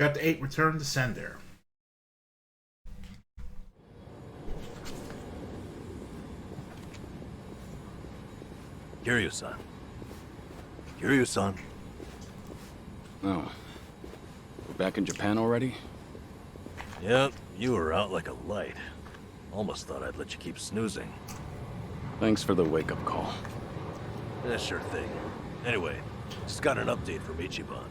Got the 8 return to sender. Kiryu-san. Kiryu-san. Oh. We're back in Japan already? Yep, you were out like a light. Almost thought I'd let you keep snoozing. Thanks for the wake-up call. Yeah, sure thing. Anyway, just got an update from Ichiban.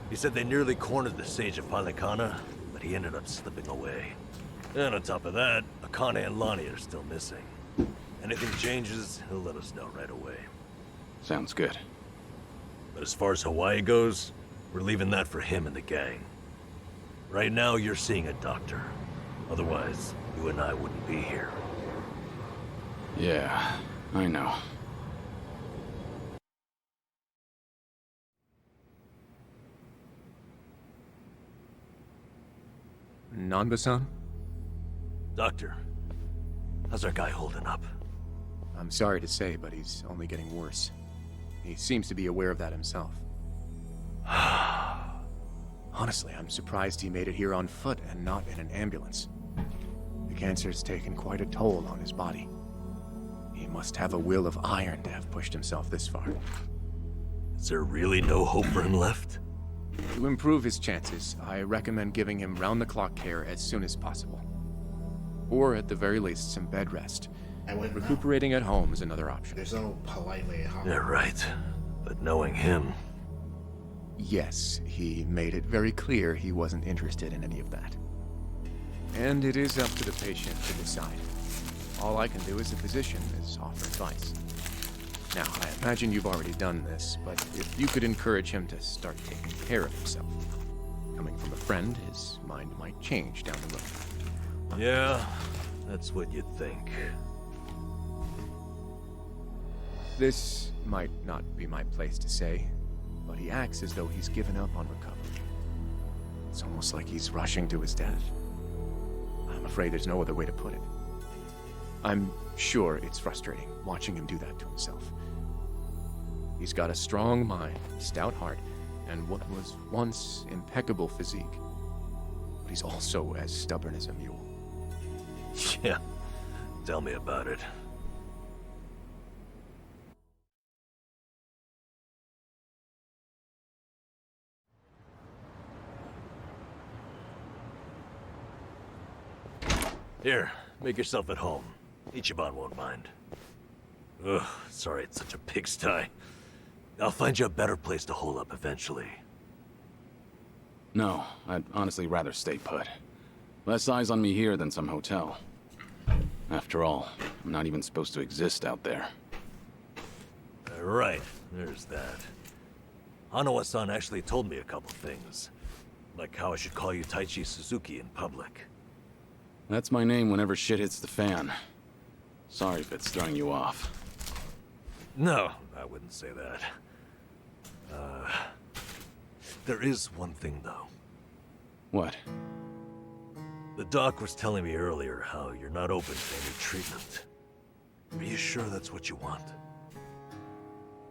He said they nearly cornered the Sage of Palikana, but he ended up slipping away. And on top of that, Akane and Lonnie are still missing. Anything changes, he'll let us know right away. Sounds good. But as far as Hawaii goes, we're leaving that for him and the gang. Right now, you're seeing a doctor. Otherwise, you and I wouldn't be here. Yeah, I know. Nanba-san? Doctor, how's our guy holding up? I'm sorry to say, but he's only getting worse. He seems to be aware of that himself. Honestly, I'm surprised he made it here on foot and not in an ambulance. The cancer's taken quite a toll on his body. He must have a will of iron to have pushed himself this far. Is there really no hope for him left? To improve his chances, I recommend giving him round-the-clock care as soon as possible. Or at the very least, some bed rest. I wouldn't know. Recuperating at home is another option. There's no polite way how. Yeah, right. But knowing him... Yes, he made it very clear he wasn't interested in any of that. And it is up to the patient to decide. All I can do as a physician is offer advice. Now, I imagine you've already done this, but if you could encourage him to start taking care of himself. Coming from a friend, his mind might change down the road. Yeah, that's what you'd think. This might not be my place to say, but he acts as though he's given up on recovery. It's almost like he's rushing to his death. I'm afraid there's no other way to put it. I'm sure it's frustrating watching him do that to himself. He's got a strong mind, stout heart, and what was once impeccable physique. But he's also as stubborn as a mule. Yeah, tell me about it. Here, make yourself at home. Ichiban won't mind. Ugh, sorry it's such a pigsty. I'll find you a better place to hole up eventually. No, I'd honestly rather stay put. Less eyes on me here than some hotel. After all, I'm not even supposed to exist out there. Right, there's that. Hanawa-san actually told me a couple things. Like how I should call you Taichi Suzuki in public. That's my name whenever shit hits the fan. Sorry if it's throwing you off. No, I wouldn't say that. There is one thing, though. What? The doc was telling me earlier how you're not open to any treatment. Are you sure that's what you want?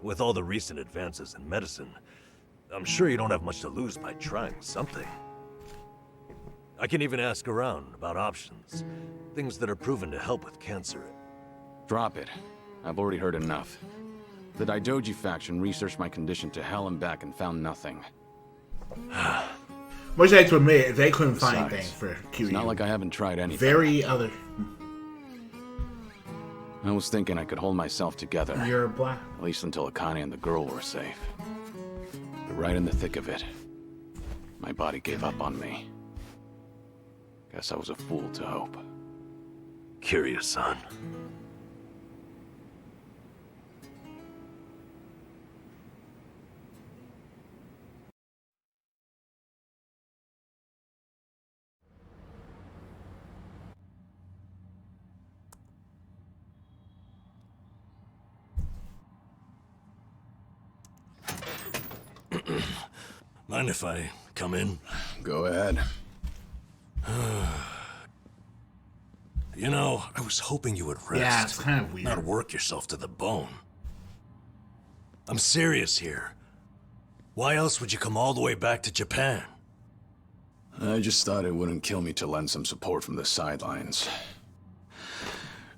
With all the recent advances in medicine, I'm sure you don't have much to lose by trying something. I can even ask around about options. Things that are proven to help with cancer. Drop it. I've already heard enough. The Daidoji faction researched my condition to hell and back and found nothing. Much like to admit, they couldn't find Besides, anything for Kiryu. It's not like I haven't tried anything. Very other. I was thinking I could hold myself together. You're black. At least until Akane and the girl were safe. But right in the thick of it, my body gave up on me. Guess I was a fool to hope. Kiryu-san. Mind if I come in? Go ahead. You know, I was hoping you would rest. Yeah, it's kind of weird. Not work yourself to the bone. I'm serious here. Why else would you come all the way back to Japan? I just thought it wouldn't kill me to lend some support from the sidelines.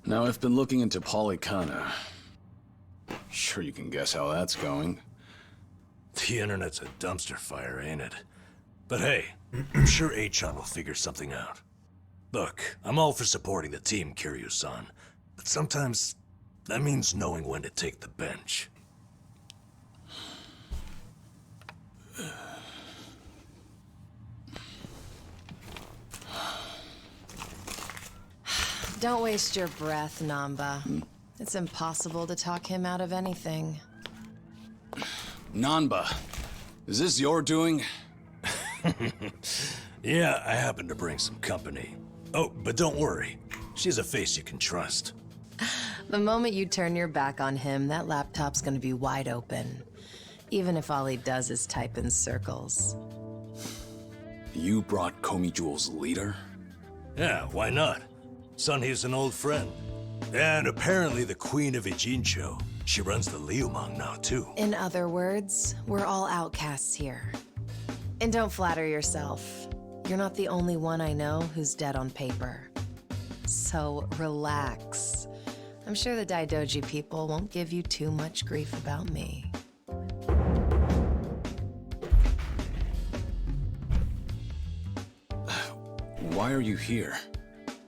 Now I've been looking into Polycana. Sure you can guess how that's going. The internet's a dumpster fire, ain't it? But hey, I'm sure Achan will figure something out. Look, I'm all for supporting the team, Kiryu-san, but sometimes that means knowing when to take the bench. Don't waste your breath, Namba. It's impossible to talk him out of anything. Nanba, is this your doing? Yeah, I happen to bring some company. Oh, but don't worry. She's a face you can trust. The moment you turn your back on him, that laptop's gonna be wide open. Even if all he does is type in circles. You brought Komi Jewel's leader? Yeah, why not? Sunhee's an old friend. And apparently the Queen of Ijincho. She runs the Liumang now, too. In other words, we're all outcasts here. And don't flatter yourself. You're not the only one I know who's dead on paper. So relax. I'm sure the Daidoji people won't give you too much grief about me. Why are you here?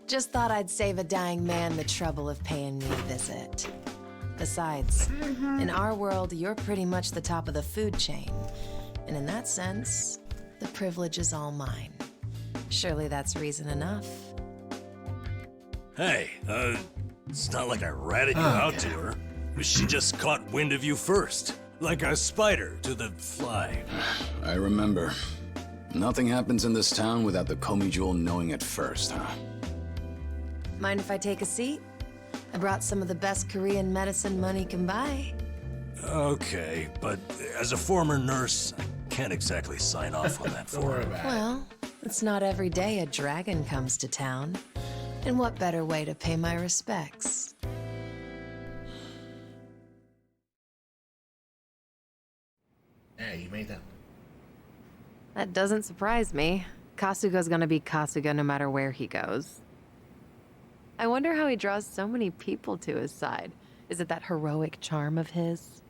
Just thought I'd save a dying man the trouble of paying me a visit. Besides, in our world, you're pretty much the top of the food chain. And in that sense, the privilege is all mine. Surely that's reason enough. Hey, it's not like I ratted you out to her. She just caught wind of you first. Like a spider to the fly. I remember. Nothing happens in this town without the Komi Jewel knowing it first, huh? Mind if I take a seat? I brought some of the best Korean medicine money can buy. Okay, but as a former nurse, I can't exactly sign off on that Don't worry for her. about it. Well, it's not every day a dragon comes to town. And what better way to pay my respects? Yeah, you made that. That doesn't surprise me. Kasuga's gonna be Kasuga no matter where he goes. I wonder how he draws so many people to his side. Is it that heroic charm of his?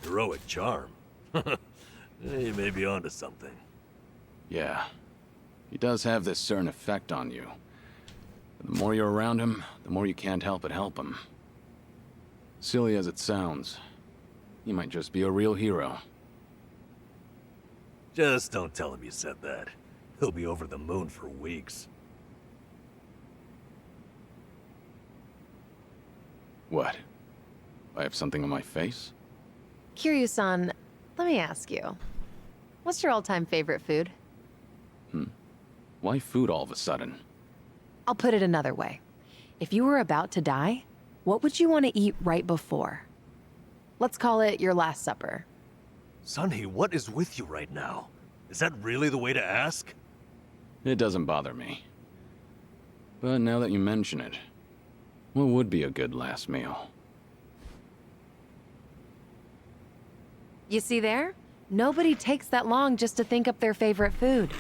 Heroic charm. You may be onto something. Yeah. He does have this certain effect on you. But the more you're around him, the more you can't help but help him. Silly as it sounds, he might just be a real hero. Just don't tell him you said that. He'll be over the moon for weeks. What? I have something on my face? Kiryu-san, let me ask you. What's your all-time favorite food? Why food all of a sudden? I'll put it another way. If you were about to die, what would you want to eat right before? Let's call it your last supper. Sunhee, what is with you right now? Is that really the way to ask? It doesn't bother me. But now that you mention it, what would be a good last meal? You see there? Nobody takes that long just to think up their favorite food.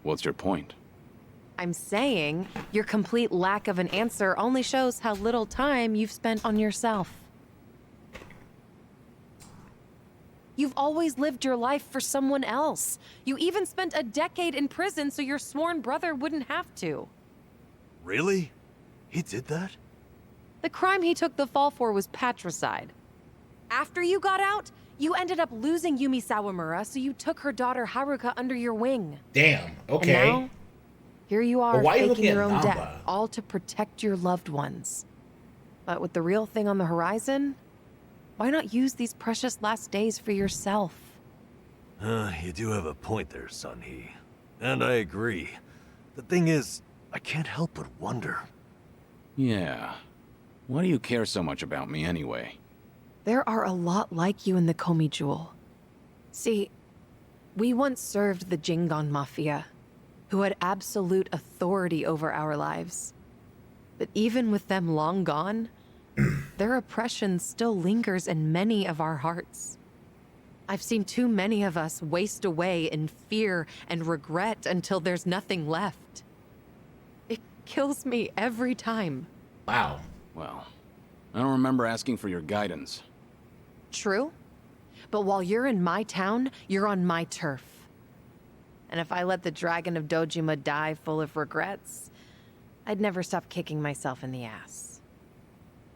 What's your point? I'm saying your complete lack of an answer only shows how little time you've spent on yourself. You've always lived your life for someone else. You even spent a decade in prison so your sworn brother wouldn't have to. Really? He did that? The crime he took the fall for was patricide. After you got out, you ended up losing Yumi Sawamura, so you took her daughter Haruka under your wing. Damn. Okay. And now, here you are, But why are you faking looking your at own Namba? death, all to protect your loved ones. But with the real thing on the horizon, why not use these precious last days for yourself? You do have a point there, Sunhee. And I agree. The thing is, I can't help but wonder. Yeah. Why do you care so much about me anyway? There are a lot like you in the Komi Jewel. See, we once served the Jingon Mafia, who had absolute authority over our lives. But even with them long gone, their oppression still lingers in many of our hearts. I've seen too many of us waste away in fear and regret until there's nothing left. It kills me every time. Wow. Well, I don't remember asking for your guidance. True. But while you're in my town, you're on my turf. And if I let the Dragon of Dojima die full of regrets, I'd never stop kicking myself in the ass.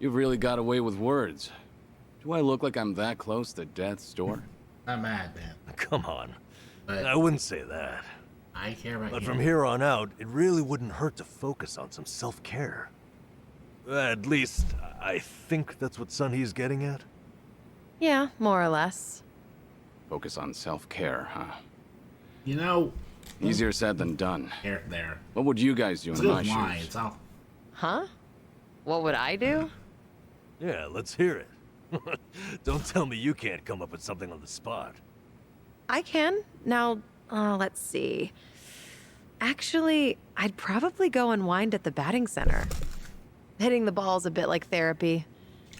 You've really got away with words. Do I look like I'm that close to death's door? I'm mad, man. Come on. But I wouldn't say that. I care about But you. from here on out, it really wouldn't hurt to focus on some self-care. At least, I think that's what Sunhee's getting at. Yeah, more or less. Focus on self-care, huh? You know, Easier said than done. here, there. What would you guys do It's in my good wine. shoes? It's all. Huh? What would I do? Yeah, let's hear it. Don't tell me you can't come up with something on the spot. I can. Now, let's see. Actually, I'd probably go unwind at the batting center. Hitting the ball's a bit like therapy,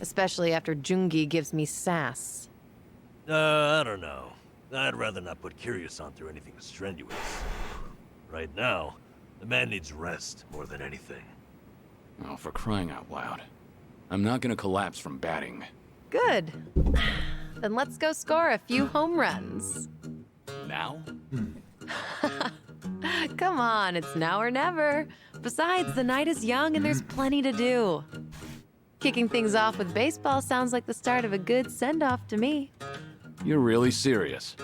especially after Jungi gives me sass. I don't know. I'd rather not put Kiryu-san through anything strenuous. Right now, the man needs rest more than anything. Oh, for crying out loud. I'm not gonna collapse from batting. Good. Then let's go score a few home runs. Now? Come on, it's now or never. Besides, the night is young and there's plenty to do. Kicking things off with baseball sounds like the start of a good send-off to me. You're really serious.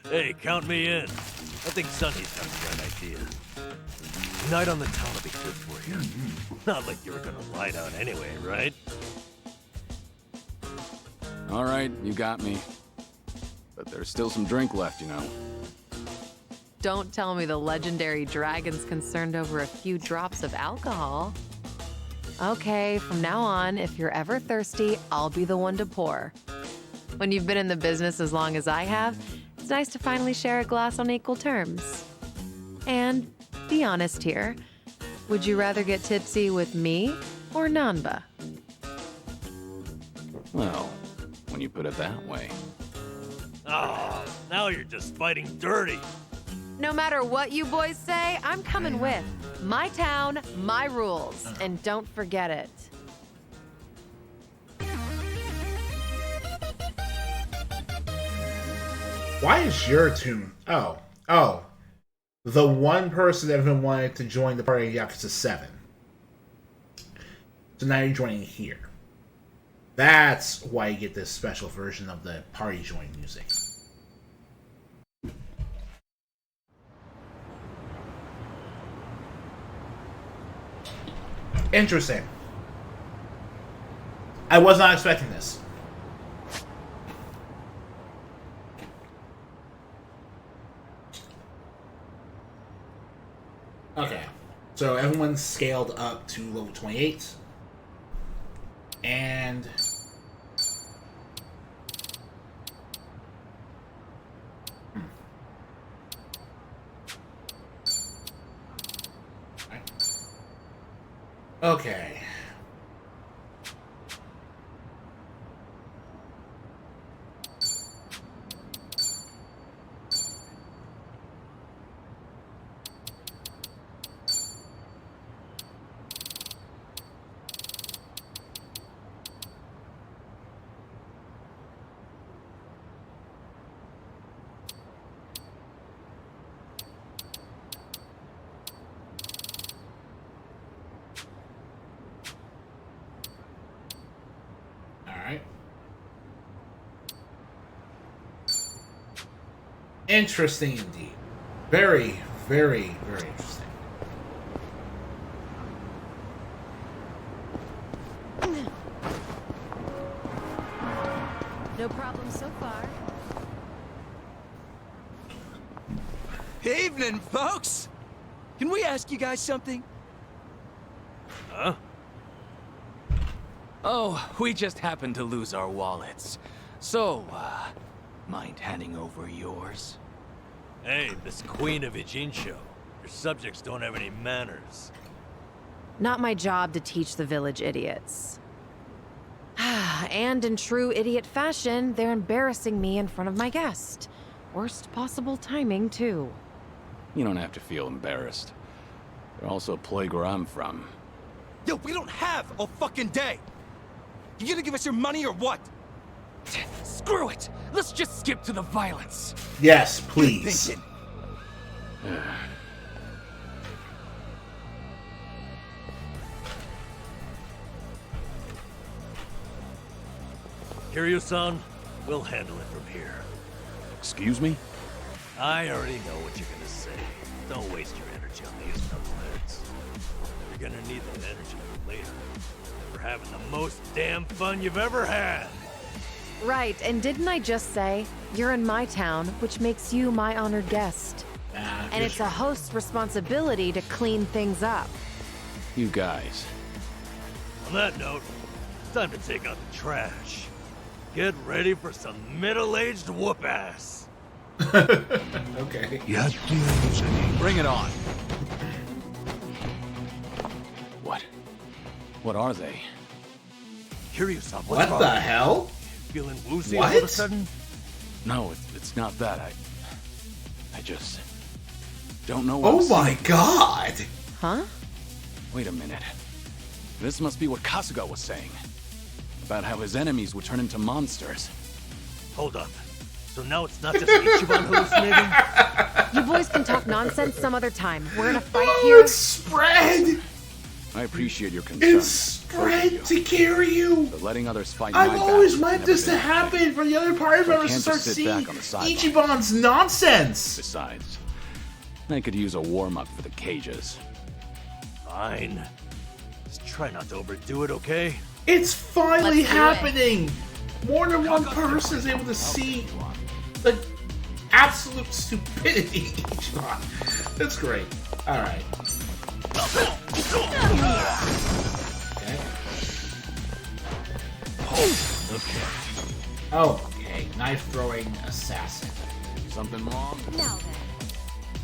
Hey, count me in. I think Sunny's got the right idea. Night on the town will be good for you. Not like you were gonna lie down anyway, right? All right, you got me. But there's still some drink left, you know. Don't tell me the legendary dragon's concerned over a few drops of alcohol. Okay, from now on, if you're ever thirsty, I'll be the one to pour. When you've been in the business as long as I have, it's nice to finally share a glass on equal terms. And be honest here, would you rather get tipsy with me or Nanba? Well, when you put it that way. Oh, now you're just fighting dirty. No matter what you boys say, I'm coming with. My town, my rules, and don't forget it. Why is your tune? Oh. The one person that everyone wanted to join the party in Yakuza 7. So now you're joining here. That's why you get this special version of the party join music. Interesting. I was not expecting this. Okay, so everyone's scaled up to level 28. And... Okay. Alright. Interesting indeed. Very, very, very interesting. No problem so far. Evening, folks! Can we ask you guys something? Huh? Oh, we just happened to lose our wallets. So, mind handing over yours? Hey, Miss Queen of Ijincho. Your subjects don't have any manners. Not my job to teach the village idiots. and in true idiot fashion, they're embarrassing me in front of my guest. Worst possible timing, too. You don't have to feel embarrassed. They're also a plague where I'm from. Yo, we don't have a fucking day! You gonna give us your money or what? Screw it! Let's just skip to the violence. Yes, please. Thinking. Kiryu-san, we'll handle it from here. Excuse me? I already know what you're gonna say. Don't waste your energy on these knuckleheads. You're gonna need that energy for later. For having the most damn fun you've ever had. Right, and didn't I just say, you're in my town, which makes you my honored guest. And it's a host's responsibility to clean things up. You guys. On that note, it's time to take out the trash. Get ready for some middle-aged whoop-ass. Okay. Bring it on. What? What are they? Kiryu-san, what's What wrong? the hell? Feeling woozy What? all of a sudden? No, it's not that. I just don't know what Oh I'm my seeing. god! Huh? Wait a minute. This must be what Kasuga was saying. About how his enemies would turn into monsters. Hold up. So now it's not just Ichiban hallucinating? You boys can talk nonsense some other time. We're in a fight Oh, here. it's spread! I appreciate your concern. It's spread to carry you! But letting others fight I've my always battles wanted has this to never been my thing. happen for the other party members to can't start just sit seeing back on the sideline. Ichiban's nonsense! Besides, I could use a warm-up for the cages. Fine. Just try not to overdo it, okay? It's finally Let's do it. happening! More than one person is able to see the absolute stupidity of Ichiban. That's great. Alright. Okay. Okay. Oh, okay. Knife throwing assassin. Something wrong? Now then.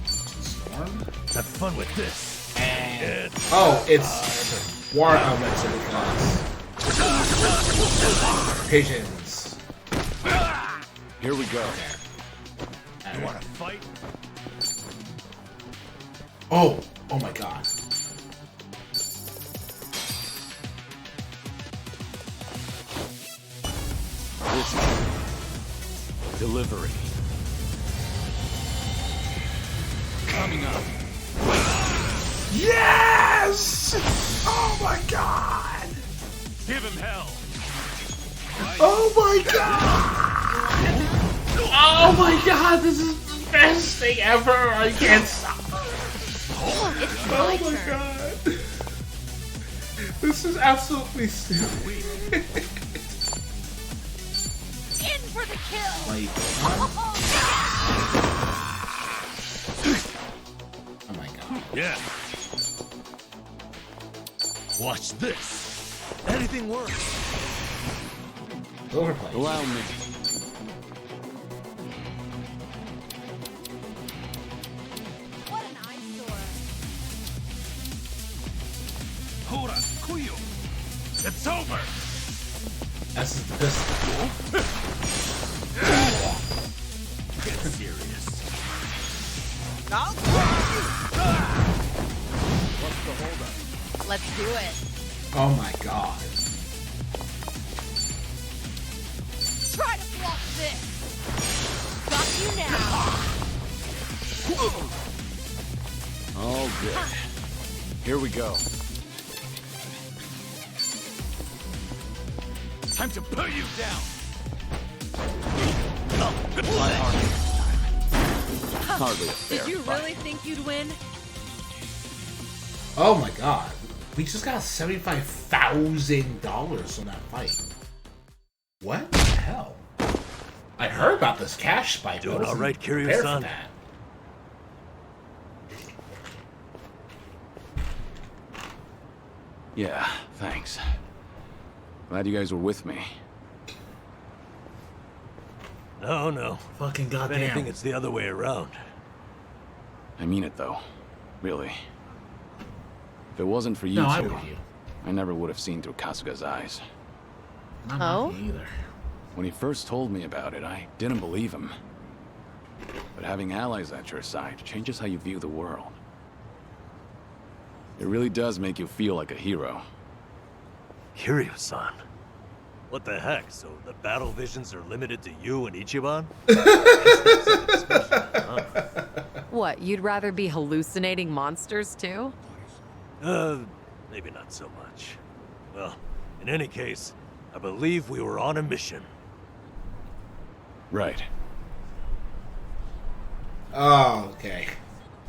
Storm? Have fun with this. And oh, it's war elements of the class. Pigeons. Here we go. You wanna fight? Oh, oh my god. This is delivery. Coming up. Yes! Oh my god! Give him hell. Oh my god! Oh my god, this is the best thing ever! I can't stop. It's Oh my my turn. god. This is absolutely stupid. In for the kill. Like, oh my god. Yeah. Watch this. Anything works. Overplay. Allow me. What an eyesore. Hora, Kuyo. It's over. This is this. Get serious. Let's do it. Oh my god. Try to block this. Got you now. All good. Here we go. Time to put you down. Hardly a fair Did you fight. really think you'd win? Oh my god. We just got $75,000 from that fight. What the hell? I heard about this cash spike. but I Doing wasn't all right, prepared for Kiryu-san? that. Yeah, thanks. Glad you guys were with me. No. Fucking If goddamn. anything, it's the other way around. I mean it though. Really. If it wasn't for you No, I two, believe you. I never would have seen through Kasuga's eyes. Not Oh? mafia either. When he first told me about it, I didn't believe him. But having allies at your side changes how you view the world. It really does make you feel like a hero. Kiryu-san. What the heck? So the battle visions are limited to you and Ichiban? What, you'd rather be hallucinating monsters too? Maybe not so much. Well, in any case, I believe we were on a mission. Right. Oh, okay.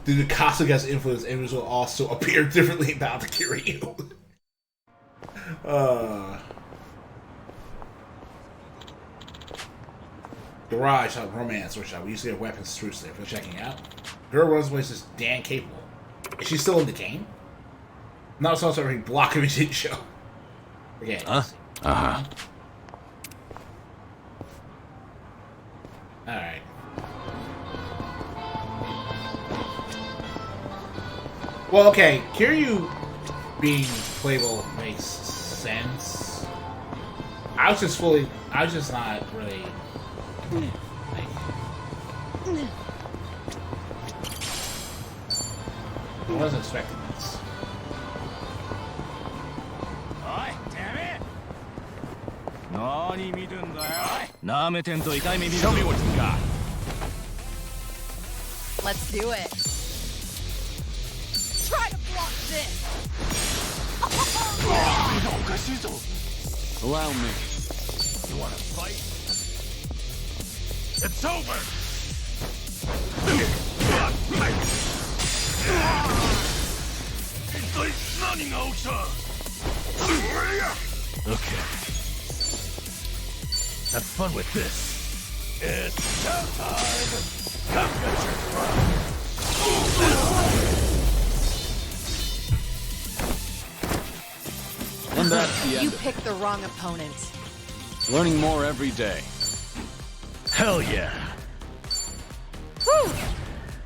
Due to Kasuga's influence, images will also appear differently about the Kiryu. Garage, romance workshop. We used to get weapons truce there for checking out. Girl runs away is Dan capable. Is she still in the game? Not so already block him, didn't show. Okay. Huh? Uh-huh. Alright. Well, okay, Kiryu being playable makes sense. I was just not really... like... I wasn't expecting this. Tell me what you got. Let's do it. Try to block this. Allow me. You wanna fight? It's over! Okay. Have fun with this. It's showtime! Come get your prize! And that's the You end. picked the wrong opponent. Learning more every day. Hell yeah! Whew.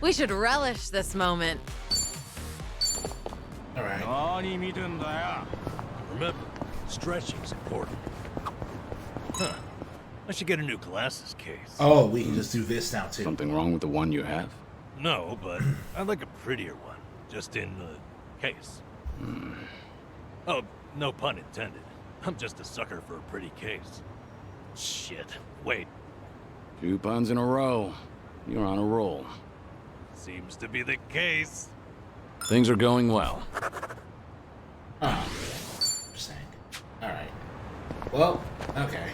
We should relish this moment. Alright. Remember, stretching's important. Huh. I should get a new glasses case. Oh, we can just do this now, too. Something wrong with the one you have? No, but I'd like a prettier one. Just in the case. Oh, no pun intended. I'm just a sucker for a pretty case. Shit. Wait. 2 puns in a row. You're on a roll. Seems to be the case. Things are going well. Oh. Interesting. Alright. Well, okay.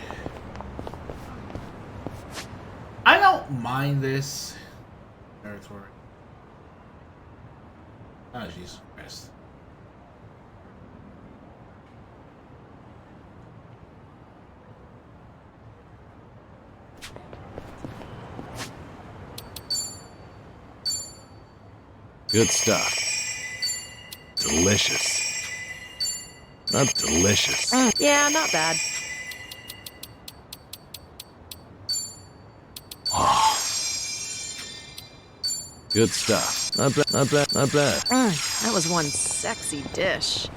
I don't mind this territory. Oh, jeez. Christ. Good stuff. Delicious. Not delicious. Yeah, not bad. Good stuff. Not bad, not bad, not bad. That was one sexy dish.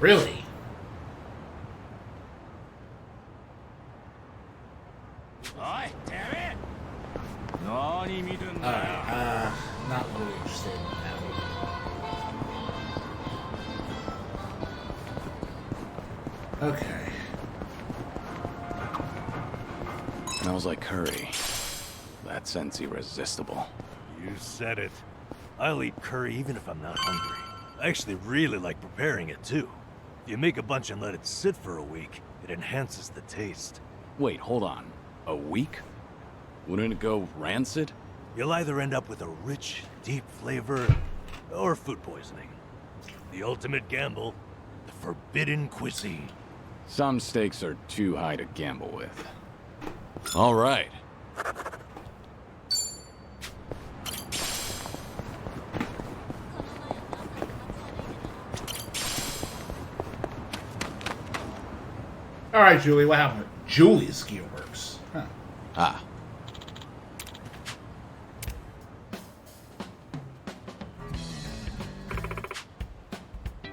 Really? Alright, not really interested in that one. Okay. Smells like curry. That scent's irresistible. You said it. I'll eat curry even if I'm not hungry. I actually really like preparing it too. If you make a bunch and let it sit for a week, it enhances the taste. Wait, hold on. A week? Wouldn't it go rancid? You'll either end up with a rich, deep flavor, or food poisoning. The ultimate gamble, the forbidden cuisine. Some stakes are too high to gamble with. All right. Alright, Julie, what happened with Julie's Gearworks? Huh. Ah,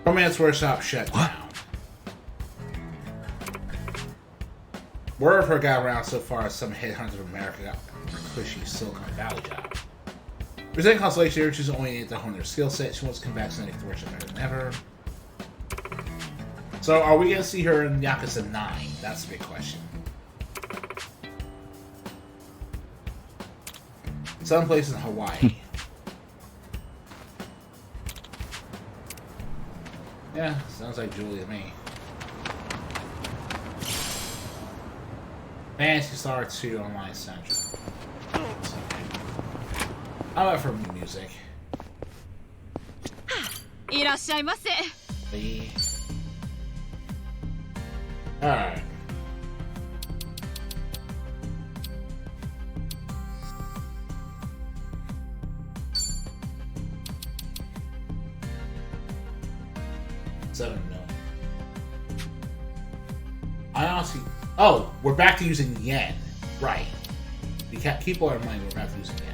Romance Workshop shut down. Word of her got around so far as some headhunters of America got her cushy Silicon Valley job. Presenting Constellation here, she's only to hone their skill set. She wants to come back to the worship better than ever. So, are we gonna see her in Yakuza 9? That's the big question. Someplace in Hawaii. Yeah, sounds like Julie to me. Phantasy Star 2 Online Central. I'm up for music. いらっしゃいませ。 Alright. $7 million. I honestly... Oh, we're back to using yen. Right. We can't keep all our money, we're back to using yen.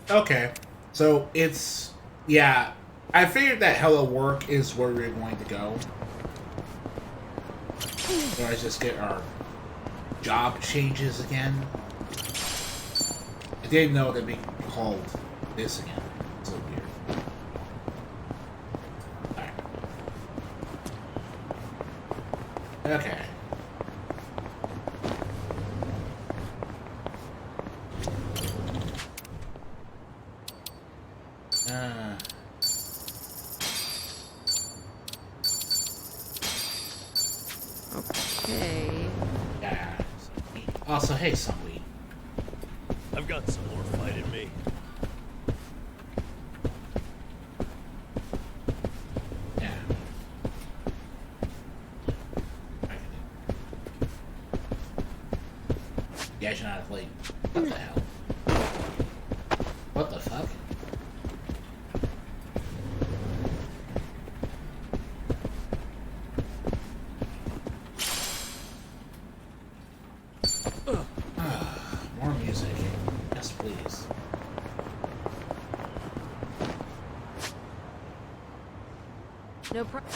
Okay, so it's, yeah, I figured that Hello Work is where we're going to go. So I just get our job changes again. I didn't know they'd be called this again. It's so weird. Alright. Okay. Okay. Yeah. Also, hey, Sunweed. I've got some more fight in me. Yeah. Yeah, you're not a plate. What the hell? What the fuck? More music. Yes, please. No problem.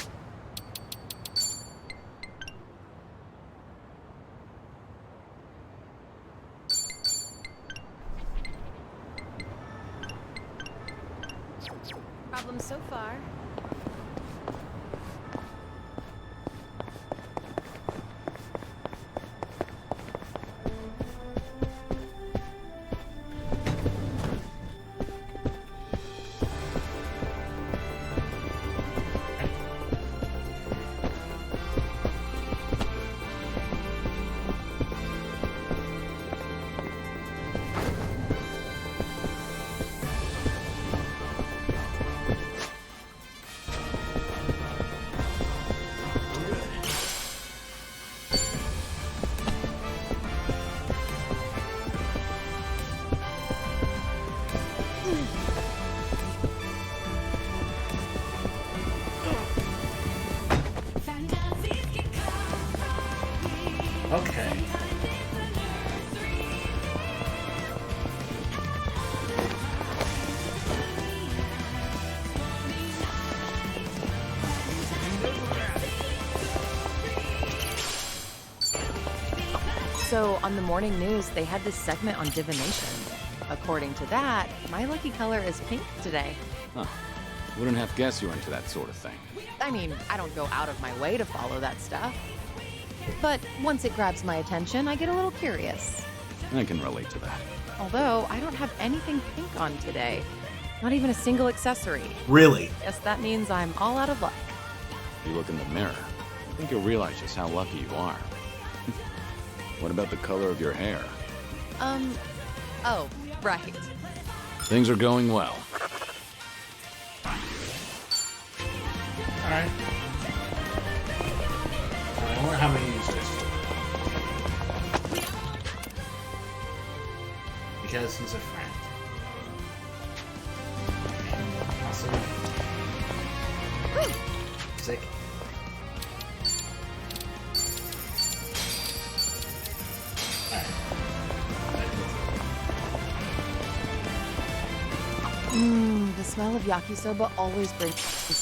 Problem so far. Okay. So, on the morning news, they had this segment on divination. According to that, my lucky color is pink today. Huh. Wouldn't have guessed you were into that sort of thing. I mean, I don't go out of my way to follow that stuff. But once it grabs my attention, I get a little curious. I can relate to that. Although, I don't have anything pink on today. Not even a single accessory. Really? Guess that means I'm all out of luck. You look in the mirror, I think you'll realize just how lucky you are. What about the color of your hair? Oh, right. Things are going well. Alright. I wonder how many use this. Because he's a friend. And also... Sick. The smell of yakisoba always brings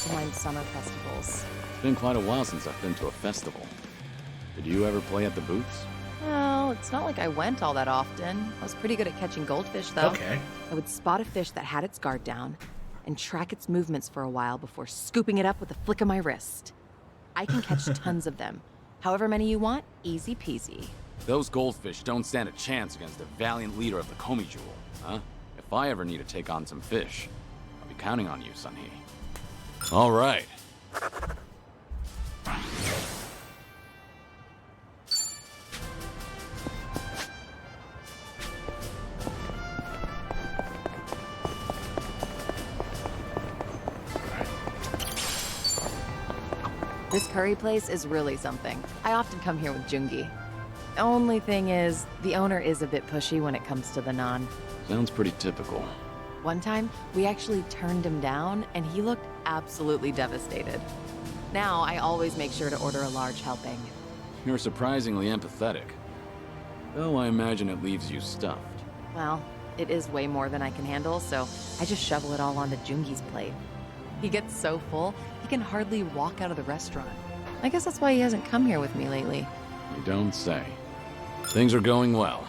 to mind summer festivals. It's been quite a while since I've been to a festival. Did you ever play at the booths? Well, it's not like I went all that often. I was pretty good at catching goldfish, though. Okay. I would spot a fish that had its guard down and track its movements for a while before scooping it up with a flick of my wrist. I can catch tons of them. However many you want, easy peasy. Those goldfish don't stand a chance against the valiant leader of the Komi Jewel, huh? If I ever need to take on some fish, I'll be counting on you, Sunhee. All right. This curry place is really something. I often come here with Jungi. Only thing is, the owner is a bit pushy when it comes to the naan. Sounds pretty typical. One time, we actually turned him down, and he looked absolutely devastated. Now, I always make sure to order a large helping. You're surprisingly empathetic. Though I imagine it leaves you stuffed. Well, it is way more than I can handle, so I just shovel it all onto Jungi's plate. He gets so full, he can hardly walk out of the restaurant. I guess that's why he hasn't come here with me lately. You don't say. Things are going well.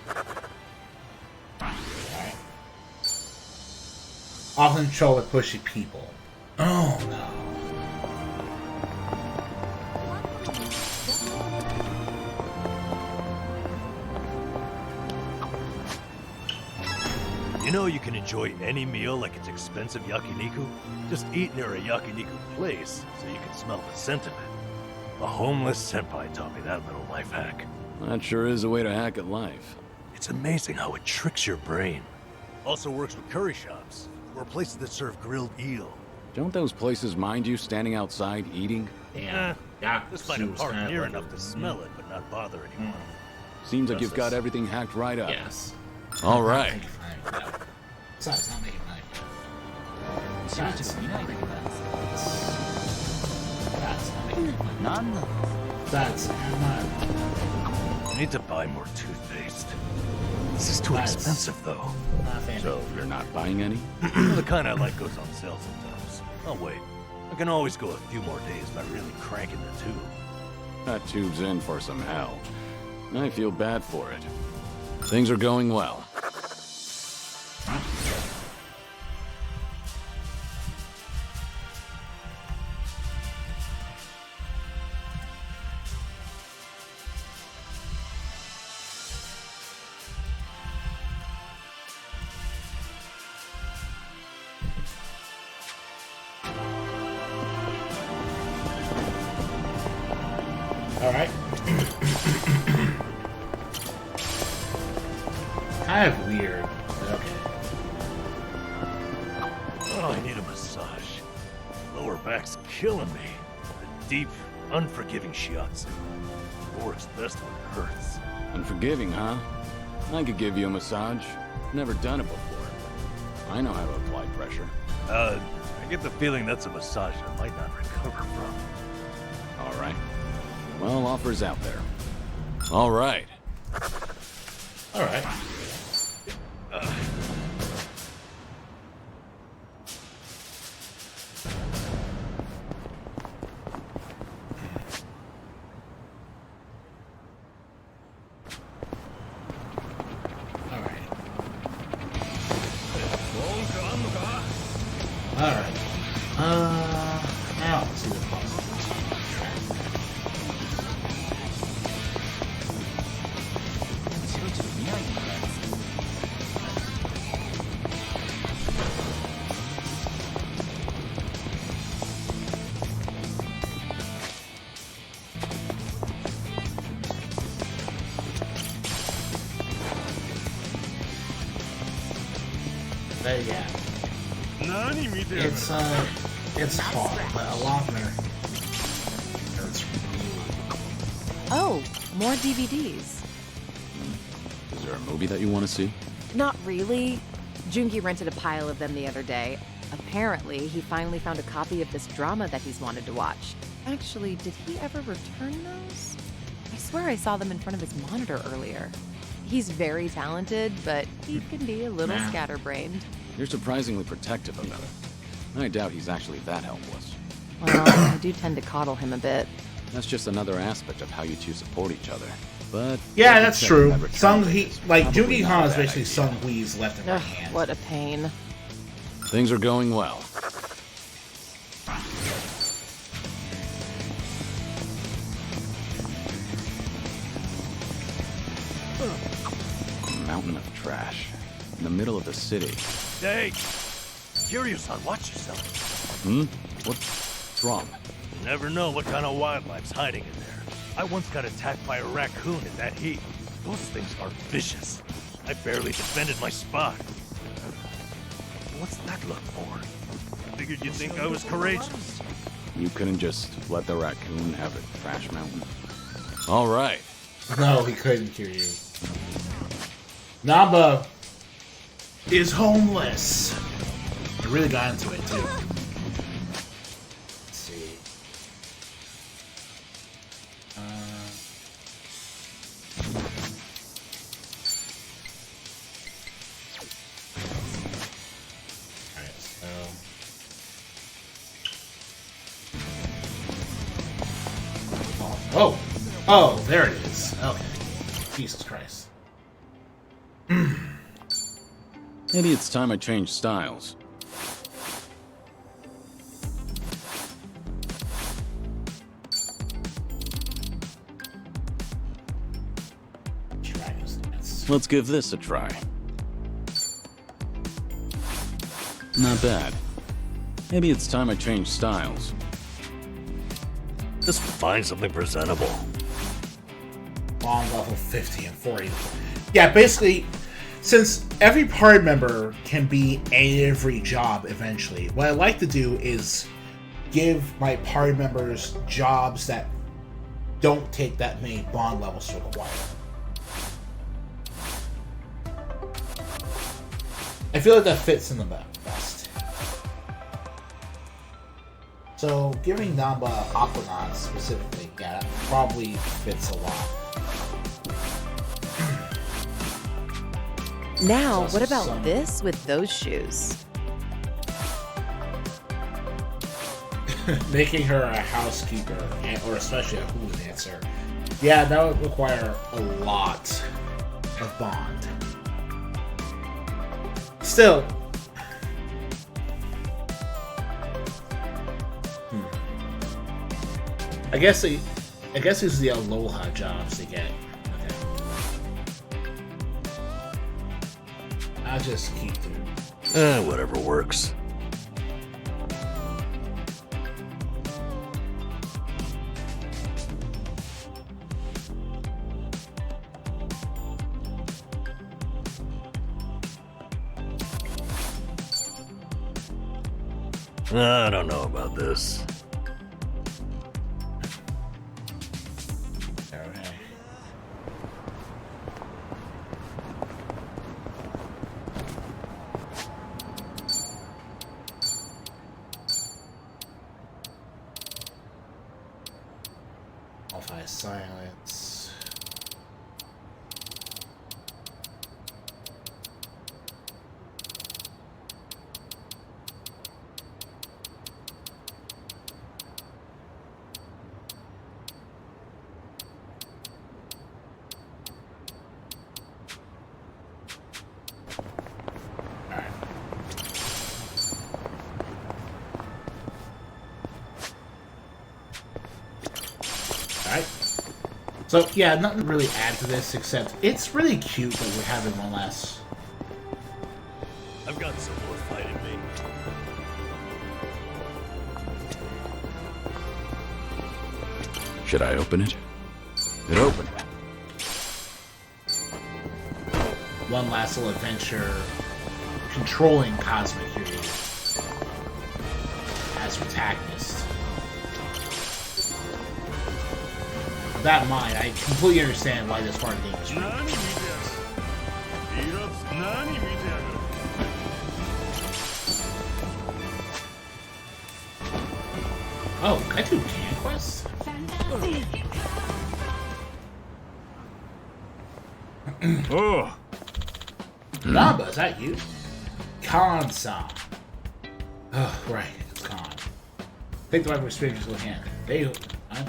Often troll with pushy people. Oh no. You know you can enjoy any meal like it's expensive yakiniku? Just eat near a yakiniku place so you can smell the scent of it. A homeless senpai taught me that little life hack. That sure is a way to hack at life. It's amazing how it tricks your brain. Also works with curry shops, or places that serve grilled eel. Don't those places mind you standing outside eating? Yeah. Just find a park near enough to smell it, but not bother anyone. Seems like you've got everything hacked right up. Yes. All right. Besides, not making money. Besides, that's not making money. That's I need to buy more toothpaste. This is too expensive, though. So you're not buying any? The kind I like goes on sale sometimes. I'll wait. I can always go a few more days by really cranking the tube. That tube's in for some hell. I feel bad for it. Things are going well. Alright. Kind of weird, but okay. Oh, I need a massage. Lower back's killing me. The deep, unforgiving shiatsu. Works best when it hurts. Unforgiving, huh? I could give you a massage. Never done it before. I know how to apply pressure. I get the feeling that's a massage I might not recover from. All right. Well, offers out there. All right. All right. Alright. Now let's see what's possible. Yeah. It's hard, but a lot of nerds. Oh, more DVDs. Is there a movie that you want to see? Not really. Jungi rented a pile of them the other day. Apparently, he finally found a copy of this drama that he's wanted to watch. Actually, did he ever return those? I swear I saw them in front of his monitor earlier. He's very talented, but he can be a little scatterbrained. You're surprisingly protective about it. I doubt he's actually that helpless. Well, I do tend to coddle him a bit. That's just another aspect of how you two support each other. But yeah, that's true. Sung Hee, like Jungi Han is basically Sung Hee's left and right hand. What a pain. Things are going well. A mountain of trash in the middle of the city. Hey, Kiryu-san, watch yourself. What's wrong? You never know what kind of wildlife's hiding in there. I once got attacked by a raccoon in that heat. Those things are vicious. I barely defended my spot. What's that look for? I figured you'd think I was courageous. You couldn't just let the raccoon have a trash mountain. All right. No, he couldn't, Kiryu. Namba is homeless. I really got into it too. Let's see. Alright, so oh. Oh, there it is. Okay. Jesus Christ. Maybe it's time I change styles. Dragon's Dance. Let's give this a try. Not bad. Maybe it's time I change styles. Just find something presentable. Long level 50 and 40. Yeah, basically, since every party member can be every job eventually, what I like to do is give my party members jobs that don't take that many bond levels to acquire. I feel like that fits in the best. So, giving Namba Aquanauts specifically, yeah, that probably fits a lot. Now, what about this with those shoes? Making her a housekeeper, or especially a hula dancer. Yeah, that would require a lot of bond. Still. I guess these are the Aloha jobs they get. Okay. I'll just keep through. Whatever works. I don't know about this. Okay. Multi silence. So, yeah, nothing to really add to this, except it's really cute that we're having one last... I've got some more fight in me. Should I open it? It opened. One last little adventure controlling Cosmic here as protagonist. With that in mind, I completely understand why this part of the game is free. Oh, can I do Can Quest? Oh! Namba, is that you? Khan-san. Oh, right, it's Khan. Take the right for strangers with hand. They... Huh?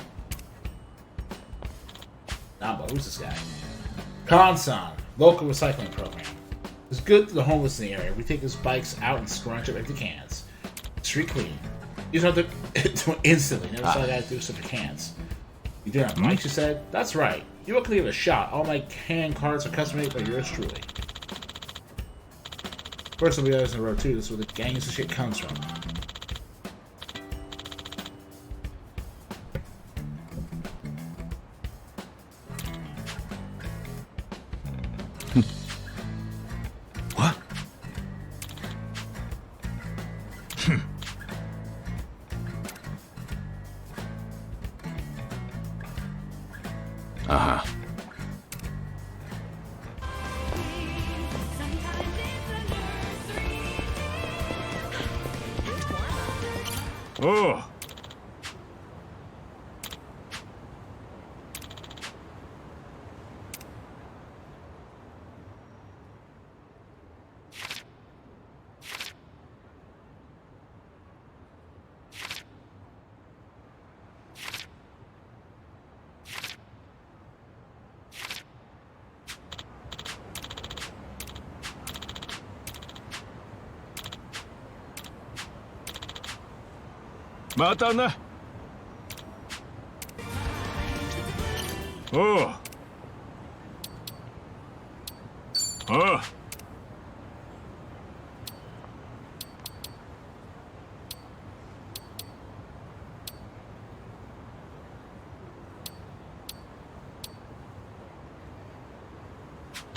Namba, who's this guy? Khan-san, local recycling program. It's good to the homeless in the area. We take his bikes out and scrunch up empty cans. Street clean. You don't have to instantly. Never saw a guy do such cans. You do have bikes, you said? That's right. You welcome to give it a shot. All my can cards are custom made by yours truly. Of course, there'll be others in the road too. This is where the gangs of shit comes from. What? Uh-huh. Oh! Mata na. Oh. Oh.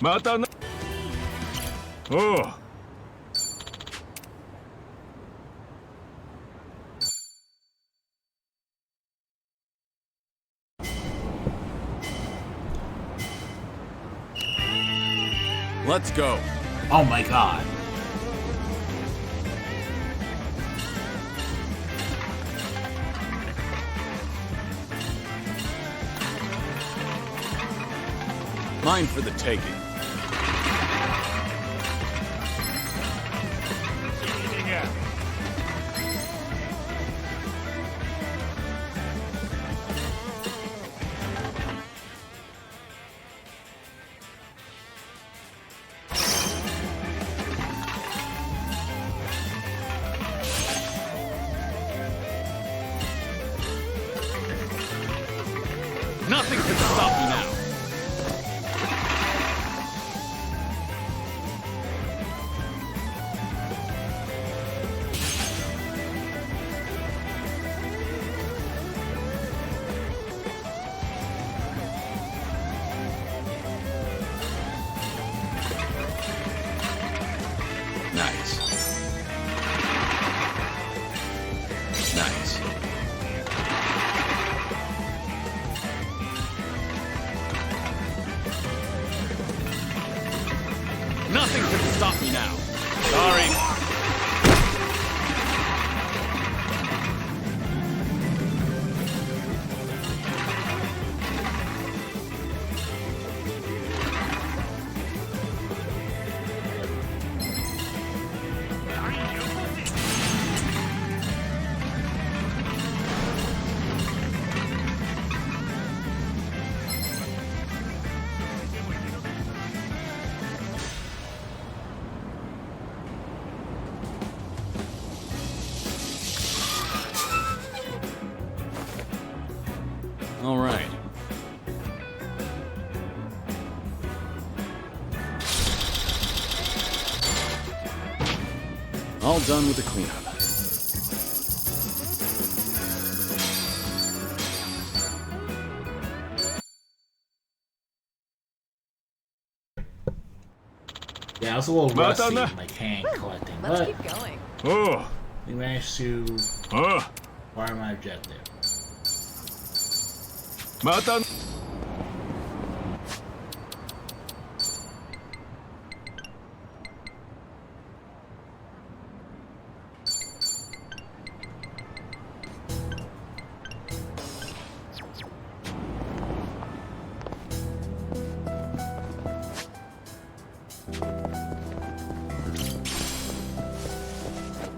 Mata na. Oh. Let's go. Oh my god. Mine for the taking. Nothing can stop me now. Nice. Nice. Nothing can stop me now. Sorry. All right. All done with the cleanup. Yeah, I was a little Well rusty, done, like hand collecting, Let's but keep going. Oh. we managed to Oh. acquire my objective. また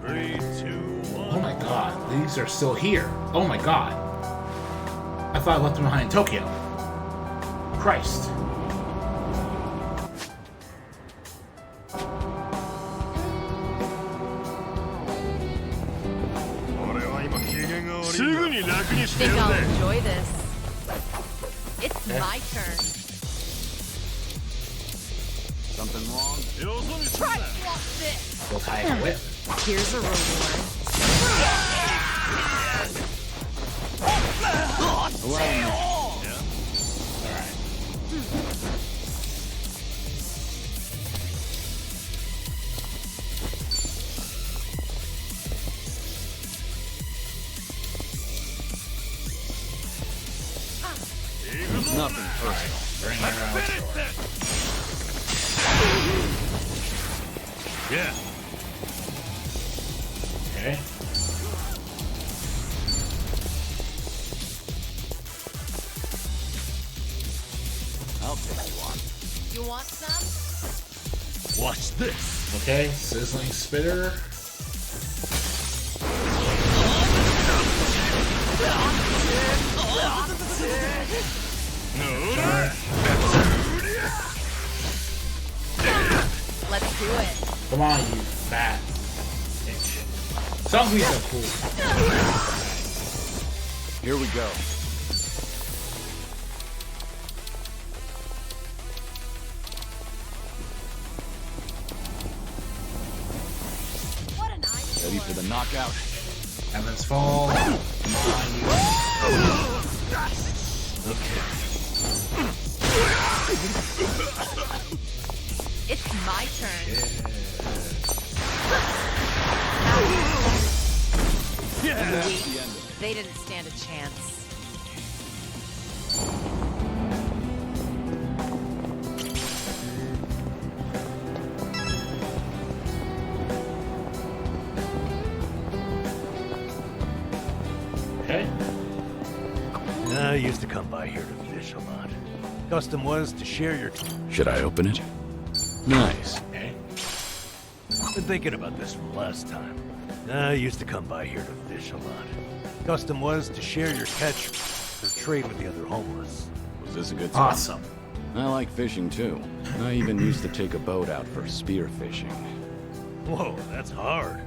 3, 2, 1. Oh my god, these are still here. Oh my god. I thought I left them behind in Tokyo. Christ. Think I'll enjoy this. It's my turn. Something wrong? Try to block this. We'll tie a whip. Here's a reward. Alright. Nothing personal. Bring her out. Yeah. Okay. I'll take you on. You want some? Watch this. Okay, sizzling spitter. Let's do it. Come on, you fat bitch. Zombies are cool. Here we go. What an idea. Ready for the knockout? Heavens fall. Come on, you. It's my turn. Weak. They didn't stand a chance. Okay. I used to come by here to fish a lot. Custom was to share your... Should I open it? Nice. Okay. Been thinking about this from last time. I used to come by here to fish a lot. Custom was to share your catch or trade with the other homeless. Was this a good spot? Awesome. I like fishing too. I even used to take a boat out for spear fishing. Whoa, that's hard.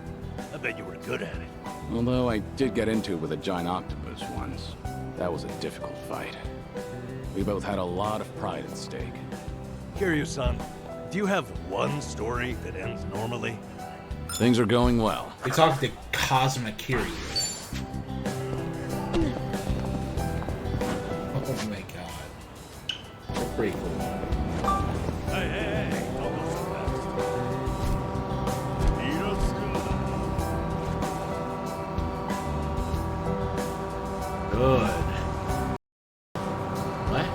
I bet you were good at it. Although I did get into it with a giant octopus once. That was a difficult fight. We both had a lot of pride at stake. Kiryu-san, do you have one story that ends normally? Things are going well. We talked to Kazuma Kiryu. Oh my god. That's pretty cool. Hey, don't go so fast. Good. What?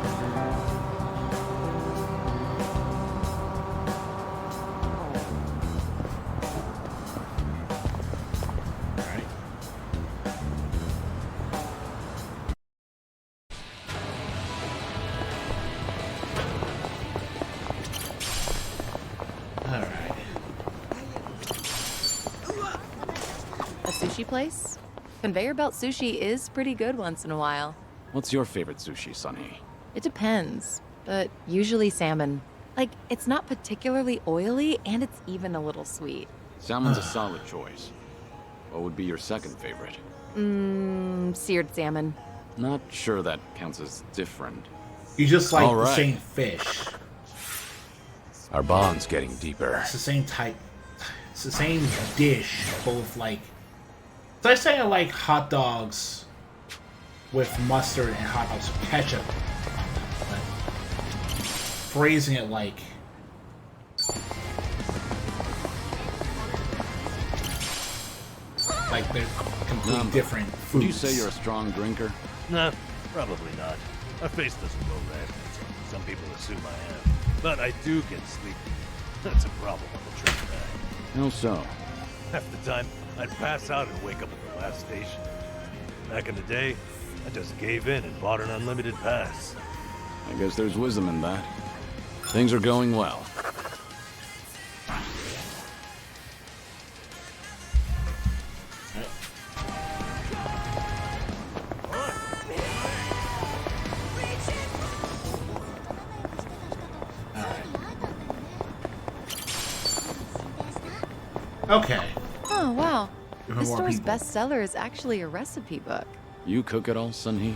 Alright. Alright. A sushi place? Conveyor belt sushi is pretty good once in a while. What's your favorite sushi, Sunny? It depends, but usually salmon. Like, it's not particularly oily, and it's even a little sweet. Salmon's a solid choice. What would be your second favorite? Seared salmon. Not sure that counts as different. You just like All the right. same fish. Our bond's getting deeper. It's the same type. It's the same dish, both like. Did I say I like hot dogs with mustard and hot dogs with ketchup on them? But phrasing it like Like they're completely different foods. Would you say you're a strong drinker? Nah, probably not. My face doesn't go red. Some people assume I am. But I do get sleepy. That's a problem on the trip back. How so? Half the time, I'd pass out and wake up at the last station. Back in the day, I just gave in and bought an unlimited pass. I guess there's wisdom in that. Things are going well. Okay. Oh, wow. There are This more store's people. bestseller is actually a recipe book. You cook it all, Sunhee?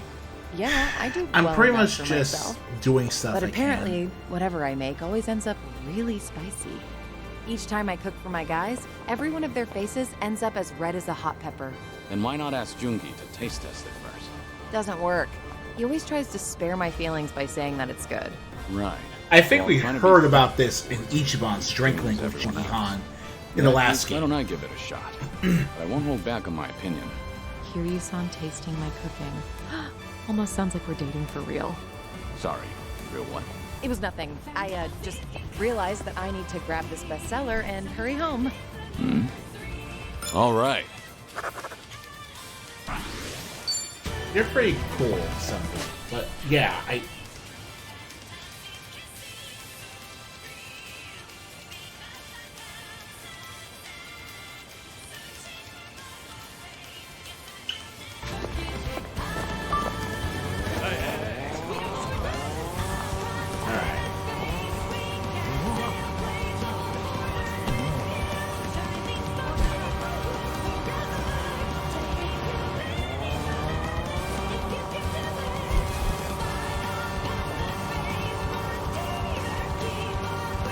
Yeah, I do I'm well pretty enough much for just myself. doing stuff. But I apparently, whatever I make always ends up really spicy. Each time I cook for my guys, every one of their faces ends up as red as a hot pepper. Then why not ask Jungi to taste test it first? Doesn't work. He always tries to spare my feelings by saying that it's good. Right. I think Well, we trying to heard be- about this in Ichiban's drink link with Everyone Jihan in the last Why game. don't I give it a shot? But I won't hold back on my opinion. Kiryu-san tasting my cooking. Almost sounds like we're dating for real. Sorry. Real what? It was nothing. I just realized that I need to grab this bestseller and hurry home. All right. You're pretty cool, something. But yeah,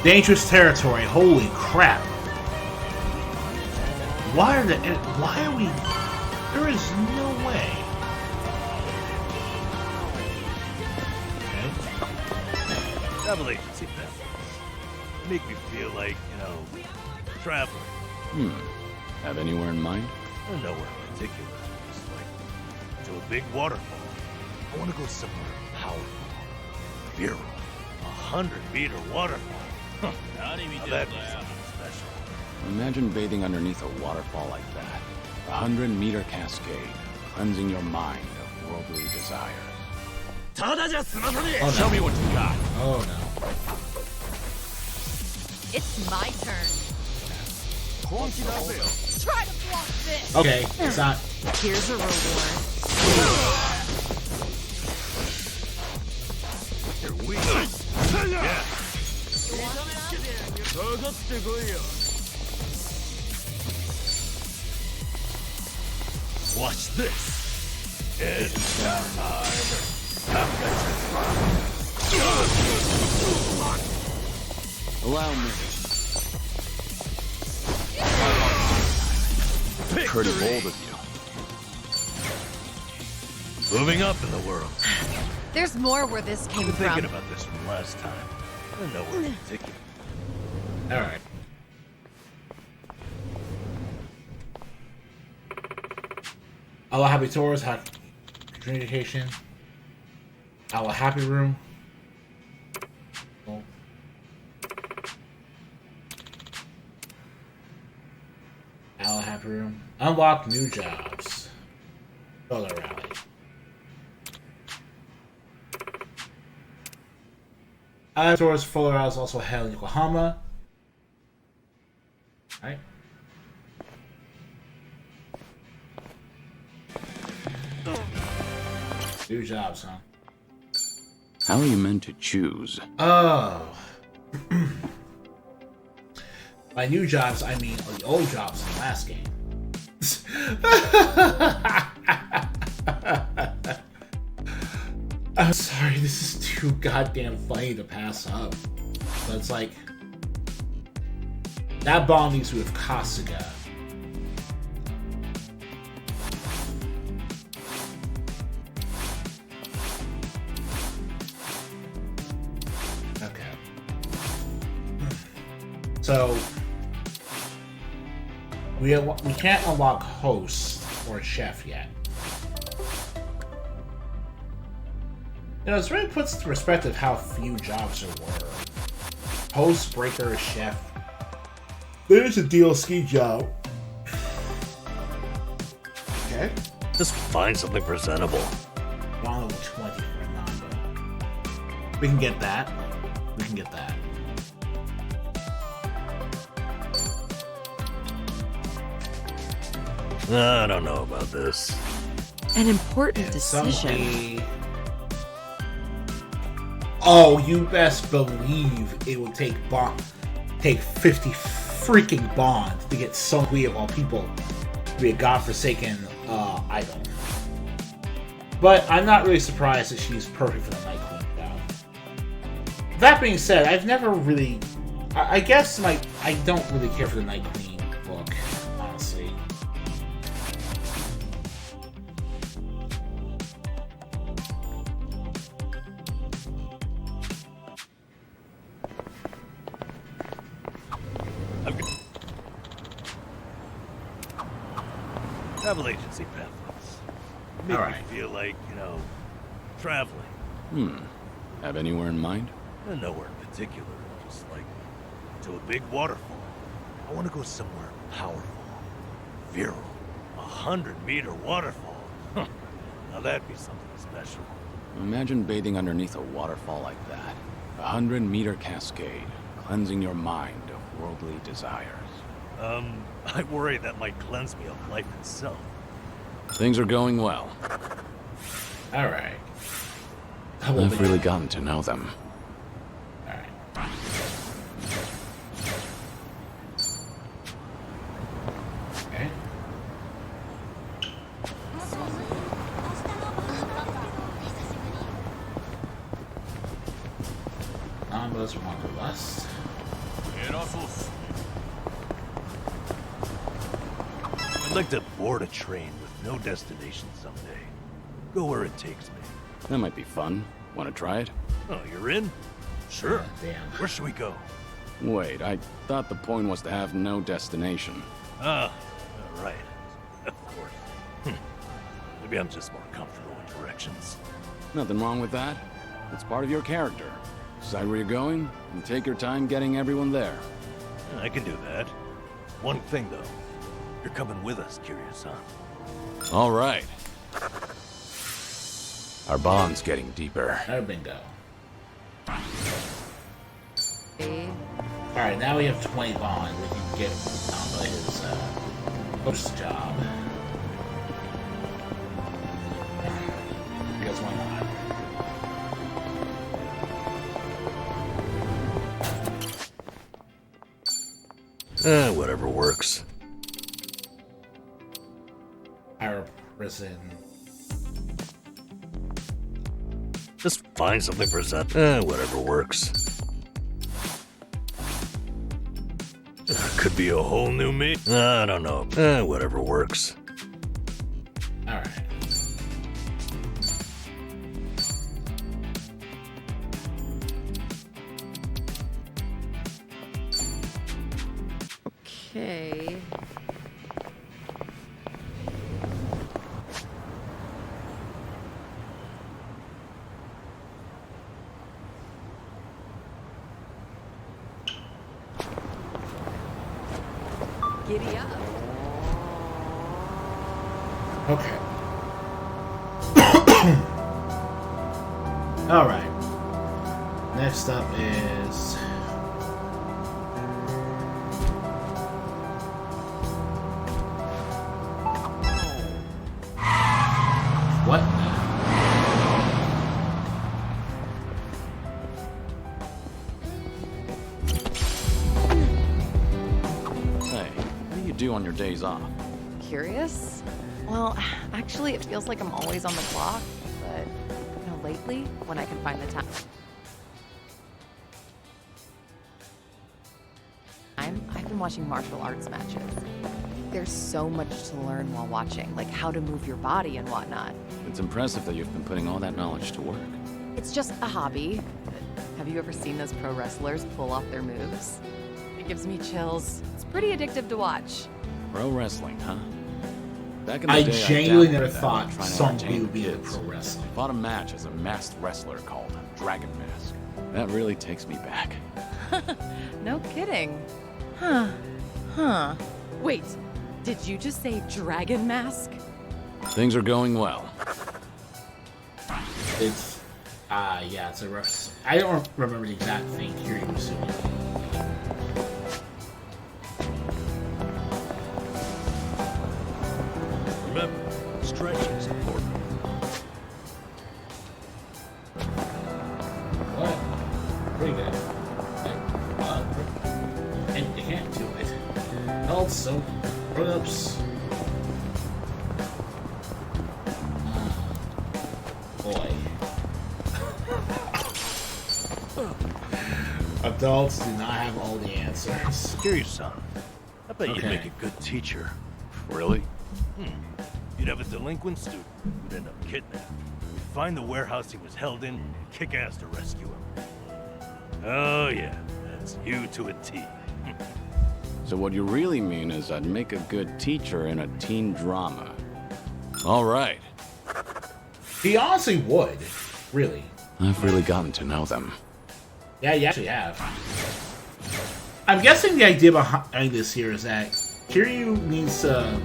dangerous territory. Holy crap! Why are we? There is no way. Okay. Travel agency benefits. Make me feel like, traveling. Have anywhere in mind? Nowhere in particular. Just like to a big waterfall. I want to go somewhere powerful, virile, 100-meter waterfall. Huh. Now that'd be something special. Imagine bathing underneath a waterfall like that. 100-meter cascade, cleansing your mind of worldly desires. Oh, no. Show me what you got. Oh no. It's my turn. Try to block this. Okay, it's not. Here's a reward. You're weak. Yeah. Watch this. It's Allow me. Victory. Pretty bold of you. Moving up in the world. There's more where this came Been thinking from. about this from last time. Nowhere in particular. All right. Allah Happy Tours, communication. Allah Happy Room. Oh. Allah Happy Room. Unlock new jobs. Photo rally. Allah Tours photo rally is also held in Yokohama. Right. New jobs, huh? How are you meant to choose? Oh. By new jobs, I mean the old jobs in the last game. I'm sorry, this is too goddamn funny to pass up. But it's like... that bond needs to be with Kasuga. Okay. So... We can't unlock host or chef yet. You know, this really puts into perspective how few jobs there were. Host, breaker, chef. There's a DLC job. Okay. Just find something presentable. Long 20 for a Nando. We can get that. We can get that. I don't know about this. An important And decision. somebody... Oh, you best believe it will take 50 freaking bonds to get some way of all people to be a godforsaken idol. But I'm not really surprised that she's perfect for the Night Queen job. That being said, I've never really... I guess I don't really care for the Night Queen book, honestly. Travel agency pamphlets. Make All right. me feel like, traveling. Have anywhere in mind? Nowhere in particular. Just like to a big waterfall. I want to go somewhere powerful, virile. 100-meter waterfall. Now that'd be something special. Imagine bathing underneath a waterfall like that. 100-meter cascade, cleansing your mind of worldly desires. I worry that might cleanse me of life itself. Things are going well. Alright. I've really gotten to know them. Alright. Okay. Numbers from Uncle West. I'd like to board a train with no destination someday. Go where it takes me. That might be fun. Want to try it? Oh, you're in? Sure. Damn. Where should we go? Wait, I thought the point was to have no destination. Ah, right. Of course. Maybe I'm just more comfortable with directions. Nothing wrong with that. It's part of your character. Decide where you're going, and take your time getting everyone there. I can do that. One thing, though. You're coming with us, Curious, huh? All right. Our bond's getting deeper. Another bingo. Okay. Alright, now we have 20 bond. We can get Namba his host job. Because why not? Whatever works. Our prison. Just find something present. Whatever works. Could be a whole new me. I don't know. Whatever works. Alright. Okay. Giddy up. Okay. Alright. Next up is... What? Hey, what do you do on your days off? Curious? Well, actually, it feels like I'm always on the clock, but lately, when I can find the time, I've been watching martial arts matches. There's so much to learn while watching, like how to move your body and whatnot. It's impressive that you've been putting all that knowledge to work. It's just a hobby. Have you ever seen those pro wrestlers pull off their moves? It gives me chills. It's pretty addictive to watch. Pro wrestling, huh? Back in the I day, genuinely dabbled never with that, thought trying to Sung entertain Lee would be the in kids. pro wrestling. Fought a match as a masked wrestler called Dragon Mask. That really takes me back. No kidding. Huh. Wait, did you just say Dragon Mask? Things are going well. It's, yeah, it's a rough. I don't remember the exact thing Kiryu was doing. Remember, stretching is important. What? Pretty good. And you can't do it. Also, grown-ups. Boy. Adults do not have all the answers. Kiryu-san, I bet you'd Okay. make a good teacher. Really? You'd have a delinquent student who'd end up kidnapped. You'd find the warehouse he was held in, and kick ass to rescue him. Oh yeah, that's you to a T. So what you really mean is I'd make a good teacher in a teen drama. All right. He honestly would. Really. I've really gotten to know them. Yeah, you actually have. I'm guessing the idea behind this here is that Kiryu needs to...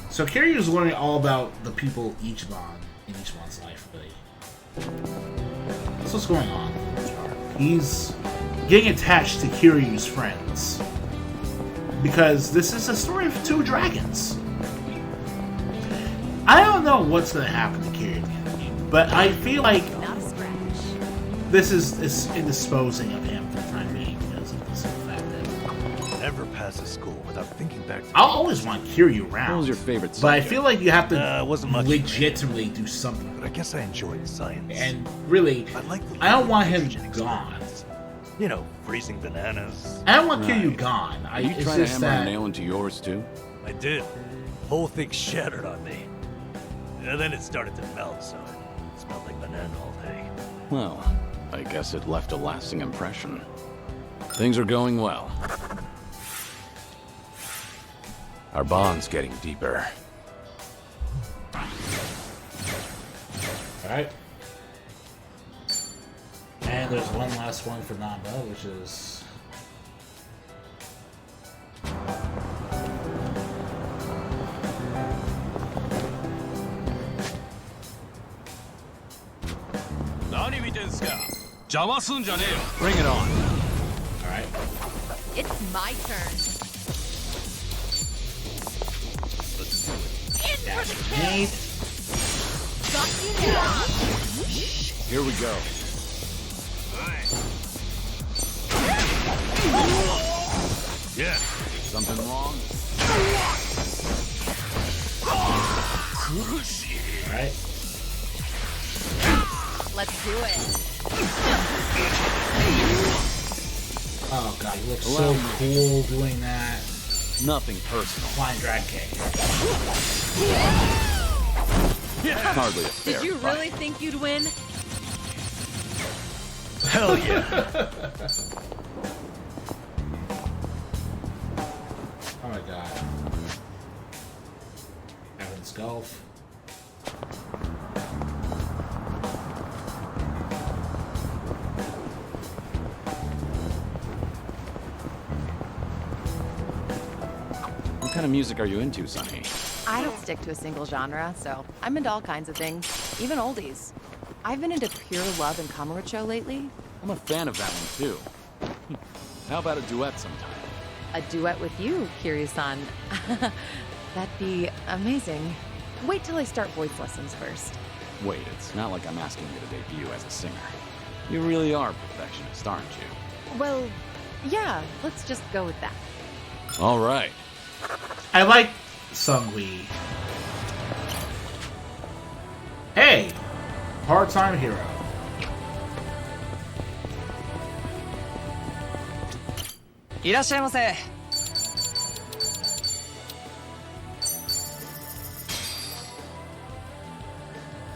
So Kiryu's learning all about the people Ichiban in Ichiban's life, really. That's what's going on. He's getting attached to Kiryu's friends. Because this is a story of two dragons. I don't know what's going to happen to Kiryu at the end of the game, but I feel like Not a scratch. this is indisposing of him for the time being because of this fact that Never pass a school without thinking back to I'll always want Kiryu around. What was your favorite But I subject? feel like you have to Nah, it wasn't much for me. legitimately do something. but I guess I enjoyed science. And really, I like the I don't want him hydrogen gone. experiments. You know, freezing bananas. I don't want Right. Kiryu gone. Are you It's trying to just hammer a that nail into yours too? I did. Whole thing shattered on me. And then it started to melt, so it smelled like banana all day. Well, I guess it left a lasting impression. Things are going well. Our bond's getting deeper. Alright. And there's one last one for Namba, which is Bring it on. alright. It's my turn. In for Dash the grenade. kill. Got you now. Here we go. Yeah. Something wrong? Alright. Let's do it. Oh god, you look Allow so me. cool doing that. Nothing personal. Flying drag kick. Hardly a fair Did you fight. really think you'd win? Hell yeah. Oh my god. Heaven's Gulf. What kind of music are you into, Sonny? I don't stick to a single genre, so I'm into all kinds of things, even oldies. I've been into Pure Love and Kamurocho lately. I'm a fan of that one too. How about a duet sometime? A duet with you, Kiryu-san. That'd be amazing. Wait till I start voice lessons first. Wait, it's not like I'm asking you to debut as a singer. You really are a perfectionist, aren't you? Well, yeah, let's just go with that. All right. I like Sungwi. Hey! Part-time hero.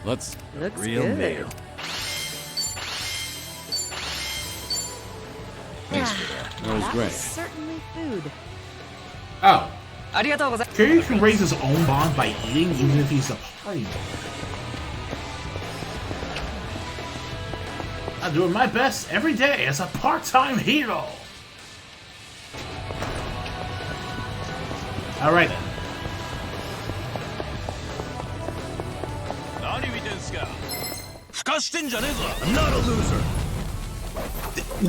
Let's. Looks Real good. meal. Thanks for that. That was That great. was certainly food. Oh, Kiryu can raise his own bond by eating, even if he's a party member. I'm doing my best every day as a part-time hero. Alright then. I'm not a loser.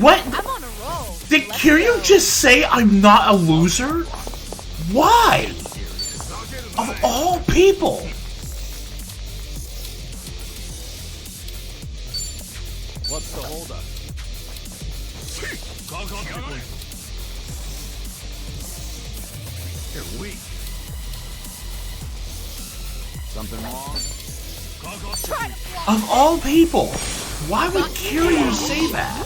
What? I'm on a roll. Did Let's Kiryu go. just say I'm not a loser? Why? Of all people. What's the holdup? You're weak. Something wrong? Try to block. Of all people. Why would Kiryu say that?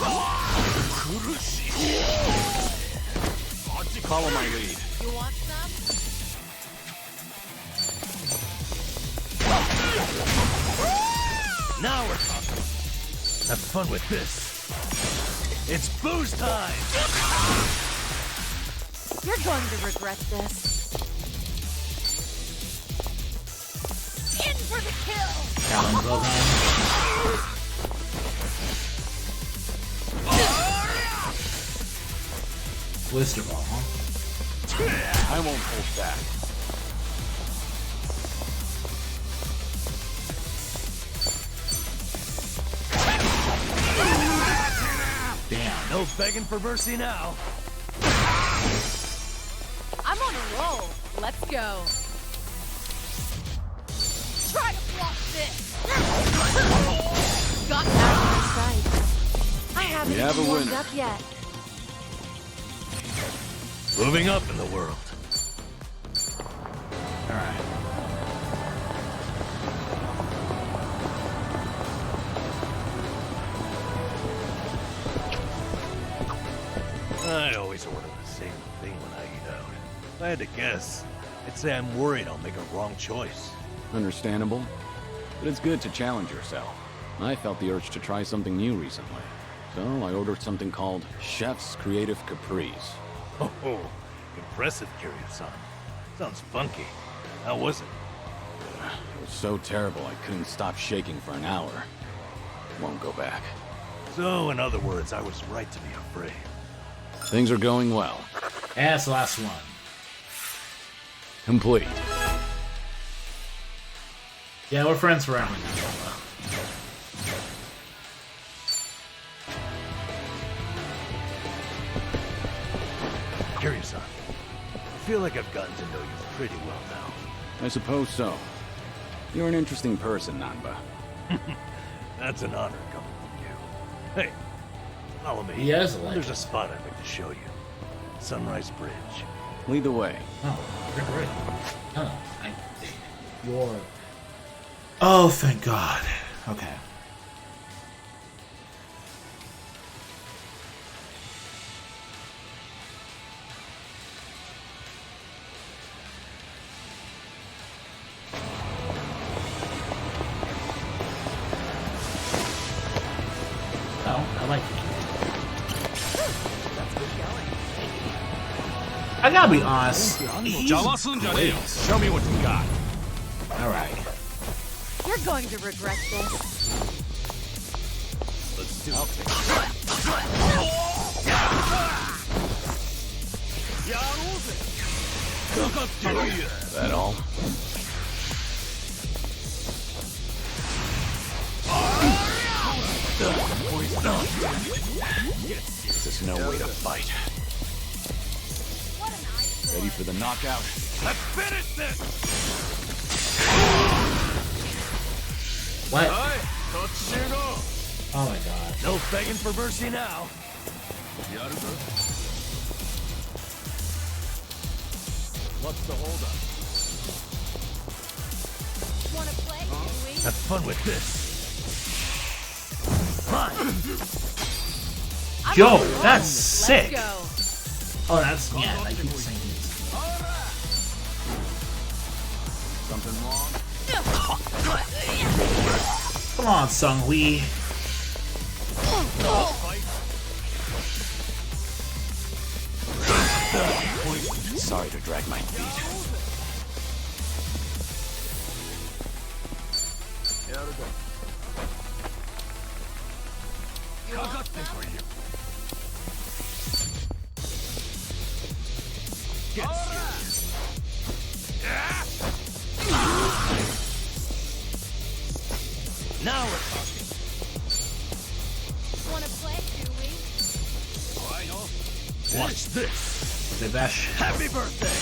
Follow my lead. You want some? Now we're talking. Have fun with this. It's booze time! You're going to regret this. In for the kill. Blister ball, huh? I won't hold back. Damn. No begging for mercy now. I'm on a roll. Let's go. Try to block this. Got that. Sight. I haven't We have even a warmed winner. up yet. Moving up in the world. Alright. I always order the same thing when I eat out. If I had to guess, I'd say I'm worried I'll make a wrong choice. Understandable. But it's good to challenge yourself. I felt the urge to try something new recently. So I ordered something called Chef's Creative Caprice. Oh, impressive, Kiryu-san. Sounds funky. How was it? It was so terrible I couldn't stop shaking for an hour. Won't go back. So, in other words, I was right to be afraid. Things are going well. And that's the last one. Complete. Yeah, we're friends forever. Kiryu-san, I feel like I've gotten to know you pretty well now. I suppose so. You're an interesting person, Nanba. That's an honor coming from you. Hey, follow me. He is a legend. There's a spot I'd like to show you. Sunrise Bridge. Lead the way. Oh, you're great. Oh, you're... Oh, thank God. Okay. Oh, I like it. I gotta be honest. He's great. Show me what you got. All right. You're going to regret this. Let's do it. That all? This is no way to fight. Ready for the knockout? Let's finish this! What? Alright, Oh my God. no begging for mercy now. What's the holdup? Want to play? Can we? Have fun with this. I'm Yo, on a roll. that's Let's sick. go. Oh, that's yeah. Like people saying this. Something wrong? Come on, Sung Lee. Sorry to drag my feet. Now we're talking. Wanna play, do we? Watch this. Devesh. Happy birthday.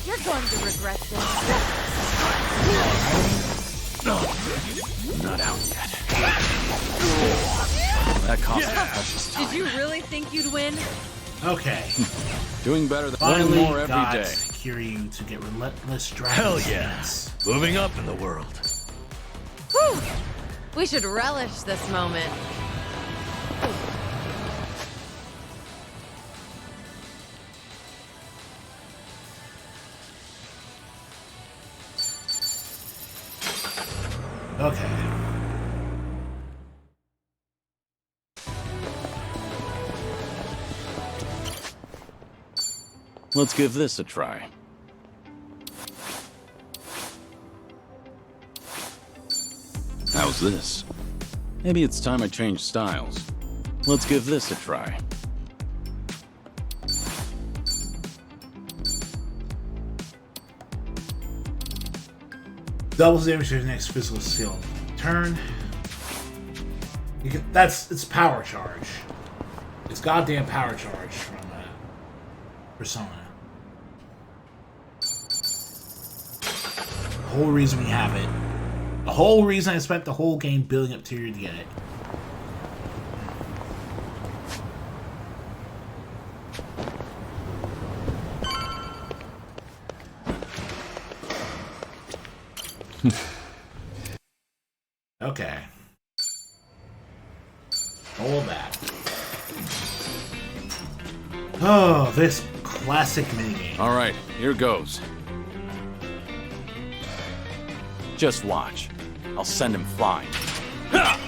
You're going to regret this. Not out yet. That cost me precious time. Did you really think you'd win? Okay. Doing better than Finally more every got day. Kiryu to get relentless dragon Hell yeah. stance. Moving up in the world. Whew. We should relish this moment. Okay. Let's give this a try. How's this? Maybe it's time I change styles. Let's give this a try. Doubles damage to your next physical skill turn. It's power charge. It's goddamn power charge from Persona. The whole reason we have it. The whole reason I spent the whole game building up Tyrion to get it. Okay. All that. Oh, this classic minigame. All right, here goes. Just watch. I'll send him flying. Ha!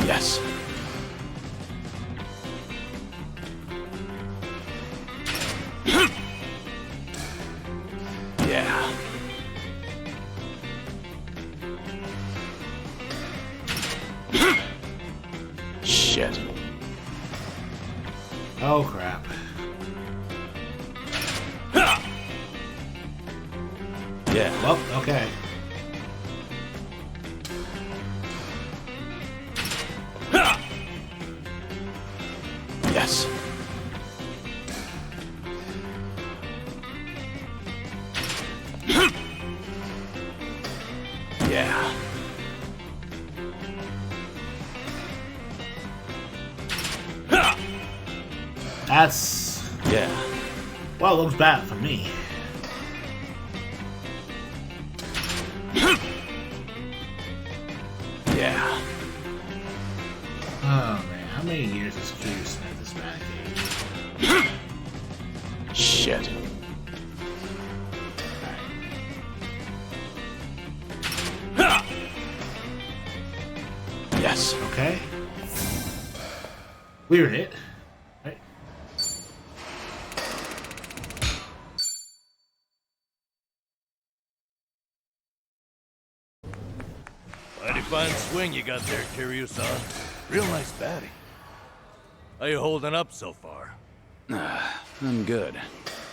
Yes. Yeah. Shit. Oh, crap. Yeah. Well, okay. Yes. Yeah. That's... Yeah. Well, it looks bad for me. Yeah. Oh, man. How many years has Kiryu spent this bad game? Shit. Yes. Okay. Weird hit. Right. Mighty fine swing you got there, Kiryu-san. Real nice batting. How you holding up so far? I'm good.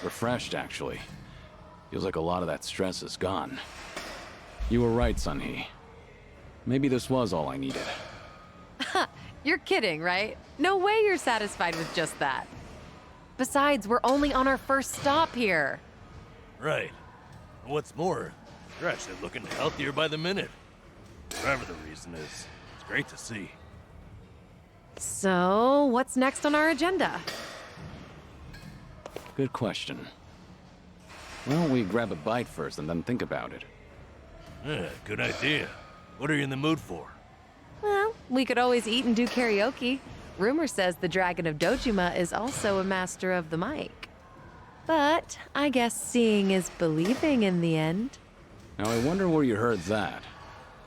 Refreshed, actually. Feels like a lot of that stress is gone. You were right, Sun-Hee. Maybe this was all I needed. You're kidding, right? No way you're satisfied with just that. Besides, we're only on our first stop here. Right. And what's more, you're actually looking healthier by the minute. Whatever the reason is, it's great to see. So, what's next on our agenda? Good question. Why don't we grab a bite first and then think about it? Yeah, good idea. What are you in the mood for? Well, we could always eat and do karaoke. Rumor says the Dragon of Dojima is also a master of the mic. But I guess seeing is believing in the end. Now I wonder where you heard that.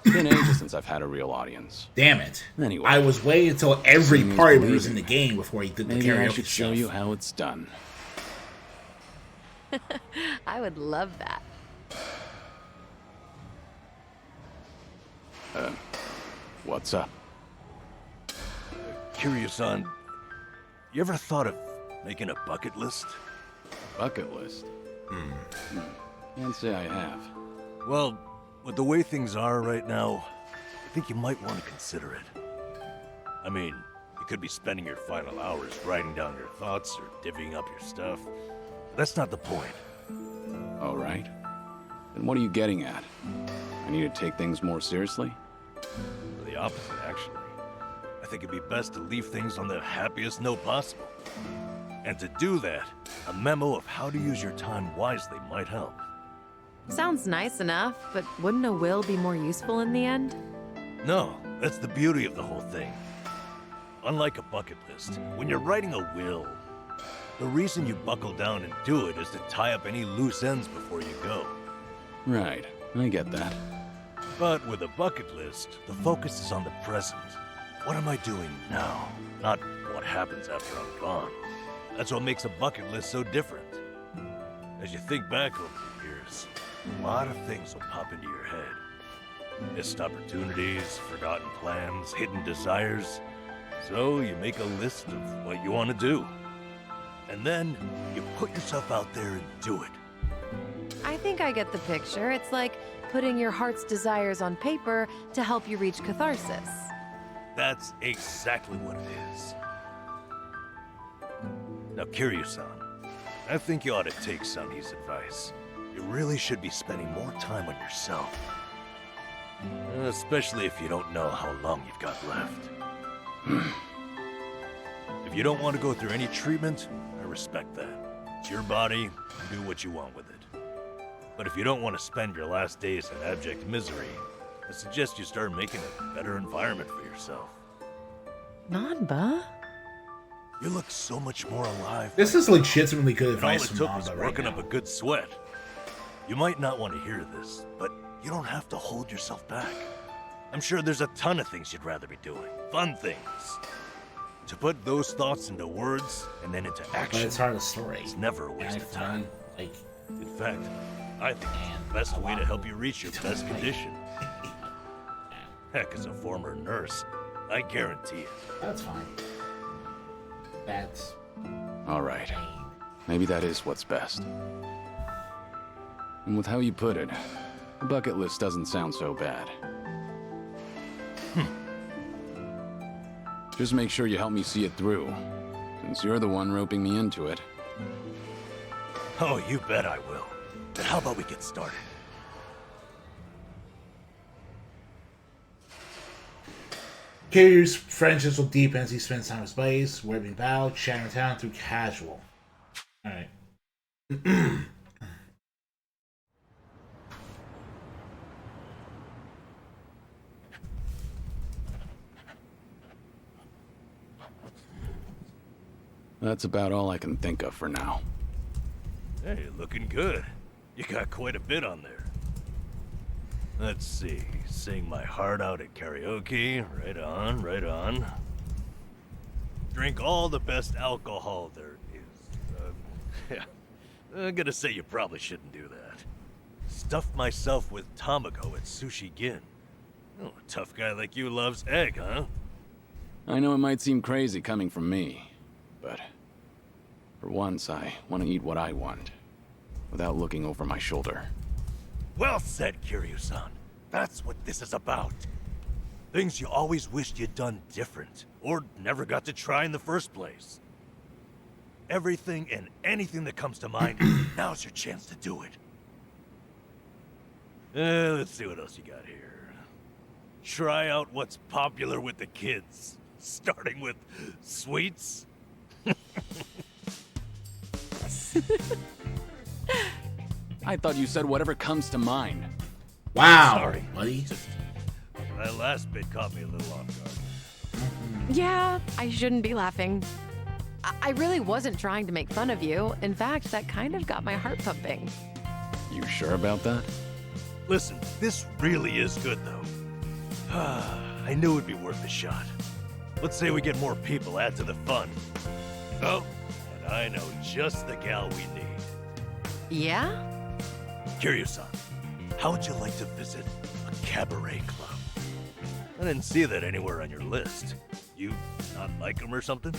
It's been ages since I've had a real audience. Damn it. Anyway. I was waiting until every Seeing is party was in believing. the game before he did the Maybe I karaoke should show stuff. you how it's done. I would love that. What's up? Curious on, you ever thought of making a bucket list? Bucket list? Can't say I have. Well, with the way things are right now, I think you might want to consider it. I mean, you could be spending your final hours writing down your thoughts or divvying up your stuff. That's not the point. All right. Then what are you getting at? I need to take things more seriously? The opposite, actually. I think it'd be best to leave things on the happiest note possible. And to do that, a memo of how to use your time wisely might help. Sounds nice enough, but wouldn't a will be more useful in the end? No, that's the beauty of the whole thing. Unlike a bucket list, when you're writing a will, the reason you buckle down and do it is to tie up any loose ends before you go. Right, I get that. But with a bucket list, the focus is on the present. What am I doing now? Not what happens after I'm gone. That's what makes a bucket list so different. As you think back over the years, a lot of things will pop into your head. Missed opportunities, forgotten plans, hidden desires. So you make a list of what you want to do. And then you put yourself out there and do it. I think I get the picture. It's like putting your heart's desires on paper to help you reach catharsis. That's exactly what it is. Now, Kiryu-san, I think you ought to take Sunny's advice. You really should be spending more time on yourself. Especially if you don't know how long you've got left. If you don't want to go through any treatment, I respect that. It's your body, do what you want with it. But if you don't want to spend your last days in abject misery, I suggest you start making a better environment for yourself. Nanba? You look so much more alive. This is legitimately good And all advice it from took was Mamba right working now. up a good sweat. You might not want to hear this, but you don't have to hold yourself back. I'm sure there's a ton of things you'd rather be doing. Fun things. To put those thoughts into words and then into But action it's hard to story. is never a And waste I of time. find, like, In fact, I think it's the best way to help you reach your best condition. Heck, as a former nurse, I guarantee it. that's fine. That's All right. Maybe that is what's best. And with how you put it, the bucket list doesn't sound so bad. Just make sure you help me see it through, since you're the one roping me into it. Oh, you bet I will. But how about we get started? Kiryu's friendships will deepen as he spends time with Blaze, webbing Bao, chatting town through casual. Alright. That's about all I can think of for now. Hey, looking good. You got quite a bit on there. Let's see. Sing my heart out at karaoke. Right on, right on. Drink all the best alcohol there is. Yeah. I'm gonna say you probably shouldn't do that. Stuff myself with tamago at Sushi Gin. Oh, a tough guy like you loves egg, huh? I know it might seem crazy coming from me, but for once I want to eat what I want, without looking over my shoulder. Well said, Kiryu-san. That's what this is about. Things you always wished you'd done different, or never got to try in the first place. Everything and anything that comes to mind, now's your chance to do it. Let's see what else you got here. Try out what's popular with the kids, starting with sweets. I thought you said whatever comes to mind. Wow, Sorry, buddy. That last bit caught me a little off guard. Yeah, I shouldn't be laughing. I really wasn't trying to make fun of you. In fact, that kind of got my heart pumping. You sure about that? Listen, this really is good, though. I knew it'd be worth a shot. Let's say we get more people, add to the fun. Oh, and I know just the gal we need. Yeah? Kiryu-san, how would you like to visit a cabaret club? I didn't see that anywhere on your list. You not like them or something?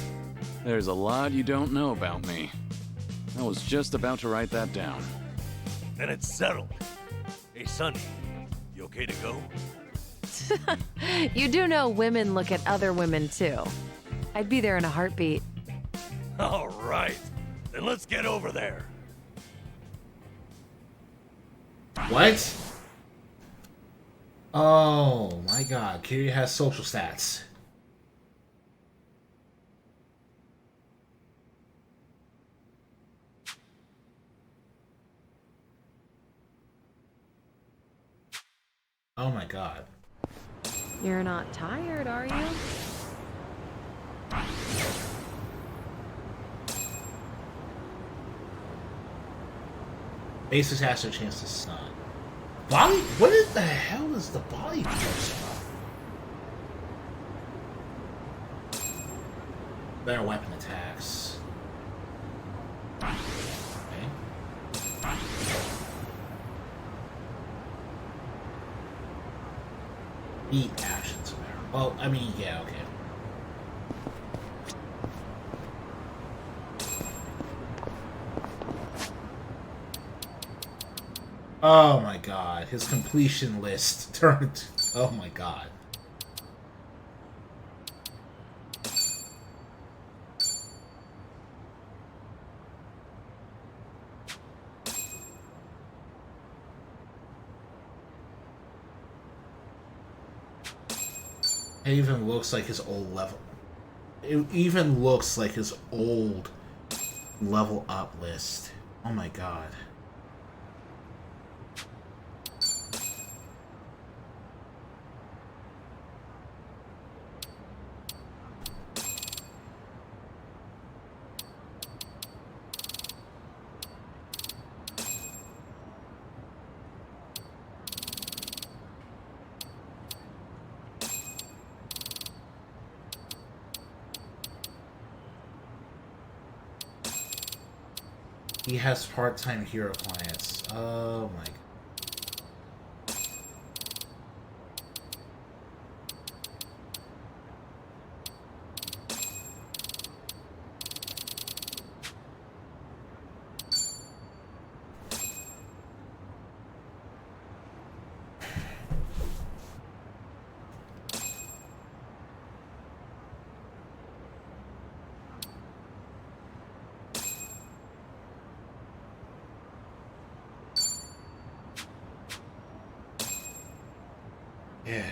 There's a lot you don't know about me. I was just about to write that down. Then it's settled. Hey, Sonny, you okay to go? You do know women look at other women too. I'd be there in a heartbeat. All right, then let's get over there. What? Oh my god, Kiryu has social stats. Oh my god. You're not tired, are you? Asus has their chance to stun. Body? What is the hell is the body stuff? Better weapon attacks. Okay. Beat actions. Well, I mean, yeah, okay. Oh my god, his completion list turned. Oh my god. It even looks like his old level. It even looks like his old level up list. Oh my god. He has part-time hero clients. Oh my. Yeah.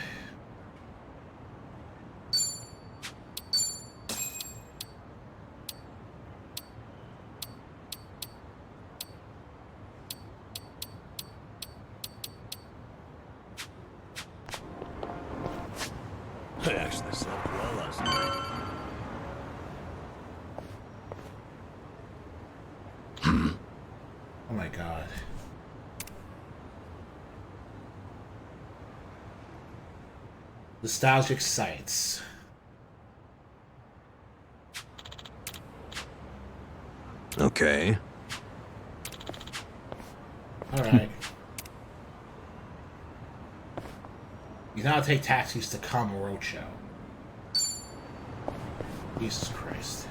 I actually slept well last night. Oh my god. Nostalgic sites. Okay. Alright. You gotta take taxis to Kamurocho. Jesus Christ.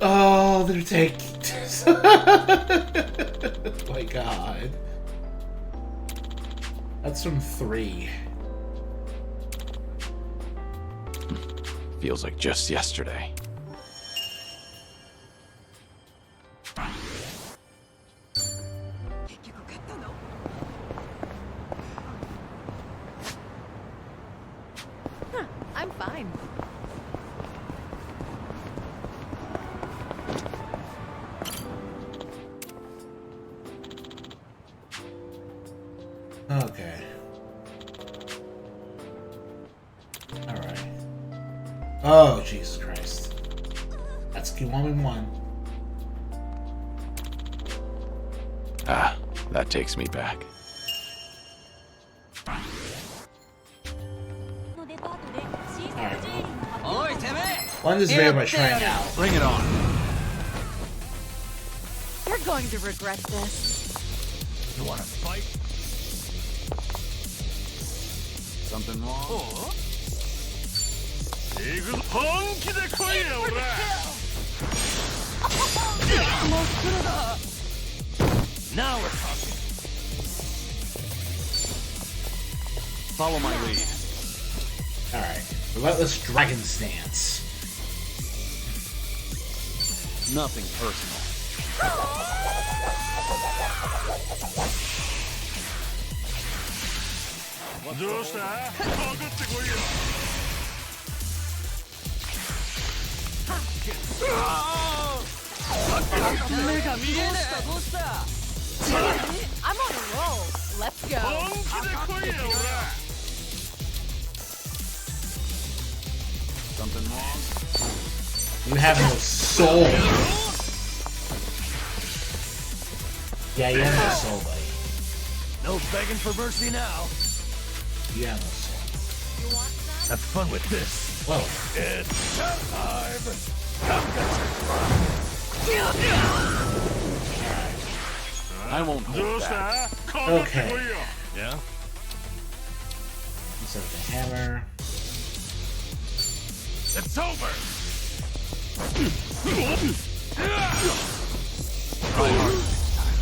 Oh, they're taking. Oh my god. That's from 3. Feels like just yesterday. I'm fine. Okay. Alright. Oh, Jesus Christ. keep 1v1. Ah, that takes me back. One is available by trying out. Bring it on. You're going to regret this. You wanna fight? Something wrong? Now we're talking. Follow my lead. Alright. Relentless Dragon Stance. Nothing personal. どうした？かかってこいよ。目が見えねえ。どうした？ I'm on a roll. Let's go. 本気で来いよ、ほら。 Something wrong? You have no soul. Yeah, you have no soul, buddy. No begging for mercy now. You have no soul. Have fun with this. Whoa. It's time. I won't hold back. Okay. Yeah? Instead of the hammer. It's over. Try harder next time.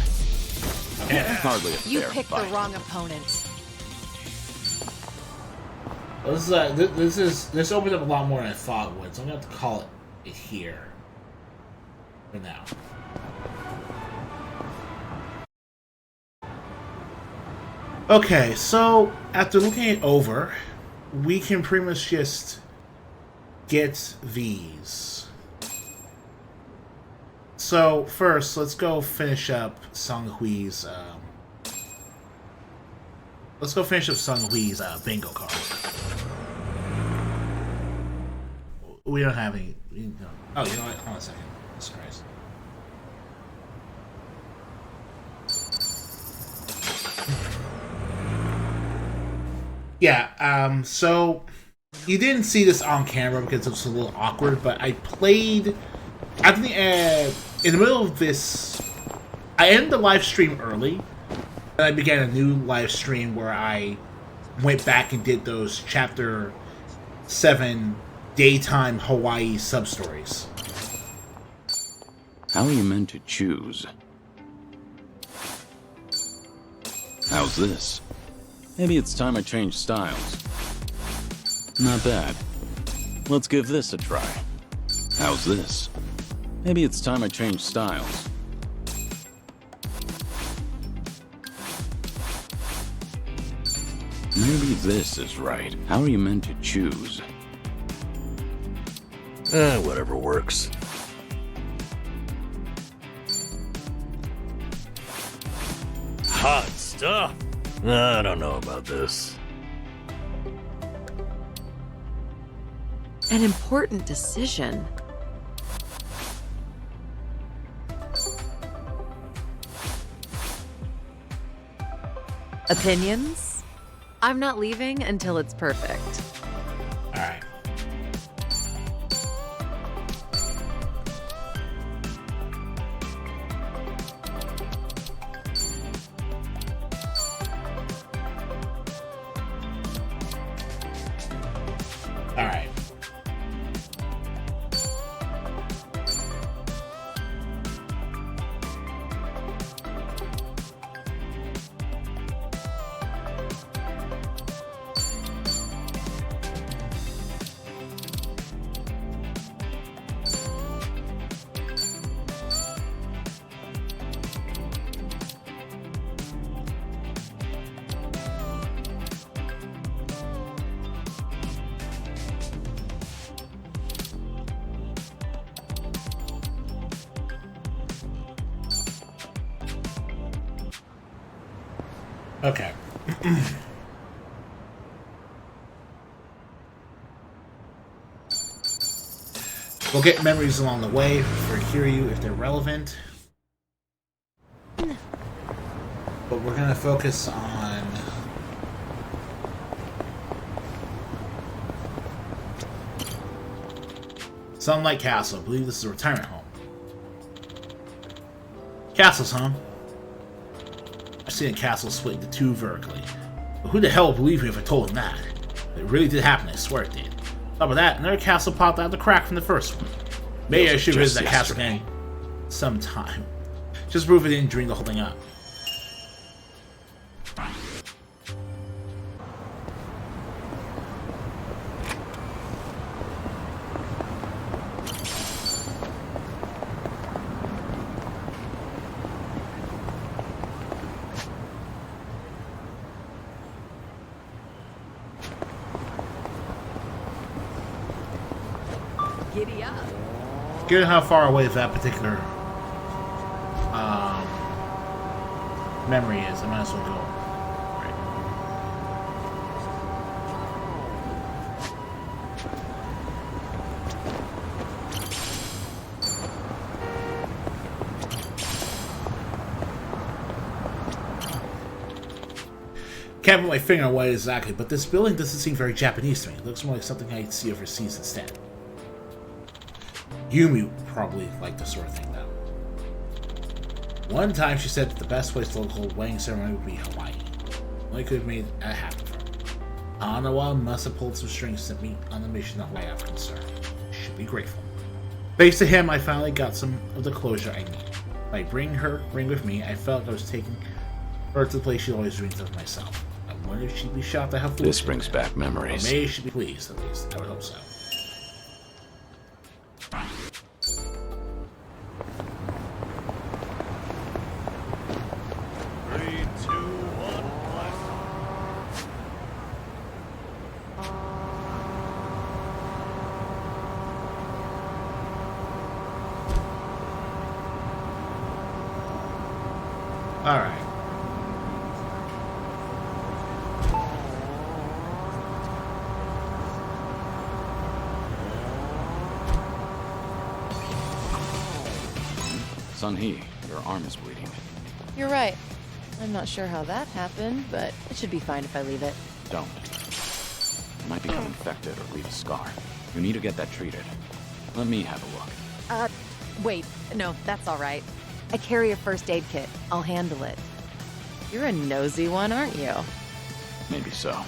Hardly a You fair picked fight. the wrong opponent. This opens up a lot more than I thought it would, so I'm gonna have to call it here for now. Okay, so after looking it over, we can pretty much just get these. So first, let's go finish up Sung Hui's. Let's go finish up Sung Hui's bingo card. We don't have any. Oh, you know what? Hold on a second. Jesus Christ. Yeah. So you didn't see this on camera because it was a little awkward, but I played at the in the middle of this. I ended the live stream early, and I began a new live stream where I went back and did those Chapter 7 daytime Hawaii sub-stories. How are you meant to choose? How's this? Maybe it's time I change styles. Not bad. Let's give this a try. How's this? Maybe it's time I change styles. Maybe this is right. How are you meant to choose? Whatever works. Hot stuff. I don't know about this. An important decision. Opinions? I'm not leaving until it's perfect. Alright. Alright. Okay. We'll get memories along the way for Kiryu if they're relevant. But we're gonna focus on Sunlight Castle. I believe this is a retirement home. Castle's home. I've seen a castle split into two vertically. But who the hell would believe me if I told him that? It really did happen, I swear it did. On top of that, another castle popped out of the crack from the first one. Maybe I should visit that castle again sometime. Just prove I didn't dream the whole thing up. Giddy up. Given how far away that particular memory is, I might as well go. Can't put my finger on what exactly, but this building doesn't seem very Japanese to me. It looks more like something I'd see overseas instead. Yumi probably liked this sort of thing, though. One time she said that the best place to hold a wedding ceremony would be Hawaii. Only could have made that happen for her. Anawa must have pulled some strings to meet on the mission that way I'm concerned. Should be grateful. Thanks to him, I finally got some of the closure I need. By bringing her ring with me, I felt I was taking her to the place she always dreamed of myself. I wonder if she'd be shocked to have This brings back memories. Or maybe she'd be pleased, at least. I would hope so. Alright. Sun-Hee, your arm is bleeding. You're right. I'm not sure how that happened, but it should be fine if I leave it. Don't. It might become infected or leave a scar. You need to get that treated. Let me have a look. Wait. No, that's all right. I carry a first aid kit. I'll handle it. You're a nosy one, aren't you? Maybe so.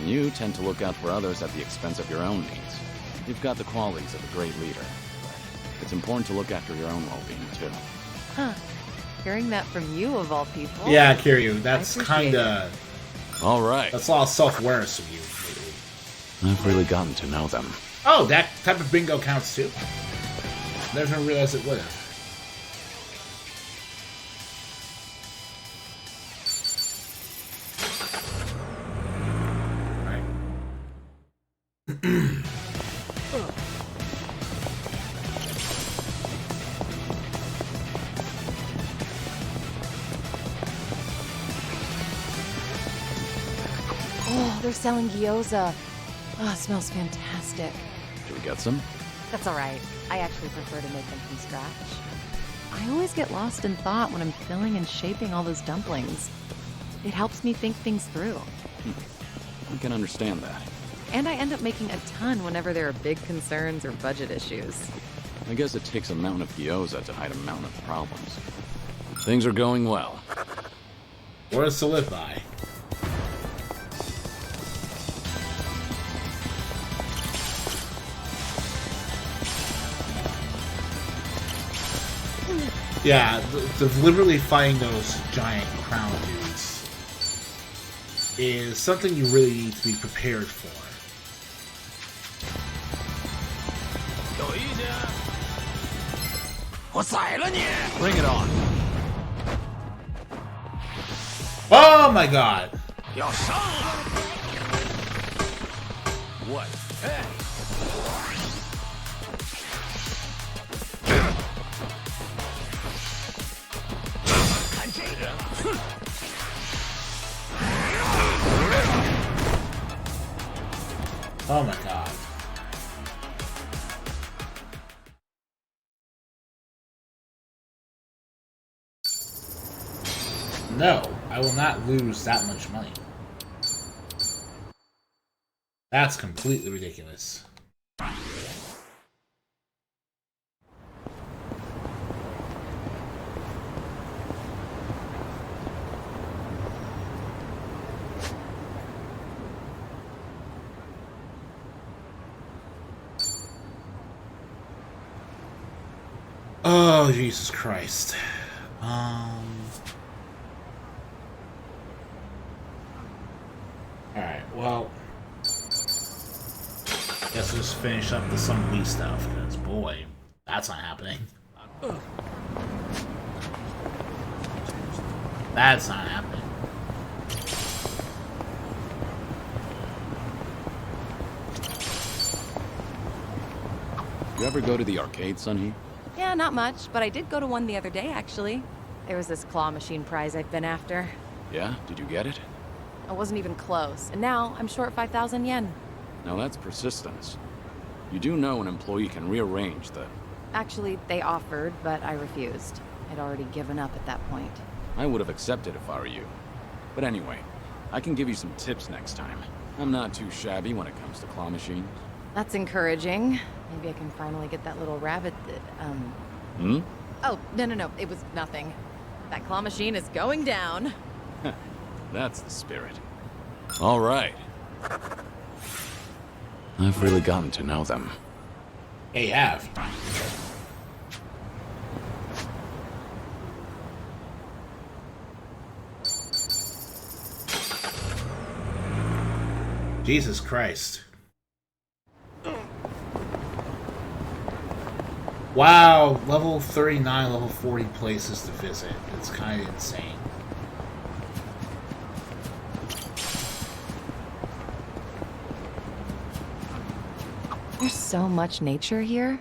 And you tend to look out for others at the expense of your own needs. You've got the qualities of a great leader. But it's important to look after your own well-being, too. Huh. Hearing that from you, of all people. Yeah, Kiryu, that's I appreciate kinda... All right. That's a lot of self-awareness of you. I've really gotten to know them. Oh, that type of bingo counts too. Never realized it would have. Oh, they're selling gyoza. Oh, it smells fantastic. Should we get some? That's all right. I actually prefer to make them from scratch. I always get lost in thought when I'm filling and shaping all those dumplings. It helps me think things through. I can understand that. And I end up making a ton whenever there are big concerns or budget issues. I guess it takes a mountain of gyoza to hide a mountain of problems. Things are going well. Words to live by. Yeah, deliberately fighting those giant crown dudes is something you really need to be prepared for. Bring it on. Oh my god! What? Oh my god. No, I will not lose that much money. That's completely ridiculous. Oh, Jesus Christ. Alright, well. Guess we'll just finish up the some Wii stuff, because boy, that's not happening. That's not happening. You ever go to the arcade, Sunhee? Yeah, not much, but I did go to one the other day, actually. There was this claw machine prize I've been after. Yeah? Did you get it? I wasn't even close, and now I'm short 5,000 yen. Now that's persistence. You do know an employee can rearrange the... Actually, they offered, but I refused. I'd already given up at that point. I would have accepted if I were you. But anyway, I can give you some tips next time. I'm not too shabby when it comes to claw machines. That's encouraging. Maybe I can finally get that little rabbit that, Hmm? Oh, no, it was nothing. That claw machine is going down. That's the spirit. All right. I've really gotten to know them. Yeah, you have. Jesus Christ. Wow, level 39, level 40 places to visit. It's kind of insane. There's so much nature here.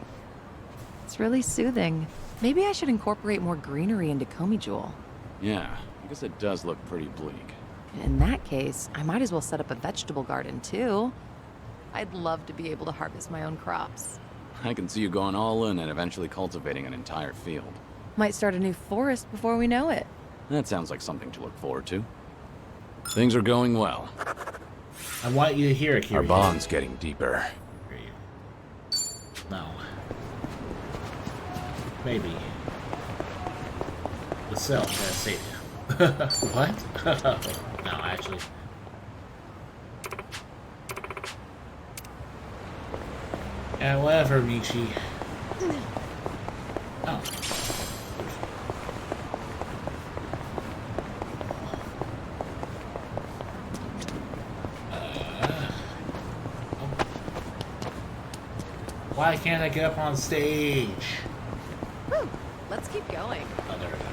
It's really soothing. Maybe I should incorporate more greenery into Komi Jewel. Yeah, I guess it does look pretty bleak. In that case, I might as well set up a vegetable garden too. I'd love to be able to harvest my own crops. I can see you going all in and eventually cultivating an entire field. Might start a new forest before we know it. That sounds like something to look forward to. Things are going well. I want you to hear it, Kiryu. Our bond's getting deeper. No. Maybe. But still, I'm gonna save you. What? No, actually. Yeah, whatever, Michi. Oh. Why can't I get up on stage? Whew. Let's keep going. Oh, there we go.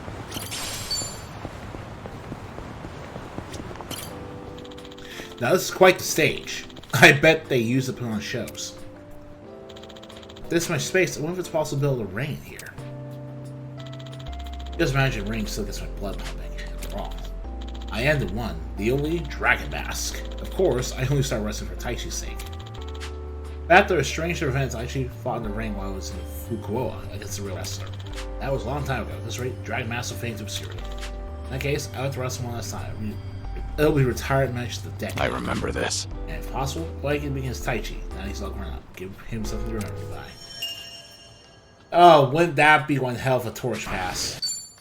Now, this is quite the stage. I bet they use it on shows. This much space, I wonder if it's possible to build a ring here. Just imagine ring still gets my blood pumping. After all, I am the one, the only Dragon Mask. Of course, I only started wrestling for Taichi's sake. After a strange event, I actually fought in the ring while I was in Fukuoka against a real wrestler. That was a long time ago. At this rate, Dragon Mask will fade into obscurity. In that case, I would to wrestle one last time. It'll be retired match of the decade. I remember this. And if possible, well, he can be against Taichi. Now he's all grown up. Give him something to remember by. Oh, wouldn't that be one hell of a torch pass?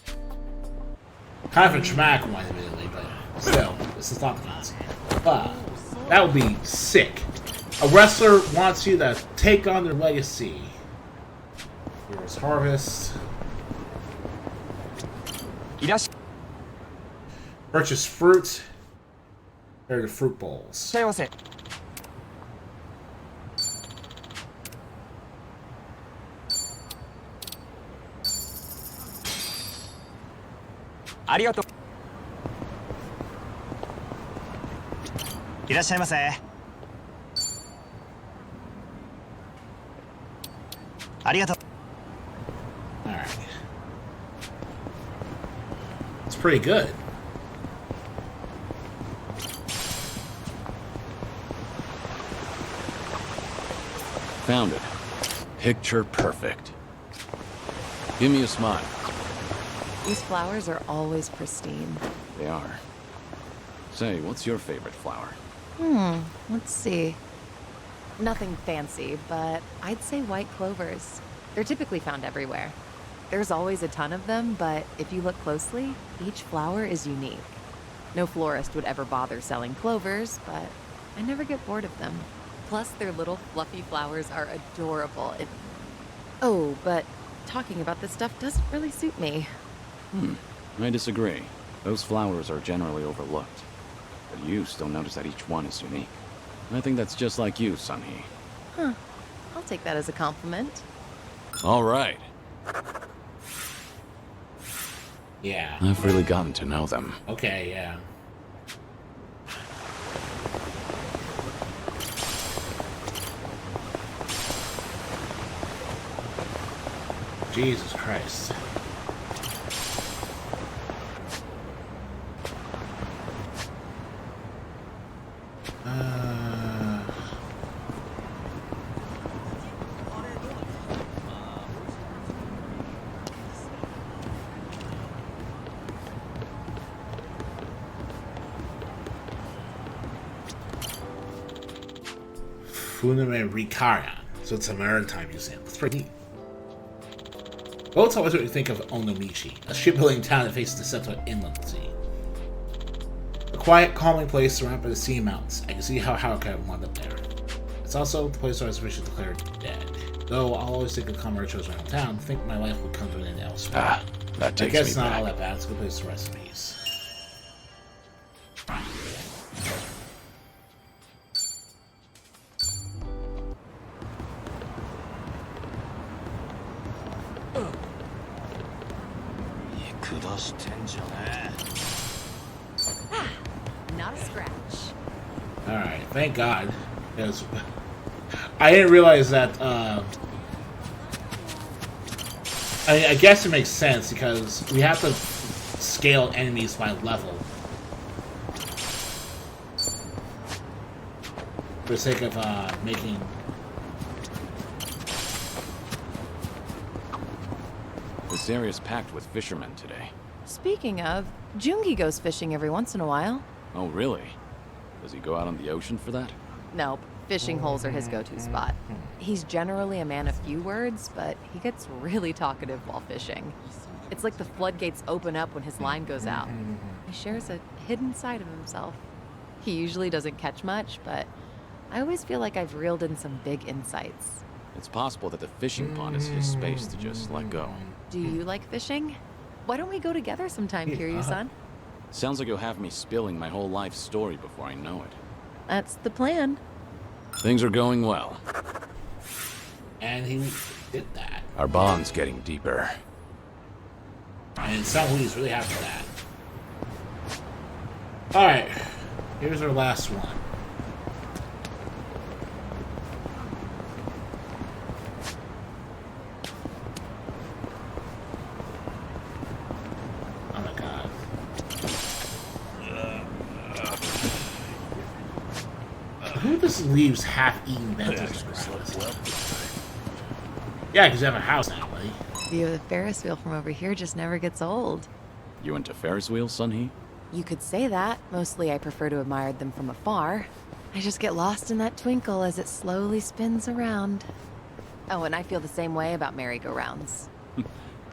Kind of a dramatic one, admittedly, but still, this is not the case. That would be sick. A wrestler wants you to take on their legacy. Here's Harvest. Purchase fruit. There are the fruit bowls. Alright. It's pretty good. Found it. Picture perfect. Give me a smile. These flowers are always pristine. They are. Say, what's your favorite flower? Let's see. Nothing fancy, but I'd say white clovers. They're typically found everywhere. There's always a ton of them, but if you look closely, each flower is unique. No florist would ever bother selling clovers, but I never get bored of them. Plus, their little fluffy flowers are adorable. Oh, but talking about this stuff doesn't really suit me. I disagree. Those flowers are generally overlooked. But you still notice that each one is unique. And I think that's just like you, Sunhee. Huh. I'll take that as a compliment. All right. Yeah. I've really gotten to know them. Okay, yeah. Jesus Christ. Funime Rikara. So it's a maritime museum. It's pretty neat. Well, it's always what you think of Onomichi, a shipbuilding town that faces the Seto Inland Sea. A quiet, calming place surrounded by the sea mountains. I can see how Haruka wound up there. It's also the place where I was officially declared dead. Though I'll always think of commerce shows around town, I think my life would come to an end elsewhere. Ah, that takes I guess me it's not back. all that bad. It's a good place to rest in peace. Not a scratch. Alright, thank God. Because I didn't realize that, I guess it makes sense because we have to scale enemies by level. For the sake of, making... This area's packed with fishermen today. Speaking of, Jungi goes fishing every once in a while. Oh, really? Does he go out on the ocean for that? Nope, fishing holes are his go-to spot. He's generally a man of few words, but he gets really talkative while fishing. It's like the floodgates open up when his line goes out. He shares a hidden side of himself. He usually doesn't catch much, but I always feel like I've reeled in some big insights. It's possible that the fishing pond is his space to just let go. Do you like fishing? Why don't we go together sometime, Kiryu-san? Sounds like you'll have me spilling my whole life story before I know it. That's the plan. Things are going well. And he did that. Our bond's getting deeper. And Sanhui's really happy with that. Alright, here's our last one. Oh my god. Who just leaves half-eaten bentos around? Yeah, because you have a house now, buddy. View of the Ferris wheel from over here just never gets old. You into Ferris wheels, Sunhee? You could say that. Mostly I prefer to admire them from afar. I just get lost in that twinkle as it slowly spins around. Oh, and I feel the same way about merry-go-rounds.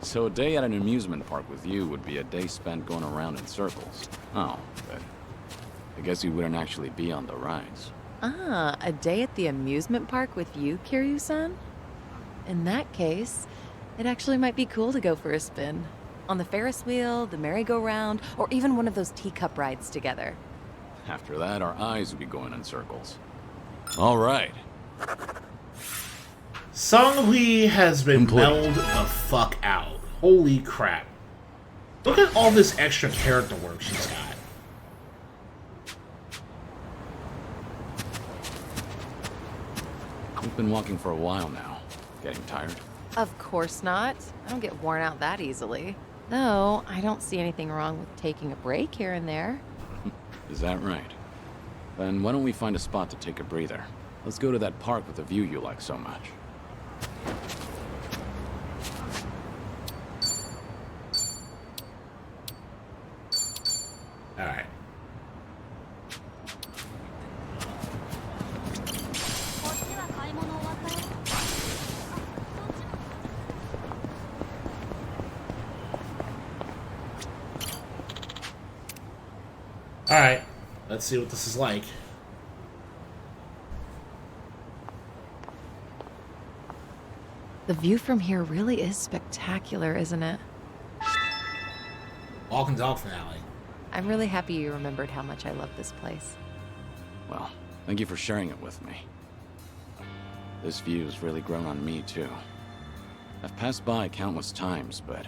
So a day at an amusement park with you would be a day spent going around in circles. Oh, but I guess you wouldn't actually be on the rides. Ah, a day at the amusement park with you, Kiryu-san? In that case, it actually might be cool to go for a spin. On the Ferris wheel, the merry-go-round, or even one of those teacup rides together. After that, our eyes would be going in circles. All right. Songhui has been Complete. mellowed the fuck out. Holy crap. Look at all this extra character work she's got. We've been walking for a while now. Getting tired? Of course not. I don't get worn out that easily. Though, I don't see anything wrong with taking a break here and there. Is that right? Then why don't we find a spot to take a breather? Let's go to that park with the view you like so much. Alright, let's see what this is like. The view from here really is spectacular, isn't it? Walk and Dog finale. I'm really happy you remembered how much I love this place. Well, thank you for sharing it with me. This view's really grown on me, too. I've passed by countless times, but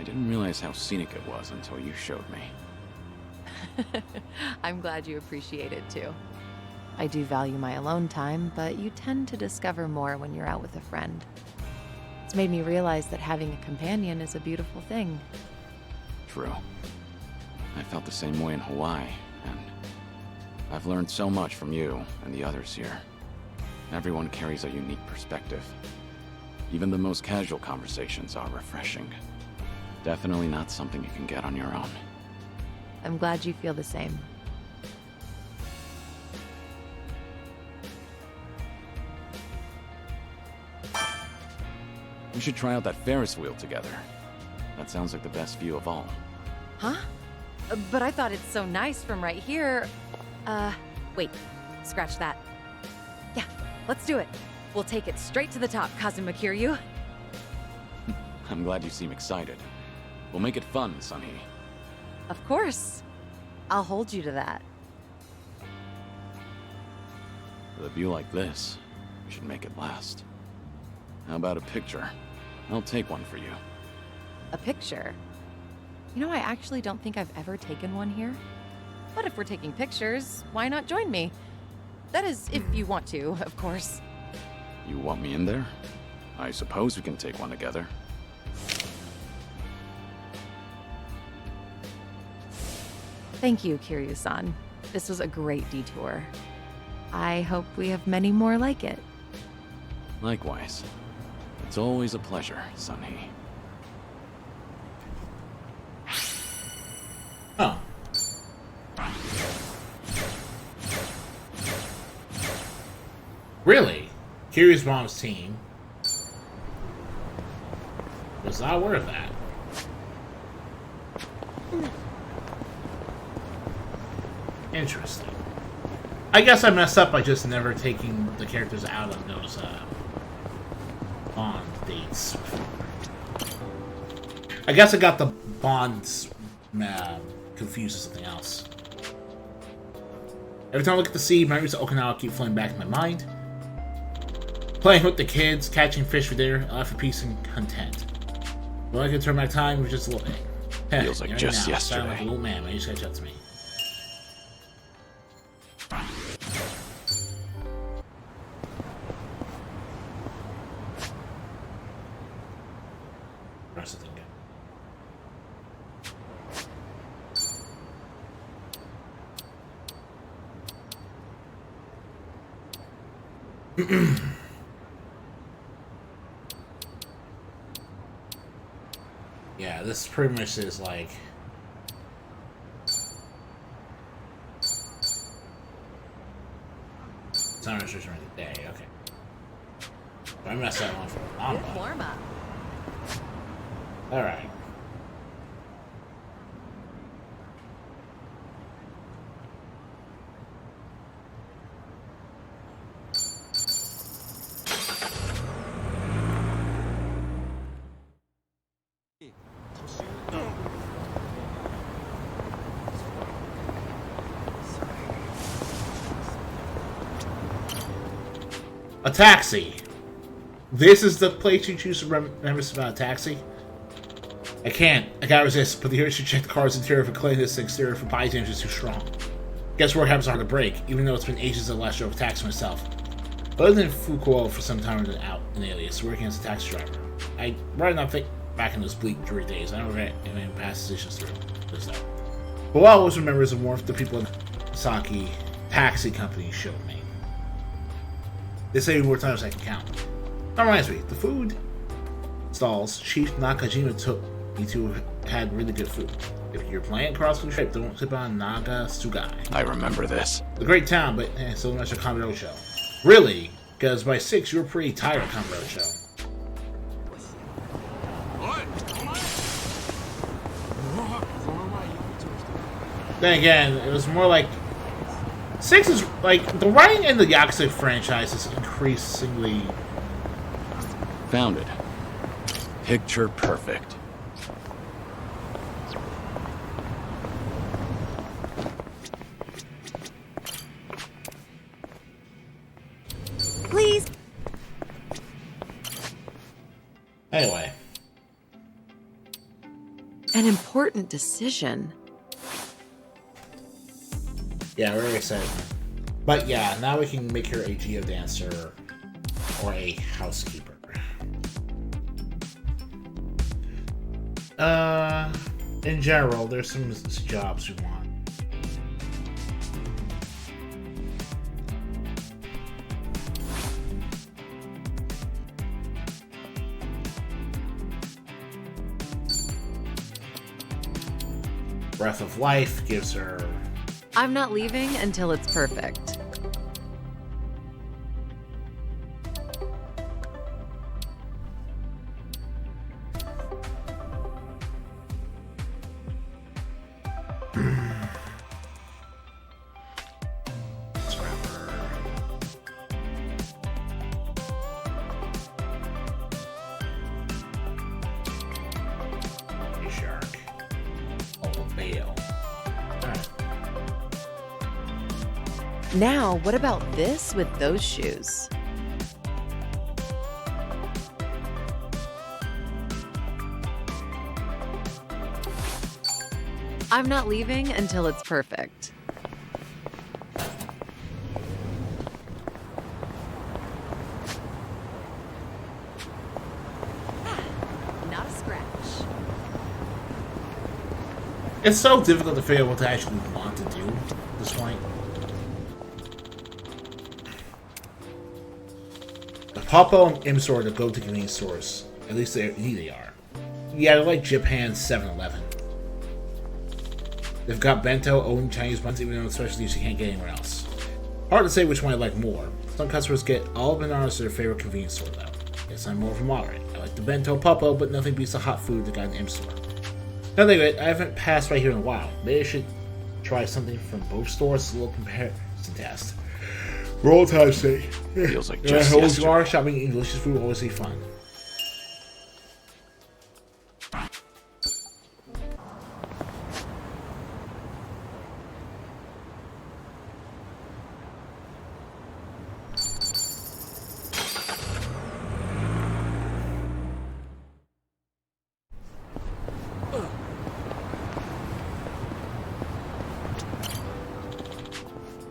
I didn't realize how scenic it was until you showed me. I'm glad you appreciate it, too. I do value my alone time, but you tend to discover more when you're out with a friend. It's made me realize that having a companion is a beautiful thing. True. I felt the same way in Hawaii, and I've learned so much from you and the others here. Everyone carries a unique perspective. Even the most casual conversations are refreshing. Definitely not something you can get on your own. I'm glad you feel the same. We should try out that Ferris wheel together. That sounds like the best view of all. Huh? But I thought it's so nice from right here. Wait. Scratch that. Yeah, let's do it. We'll take it straight to the top, Kazuma Kiryu. I'm glad you seem excited. We'll make it fun, Sunny. Of course. I'll hold you to that. With a view like this, we should make it last. How about a picture? I'll take one for you. A picture? You know, I actually don't think I've ever taken one here. But if we're taking pictures, why not join me? That is, if you want to, of course. You want me in there? I suppose we can take one together. Thank you, Kiryu-san. This was a great detour. I hope we have many more like it. Likewise. It's always a pleasure, Sunny. Oh. Really? Kiryu's mom's team was not aware of that. Interesting. I guess I messed up by just never taking the characters out of those Bond dates before. I guess I got the Bonds confused with something else. Every time I look at the sea, memories of Okinawa keep flowing back in my mind. Playing with the kids, catching fish for dinner, I life for peace and content. Well, I can turn back time for just a little bit. Feels like just now, yesterday. Like a little man when you just catch up to me. Rest of the thing. Yeah, this pretty much is like time restriction right today. Okay, I messed that one for a long time. Warm up. All right. A taxi. This is the place you choose to remember about a taxi. I gotta resist, but the hero should check the car's interior for cleanliness and exterior for body damage is too strong. Guess work happens hard to break, even though it's been ages since I last drove a taxi myself. But I lived in Fukuoka for some time out in Alias, working as a taxi driver. I rather not think back in those bleak, dreary days. I never had any past decisions through this though. But what I always remember is the warmth the people in Saki Taxi Company showed me. They say more times I can count. That reminds me, the food stalls Chief Nakajima took me to had really good food. If you're playing cross-country trip, don't tip on Naga Sugai. I remember this. It's a great town, but still much a Kamen Roadshow. Really? Because by 6, you were pretty tired of Kamen Roadshow. Then again, it was more like 6 is like the writing in the Yakuza franchise is increasingly Found it. Picture perfect. Please. anyway. An important decision. Yeah, very excited. But yeah, now we can make her a geodancer or a housekeeper. In general, there's some jobs we want. Breath of Life gives her... I'm not leaving until it's perfect. Now, what about this with those shoes? I'm not leaving until it's perfect. Not a scratch. It's so difficult to figure out what to actually want to do at this point. Poppo and M-Store are the go-to convenience stores. At least they are. Yeah, they're like Japan's 7-Eleven. They've got bento, own Chinese buns, even though specialties you can't get anywhere else. Hard to say which one I like more. Some customers get all bananas to their favorite convenience store though. Guess I'm more of a moderate. I like the bento Poppo, but nothing beats the hot food that got in M-Store. Nothing of it, I haven't passed right here in a while. Maybe I should try something from both stores as a little comparison test. For all time's sake. Feels like just yesterday. Shopping in delicious food will always be fun.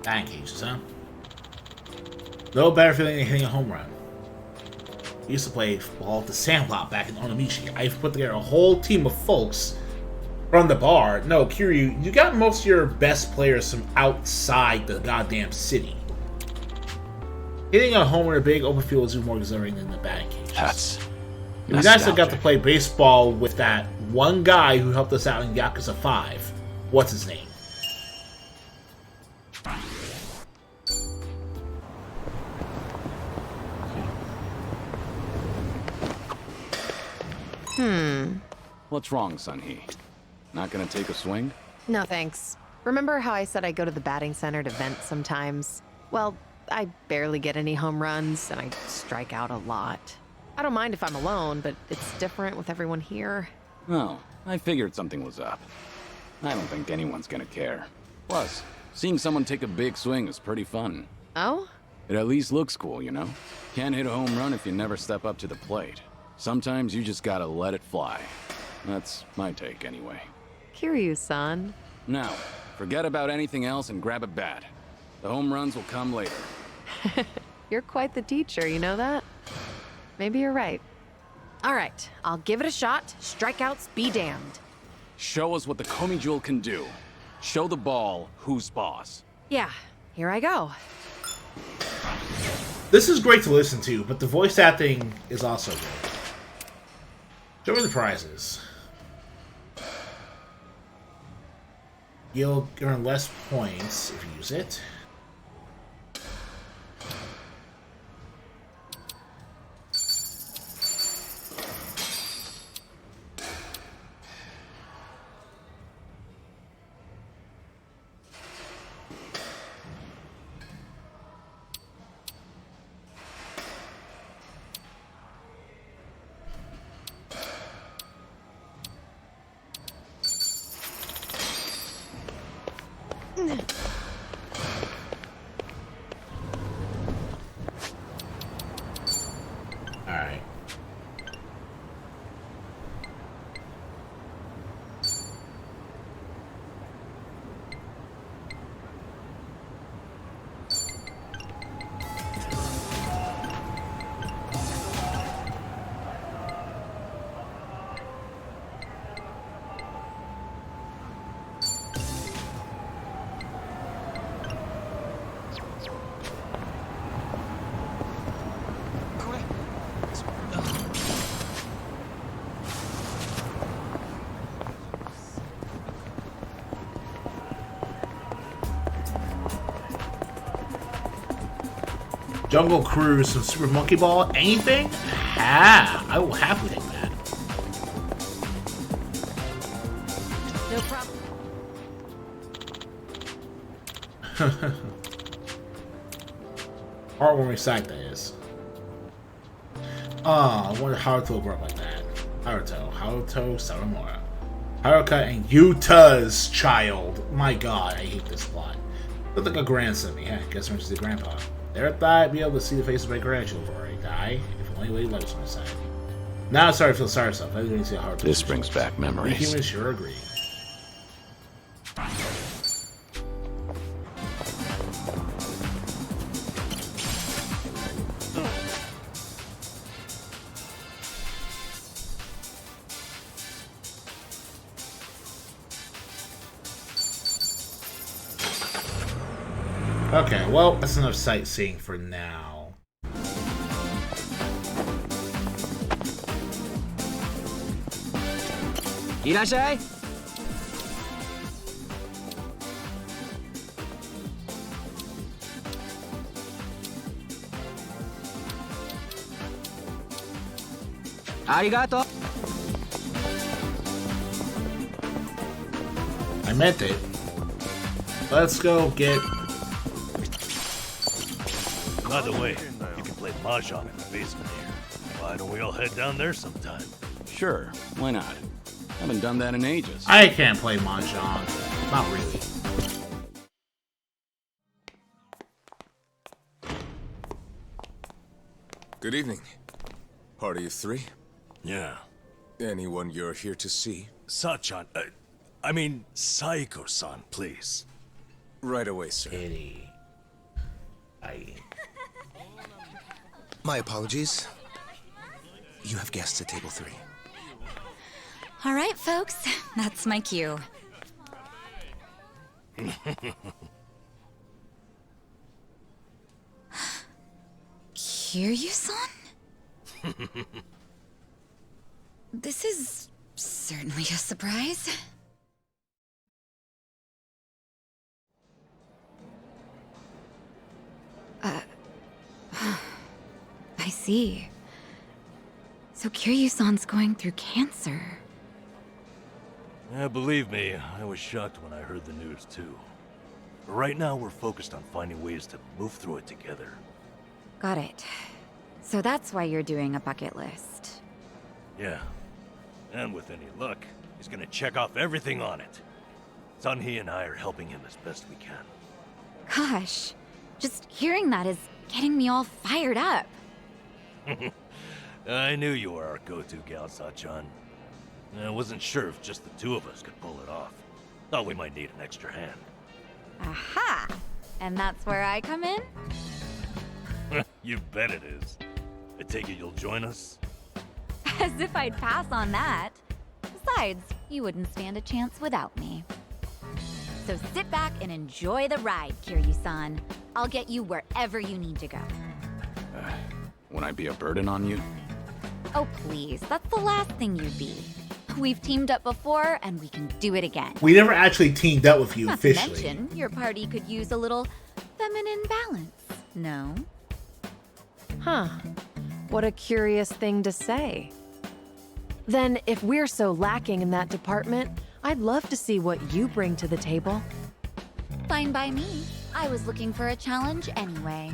Batting cages, huh? No better feeling than hitting a home run. I used to play ball at the Sandlot back in Onamichi. I've put together a whole team of folks from the bar. No, Kiryu, you got most of your best players from outside the goddamn city. Hitting a homer in a big open field is more exhilarating than the batting cages. That's It was nice I got to play baseball with that one guy who helped us out in Yakuza 5. What's his name? What's wrong, Sunhee? Not gonna take a swing? No thanks. Remember how I said I go to the batting center to vent sometimes? Well, I barely get any home runs, and I strike out a lot. I don't mind if I'm alone, but it's different with everyone here. Oh, I figured something was up. I don't think anyone's gonna care. Plus, seeing someone take a big swing is pretty fun. Oh? It at least looks cool, you know? Can't hit a home run if you never step up to the plate. Sometimes you just gotta let it fly. That's my take, anyway. Kiryu-san. Now, forget about anything else and grab a bat. The home runs will come later. You're quite the teacher, you know that? Maybe you're right. All right, I'll give it a shot. Strikeouts be damned. Show us what the Komi Jewel can do. Show the ball who's boss. Yeah, here I go. This is great to listen to, but the voice acting is also good. Show me the prizes. You'll earn less points if you use it. Jungle Cruise, some Super Monkey Ball, anything? I will happily take that. No problem. Heartwarming sight, that is. I wonder how Haruto grew up like that. Haruto Saramura. Haruka and Yuta's child. My god, I hate this plot. Looked like a grandson. Yeah, guess I'm just the grandpa. Never thought I'd be able to see the face of my grandchildren before I die. If only Lady Love was on my side. Now I'm starting to feel sorry for myself. I didn't see how hard This brings back memories. We humans sure agree. Okay, well, that's enough sightseeing for now. Irashai? Arigato. I meant it. Let's go get... By the way, you can play Mahjong in the basement here. Why don't we all head down there sometime? Sure, why not? Haven't done that in ages. I can't play Mahjong. Not really. Good evening. Party of three? Yeah. Anyone you're here to see? Sachan, I mean, Saiko-san, please. Right away, sir. Kitty. My apologies. You have guests at table 3. All right, folks. That's my cue. Kiryu-san? This is certainly a surprise. I see. So Kiryu-san's going through cancer. Yeah, believe me, I was shocked when I heard the news too. But right now we're focused on finding ways to move through it together. Got it. So that's why you're doing a bucket list. Yeah. And with any luck, he's gonna check off everything on it. Sunhee and I are helping him as best we can. Gosh, just hearing that is getting me all fired up. I knew you were our go-to gal, Sachan. I wasn't sure if just the two of us could pull it off. Thought we might need an extra hand. Aha! And that's where I come in? You bet it is. I take it you'll join us? As if I'd pass on that. Besides, you wouldn't stand a chance without me. So sit back and enjoy the ride, Kiryu-san. I'll get you wherever you need to go. Won't I be a burden on you? Oh, please. That's the last thing you'd be. We've teamed up before, and we can do it again. We never actually teamed up with you Not officially. to mention, your party could use a little feminine balance, no? Huh. What a curious thing to say. Then, if we're so lacking in that department, I'd love to see what you bring to the table. Fine by me. I was looking for a challenge anyway.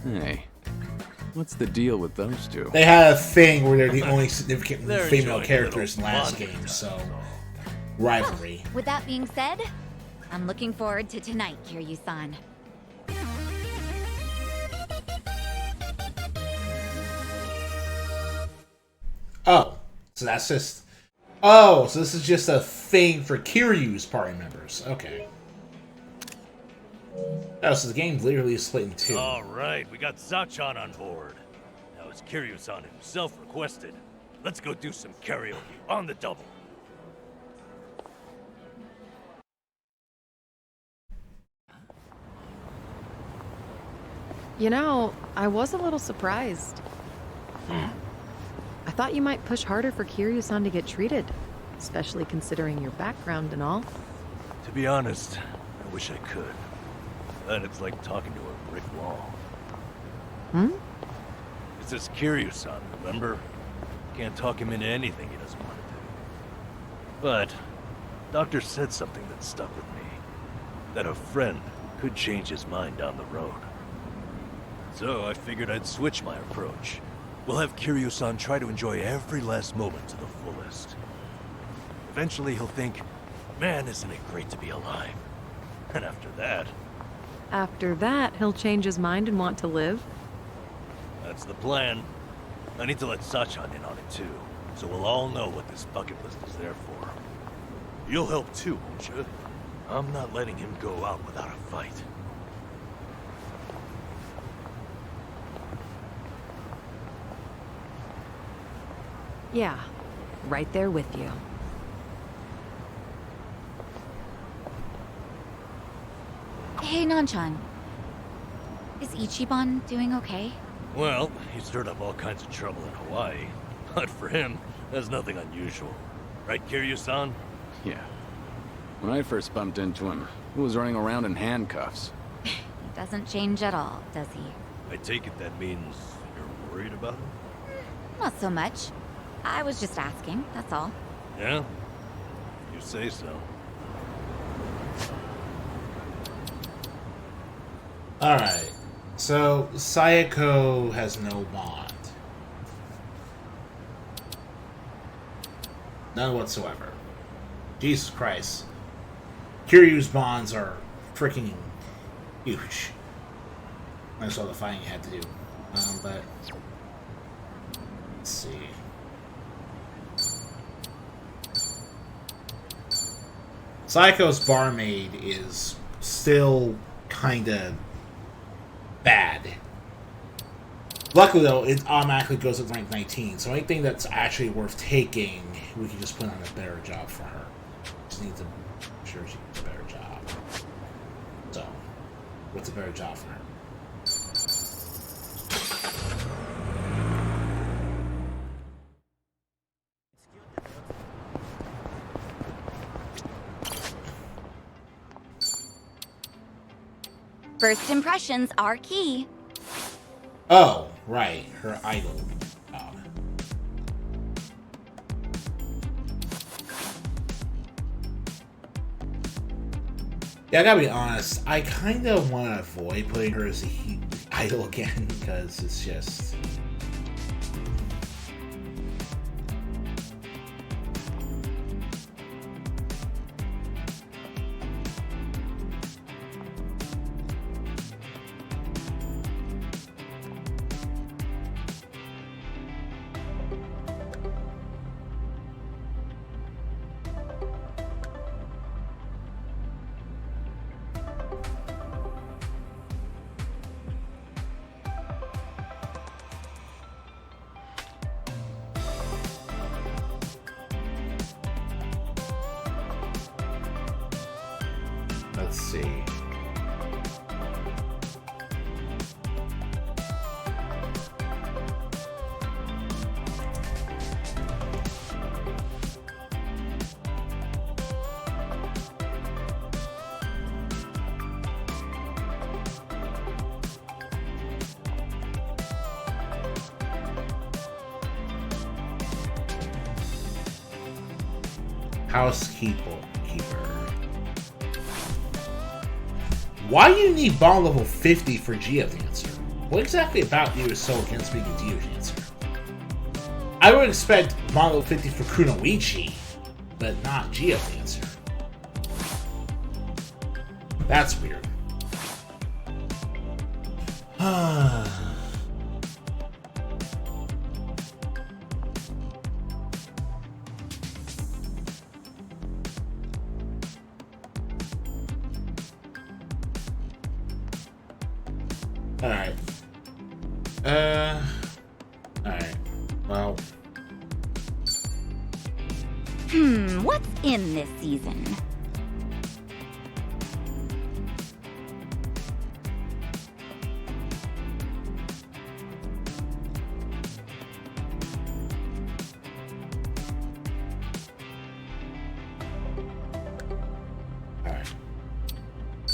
Hey, what's the deal with those two? They had a thing where they're the only significant They're female enjoying a characters in the little last bonding game, time, so... so. Rivalry. With that being said, I'm looking forward to tonight, Kiryu-san. Oh, so that's just... Oh, so this is just a thing for Kiryu's party members. Okay. Oh, so the game literally is split in two. Alright, we got Sachan on board. Now as Kiryu-san himself requested, let's go do some karaoke on the double. You know, I was a little surprised. I thought you might push harder for Kiryu-san to get treated, especially considering your background and all. To be honest, I wish I could. then it's like talking to a brick wall. Hmm? It's this Kiryu-san, remember? Can't talk him into anything he doesn't want to do. But, Doctor said something that stuck with me. That a friend could change his mind down the road. So I figured I'd switch my approach. We'll have Kiryu-san try to enjoy every last moment to the fullest. Eventually he'll think, man, isn't it great to be alive? And after that... After that, he'll change his mind and want to live? That's the plan. I need to let Sachan in on it too, so we'll all know what this bucket list is there for. You'll help too, won't you? I'm not letting him go out without a fight. Yeah, right there with you. Hey, Nanchan. Is Ichiban doing okay? Well, he stirred up all kinds of trouble in Hawaii. But for him, that's nothing unusual. Right, Kiryu-san? Yeah. When I first bumped into him, he was running around in handcuffs. He doesn't change at all, does he? I take it that means you're worried about him? Not so much. I was just asking, that's all. Yeah? You say so. Alright. So, Sayako has no bond. None whatsoever. Jesus Christ. Kiryu's bonds are freaking huge. That's all the fighting you had to do. But... Let's see. Sayako's barmaid is still kinda bad. Luckily though, it automatically goes up rank 19, so anything that's actually worth taking, we can just put on a better job for her. Just need to make sure she gets a better job. So, what's a better job for her? First impressions are key. Oh, right, her idol job. Yeah, I gotta be honest, I kinda wanna avoid putting her as the idol again, because it's just... Let's see. Housekeeper. Why do you need bond level 50 for Geodancer? What exactly about you is so against being a Geodancer? I would expect bond level 50 for Kunoichi, but not Geodancer. That's weird. Alright. Alright. Well. What's in this season?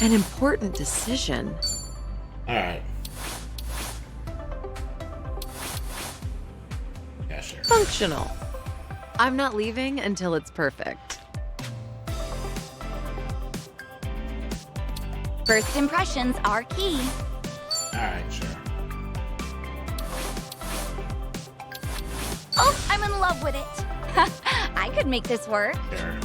An important decision. Alright. Yeah, sure. Functional. I'm not leaving until it's perfect. First impressions are key. Alright, sure. Oh, I'm in love with it. I could make this work. Sure.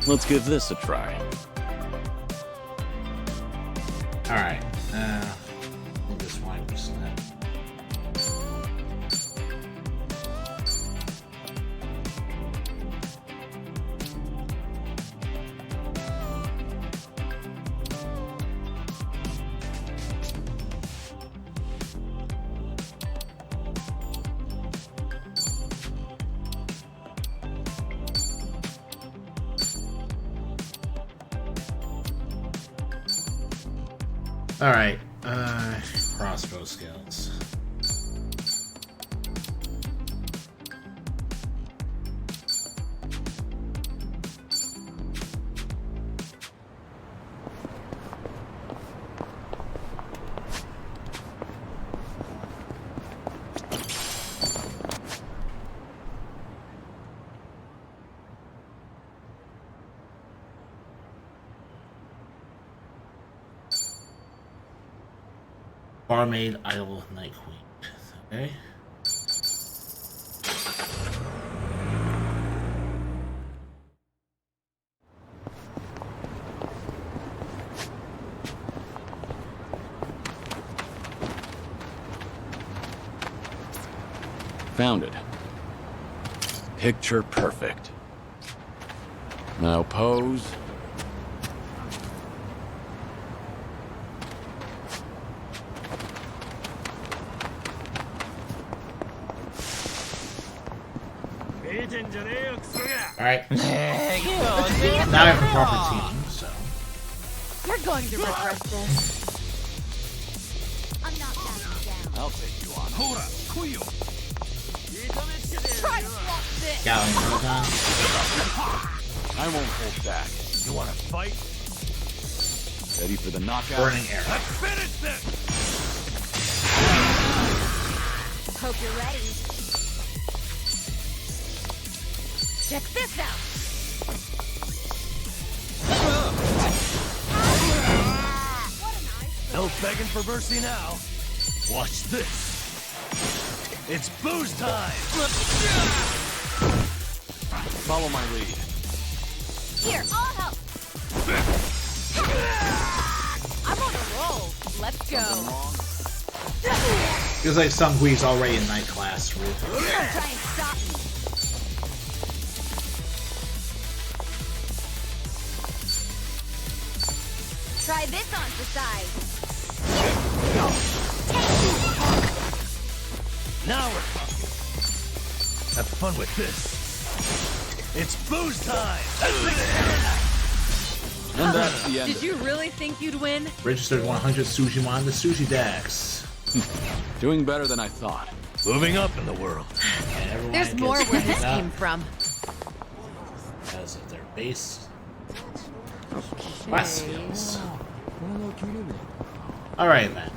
Let's give this a try. Alright. I think this wine was that. Alright, crossbow skills. Barmaid, Idle, Night Queen. Okay. Found it. Picture perfect. Now pose. Alright. Now I have a proper team, so. You're going to regret this. I'm not backing down. I'll take you on. Hold up. Try to swap this. Galleon Rodan. I won't hold back. You want to fight? Ready for the knockout? Burning Arrow. Let's finish this! Hope you're ready. Check this out. No begging for mercy now. Watch this. It's booze time! Follow my lead. Here, I'll help. I'm on a roll. Let's go. Feels like Sung Hui's already in night class, Ruth. Try and stop me. Try this on the side. Now we're talking. Have fun with this. It's booze time! And that's the end. Did you really think you'd win? Registered 100 Sujimon the Sushi Dex. Doing better than I thought. Moving up in the world. And everyone There's gets more where this picked up came from. because of their base class skills. Alright then.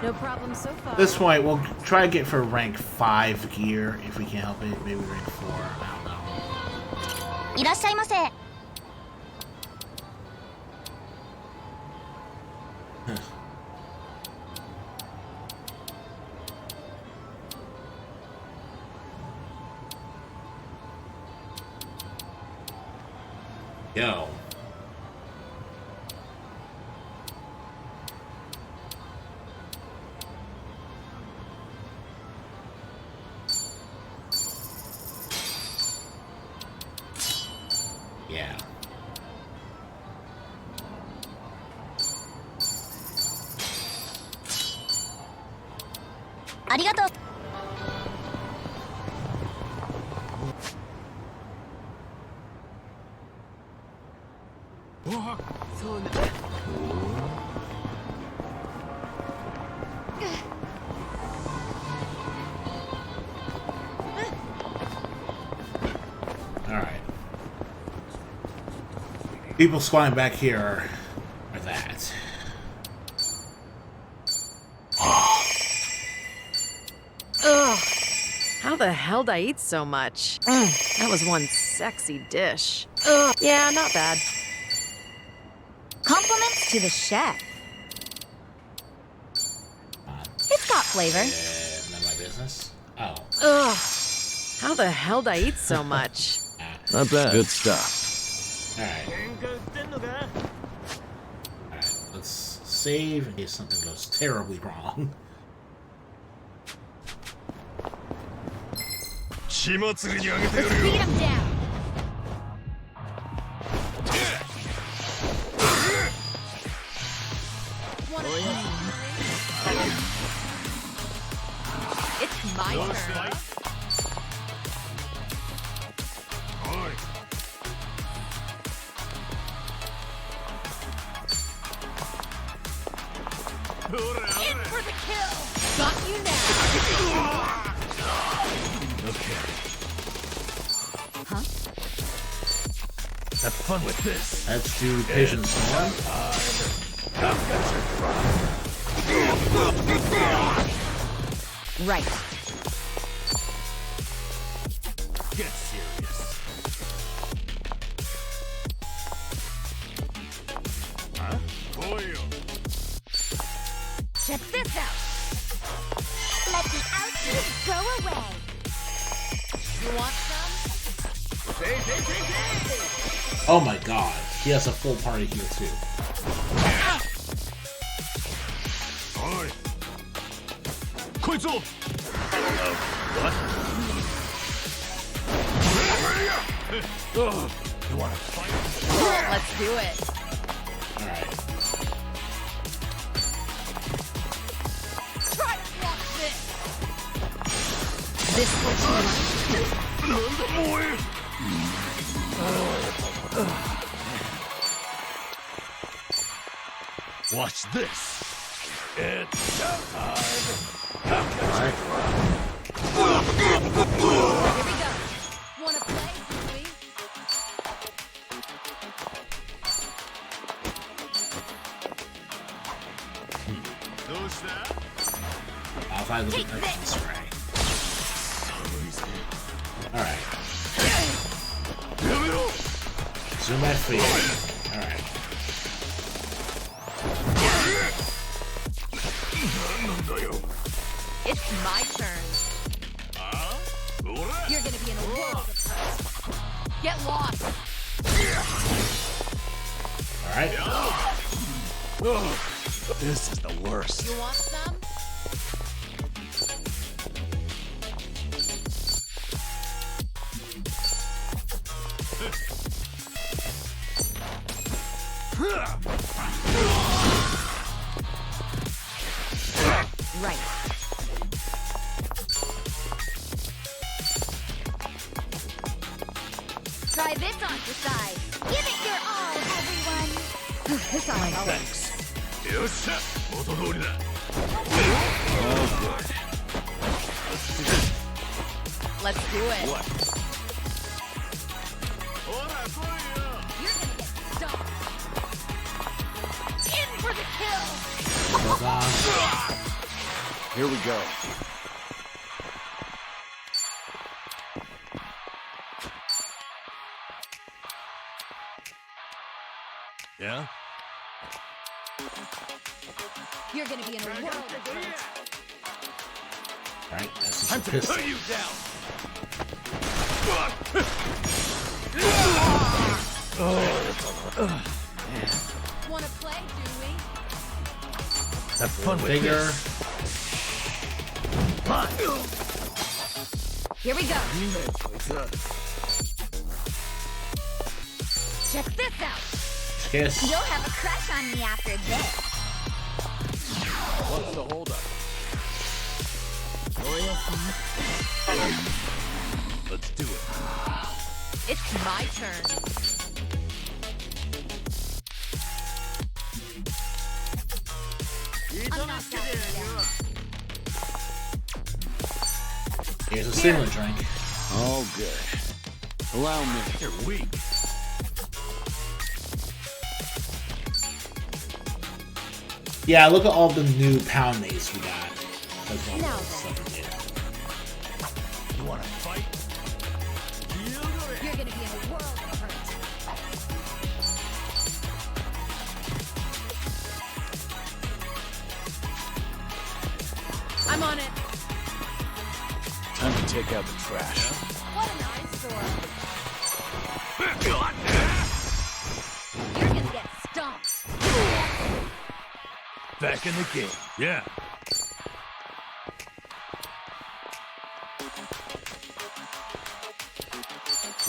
No problem so far. This point, we'll try to get for rank 5 gear if we can help it. Maybe rank 4. I don't know. いらっしゃいませ。 Yo. Yeah. Arigato. People squatting back here are that. Ugh. How the hell did I eat so much? That was one sexy dish. Ugh. Yeah, not bad. Compliments to the chef. It's got flavor. None of my business. Oh. Ugh. How the hell did I eat so much? Not bad. Good stuff. Alright. Alright, let's save in case something goes terribly wrong. Let's beat him down. It's my turn. In for the kill. Got you now. Okay. Huh? Have fun with this. Let's do Patient Storm. Right. Get serious. Huh? Check this out. Let the ouchies go away. You want some? Oh my god. He has a full party here too. What? You want to fight? Let's do it. Alright. Try to block this. This what you like? Watch this. It's showtime. Alright. Here we go. Wanna play, Dewey? I'll find the protection spray. Alright. Zoom at feet. Alright. It's my turn. You're gonna be in a world of hurt. Get lost. Alright. This is the worst. You want some? Right. Try this on for size. Give it your all, everyone. This on my Thanks. Let's do it. What? You're gonna get stomped. In for the kill. Goes on. Here we go. Yeah? You're gonna be in a world of hurt. Alright, that's Time just to a pistol. put you down. Wanna play, Dewey? Have fun with Bigger. this. Fine. Here we go. Check this out. Kiss. You'll have a crush on me after this. What's the holdup? Let's do it. It's my turn. I'm not stopping down. Here's a stimulant drink. All good. Allow me. You're weak. Yeah, look at all the new pound mace we got. That's all Now the stuff we did. You wanna fight? You're gonna be in a world of hurt. I'm on it. Time to take out the trash. What an eyesore. You're gonna get stomped. Back in the game. Yeah.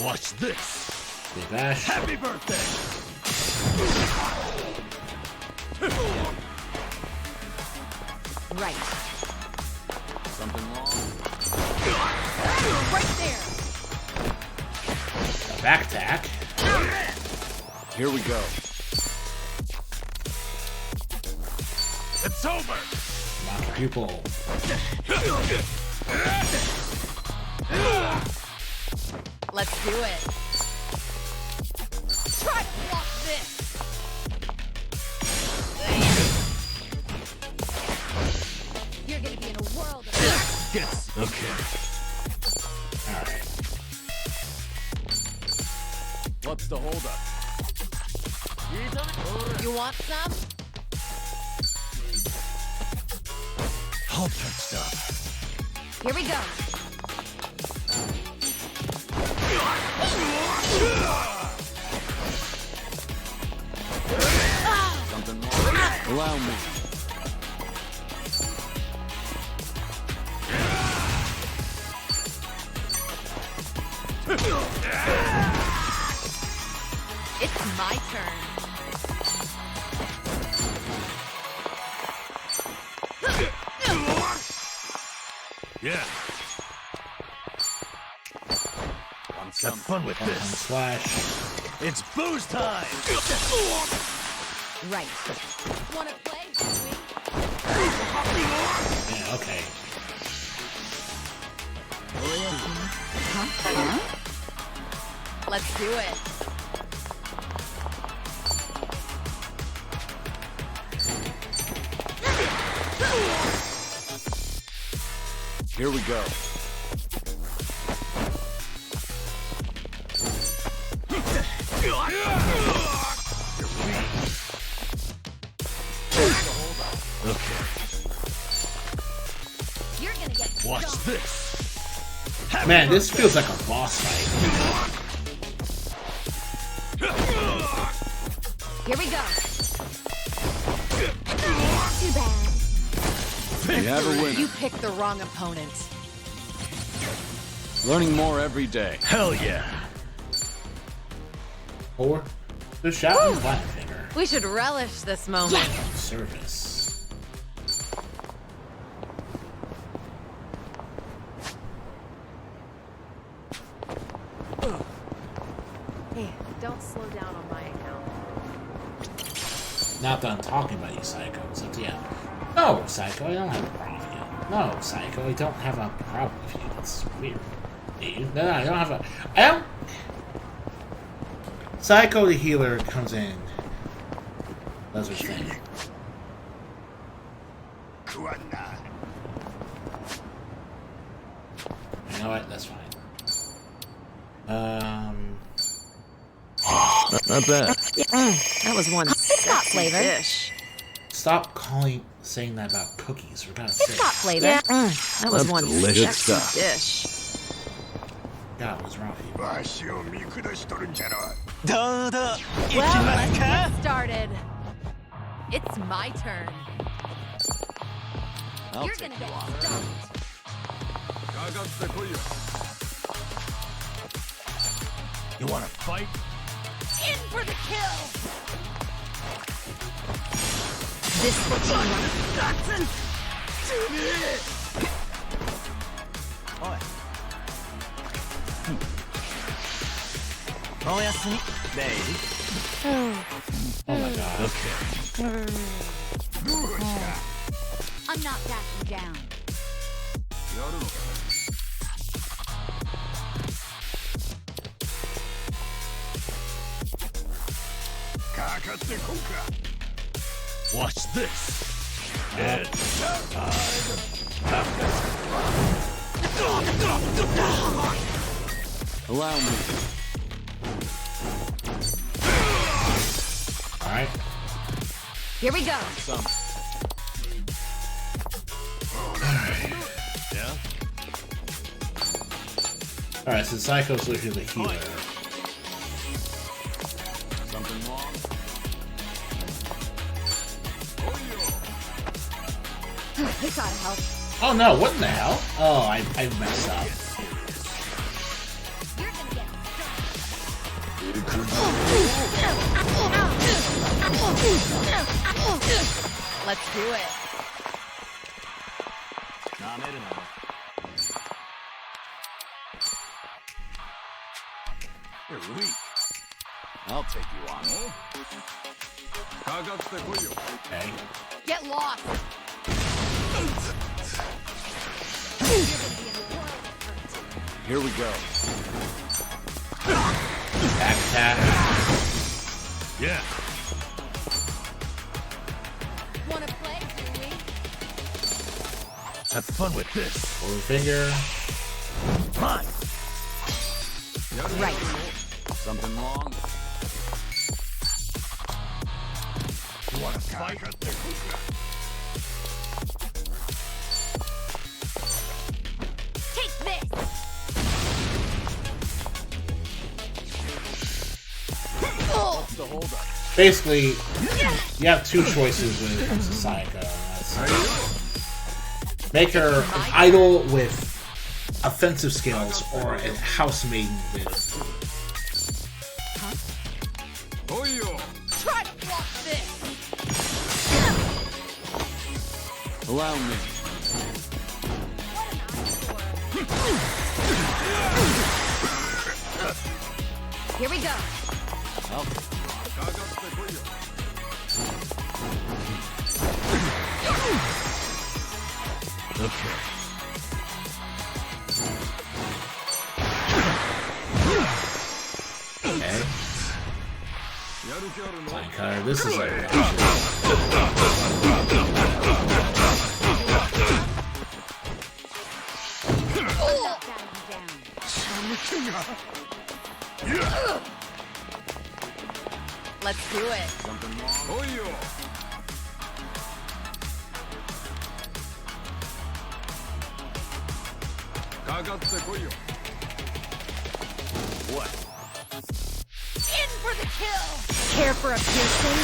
Watch this. Big bash. Happy birthday. Right. Something wrong? Right there. Back attack. Here we go. It's over. Mock pupil. Let's do it. Try to block this. You're gonna be in a world of hurt. Gets okay. Alright. What's the holdup? You want some? All touched up. Here we go. Something wrong? Allow me. It's my turn. Yeah. Have fun with One this. slash. It's booze time. Right. Wanna play? Yeah, okay. Let's do it. Here we go. Okay. You're gonna get Watch stomped. this. Man, this feels like a boss fight. Here we go. Too bad. We have a winner. You picked the wrong opponent. Learning more every day. Hell yeah. Or the shouting flat finger. We should relish this moment. Service. Hey, don't slow down on my account. Not that I'm talking about you, Psycho. It's up to you. No, Psycho, I don't have a problem with you. No, Psycho, I don't have a problem with you. That's weird. Dude. No, I don't have a... I don't... Psycho the healer comes in. Does her thing. You know what? That's fine. Not bad. That was one It's got sexy flavor. dish. Stop saying that about cookies, for God's It's sake. got flavor. That was That's one delicious sexy stuff. dish. God, what's wrong with you? Well, Well, let's get started. It's my turn. I'll You're take gonna you get on. stomped. You wanna fight? In for the kill. This will be Oh my God. Okay. I'm not backing down. Watch this. Dead. Allow me. Alright. Here we go. Some. Yeah? Alright, so Psycho's literally the healer. Something wrong? We gotta help. Oh no, what in the hell? Oh, I messed up. You're gonna get Let's do it. You're weak. I'll take you on. Okay. Get lost. Here we go. Back attack. Yeah. Wanna play, do we? Have fun with this. Forward finger. Mine. Right. Something wrong? You wanna fight? Take this. What's the holdup? Basically, you have two choices when it comes to Psycho. Make her an idol with offensive skills or a house maiden with. Try to block this. Allow me. Here we go. Okay. Okay. Fine cutter. This is like. Let's do it. Something wrong? What? In for the kill! Care for a piercing?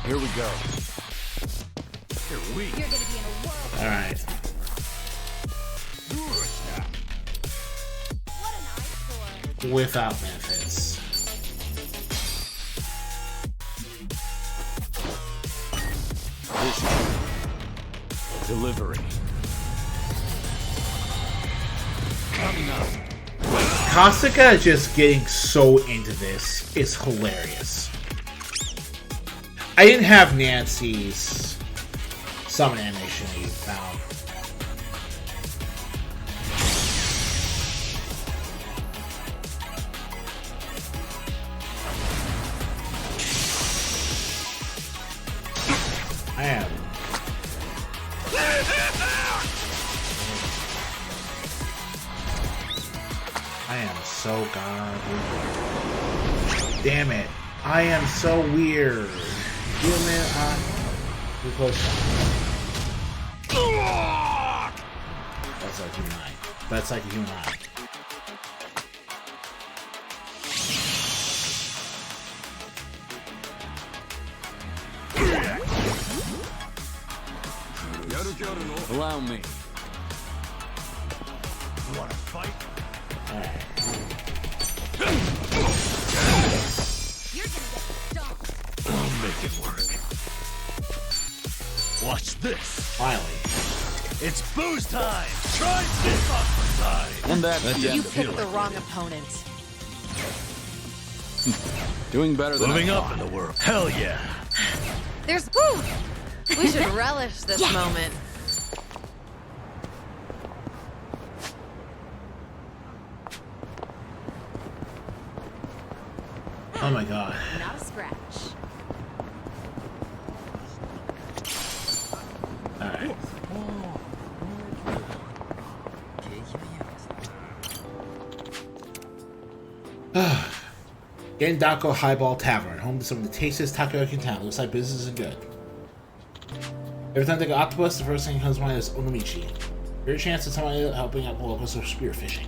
Here we go. You're weak. You're gonna be in a world. Alright. What an eyesore. Without benefits. Delivery. Coming up. Kasuga just getting so into this is hilarious. I didn't have Nancy's summon animation that you found. I am. I am so godly. Damn it. I am so weird. Human eye. Too close. That's like a human eye. That's like a human eye. Allow me. You wanna fight? Alright. You're gonna get stomped. I'll make it work. Watch this. Finally. It's booze time. Try this on the side. And that's the You end of picked it. the wrong opponent. Doing better than Moving I up thought. in the world. Hell yeah. There's woo. We should relish this moment. Oh my god. Not a scratch. Alright. Gendako Highball Tavern, home to some of the tastiest takoyaki in town. Looks like business is good. Every time they go octopus, the first thing that comes to mind is onomichi. Great chance of somebody helping out the locals with spearfishing.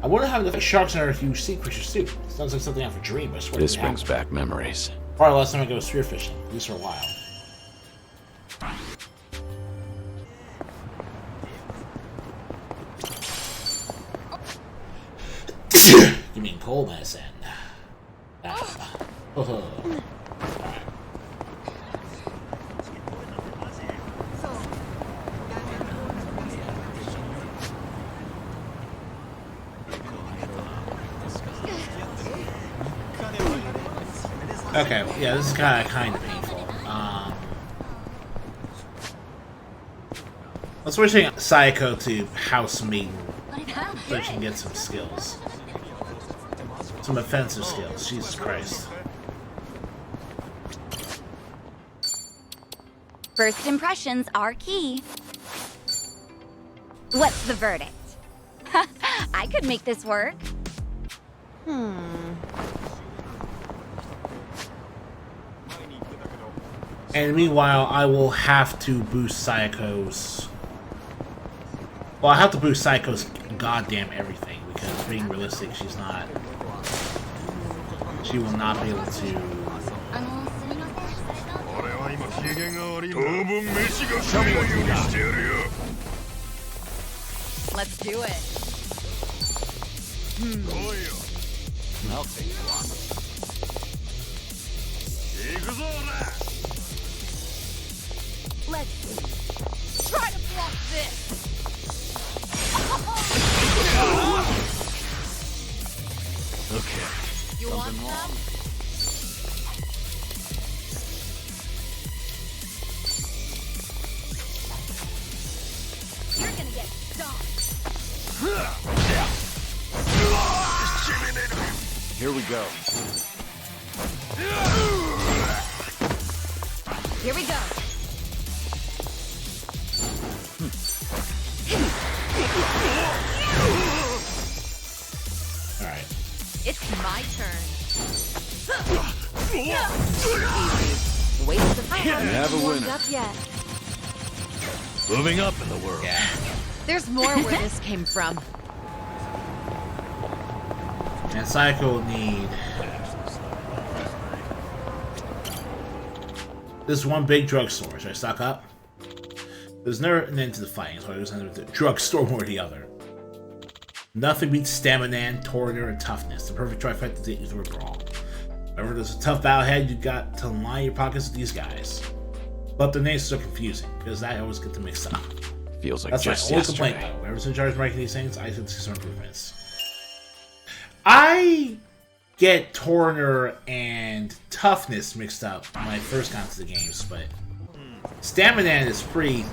I wonder how the sharks are huge sea creatures too. Sounds like something out of a dream, I swear. This brings back memories. Probably last time I go spearfishing, at least for a while. You mean cold medicine? Oh. Okay, yeah, this is kind of painful. Let's switching Sayako to House Maiden so she can get some skills. Some offensive skills, Jesus Christ. First impressions are key. What's the verdict? I could make this work. And meanwhile, I will have to boost Sayako's... Well, I have to boost Sayako's goddamn everything, because being realistic, she's not... She will not be able to... Let's do it. I'll take you on. Let's try to block this. Okay. You want some? You're gonna get stomped. Here we go. Here we go. Alright. It's my turn. Easy. Waste of time. You have a Warmed winner. up yet. Moving up in the world. Yeah. There's more where this came from. And Sayako will need... This one big drugstore. Should I stock up? There's never an end to the fighting, so I was either the drugstore or the other. Nothing beats stamina, tornor, and toughness. The perfect trifecta to get you through a brawl. Whenever there's a tough battle ahead, you got to line your pockets with these guys. But their names are so confusing, because I always get them mixed up. Feels like That's my just only yesterday. complaint, though. Whoever's in charge of making these things, I can see some improvements. I get Tornor and Toughness mixed up when I first got into the games, but Stamina is pretty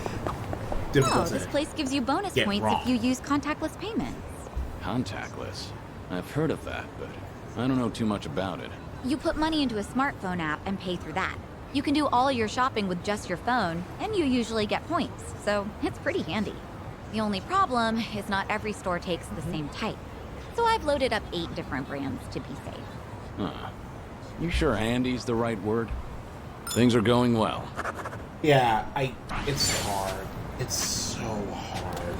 difficult Oh, this to place gives you bonus get points wrong. if you use contactless payments. Contactless. I've heard of that, but I don't know too much about it. You put money into a smartphone app and pay through that. You can do all your shopping with just your phone, and you usually get points, so it's pretty handy. The only problem is not every store takes the same type. So I've loaded up 8 different brands to be safe. Huh. You sure handy's the right word? Things are going well. Yeah, it's hard. It's so hard.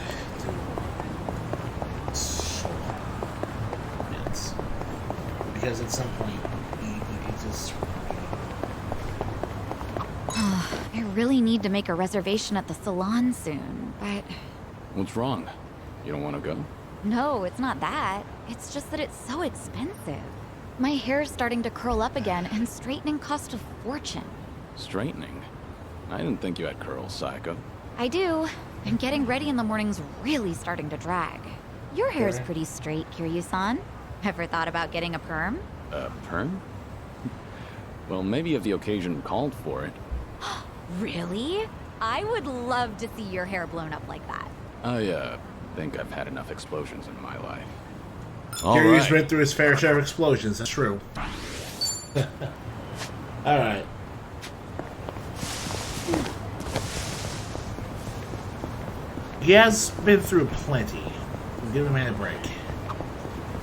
It's so hard. It's because at some point you just I really need to make a reservation at the salon soon, but What's wrong? You don't want to go? no, it's not that. It's just that it's so expensive. My hair's starting to curl up again, and straightening costs a fortune. Straightening? I didn't think you had curls, Psycho. I do, and getting ready in the morning's really starting to drag. Your hair's Okay. pretty straight, Kiryu-san. Ever thought about getting a perm? A perm? Well, maybe if the occasion called for it. Really? I would love to see your hair blown up like that. I think I've had enough explosions in my life. All Kiryu's right. been through his fair share of explosions, that's true. Alright. He has been through plenty. Give him a break.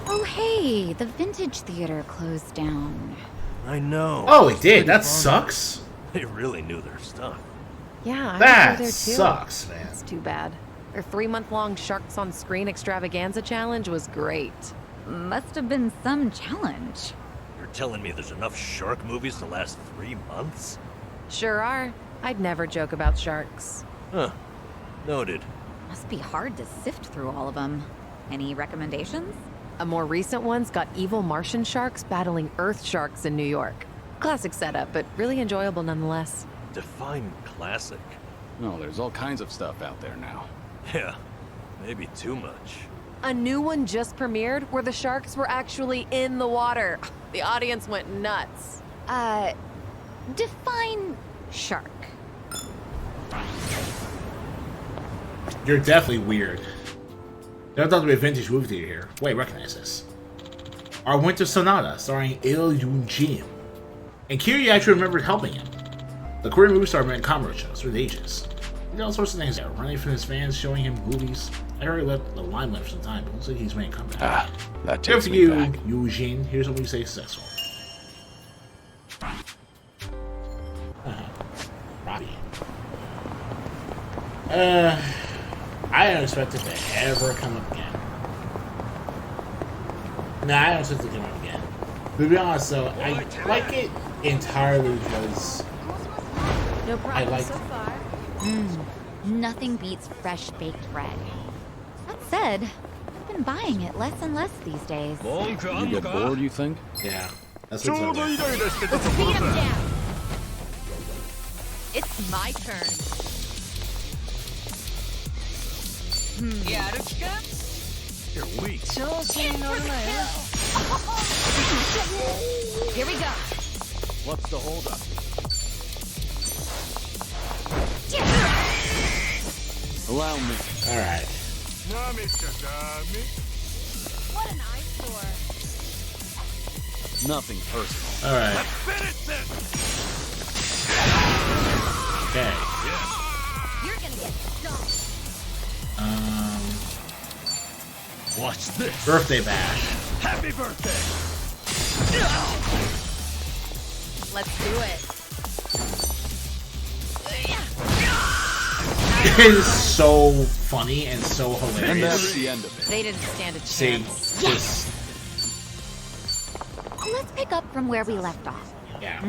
Oh, hey, the Vintage Theater closed down. I know. Oh, it did? That sucks. They really knew their stuff. Yeah, I That was there too. sucks, man. It's too bad. Their 3-month-long Sharks on Screen extravaganza challenge was great. Must have been some challenge. You're telling me there's enough shark movies to last 3 months? Sure are. I'd never joke about sharks. Huh. Noted. Must be hard to sift through all of them. Any recommendations? A more recent one's got evil Martian sharks battling Earth sharks in New York. Classic setup, but really enjoyable nonetheless. Define classic. No, there's all kinds of stuff out there now. Yeah, maybe too much. A new one just premiered where the sharks were actually in the water. The audience went nuts. Define shark. You're definitely weird. There thought to be a vintage movie theater here. Wait, recognize this. Our Winter Sonata, starring Il Yoon-jin. And Kiryu actually remembered helping him. The Korean movie star meant comedy shows for the ages. He did all sorts of things there, running from his fans, showing him movies. I heard he left the limelight for some time, but looks like he's making a comeback. Ah, that Here takes for me you, back. Yoon-jin. Here's what we say successful. Robbie. I don't expect it to ever come up again. No, I don't expect it to come up again. To be honest, though, I like it entirely because No I problem like so far. Nothing beats fresh baked bread. That said, I've been buying it less and less these days. You get bored, you think? Yeah, that's what's up there. Let's beat him down. It's my turn. You're weak. Here we go. What's the holdup? Allow me. Alright. What an eyesore. Nothing personal. Alright. Okay. You're gonna get stung. Watch this. Birthday bash. Happy birthday. Let's do it. It is so funny and so And hilarious. that's the end of it. They didn't stand a See, chance. just Let's pick up from where we left off. yeah.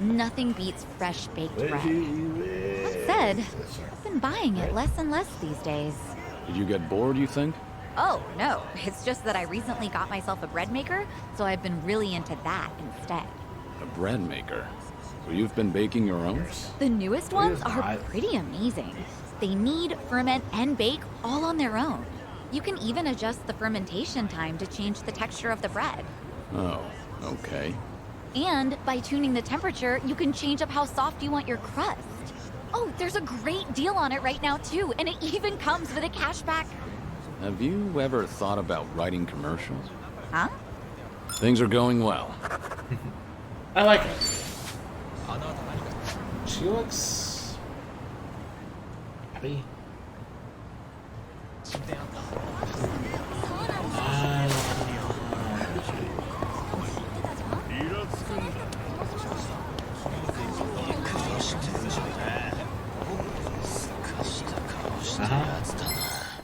Nothing beats fresh baked bread. That said, I've been buying it less and less these days. Did you get bored, you think? Oh, no. It's just that I recently got myself a bread maker, so I've been really into that instead. A bread maker. So you've been baking your own? The newest ones is are not. pretty amazing. They knead, ferment, and bake all on their own. You can even adjust the fermentation time to change the texture of the bread. Oh, okay. And by tuning the temperature, you can change up how soft you want your crust. Oh, there's a great deal on it right now, too, and it even comes with a cashback. Have you ever thought about writing commercials? Huh? Things are going well. I like it. She looks happy.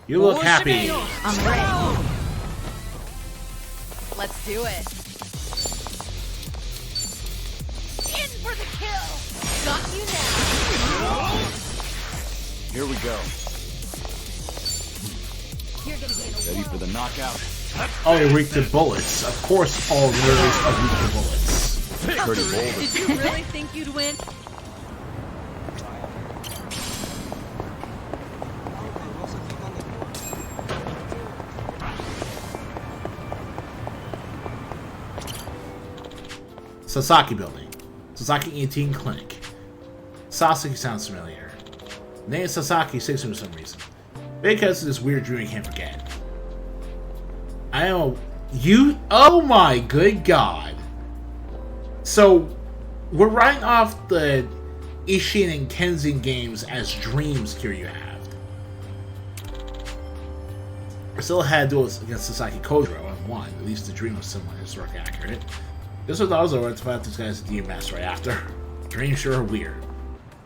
You look happy. I'm ready. Let's do it. In for the kill. Got you now. Here we go. You're gonna get a Ready for the knockout? Oh, you're weak to bullets. Of course, all nerds are weak to bullets. Pretty bold. Did you really think you'd win? Sasaki Building. Sasaki 18 Clinic. Sasaki sounds familiar. Name Sasaki sticks for some reason. Because of this weird dream I can't forget. I know you. Oh my good god. So, we're writing off the Ishin and Kenzin games as dreams Kiryu had. I still had duels against Sasaki Kojiro and won. At least the dream was somewhat historically accurate. This was also where to find out this guy's a DMS right after. Dreams sure are weird.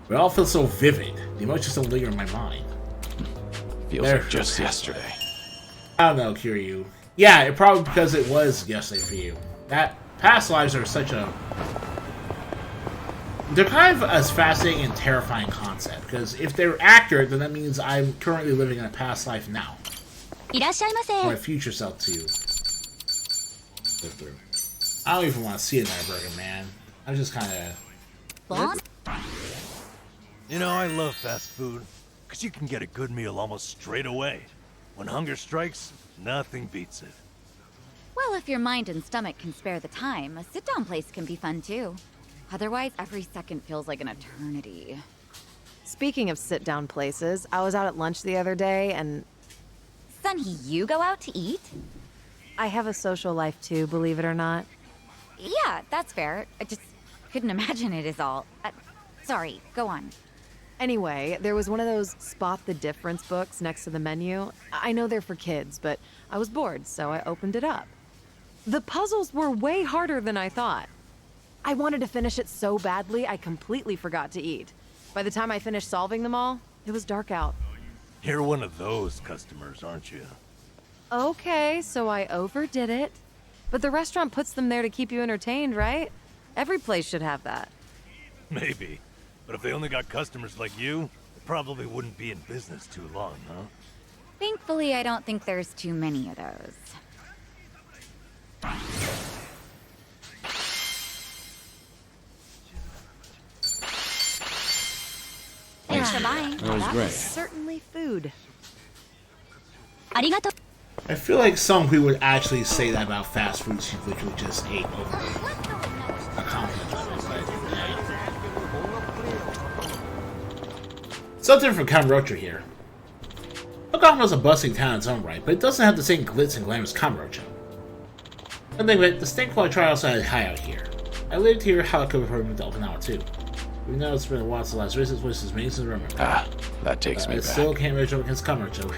But it all feels so vivid. The emotions don't linger in my mind. Feels like just yesterday. I don't know, Kiryu. Yeah, it probably because it was yesterday for you. That past lives are such a... They're kind of a fascinating and terrifying concept, because if they're accurate, then that means I'm currently living in a past life now. My future self to live through. I don't even want to see another burger, man. I'm just kind of... You know, I love fast food, because you can get a good meal almost straight away. When hunger strikes, nothing beats it. Well, if your mind and stomach can spare the time, a sit-down place can be fun too. Otherwise, every second feels like an eternity. Speaking of sit-down places, I was out at lunch the other day and... Sunny, you go out to eat? I have a social life too, believe it or not. Yeah, that's fair. I just couldn't imagine it is all. Sorry, go on. Anyway, there was one of those spot the difference books next to the menu. I know they're for kids, but I was bored, so I opened it up. The puzzles were way harder than I thought. I wanted to finish it so badly, I completely forgot to eat. By the time I finished solving them all, it was dark out. You're one of those customers, aren't you? Okay, so I overdid it. But the restaurant puts them there to keep you entertained, right? Every place should have that. Maybe. But if they only got customers like you, they probably wouldn't be in business too long, huh? Thankfully, I don't think there's too many of those. Thanks for buying. That was great. Certainly food. Arigato. I feel like some people would actually say that about fast foods you literally just ate over a compliment level, but yeah. Something from Kamurocho here. Yokohama's a bustling town in its own right, but it doesn't have the same glitz and glam as Kamurocho. One thing, but the steak I tried also had a hideout here. I lived here how I could have moved to Okinawa too. We know it's been a while since the last races, which is maintenance and remember. Ah, that takes me I back. still can't measure up against Kamurocho.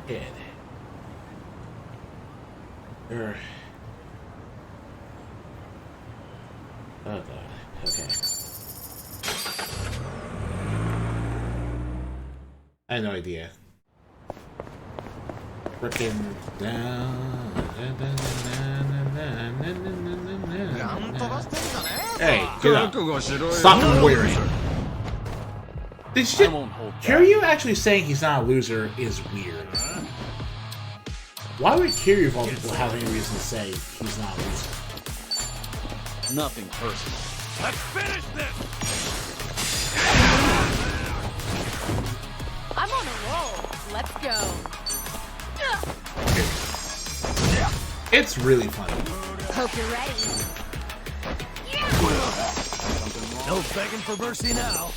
Kid. Oh god. Okay. I have no idea. Frickin' down. Hey, get up. Stop wearing. Did you Kiryu actually saying he's not a loser is weird. Why would Kiryu of all people have any reason to say he's not a loser? Nothing personal. Let's finish this! I'm on a roll. Let's go. It's really funny. Hope you're ready. No begging for mercy now.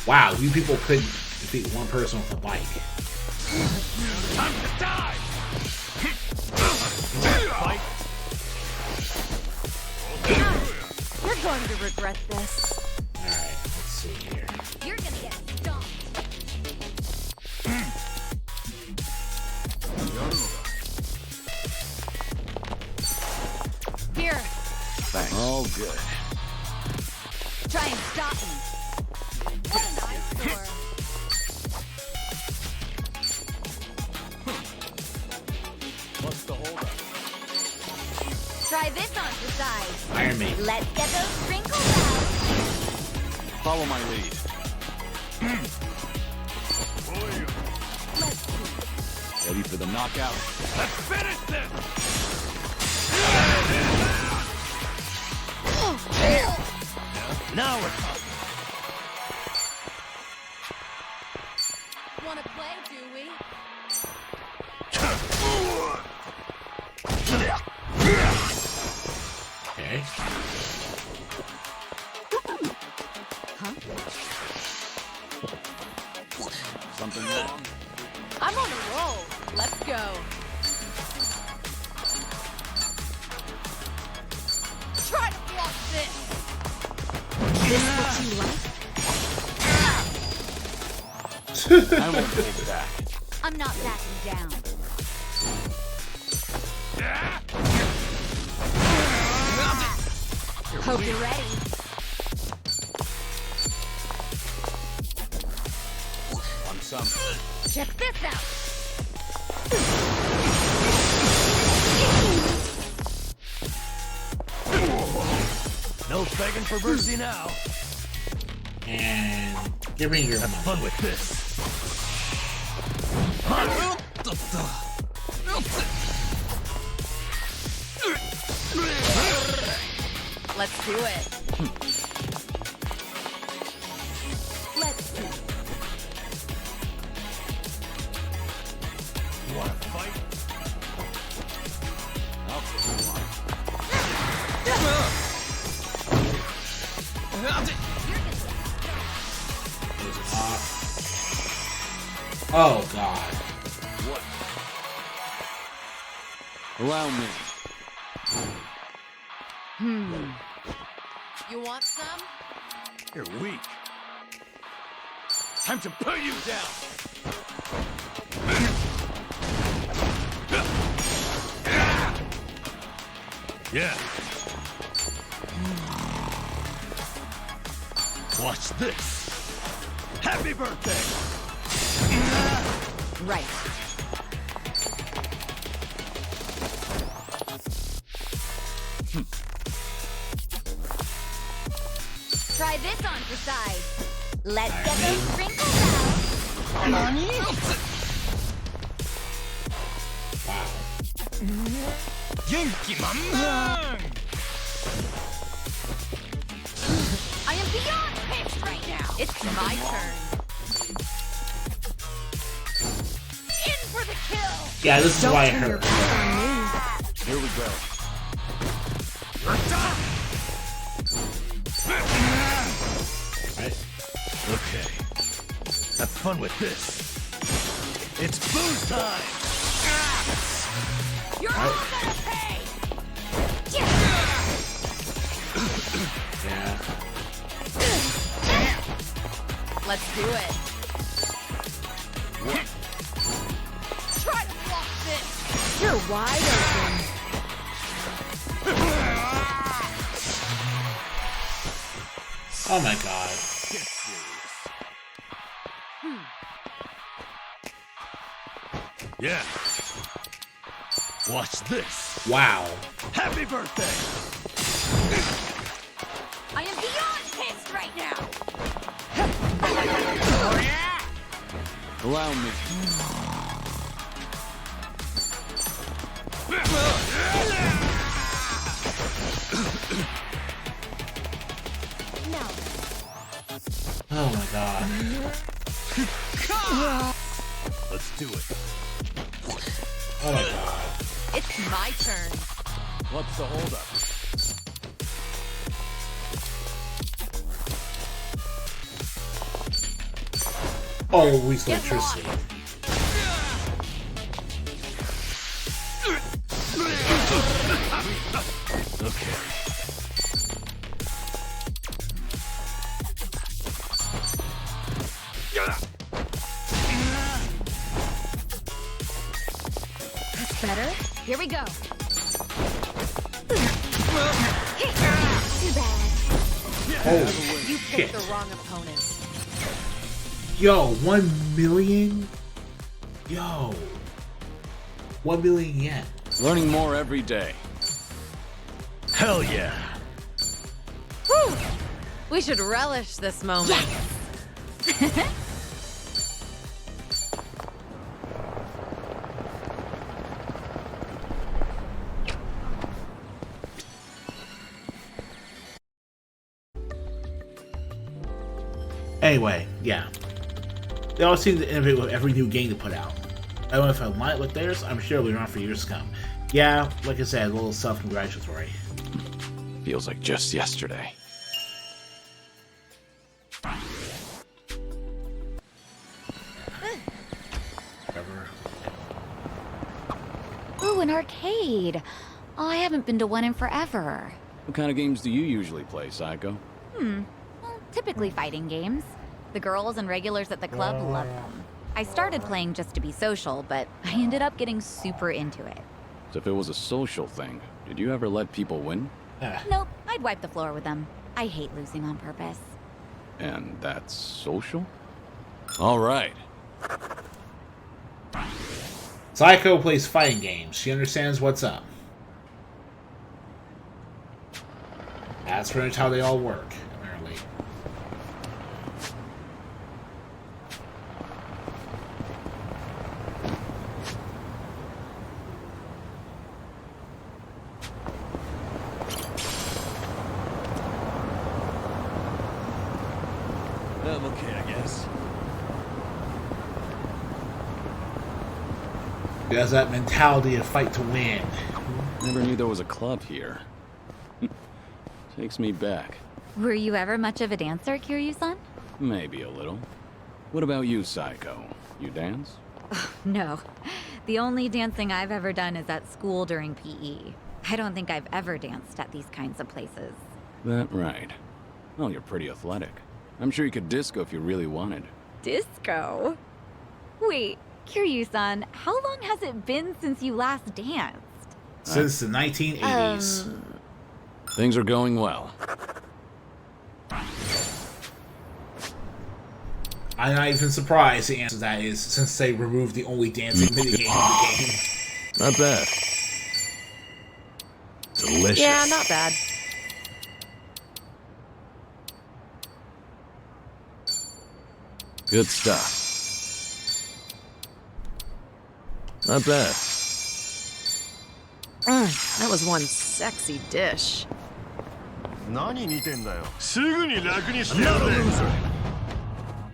Wow, you people could defeat one person with a bike. Time to die! You're going to regret this. Alright, let's see here. You're gonna get stomped. Here. Thanks. All good. Try and stop me. What an eyesore. What's the holdup? Try this on the side. Iron Man. Let's get those wrinkles out. Follow my lead. Ready for the knockout? Let's finish this! Now we're talking. Wanna play, do we? Okay. Huh? I'm on a roll. Let's go. Try to block this. This what you like? I won't take back. I'm not backing down. Hope you're ready. On some. Check this out. No begging for mercy now. And give me your Have fun with this. Let's do it. Let's see. You wanna fight? I'll take one. Oh god. What? Allow me. You want some? You're weak. Time to put you down. Yeah. Watch this. Happy birthday. Right. Try this on for size. Let's get those wrinkles out. I am beyond pissed right now. It's my turn. In for the kill. Yeah, this is Don't why it turn your hurt. back on me. Here we go. Right? Okay. Have fun with this. It's booze time. You're all gonna pay. Yeah. Let's do it. Try to block this. You're wide open. Oh my god. Get serious. Yeah. Watch this. Wow. Happy birthday. I am beyond pissed right now. Allow me. Oh my god. Let's do it. Oh my god. It's my turn. What's the holdup? Oh, we waste electricity. Okay. That's better. Here we go. Too bad. Holy You shit. picked the wrong opponent. Yo, 1 million? Yo. 1 million yen. Learning more every day. Hell yeah. Whew. We should relish this moment. Anyway, yeah. They always seem to innovate with every new game they put out. I don't know if I want it like theirs, I'm sure it'll be around for years to come. Yeah, like I said, a little self-congratulatory. Feels like just yesterday. Whatever. whatever. Ooh, an arcade. Oh, I haven't been to one in forever. What kind of games do you usually play, Psycho? Well, typically fighting games. The girls and regulars at the club love them. I started playing just to be social, but I ended up getting super into it. So if it was a social thing, did you ever let people win? Nope, I'd wipe the floor with them. I hate losing on purpose. And that's social? All right. Psycho plays fighting games. She understands what's up. That's pretty much how they all work, apparently. I'm okay, I guess. He has that mentality of fight to win. Never knew there was a club here. Takes me back. Were you ever much of a dancer, Kiryu-san? Maybe a little. What about you, Psycho? You dance? No. The only dancing I've ever done is at school during PE. I don't think I've ever danced at these kinds of places. That right. Well, you're pretty athletic. I'm sure you could disco if you really wanted. Disco? Wait, Kiryu-san, how long has it been since you last danced? Since the 1980s. Things are going well. I'm not even surprised the answer to that is since they removed the only dancing minigame in the game. Not bad. Delicious. Yeah, not bad. Good stuff. Not bad. That was one sexy dish.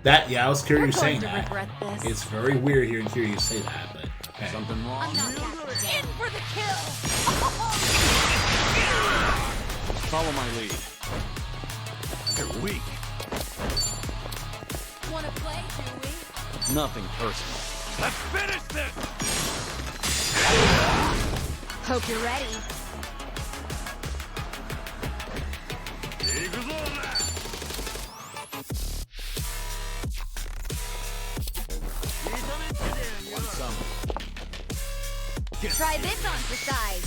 That, yeah, I was You're curious saying going to that. regret this. It's very weird hearing Curious say that, but okay. Something wrong? In for the kill! Follow my lead. You're weak. Wanna play, do we? Nothing personal. Let's finish this! Hope you're ready. Try this on for size.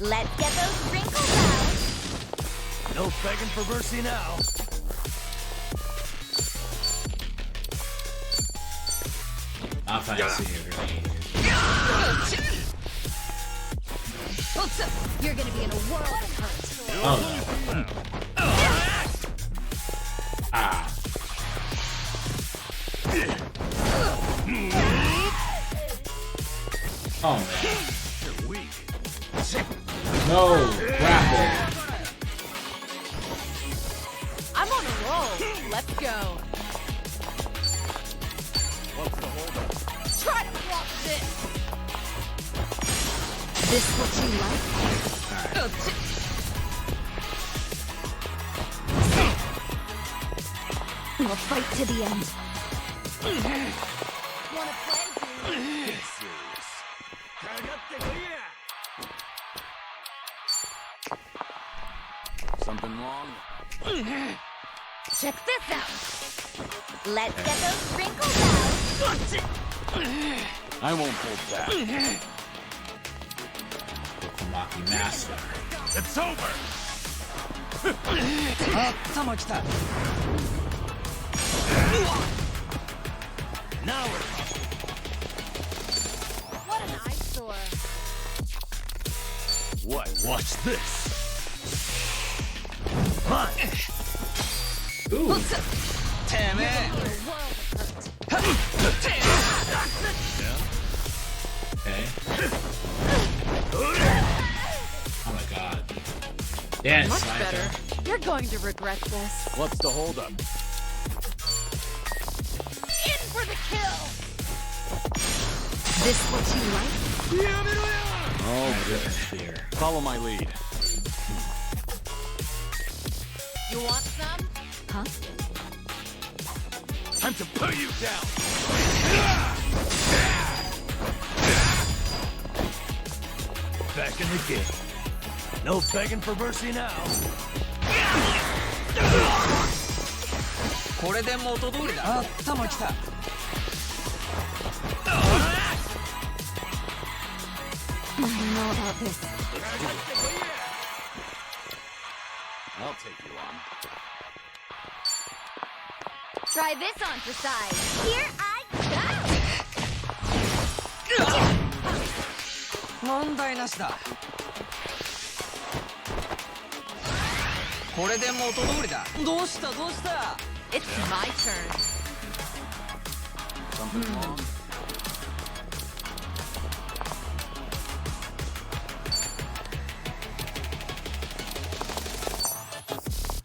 Let's get those wrinkles out. No begging for mercy now. I'll find out soon. You're gonna be in a world of hurt. Oh no. Ah. Oh man. You're weak. No. Grapple. I'm on a roll. Let's go. What's the holdup? Try to block this. This what you like? We'll fight to the end. Wanna play, do we? Get serious. Something wrong? Check this out. Let's get those wrinkles out. I won't hold back. Maki Master. It's over! Now we're talking. What an eyesore. What? Watch this. Fine. Ooh. Damn it. Okay. Oh my god. Dance, Much Psycho. better. You're going to regret this. What's the holdup? In for the kill. This what you like? Oh, good. Fear. Follow my lead. You want some? Huh? Time to put you down. back in the game. No begging for mercy now. これで元通りだ。あ、頭きた。I don't know about this. I'll take you on. Try this on for size. Here I go! 問題なしだ。これで元通りだ。どうしたどうした。It's my turn. Something wrong?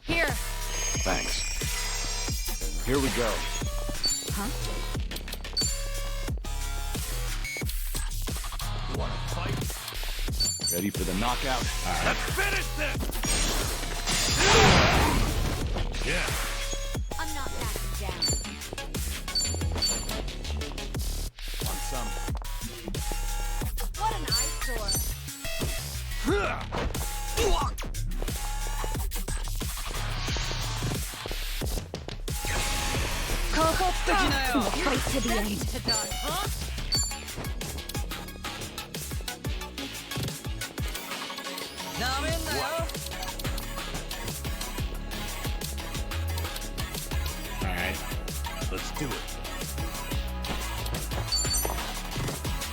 Here. Thanks. Here we go. Huh? You wanna fight? Ready for the knockout? Let's finish this! Yeah. I'm not backing down. Want some? What an eyesore. Fight to the end. Huh? Alright. Let's do it.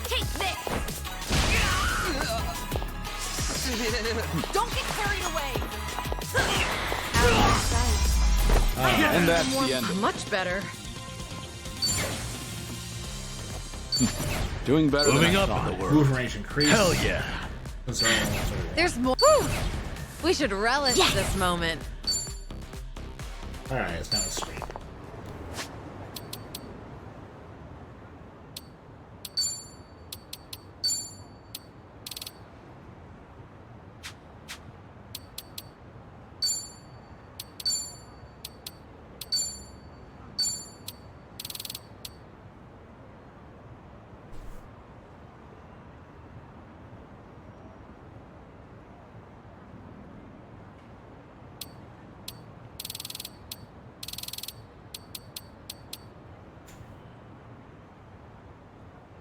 Take this! Don't get carried away! And that's the end of it. Much better. Doing better Moving than I up thought. in the world. Movement range increased. Hell yeah. There's more. Woo! We should relish this moment. Alright, it's now a screen.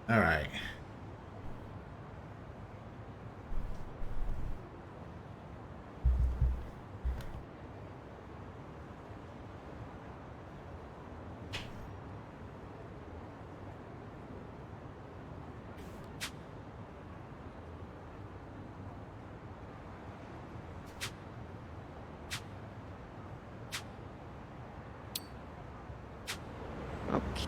All right. Okay.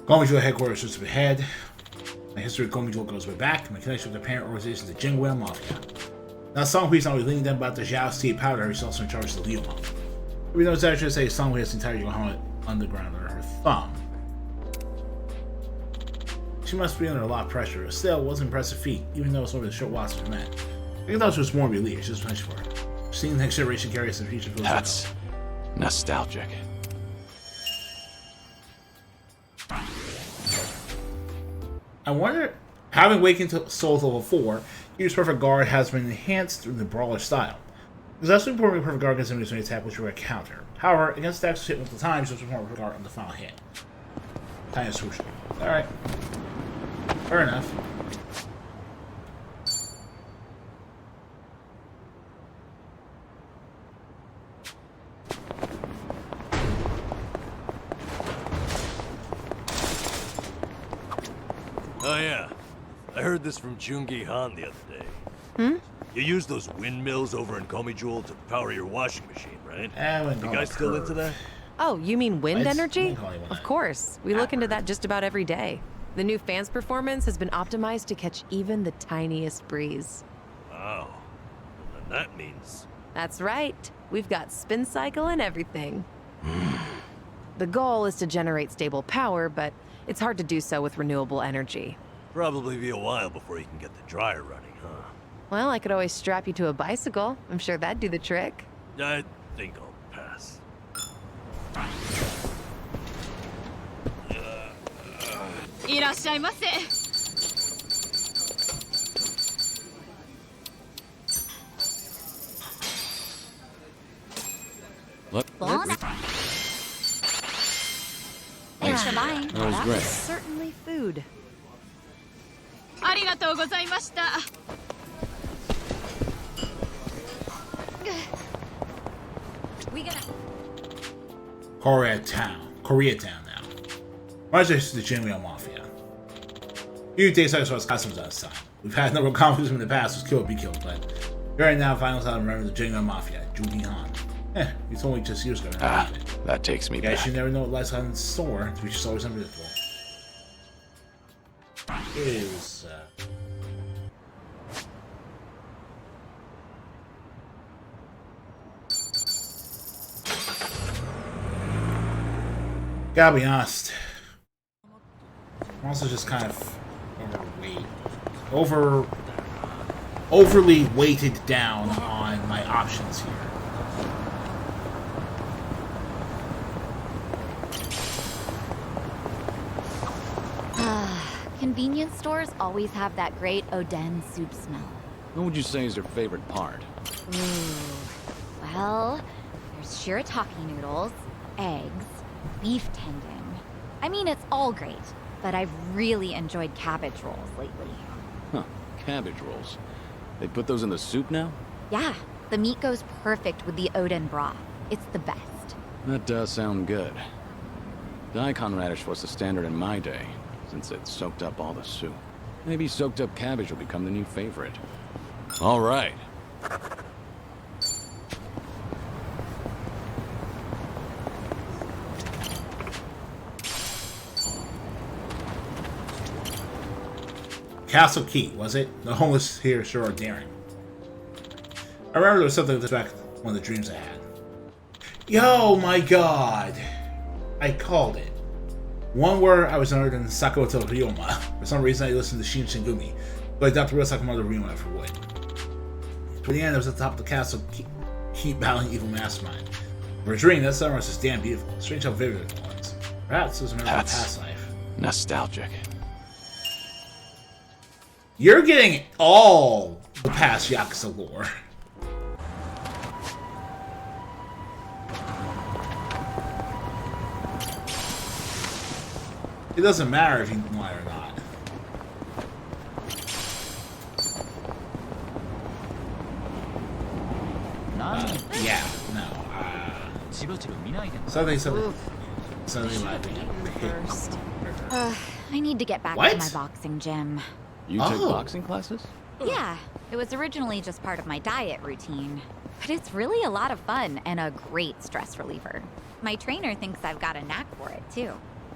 Gomijul headquarters just ahead. My history of Gomijul goes way back. My connection with the parent organization, the Jingwei Mafia. Now, Songhui is not only leading them about the Zhao Seed powder, he's also in charge of the Liu Mafia. We know it's actually to say Songhui has the entire Yokohama underground under her thumb. She must be under a lot of pressure, but still, it was an impressive feat, even though it's over the short while since we met. I thought she was more relieved, she was punished for it. Seeing the next generation carry us in the future feels That's nostalgic. I wonder, having awakened to Soul level 4, Use Perfect Guard has been enhanced through the Brawler style. It's also important Perfect Guard against enemies when you attack which you counter. However, against attacks hit multiple times, it's more Perfect Guard on the final hit. Tiny swoosh. Alright. Fair enough. Oh yeah, I heard this from Jungi Han the other day. You use those windmills over in Gomijul to power your washing machine, right? You guys still into that? Oh, you mean wind Let's- energy? we'll call it Of course. We look into that just about every day. The new fan's performance has been optimized to catch even the tiniest breeze. Wow. And that means... That's right. We've got spin cycle and everything. The goal is to generate stable power, but it's hard to do so with renewable energy. Probably be a while before you can get the dryer running, huh? Well, I could always strap you to a bicycle. I'm sure that'd do the trick. I think I'll pass. いらっしゃいませ。Bonus. Thanks for buying. That was That great. was certainly food. ありがとうございました。We gonna. Koreatown now. Much as the Jinmyo Mafia. You take such as customs at this time. We've had a number of conflicts in the past, was kill or be killed, but right now finals out remember the Jinmyo Mafia, Judy Han. You told me just years ago. That takes me Guess back. you never know what lies on in store, which is always unpredictable. It is, gotta be honest. I'm also just kind of overly weighted down on my options here. Convenience stores always have that great Oden soup smell. What would you say is your favorite part? Ooh. Well, there's shirataki noodles, eggs, beef tendon. I mean, it's all great, but I've really enjoyed cabbage rolls lately. Huh, cabbage rolls. They put those in the soup now? Yeah, the meat goes perfect with the Oden broth. It's the best. That does sound good. Daikon radish was the standard in my day, since it soaked up all the soup. Maybe soaked up cabbage will become the new favorite. All right. Castle Key, was it? The homeless here sure are daring. I remember there was something like this back one of the dreams I had. Yo, my god! I called it. One where I was under than Sakoto Ryoma. For some reason I listened to Shin Shingumi, but I doubt the real Sakamoto Ryoma ever would. Toward the end I was at the top of the castle, keep battling evil mastermind. For a dream, that sunrise is damn beautiful. Strange how vivid it was. Perhaps it was a memory of my past life. Nostalgic. You're getting all the past Yakuza lore. It doesn't matter if you want it or not. Yeah, no. Something like First. I need to get back What? to my boxing gym. You took boxing classes? Yeah, it was originally just part of my diet routine. But it's really a lot of fun and a great stress reliever. My trainer thinks I've got a knack for it, too.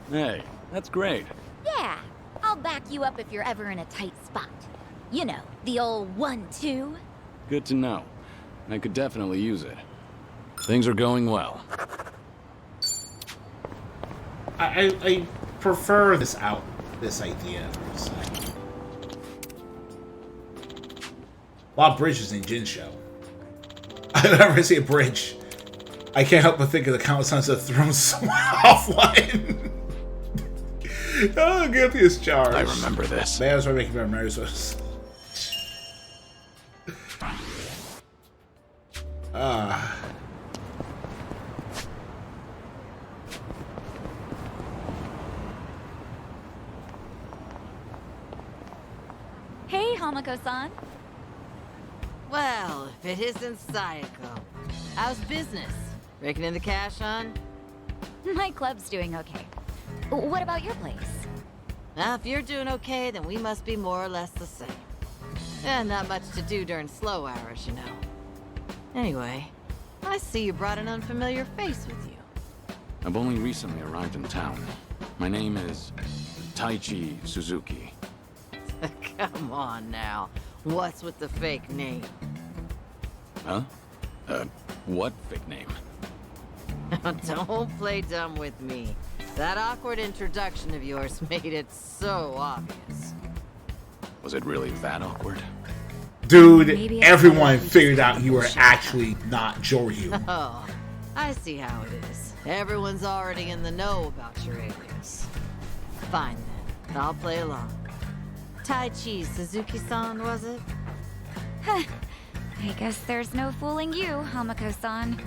Hey, that's great. Yeah, I'll back you up if you're ever in a tight spot. You know, the old 1-2. Good to know. I could definitely use it. Things are going well. I prefer this idea for a second. A lot of bridges in Jin show. Whenever I see a bridge, I can't help but think of the countless times I've thrown someone offline. Oh, guilty charged. I remember this. Man, that's why I'm making better memories. Hey, Hamako-san. Well, if it isn't Sayako. How's business? Raking in the cash, hon? My club's doing okay. What about your place? Now, if you're doing okay, then we must be more or less the same. And not much to do during slow hours, you know. Anyway, I see you brought an unfamiliar face with you. I've only recently arrived in town. My name is Taichi Suzuki. Come on now. What's with the fake name? Huh? What fake name? Don't play dumb with me. That awkward introduction of yours made it so obvious. Was it really that awkward? Dude, Maybe I everyone thought we figured just out you were bullshit. actually not Joryu. Oh, I see how it is. Everyone's already in the know about your alias. Fine then, I'll play along. Tai Chi Suzuki-san, was it? I guess there's no fooling you, Hamako-san.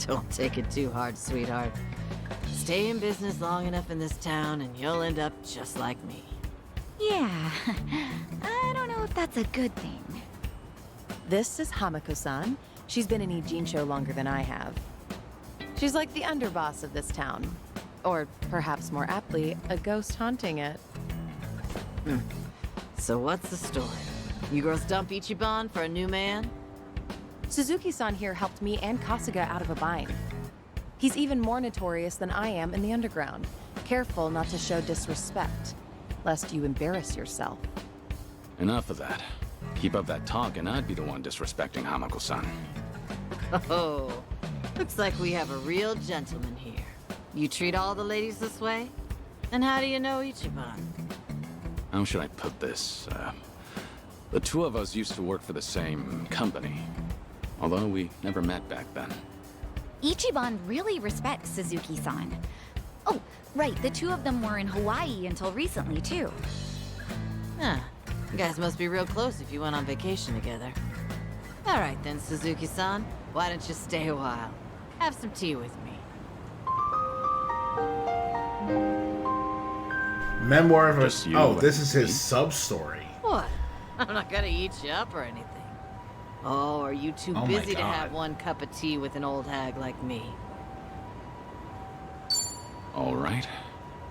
Don't take it too hard, sweetheart. Stay in business long enough in this town and you'll end up just like me. Yeah, I don't know if that's a good thing. This is Hamako-san. She's been in Ijincho longer than I have. She's like the underboss of this town. Or perhaps more aptly, a ghost haunting it. So what's the story? You girls dump Ichiban for a new man? Suzuki-san here helped me and Kasuga out of a bind. He's even more notorious than I am in the underground. Careful not to show disrespect, lest you embarrass yourself. Enough of that. Keep up that talk and I'd be the one disrespecting Hamako-san. Oh, looks like we have a real gentleman here. You treat all the ladies this way? And how do you know Ichiban? How should I put this? The two of us used to work for the same company. Although we never met back then. Ichiban really respects Suzuki-san. Oh, right, the two of them were in Hawaii until recently, too. Huh. You guys must be real close if you went on vacation together. All right then, Suzuki-san. Why don't you stay a while? Have some tea with me. Memoir of Just a... you Oh, and this is me? his sub-story. What? I'm not gonna eat you up or anything. Oh, are you too Oh my busy to God. have one cup of tea with an old hag like me? All right.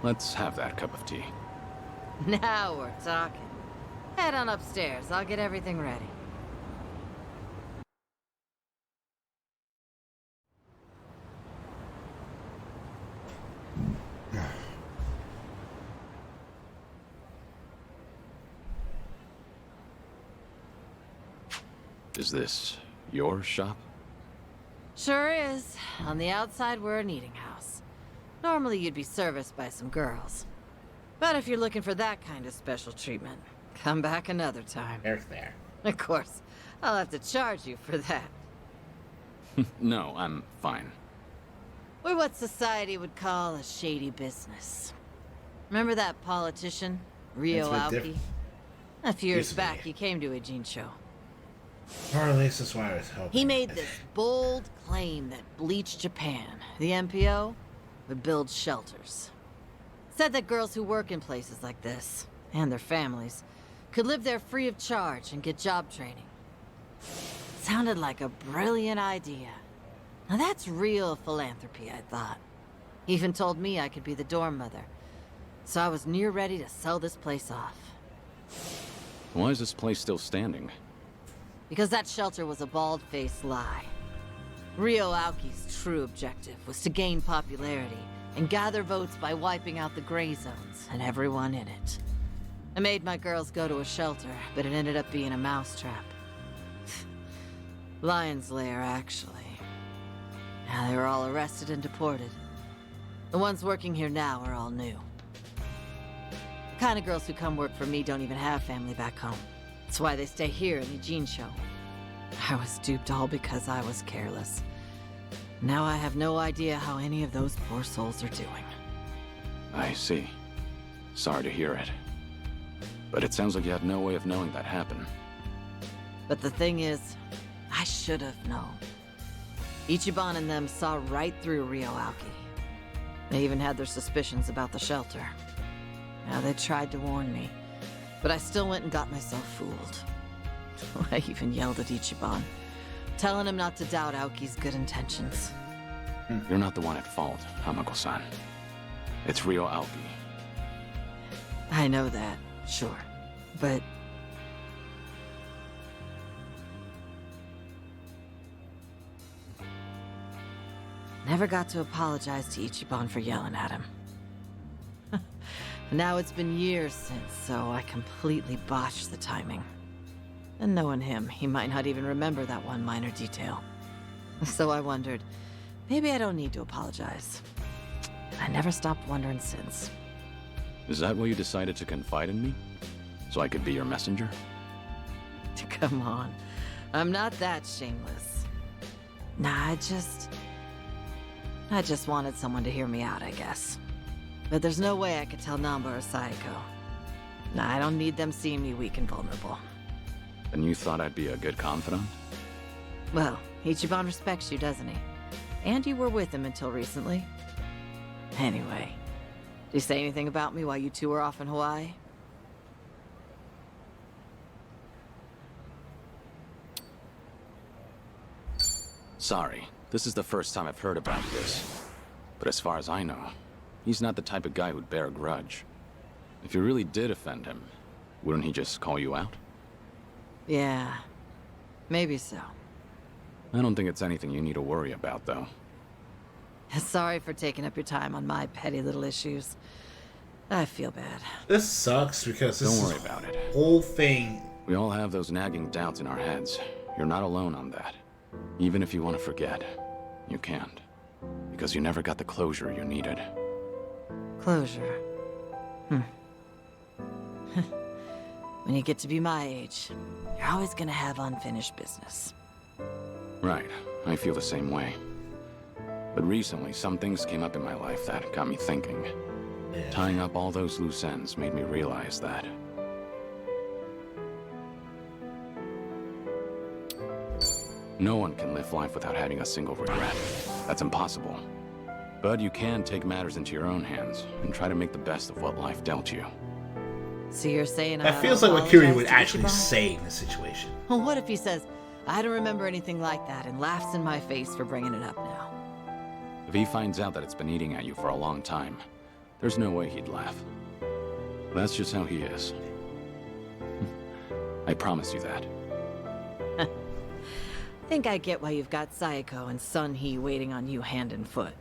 Let's have that cup of tea. Now we're talking. Head on upstairs. I'll get everything ready. Is this your shop? Sure is. On the outside, we're an eating house. Normally, you'd be serviced by some girls. But if you're looking for that kind of special treatment, come back another time. There's there. Of course, I'll have to charge you for that. No, I'm fine. We're what society would call a shady business. Remember that politician, Ryo That's what Aoki? A few years Used to be. back, he came to Ijincho. Or at least that's why I was hoping. He made this bold claim that Bleach Japan, the MPO, would build shelters. Said that girls who work in places like this, and their families, could live there free of charge and get job training. Sounded like a brilliant idea. Now that's real philanthropy, I thought. He even told me I could be the dorm mother. So I was near ready to sell this place off. Why is this place still standing? Because that shelter was a bald-faced lie. Ryo Aoki's true objective was to gain popularity and gather votes by wiping out the gray zones and everyone in it. I made my girls go to a shelter, but it ended up being a mousetrap. Lion's Lair, actually. Now they were all arrested and deported. The ones working here now are all new. The kind of girls who come work for me don't even have family back home. That's why they stay here in Ijincho. I was duped all because I was careless. Now I have no idea how any of those poor souls are doing. I see. Sorry to hear it. But it sounds like you had no way of knowing that happened. But the thing is, I should have known. Ichiban and them saw right through Ryo Aoki. They even had their suspicions about the shelter. Now they tried to warn me, but I still went and got myself fooled. I even yelled at Ichiban, telling him not to doubt Aoki's good intentions. You're not the one at fault, Hamako-san. It's Ryo Aoki. I know that, sure, but... Never got to apologize to Ichiban for yelling at him. Now it's been years since, so I completely botched the timing. And knowing him, he might not even remember that one minor detail. So I wondered, maybe I don't need to apologize. And I never stopped wondering since. Is that why you decided to confide in me? So I could be your messenger? Come on. I'm not that shameless. Nah, I just wanted someone to hear me out, I guess. But there's no way I could tell Namba or Sayako. Nah, I don't need them seeing me weak and vulnerable. And you thought I'd be a good confidant? Well, Ichiban respects you, doesn't he? And you were with him until recently. Anyway, did he say anything about me while you two were off in Hawaii? Sorry, this is the first time I've heard about this. But as far as I know, he's not the type of guy who'd bear a grudge. If you really did offend him, wouldn't he just call you out? Yeah, maybe so. I don't think it's anything you need to worry about, though. Sorry for taking up your time on my petty little issues. I feel bad. This sucks because this Don't worry about it. Whole thing. We all have those nagging doubts in our heads. You're not alone on that. Even if you want to forget, you can't. Because you never got the closure you needed. Closure. When you get to be my age, you're always gonna have unfinished business. Right. I feel the same way. But recently, some things came up in my life that got me thinking. Tying up all those loose ends made me realize that. No one can live life without having a single regret. That's impossible. But you can take matters into your own hands and try to make the best of what life dealt you. So you're saying That feels like what Kiryu would actually say in this situation. Well, what if he says, I don't remember anything like that, and laughs in my face for bringing it up now? If he finds out that it's been eating at you for a long time, there's no way he'd laugh. That's just how he is. I promise you that. Think I get why you've got Sayako and Sun Hee waiting on you hand and foot.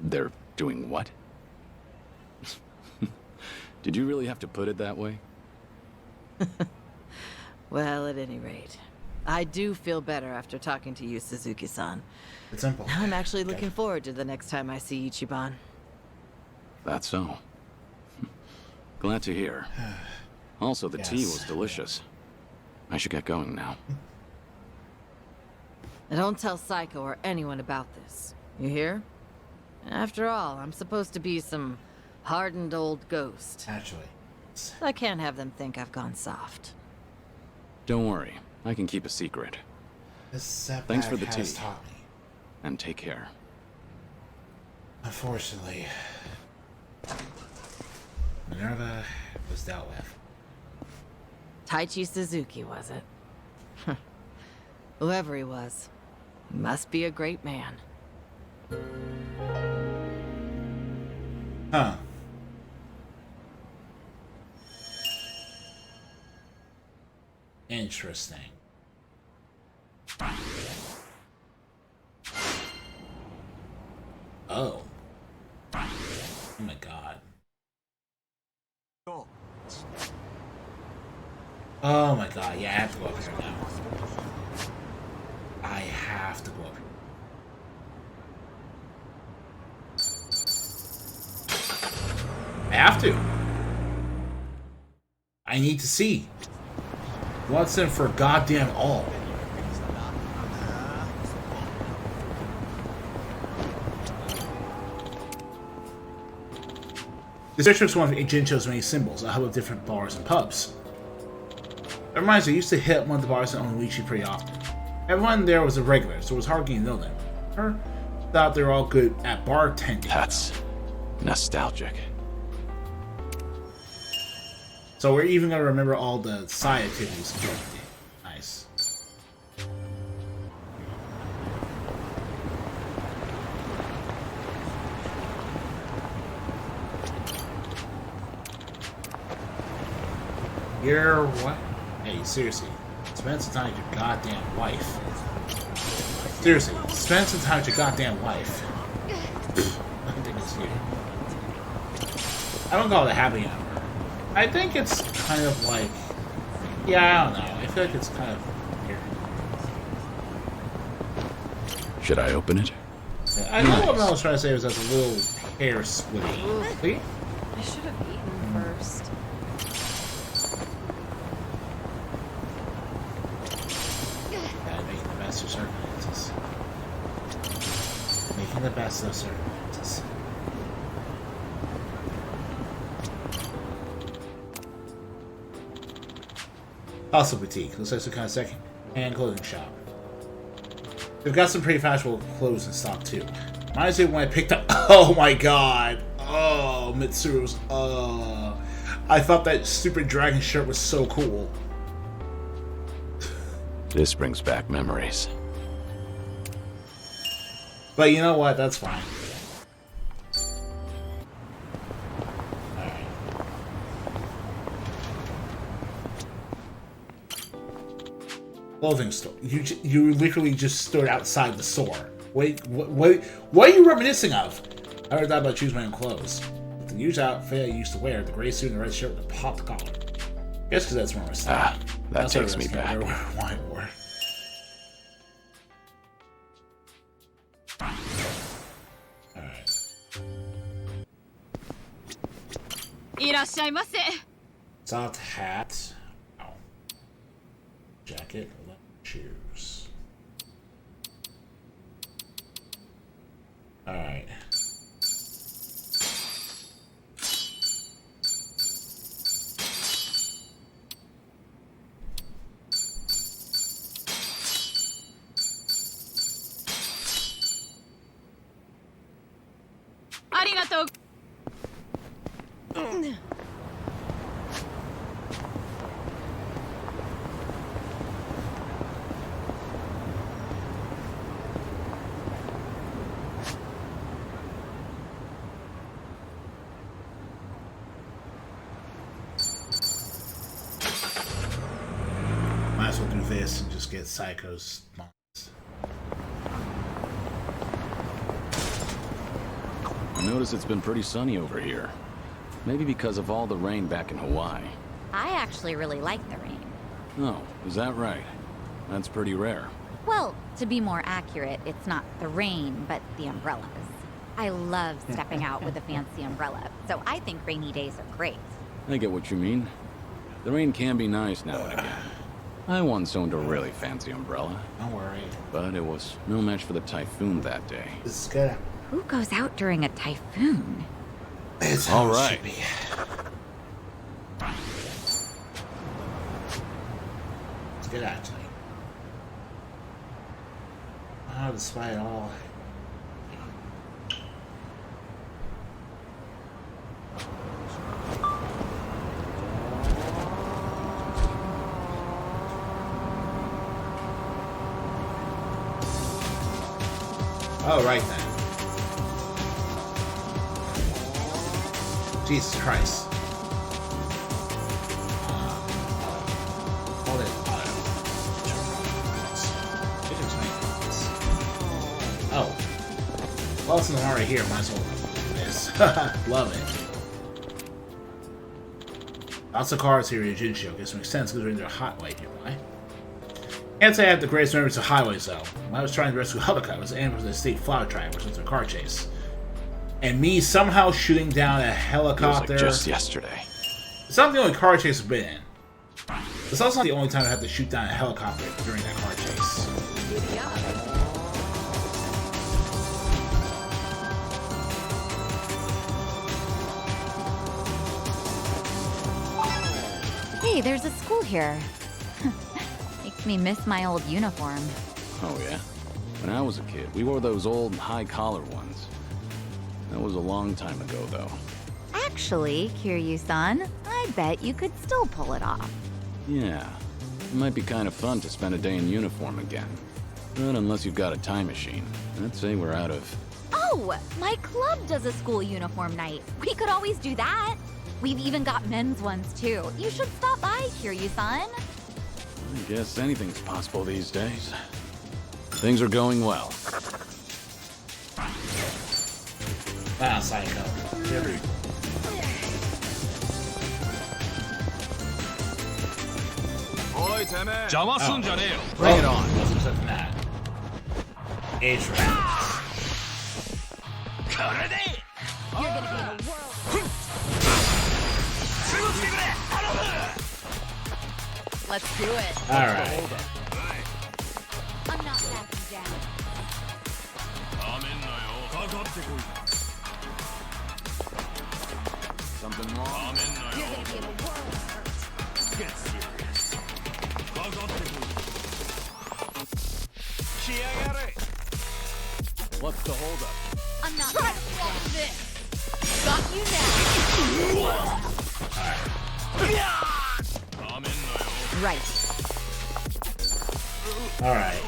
They're doing what? Did you really have to put it that way? Well, at any rate, I do feel better after talking to you, Suzuki-san. It's simple. Now I'm actually looking forward to the next time I see Ichiban. That's so. Glad to hear. Also, the tea was delicious. I should get going now. Now don't tell Psycho or anyone about this. You hear? After all, I'm supposed to be some hardened old ghost. Actually. I can't have them think I've gone soft. Don't worry. I can keep a secret. This setback Thanks for the has tea. taught me. And take care. Unfortunately, Minerva was dealt with. Taichi Suzuki, was it? Whoever he was, he must be a great man. Huh. Interesting. Oh. Oh my god. Oh my god, yeah, I have to go up here now. I have to go up here. I have to. I need to see. Once and for goddamn all. This district is one of Jincho's many symbols, a hub of different bars and pubs. It reminds me, I used to hit one of the bars in Onwuchi pretty often. Everyone there was a regular, so it was hard getting to know them. Her thought they were all good at bartending. That's nostalgic. So we're even gonna remember all the side activities. Nice. You're what? Hey, seriously. Spend some time with your goddamn wife. Seriously, spend some time with your goddamn wife. I think it's you. I don't call it a happy hour. I think it's kind of like... Yeah, I don't know. I feel like it's kind of weird. Should I open it? I know what I was trying to say was that's a little hair splitting. See? I should have eaten first. in the best of circumstances. Hustle Boutique. Looks like some kind of second-hand clothing shop. They've got some pretty fashionable clothes in stock too. Reminds me of when I picked up. Oh my god! Oh, Mitsuru's. I thought that stupid dragon shirt was so cool. This brings back memories. But you know what? That's fine. Clothing store. You literally just stood outside the store. Wait, what are you reminiscing of? I never thought about choosing my own clothes. With the usual outfit I used to wear, the gray suit and the red shirt with the popped collar. Guess because that's where I started. That takes me back. Why more? Alright. いらっしゃいませ。 Soft hat. Oh. Jacket. Shoes. Alright. Arigatou. Might as well do this and just get Psycho's mods. I notice it's been pretty sunny over here. Maybe because of all the rain back in Hawaii. I actually really like the rain. Oh, is that right? That's pretty rare. Well, to be more accurate, it's not the rain, but the umbrellas. I love stepping out with a fancy umbrella, so I think rainy days are great. I get what you mean. The rain can be nice now and again. I once owned a really fancy umbrella. Don't worry. But it was no match for the typhoon that day. This is good. Who goes out during a typhoon? It's all right. It's good actually. Oh, despite all. Oh, right then. Jesus Christ. Hold it. Oh. Well, since I'm already here, might as well do this. Love it. Lots of cars here in Jinsho. Guess makes sense because we're in their highway nearby. Can't say I have the greatest memories of highways though. When I was trying to rescue Helica, I was aiming for the state flower tribe, which was a car chase. And me somehow shooting down a helicopter. Like just yesterday. It's not the only car chase I've been in. It's also not the only time I had to shoot down a helicopter during that car chase. Hey, there's a school here. Makes me miss my old uniform. Oh yeah? When I was a kid, we wore those old high-collar ones. That was a long time ago, though. Actually, Kiryu-san, I bet you could still pull it off. Yeah. It might be kind of fun to spend a day in uniform again. But unless you've got a time machine. I'd say we're out of... Oh! My club does a school uniform night. We could always do that. We've even got men's ones, too. You should stop by, Kiryu-san. I guess anything's possible these days. Things are going well. Ah, Psycho. Very cool. Bring it on. Wasn't expecting that. Age round. You're gonna be in the world. Let's do it. Alright. I'm not backing down. Something wrong? You're gonna be in a world of hurt. Get serious. What's the holdup? I'm not Try to block this. Got you now. right. All right.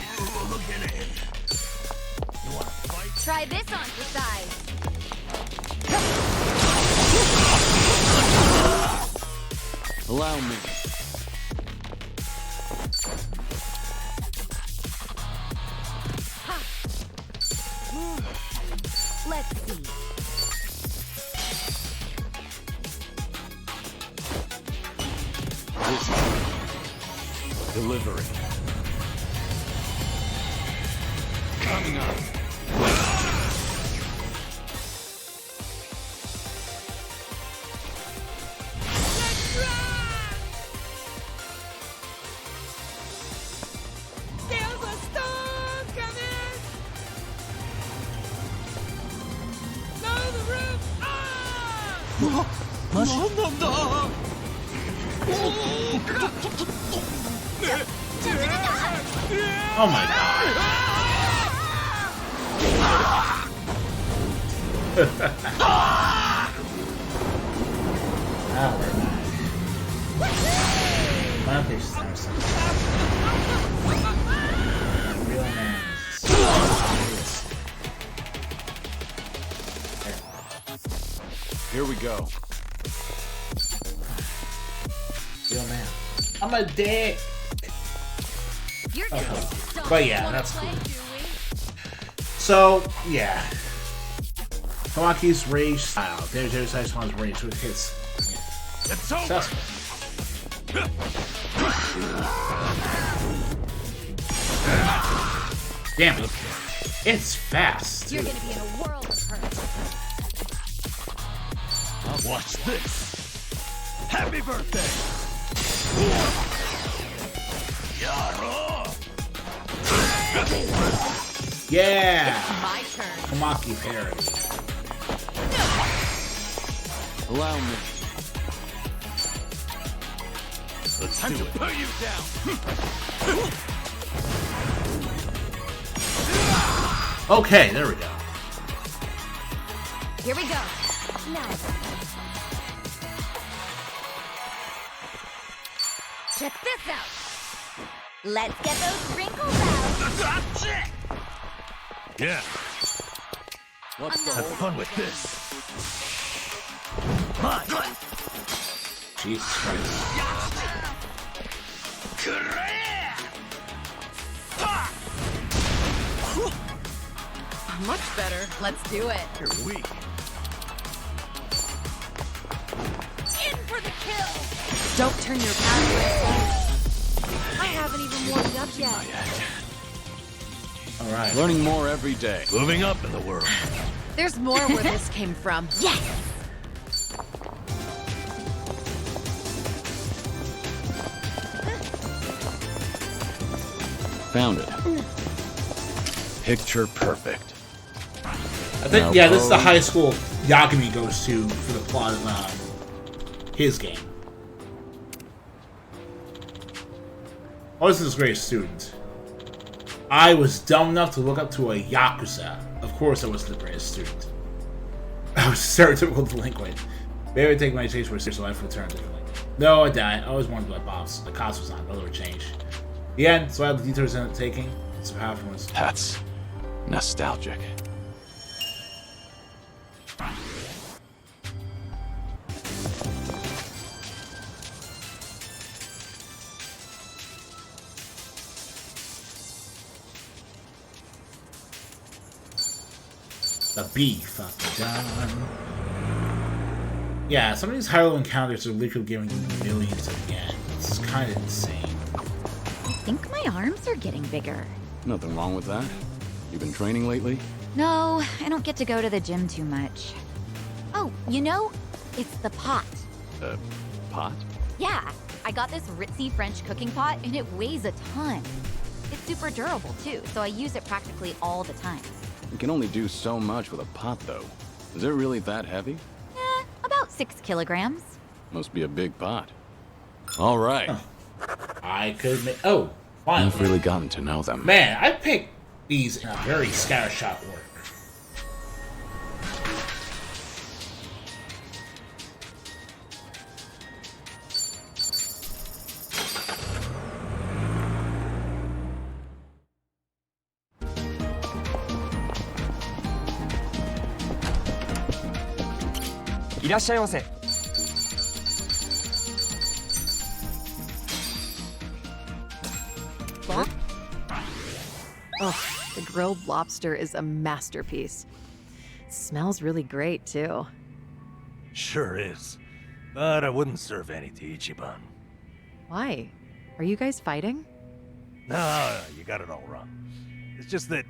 Try this on for size. Allow me. Let's see. Delivery. Coming up. There's a storm coming. No, the roof. Oh my god. Now we're back. Why don't they start something? Real man is Here we go. real man. I'm a dick. You're Okay. But yeah, that's cool. So, yeah. Kawaki's rage style. There's Jerry Sai's rage with hits. Yeah. It's over. Successful. Damn it. It's fast. You're too. gonna be in a world of hurt. Watch this. Happy birthday. Yeah! My turn. Kamaki parody. Allow me. Let's do it. Put you down. Okay, there we go. Here we go. Nice. Check this out. Let's get those wrinkles out. Yeah. What's the Have holdup? fun with this. Mine. Jesus Christ. Much better. Let's do it. You're weak. In for the kill. Don't turn your back. I haven't even warmed up yet. Alright. Learning more every day. Moving up in the world. There's more where this came from. Yes. Found it. Picture perfect. I think, Now yeah, this is the pose. high school Yagami goes to for the plot of his game. I wasn't his greatest student. I was dumb enough to look up to a Yakuza. Of course I wasn't the greatest student. I was a stereotypical delinquent. Maybe I take my takes for a serious life return differently. No, I died. I always wanted my pops. The cost was not, but it would change. The end, so I had the detours ended up taking. So half was That's nostalgic. the beef fucking done. Yeah, some of these high-level encounters are literally giving you millions of yen. It's kind of insane. I think my arms are getting bigger. Nothing wrong with that. You've been training lately? No, I don't get to go to the gym too much. Oh, you know, it's the pot. Pot? Yeah, I got this ritzy French cooking pot and it weighs a ton. It's super durable too, so I use it practically all the time. You can only do so much with a pot, though. Is it really that heavy? About 6 kilograms. Must be a big pot. All right. I could make. Oh, fine. I've really gotten to know them. Man, I picked these in a very scattershot order. Oh, the grilled lobster is a masterpiece. It smells really great, too. Sure is. But I wouldn't serve any to Ichiban. Why? Are you guys fighting? No, you got it all wrong. It's just that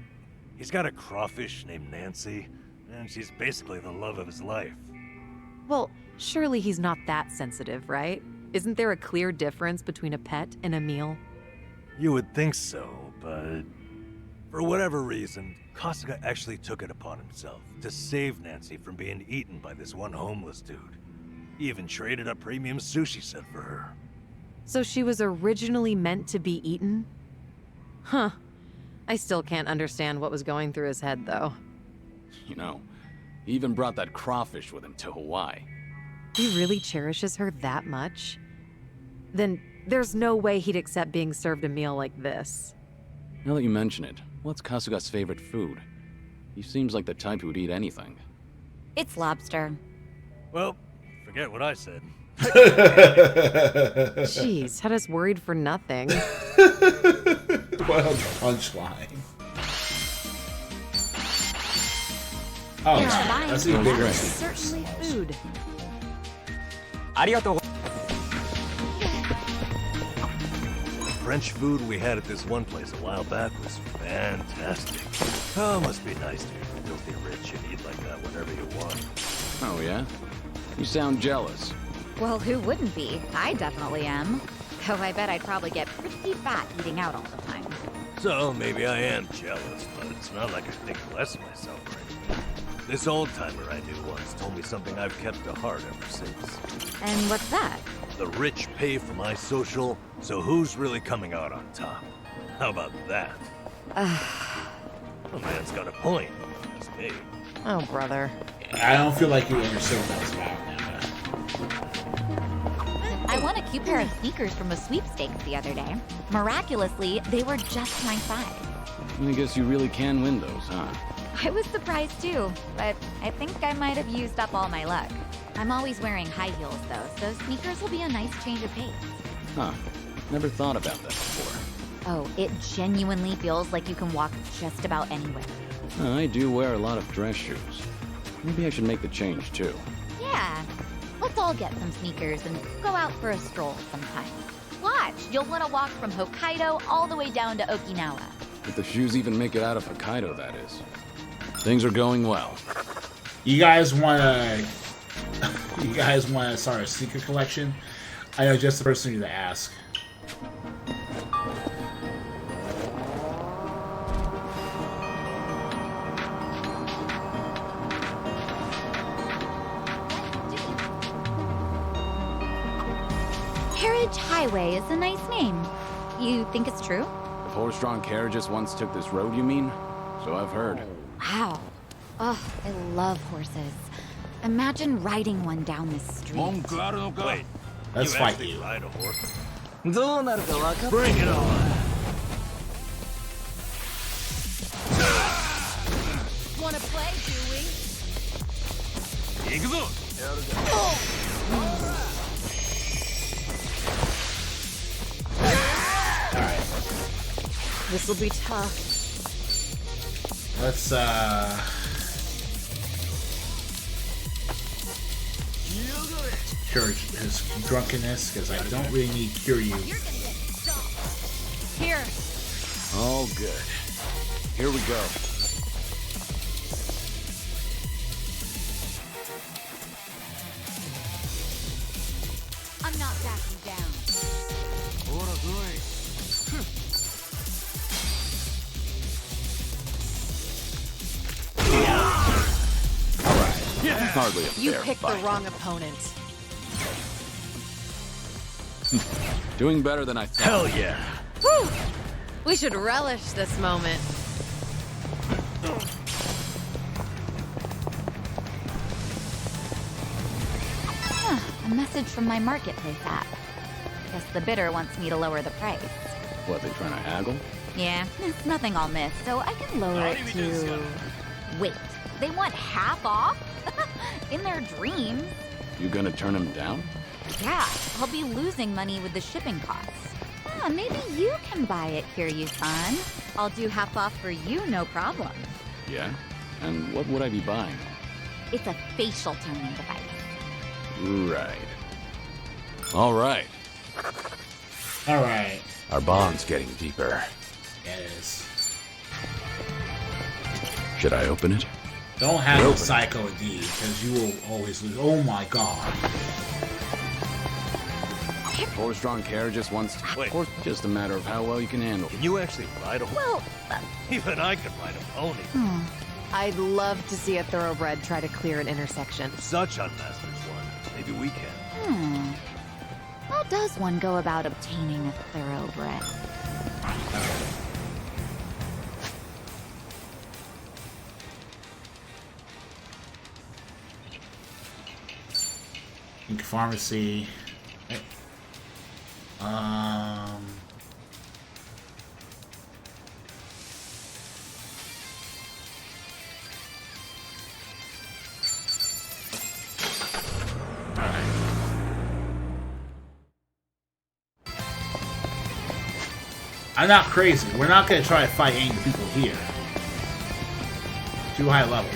he's got a crawfish named Nancy, and she's basically the love of his life. Well, surely he's not that sensitive, right? Isn't there a clear difference between a pet and a meal? You would think so, but for whatever reason, Kasuga actually took it upon himself to save Nancy from being eaten by this one homeless dude. He even traded a premium sushi set for her. So she was originally meant to be eaten? Huh. I still can't understand what was going through his head, though. You know, he even brought that crawfish with him to Hawaii. He really cherishes her that much? Then there's no way he'd accept being served a meal like this. Now that you mention it, what's Kasuga's favorite food? He seems like the type who'd eat anything. It's lobster. Well, forget what I said. Jeez, had us worried for nothing. What a punchline. Oh, Yeah, that's even bigger. That's certainly food. French food we had at this one place a while back was fantastic. Oh, must be nice to be filthy rich and eat like that whenever you want. Oh, yeah? You sound jealous. Well, who wouldn't be? I definitely am. Though I bet I'd probably get pretty fat eating out all the time. So maybe I am jealous, but it's not like I think less of myself or anything. This old-timer I knew once told me something I've kept to heart ever since. And what's that? The rich pay for my social, so who's really coming out on top? How about that? The man's got a point. That's me. Oh, brother. I don't feel like you understood what that was about now. I won a cute pair of sneakers from a sweepstakes the other day. Miraculously, they were just my size. I guess you really can win those, huh? I was surprised too, but I think I might have used up all my luck. I'm always wearing high heels though, so sneakers will be a nice change of pace. Huh. Never thought about that before. Oh, it genuinely feels like you can walk just about anywhere. I do wear a lot of dress shoes. Maybe I should make the change, too. Yeah, let's all get some sneakers and go out for a stroll sometime. Watch, you'll want to walk from Hokkaido all the way down to Okinawa. If the shoes even make it out of Hokkaido, that is. Things are going well. You guys wanna start a sneaker collection? I know just the person you to ask. Carriage Highway is a nice name. You think it's true? The horse-drawn carriages once took this road, you mean? So I've heard. Wow. Oh, I love horses. Imagine riding one down this street. Wait, Let's you fight actually you. ride a horse? どうなるか分かっ Bring it on! Wanna play, do we? 行くぞ! This'll be tough. Let's cure his drunkenness, because I don't really need Kiryu. Here. All good. Here we go. I'm not backing down. Hardly a You fair picked the fight. wrong opponent. Doing better than I thought. Hell yeah. Whew. We should relish this moment. A message from my marketplace app. Guess the bidder wants me to lower the price. What, they trying to haggle? Yeah, it's nothing I'll miss, so I can lower it to... Wait, they want half off? In their dreams. You gonna turn him down? Yeah, I'll be losing money with the shipping costs. Ah, maybe you can buy it, Kiryu-san. I'll do half off for you, no problem. Yeah? And what would I be buying? It's a facial toning device. Right. All right. All right. Our bond's getting deeper. Yeah, it is. Should I open it? Don't have Open a psycho indeed, because you will always lose. Oh my god. 4 strong carriages once. Wait. Or just a matter of how well you can handle. Can you actually ride a horse? Well, Even I can ride a pony. I'd love to see a thoroughbred try to clear an intersection. Such unmasters one. Maybe we can. How does one go about obtaining a thoroughbred? Ink Pharmacy. I'm not crazy. We're not gonna try to fight any of the people here. Too high level.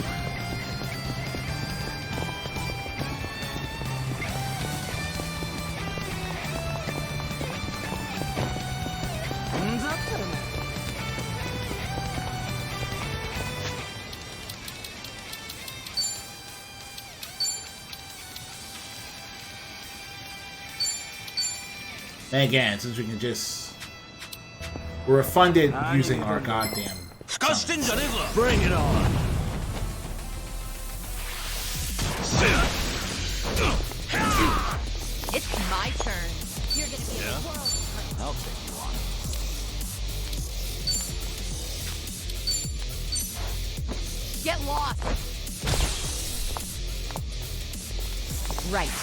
And again, since we can just... We're funded using our goddamn... Bring it on. It's my turn. You're gonna be Yeah? the world. I'll take you on. Get lost. Right.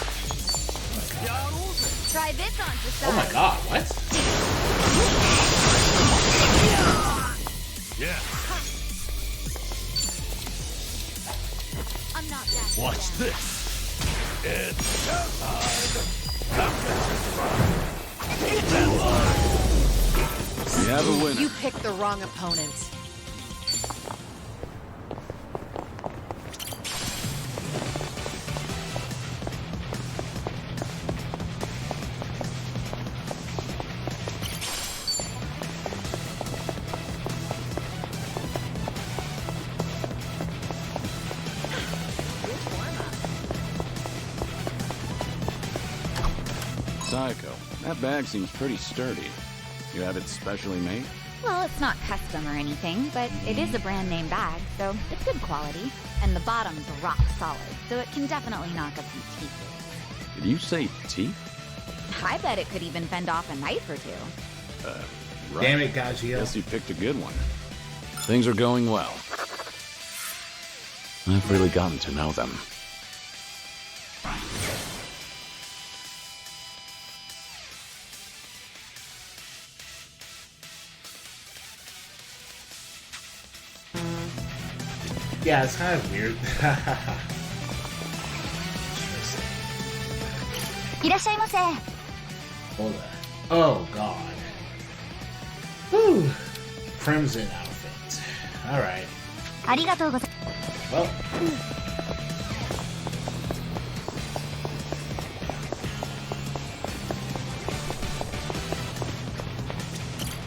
Try this on for size. Oh my god, what? Yeah. I'm not that. Watch this. It's We have a winner. You picked the wrong opponent. Psycho, that bag seems pretty sturdy. You have it specially made? Well, it's not custom or anything, but it is a brand name bag, so it's good quality. And the bottom's rock solid, so it can definitely knock a few teeth. Did you say teeth? I bet it could even fend off a knife or two. Right. Damn it, Gagio. Guess you picked a good one. Things are going well. I've really gotten to know them. Yeah, it's kind of weird. いらっしゃいませ。 Hold on. Oh god. Whew. Crimson outfit. Alright. ありがとうござい Well.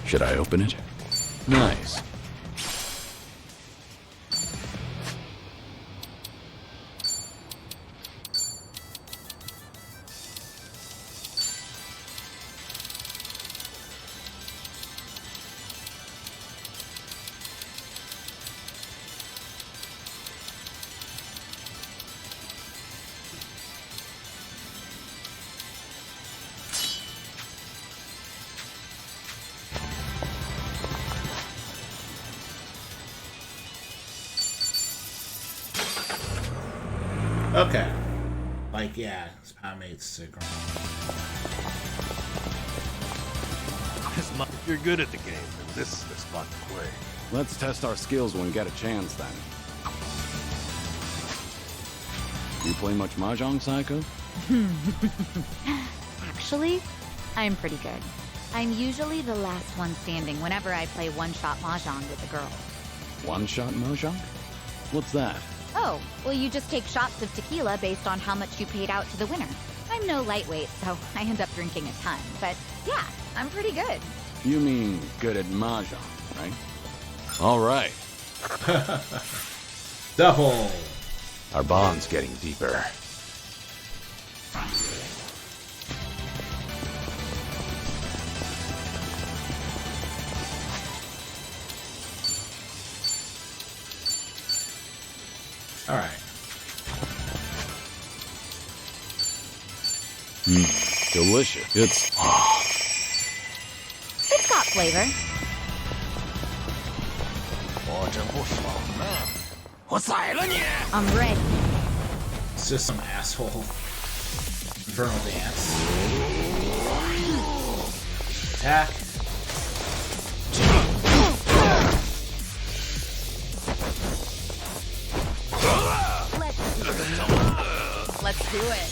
Should I open it? Nice. Okay. Like, yeah, his mates to ground. If you're good at the game, then this is the spot to play. Let's test our skills when we get a chance, then. You play much Mahjong, Psycho? Actually, I'm pretty good. I'm usually the last one standing whenever I play one-shot mahjong with a girl. One-shot Mahjong? What's that? Oh, well, you just take shots of tequila based on how much you paid out to the winner. I'm no lightweight, so I end up drinking a ton. But yeah, I'm pretty good. You mean good at Mahjong, right? All right. Double. Our bond's getting deeper. All right. Delicious. It's got flavor. I'm ready. It's just some asshole infernal dance. Attack. Let's do it.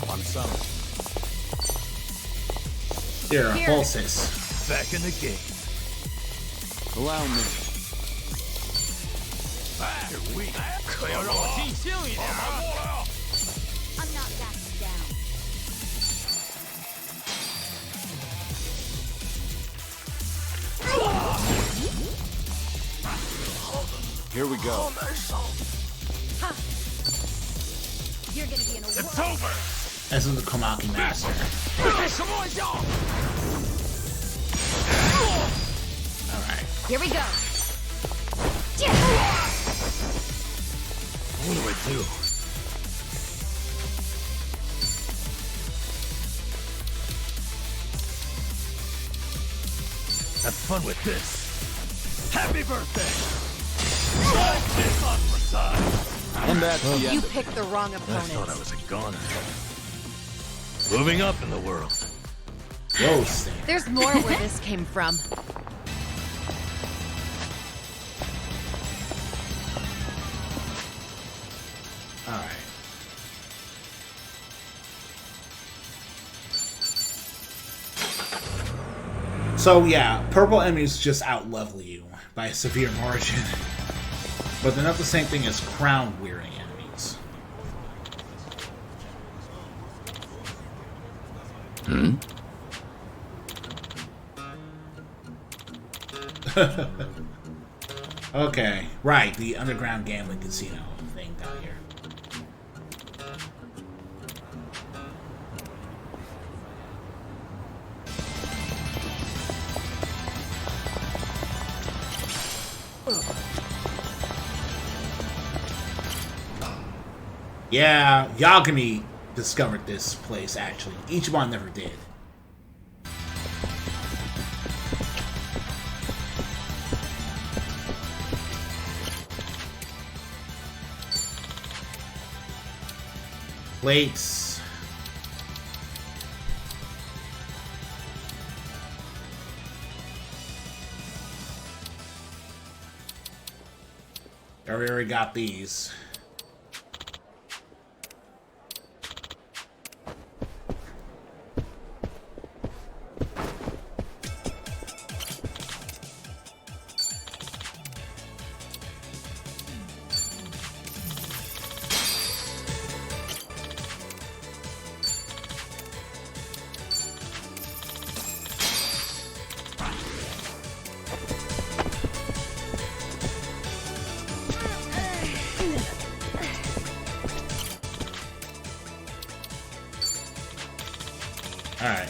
Want some? Here, pulses. Back in the game. Allow me. You're weak. I'm not backing down. Here we go. You're gonna be in a It's over. As in the Komaki Master. Alright. Here we go. What do I do? Have fun with this. Happy birthday! And that's the You end. picked the wrong I opponent. thought I was a goner. Moving up in the world. Roasting. There's more where this came from. Alright. So yeah, purple enemies just out-level you by a severe margin. But they're not the same thing as crown-wearing enemies. Okay, right, the underground gambling casino thing down here. Yeah, Yagami discovered this place, actually. Ichiban never did. Plates. I already got these. Alright.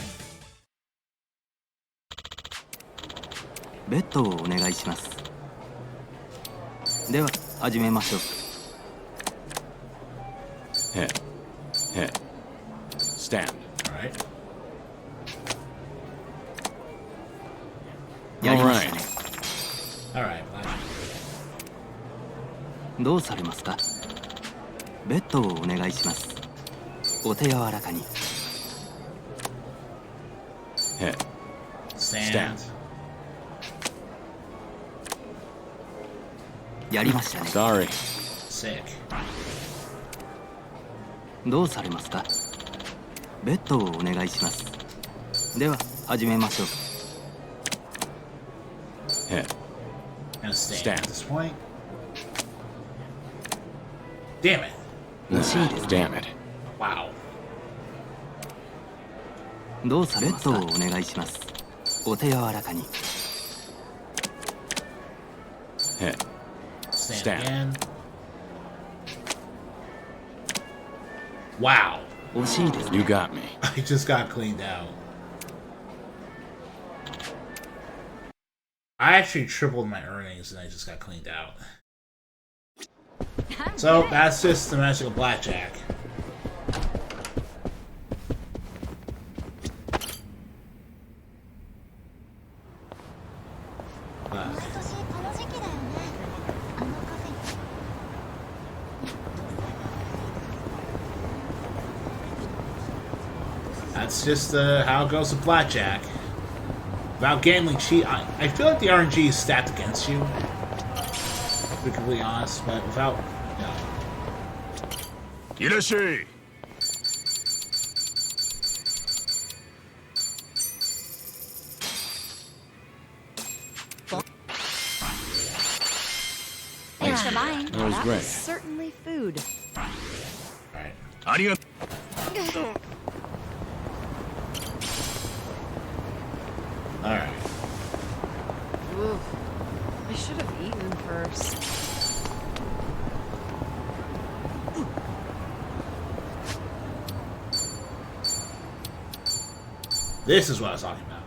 ベッドをお願いします。では始めましょう。 Head. Head. Stand. Alright. All right. Alright, どうされますか？ベッドをお願いします。お手柔らかに。Hit. Stand. やりましたね。 Sorry. Sick. どうされますか？ベッドをお願いします。では始めましょう。 Hit. And stand Stand. at this point. Damn it. Damn it. Wow. どうされますか？ベッドをお願いします。お手柔らかに。 Hit. Stand again. Wow. 惜しいですね。 You got me. I just got cleaned out. I actually tripled my earnings and I just got cleaned out. So that's just the magic of blackjack. That's just how it goes with blackjack. Without gambling cheat, I feel like the RNG is stacked against you. To be completely honest, but without, you know. Irashii! Thanks for mine. That was That great. was certainly food. Alright. Arigato. Alright. Oof. I should have eaten first. This is what I was talking about.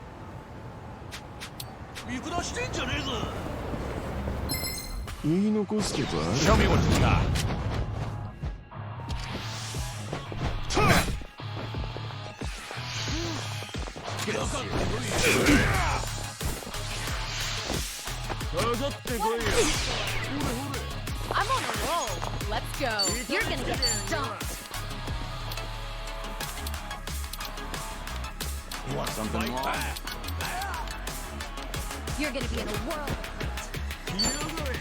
Show me what you got. I'm on a roll. Let's go. You're gonna get stomped. You want something wrong? You're gonna be in a world of hurt.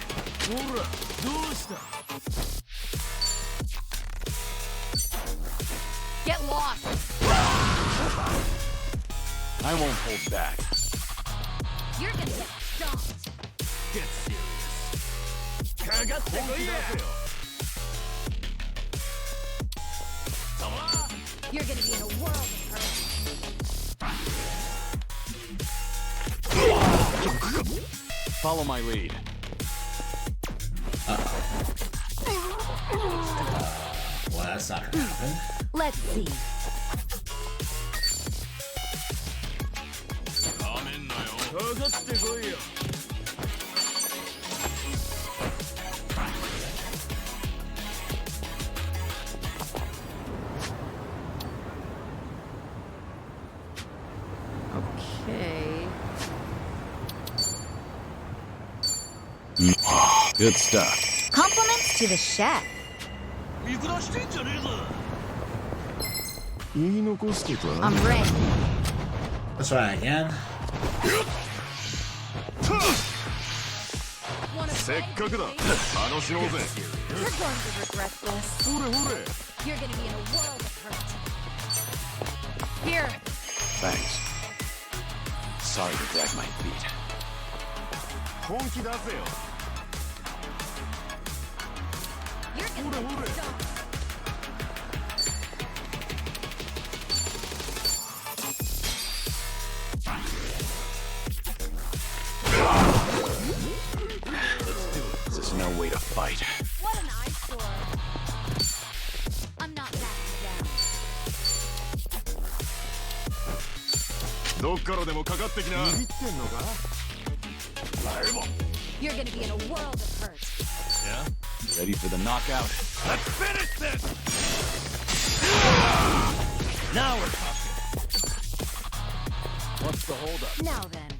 Get lost. I won't hold back. You're gonna get stomped. Get serious. You're gonna be in a world of hurt. Follow my lead. Well, that's not gonna happen. Let's see. Okay. Good stuff. Compliments to the chef. I'm ready. Let's try again. You're going to regret this. You're gonna be in a world of hurt. Here. Thanks. Sorry to drag my feet. You're gonna get stomped. This is no way to fight. What an eyesore. I'm not backing down. You're gonna be in a world of hurt. Yeah? Ready for the knockout? Let's finish this! Now we're talking. What's the holdup? Now then.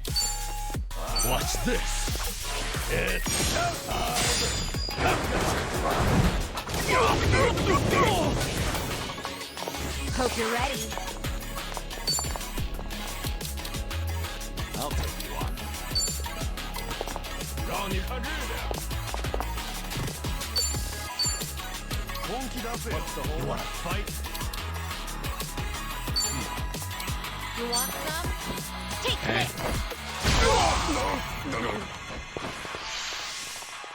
What's this? It's showtime! Hope you're ready. I'll take you on. What's the whole You wanna fight? You want some? Take Okay.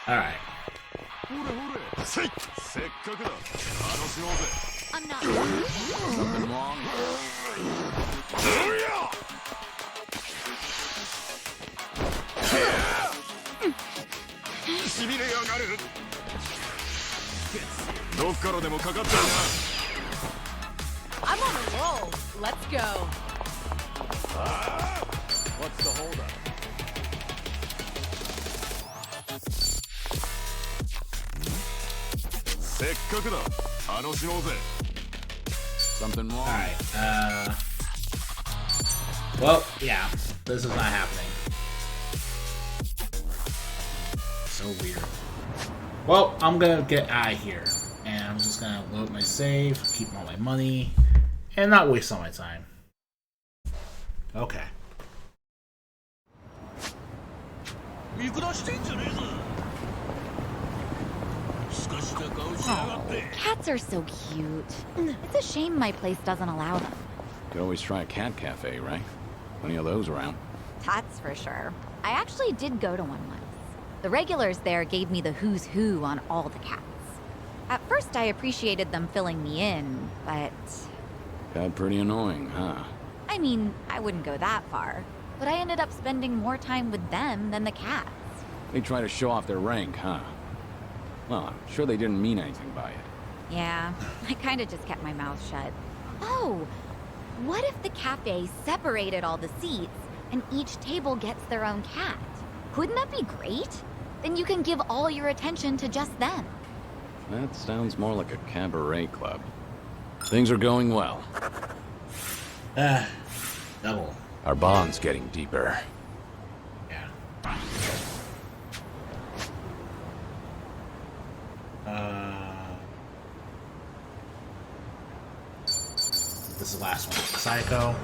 Alright. I'm not. Something wrong? I'm on a roll. Let's go. What's the holdup? Something wrong? Alright, well, yeah, this is not happening. So weird. Well, I'm gonna get out of here. And I'm just gonna load my save, keep all my money, and not waste all my time. Okay. Oh, cats are so cute. It's a shame my place doesn't allow them. Could always try a cat cafe, right? Plenty of those around. That's for sure. I actually did go to one once. The regulars there gave me the who's who on all the cats. At first I appreciated them filling me in, but... Got pretty annoying, huh? I mean, I wouldn't go that far. But I ended up spending more time with them than the cats. They try to show off their rank, huh? Well, I'm sure they didn't mean anything by it. Yeah, I kinda just kept my mouth shut. Oh, what if the cafe separated all the seats and each table gets their own cat? Wouldn't that be great? Then you can give all your attention to just them. That sounds more like a cabaret club. Things are going well. Double. Our bond's getting deeper. Yeah. This is the last one. Psycho.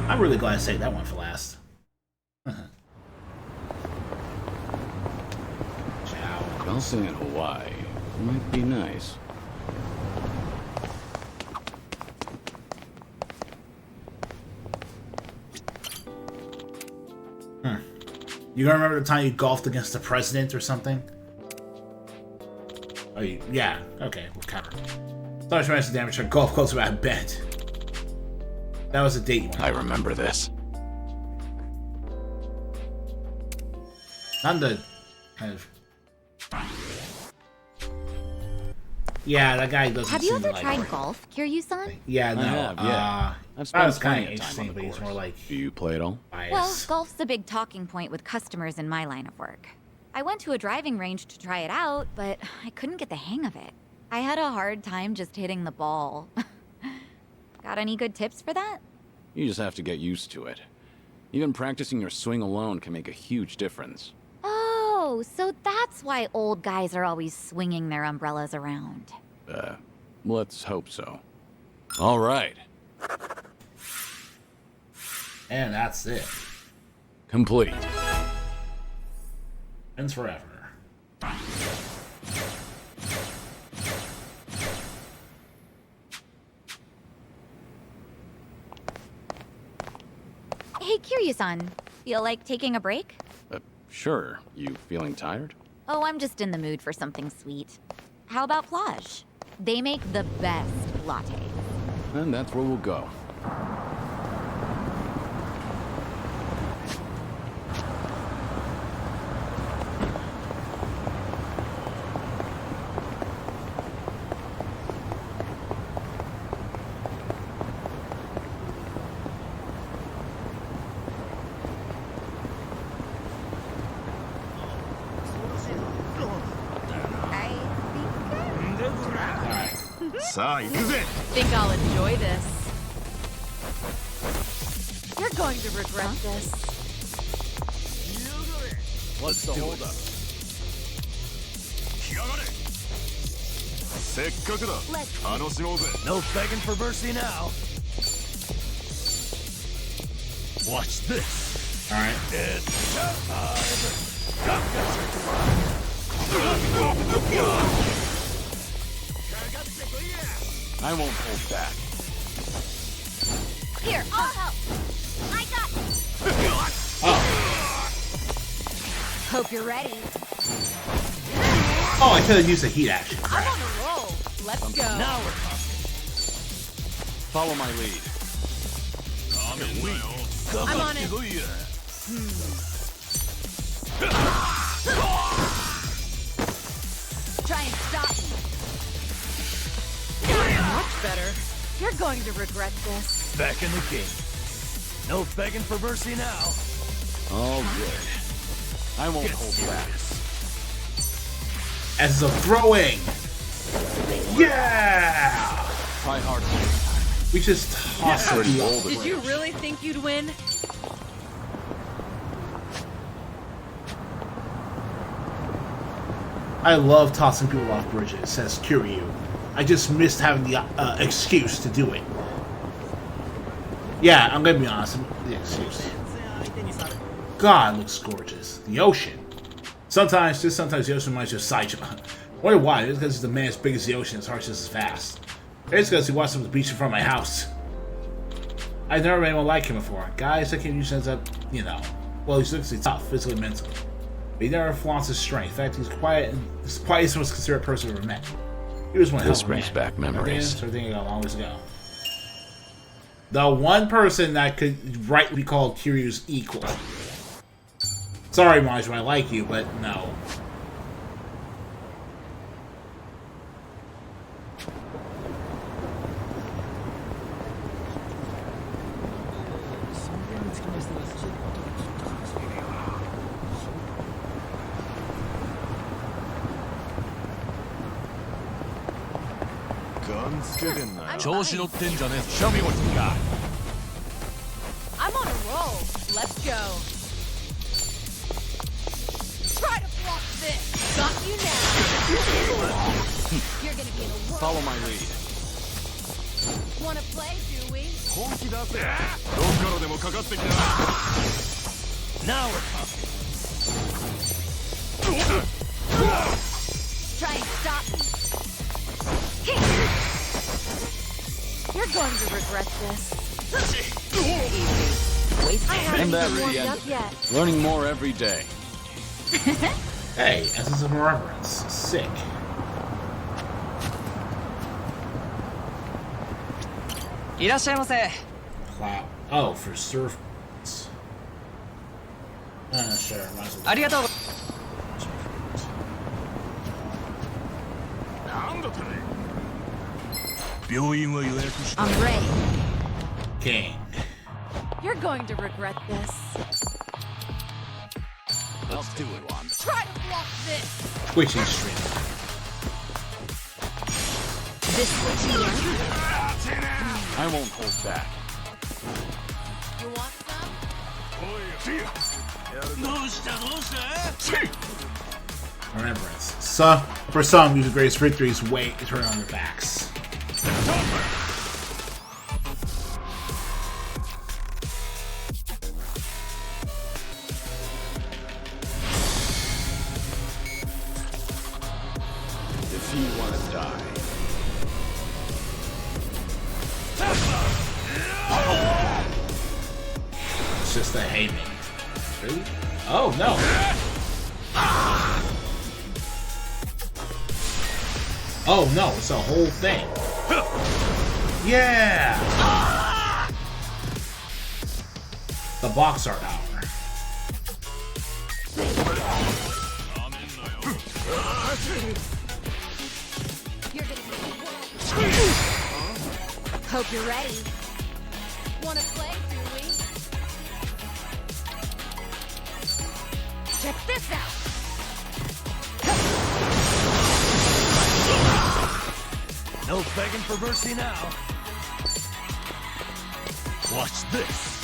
I'm really glad I saved that one for last. Ciao. Golfing in Hawaii might be nice. You gonna remember the time you golfed against the president or something? Oh, yeah. Okay, we'll cover. Thought I was damage. Our golf clubs were out bent. That was a date you wanted. I remember this. Not the kind of. Yeah, that guy doesn't. Have you seem ever like tried it. golf, Kiryu-san? Yeah, no. I have, yeah. I've That spent was kind plenty of of time interesting, on the but he's course. more like Do you play at all? biased. Well, golf's a big talking point with customers in my line of work. I went to a driving range to try it out, but I couldn't get the hang of it. I had a hard time just hitting the ball. Got any good tips for that? You just have to get used to it. Even practicing your swing alone can make a huge difference. Oh, so that's why old guys are always swinging their umbrellas around. Let's hope so. All right. And that's it. Complete. Ends forever. Hey, Kiryu-san, feel like taking a break? Sure. You feeling tired? Oh, I'm just in the mood for something sweet. How about Plage? They make the best lattes. And that's where we'll go. Think I'll enjoy this. You're going to regret this. What's the holdup? No begging for mercy now. Watch this. All right. It's I won't hold back. Here, I'll help. I got this. Hope you're ready. Oh, I could have used the heat action. I'm on a roll. Let's go. Now we're talking. Follow my lead. I'm on it. Try and stop me. Much better. You're going to regret this. back in the game. No begging for mercy now. All good. I won't hold back. As a throwing. Yeah! Try harder. We just tossed it. Did you really think you'd win? I love tossing people off bridges, says Kiryu. I just missed having the excuse to do it. Yeah, I'm gonna be honest. The excuse. God, it looks gorgeous. The ocean. Sometimes the ocean reminds you of Saitama. Wonder why? It's because it's the man as big as the ocean, as harsh just as fast. It's because he watched him on the beach in front of my house. I've never met anyone like him before. Guys that can use ends up, you know, well, he's physically tough, physically and mentally. But he never flaunts his strength. In fact, he's quiet and the quietest and most considerate person I've ever met. He was one This hell of a brings man. back memories. So I think I got a long ways to go. The one person that could rightly be called Kiryu's equal. Sorry, Majima, I like you, but no. Show me what you got. I'm on a roll. Let's go. Try to block this. Got you now. You're gonna be in a world. Follow my lead. Wanna play, do we? Now we're talking. Try and stop me. You're going to regret this. Easy. I haven't And that even warmed really up ended. yet. Learning more every day. Hey, Essence of Reverence. Sick. Cloud. Oh, for surf. Sure. Might as well. I'm ready. King. You're going to regret this. Let's do it, Juan. Try to block this. Twitching stream. This what you learned? I won't hold back. You want some? Remembrance. For some, use the greatest victories wait to turn on their backs. If you want to die. It's just a haymaker. Really? Oh, no. Oh, no. It's a whole thing. Yeah! The box art hour. You're gonna be in a world. Hope you're ready. Wanna play, do we? Check this out. No begging for mercy now. Watch this.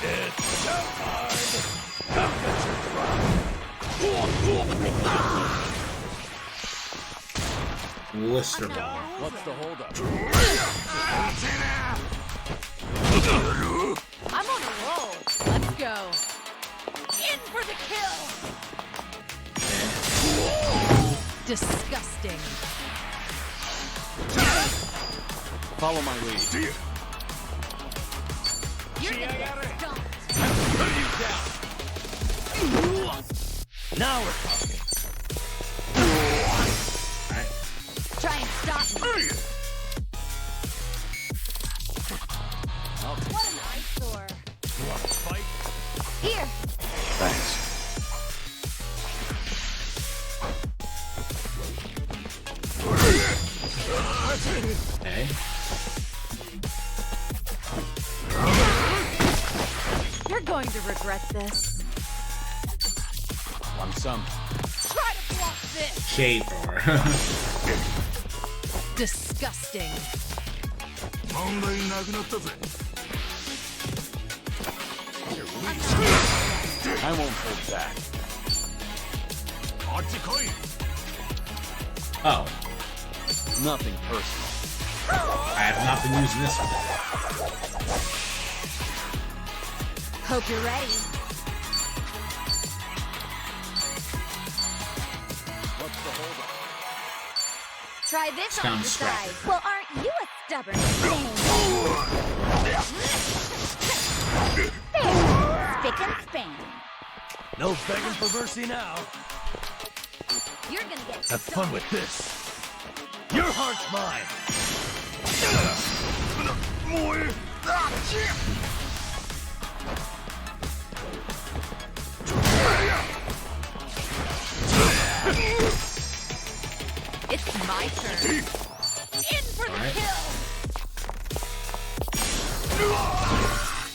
It's showtime. Lister Ball. What's the holdup? I'm on a roll. Let's go. In for the kill. Disgusting. Follow my lead. You're gonna get stumped. Now we're talking. Try and stop me. What an eyesore. You want to fight? Here. Thanks. Okay. You're going to regret this. Want some? Try to block this. Shade Thor. Disgusting. I won't hold back. Oh, Nothing personal. I have not been using this one. Hope you're ready. What's the holdup? Try this on the Sounds side. scrappy. Well, aren't you a stubborn thing? Spick and span. No begging for mercy now. You're gonna get Have fun with this. Your heart's mine. It's my turn. In for the kill.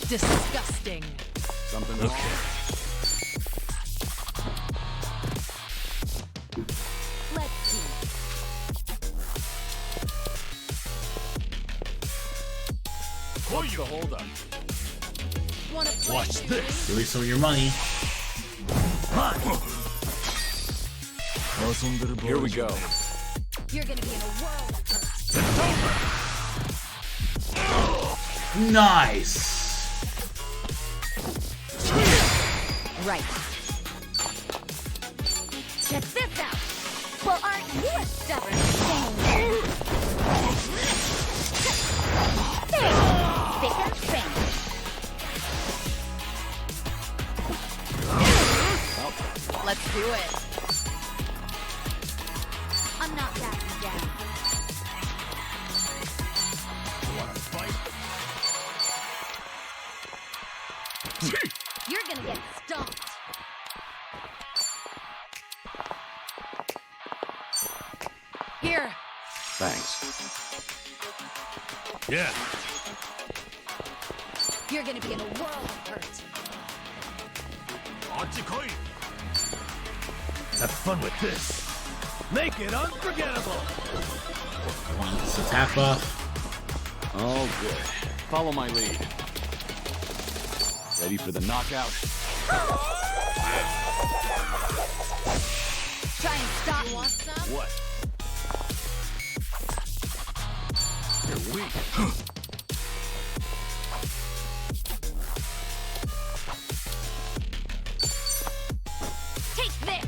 Disgusting. Something wrong? Okay. Let's see. What's the holdup? Wanna play Watch too? this. Release some of your money. Here we go. You're gonna be in a world of hurt. Nice. Right. Check this out. Well, aren't you a stubborn thing? Spick and span. Let's do it. I'm not backing down. You want to fight? You're gonna get stomped. Here. Thanks. Yeah. You're gonna be in a world of hurt. Have fun with this. Make it unforgettable. Come on, it's a tap buff. All good. Follow my lead. Ready for the knockout? Try and stop me. Want some? What? You're weak. Take this.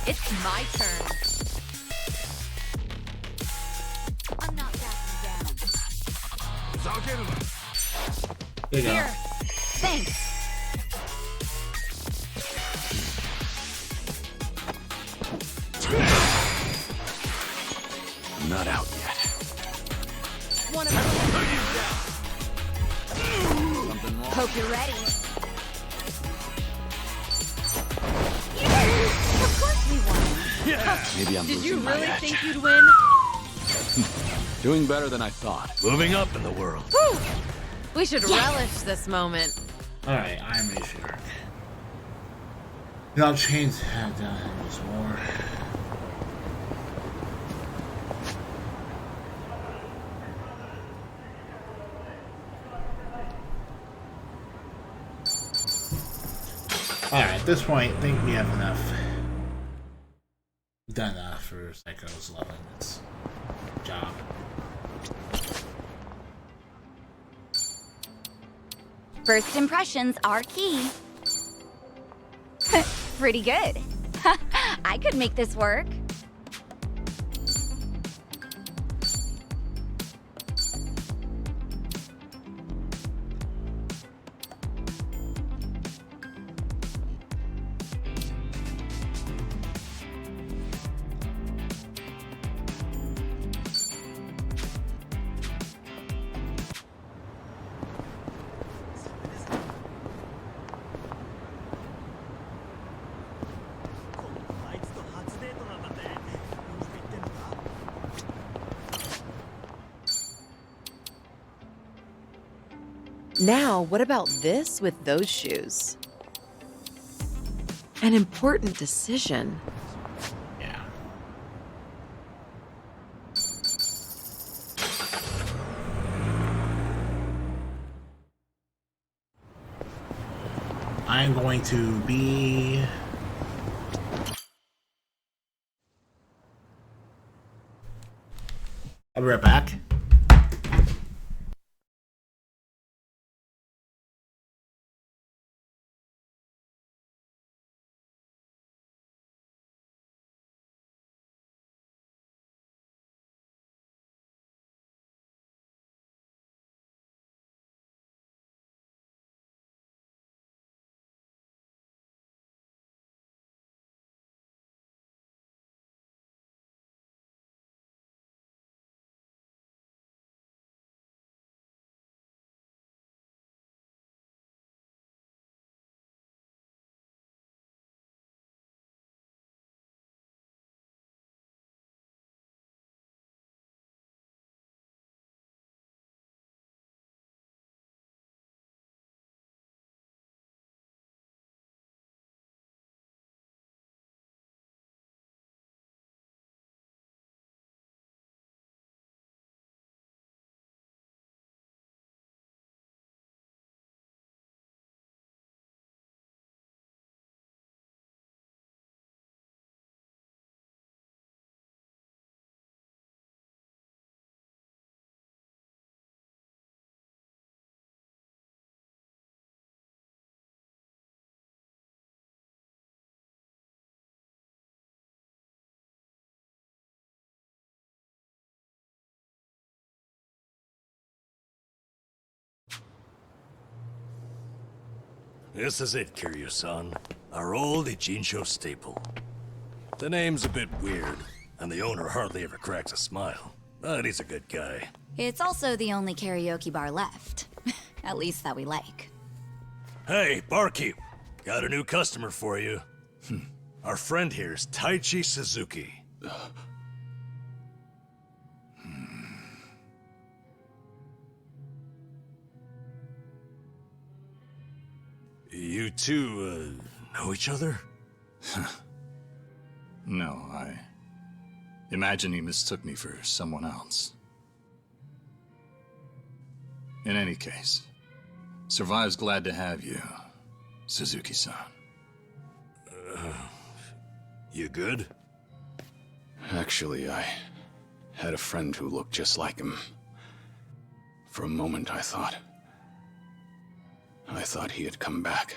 It's my turn. I'm not backing down. There you go. Here. Thanks. I'm not out yet. Wanna play? Something wrong? Hope you're ready. Of course we won. Maybe I'm Did losing you my really edge. think you'd win? Doing better than I thought. Moving up in the world. Whew. We should relish this moment. Alright, I'm ready for dark. Now chains have done this more. Alright, at this point, I think we have enough. We've done enough for Psycho's leveling its job. First impressions are key. Pretty good. I could make this work. Now, what about this with those shoes? An important decision. Yeah. I'm going to be... I'll be right back. This is it, Kiryu-san. Our old Ijincho staple. The name's a bit weird, and the owner hardly ever cracks a smile. But he's a good guy. It's also the only karaoke bar left. At least that we like. Hey, barkeep. Got a new customer for you. Our friend here's Taichi Suzuki. You two, know each other? No, I imagine he mistook me for someone else. In any case, Survive's glad to have you, Suzuki-san. You good? Actually, I had a friend who looked just like him. For a moment, I thought he had come back.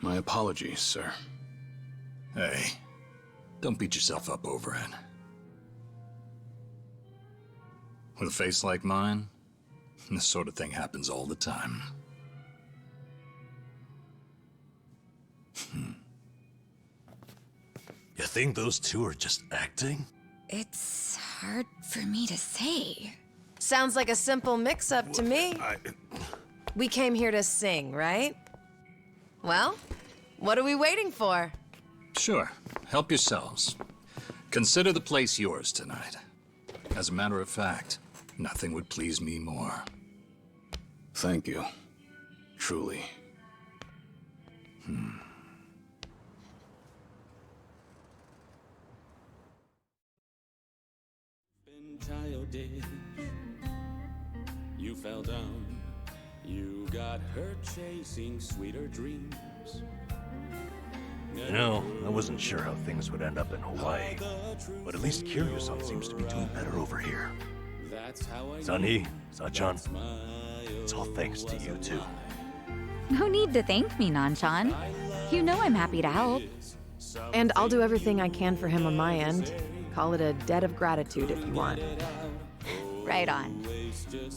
My apologies, sir. Hey, don't beat yourself up over it. With a face like mine, this sort of thing happens all the time. You think those two are just acting? It's hard for me to say. Sounds like a simple mix-up to me. We came here to sing, right? Well, what are we waiting for? Sure, help yourselves. Consider the place yours tonight. As a matter of fact, nothing would please me more. Thank you. Truly. Entire day, you fell down You got her chasing sweeter dreams. You know, I wasn't sure how things would end up in Hawaii, but at least Kiryu-san seems to be doing better over here. Sunny, Sachan, it's all thanks to you two. No need to thank me, Nanchan. You know I'm happy to help. And I'll do everything I can for him on my end. Call it a debt of gratitude if you want. Right on.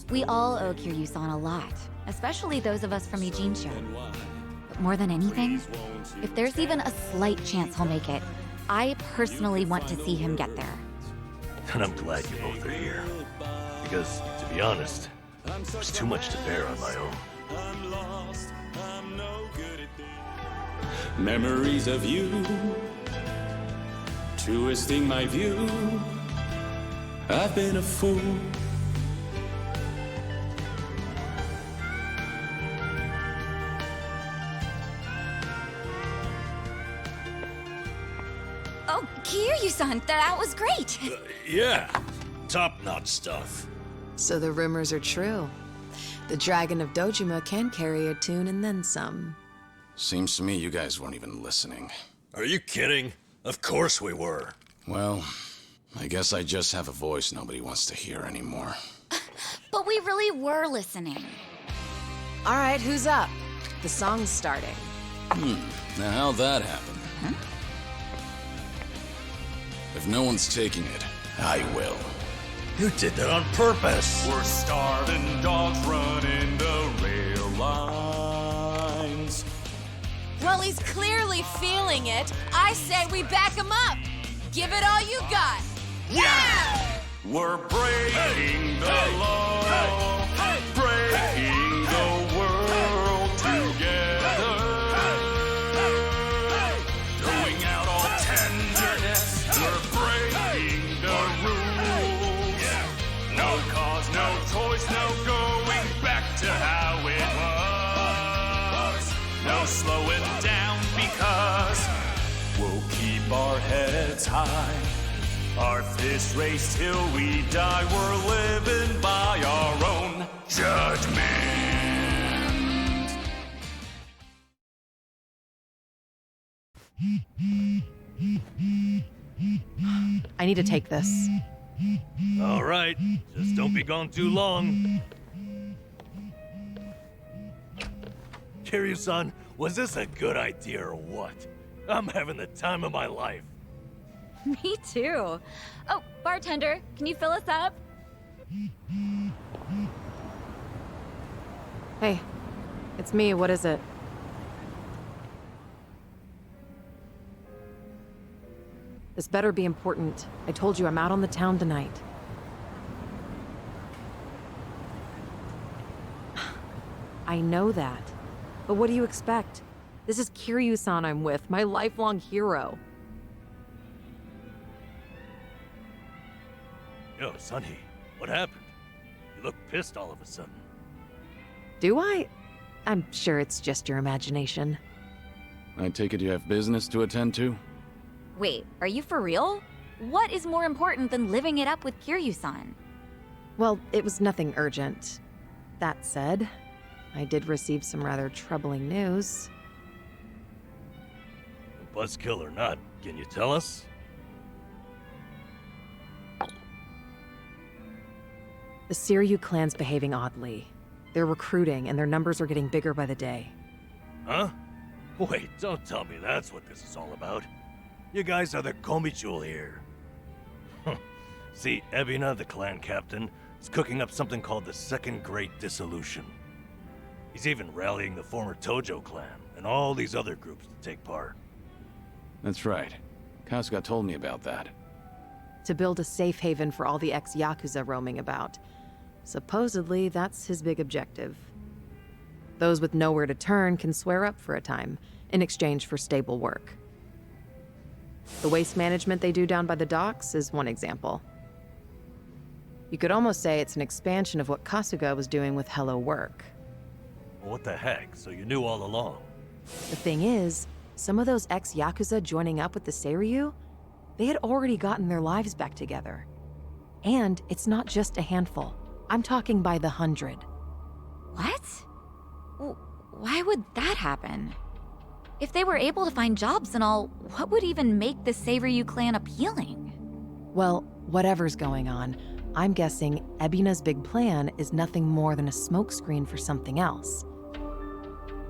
We all owe Kiryu-san a lot, especially those of us from Ijincho. But more than anything, if there's even a slight chance he'll make it, I personally want to see him get there. And I'm glad you both are here. Because, to be honest, it was too much to bear on my own. Memories of you, twisting my view. I've been a fool. Oh, Kiryu-san, that was great! Yeah, top-notch stuff. So the rumors are true. The Dragon of Dojima can carry a tune and then some. Seems to me you guys weren't even listening. Are you kidding? Of course we were. Well, I guess I just have a voice nobody wants to hear anymore. But we really were listening. All right, who's up? The song's starting. Now how'd that happen? Huh? If no one's taking it, I will. You did that on purpose. We're starving dogs running the rail lines. Well, he's clearly feeling it. I say we back him up. Give it all you got. Yeah! We're breaking the law, breaking the world together. Throwing out all tenderness, we're breaking the rules. No cause, no choice, no going back to how it was. No slowing down because we'll keep our heads high. Our fist race till we die. We're living by our own judgment. I need to take this. All right, just don't be gone too long. Kiryu-san, was this a good idea or what? I'm having the time of my life. Me too. Oh, bartender, can you fill us up? Hey, it's me. What is it? This better be important. I told you I'm out on the town tonight. I know that. But what do you expect? This is Kiryu-san I'm with, my lifelong hero. Yo, Sunny, what happened? You look pissed all of a sudden. Do I? I'm sure it's just your imagination. I take it you have business to attend to? Wait, are you for real? What is more important than living it up with Kiryu-san? Well, it was nothing urgent. That said, I did receive some rather troubling news. Buzzkill or not, can you tell us? The Seiryu clan's behaving oddly. They're recruiting, and their numbers are getting bigger by the day. Huh? Wait, don't tell me that's what this is all about. You guys are the Komichul here. See, Ebina, the clan captain, is cooking up something called the Second Great Dissolution. He's even rallying the former Tojo clan and all these other groups to take part. That's right. Kasuga told me about that. To build a safe haven for all the ex-Yakuza roaming about. Supposedly, that's his big objective. Those with nowhere to turn can swear up for a time, in exchange for stable work. The waste management they do down by the docks is one example. You could almost say it's an expansion of what Kasuga was doing with Hello Work. What the heck? So you knew all along? The thing is, some of those ex-Yakuza joining up with the Seiryu, they had already gotten their lives back together. And it's not just a handful. I'm talking by the 100. What? Why would that happen? If they were able to find jobs and all, what would even make the Seiryu clan appealing? Well, whatever's going on, I'm guessing Ebina's big plan is nothing more than a smokescreen for something else.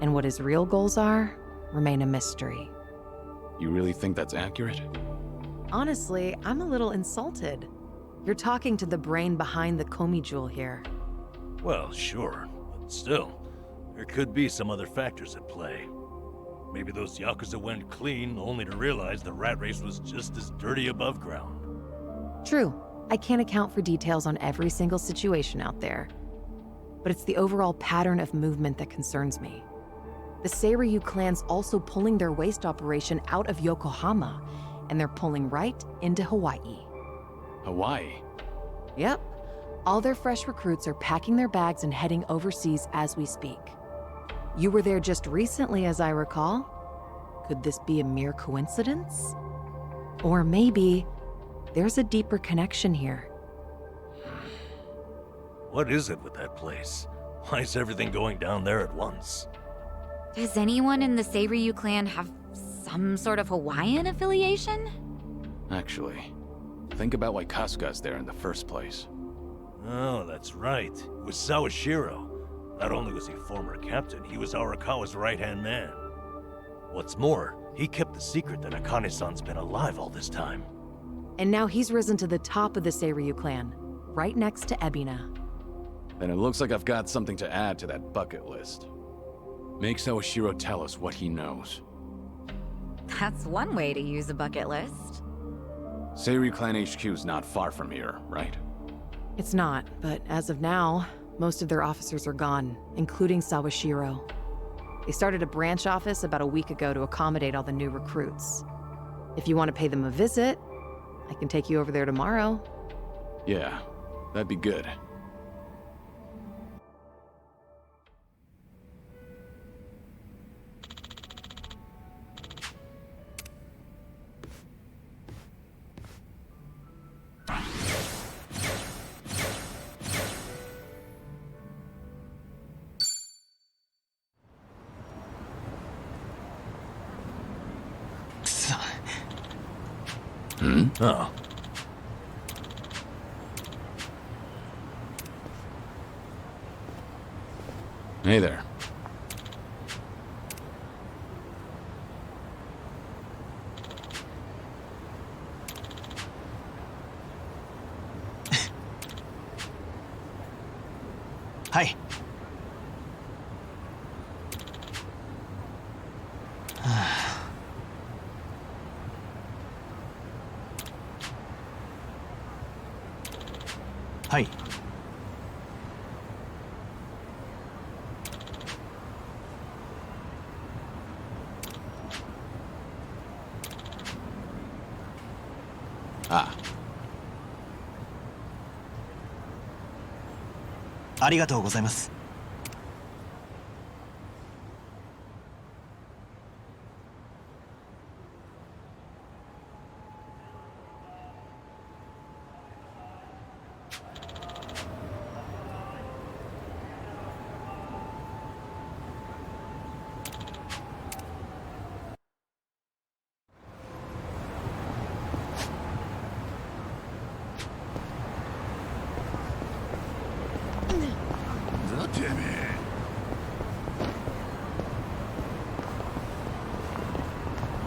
And what his real goals are remain a mystery. You really think that's accurate? Honestly, I'm a little insulted. You're talking to the brain behind the Komi jewel here. Well, sure, but still, there could be some other factors at play. Maybe those Yakuza went clean only to realize the rat race was just as dirty above ground. True, I can't account for details on every single situation out there. But it's the overall pattern of movement that concerns me. The Seiryu clan's also pulling their waste operation out of Yokohama, and they're pulling right into Hawaii. Hawaii? Yep. All their fresh recruits are packing their bags and heading overseas as we speak. You were there just recently, as I recall. Could this be a mere coincidence? Or maybe there's a deeper connection here. What is it with that place? Why is everything going down there at once? Does anyone in the Seiryu clan have some sort of Hawaiian affiliation? Actually, think about why Kasuga's there in the first place. Oh, that's right. It was Sawashiro. Not only was he former captain, he was Arakawa's right-hand man. What's more, he kept the secret that Akane-san's been alive all this time. And now he's risen to the top of the Seiryu clan, right next to Ebina. Then it looks like I've got something to add to that bucket list. Make Sawashiro tell us what he knows. That's one way to use a bucket list. Seiryu Clan HQ's not far from here, right? It's not, but as of now, most of their officers are gone, including Sawashiro. They started a branch office about a week ago to accommodate all the new recruits. If you want to pay them a visit, I can take you over there tomorrow. Yeah, that'd be good. Oh. Hey there. Hi. Hi. Ah. ありがとうございます。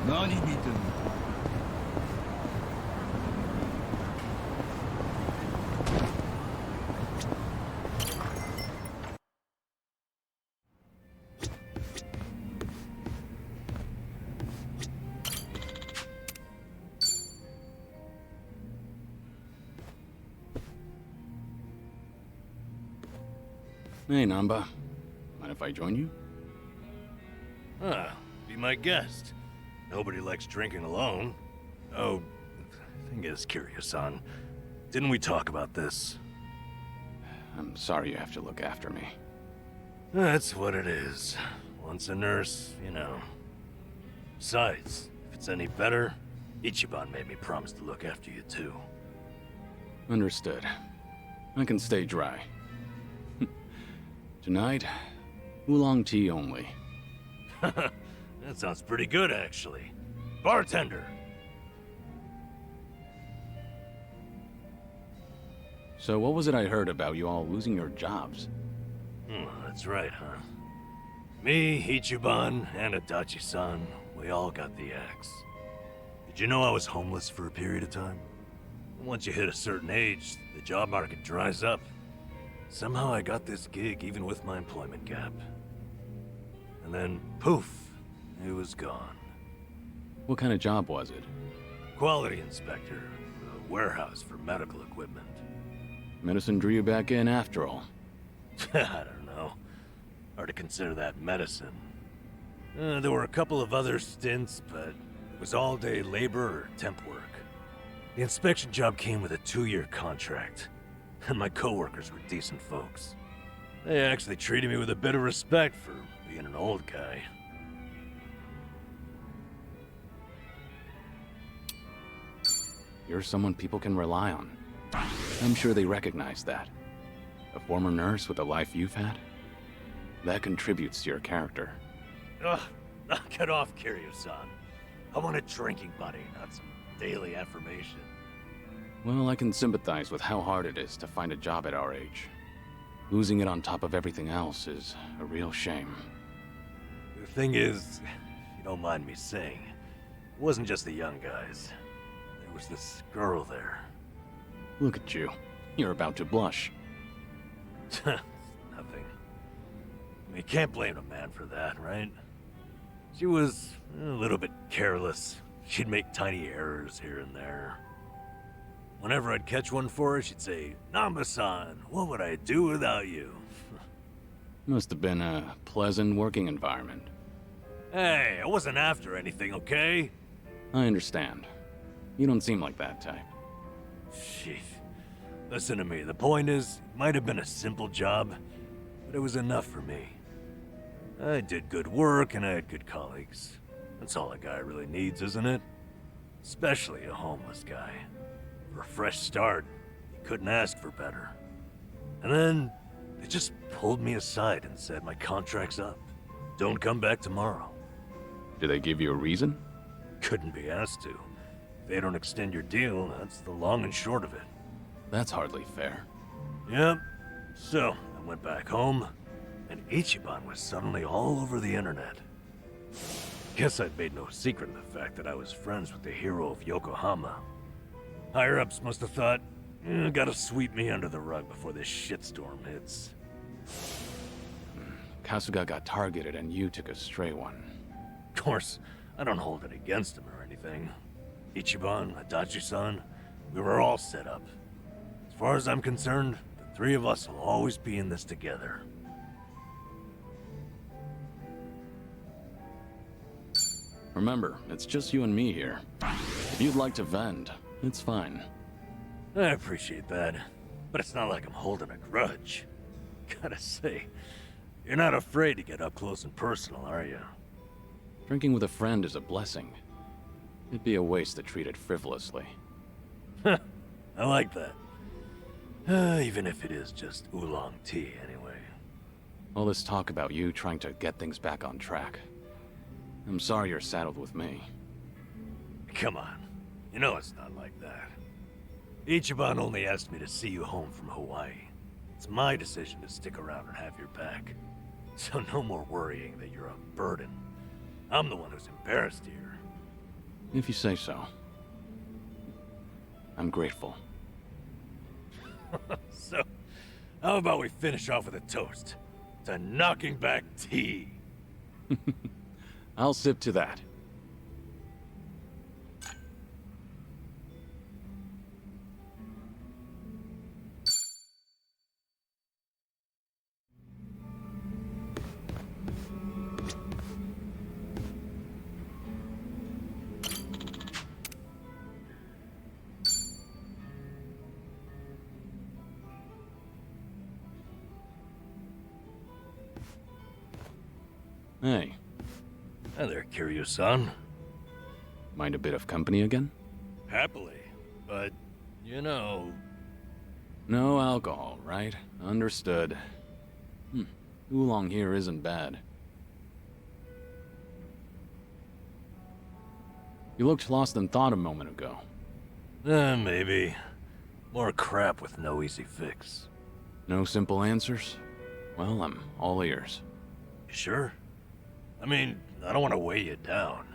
何見てんの？Hey, Namba. Mind if I join you? Ah, be my guest. Nobody likes drinking alone. Oh, thing is, Kiryu-san, didn't we talk about this? I'm sorry you have to look after me. That's what it is. Once a nurse, you know. Besides, if it's any better, Ichiban made me promise to look after you too. Understood. I can stay dry. Tonight, Oolong tea only. That sounds pretty good, actually. Bartender! So what was it I heard about you all losing your jobs? That's right, huh? Me, Ichiban, and Adachi-san, we all got the axe. Did you know I was homeless for a period of time? Once you hit a certain age, the job market dries up. Somehow I got this gig even with my employment gap. And then, poof, it was gone. What kind of job was it? Quality inspector, a warehouse for medical equipment. Medicine drew you back in after all. I don't know. Hard to consider that medicine. There were a couple of other stints, but it was all-day labor or temp work. The inspection job came with a 2-year contract, and my coworkers were decent folks. They actually treated me with a bit of respect for being an old guy. You're someone people can rely on. I'm sure they recognize that. A former nurse with the life you've had? That contributes to your character. Ugh, knock it off, Kiryu-san. I want a drinking buddy, not some daily affirmation. Well, I can sympathize with how hard it is to find a job at our age. Losing it on top of everything else is a real shame. The thing is, if you don't mind me saying, it wasn't just the young guys. There was this girl there. Look at you. You're about to blush. Nothing. I mean, you can't blame a man for that, right? She was a little bit careless. She'd make tiny errors here and there. Whenever I'd catch one for her, she'd say, "Namba-san, what would I do without you?" Must have been a pleasant working environment. Hey, I wasn't after anything, okay? I understand. You don't seem like that type. Shit. Listen to me, the point is, it might have been a simple job, but it was enough for me. I did good work and I had good colleagues. That's all a guy really needs, isn't it? Especially a homeless guy. For a fresh start, he couldn't ask for better. And then, they just pulled me aside and said my contract's up. Don't come back tomorrow. Did they give you a reason? Couldn't be asked to. If they don't extend your deal, that's the long and short of it. That's hardly fair. Yep. So, I went back home, and Ichiban was suddenly all over the internet. Guess I'd made no secret of the fact that I was friends with the hero of Yokohama. Higher-ups must have thought, gotta sweep me under the rug before this shitstorm hits. Kasuga got targeted and you took a stray one. Of course, I don't hold it against him or anything. Ichiban, Adachi-san, we were all set up. As far as I'm concerned, the three of us will always be in this together. Remember, it's just you and me here. If you'd like to vent, it's fine. I appreciate that, but it's not like I'm holding a grudge. Gotta say, you're not afraid to get up close and personal, are you? Drinking with a friend is a blessing. It'd be a waste to treat it frivolously. I like that. Even if it is just oolong tea, anyway. All this talk about you trying to get things back on track. I'm sorry you're saddled with me. Come on. You know it's not like that. Ichiban only asked me to see you home from Hawaii. It's my decision to stick around and have your back. So no more worrying that you're a burden. I'm the one who's embarrassed here. If you say so. I'm grateful. So, how about we finish off with a toast to knocking back tea? I'll sip to that. Hey. Hi there, Kiryu-san. Mind a bit of company again? Happily, but, you know... No alcohol, right? Understood. Oolong here isn't bad. You looked lost in thought a moment ago. Maybe. More crap with no easy fix. No simple answers? Well, I'm all ears. You sure? I mean, I don't want to weigh you down.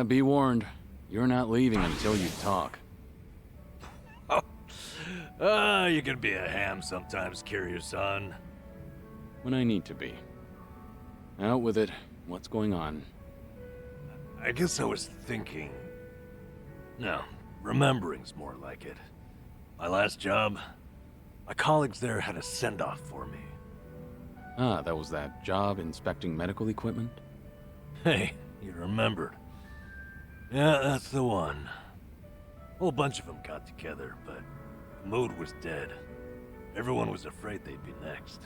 Be warned. You're not leaving until you talk. You can be a ham sometimes, Kiryu-san. When I need to be. Out with it. What's going on? I guess I was thinking... No, remembering's more like it. My last job, my colleagues there had a send-off for me. Ah, that was that job inspecting medical equipment? Hey, you remembered. Yeah, that's the one. A whole bunch of them got together, but the mood was dead. Everyone was afraid they'd be next.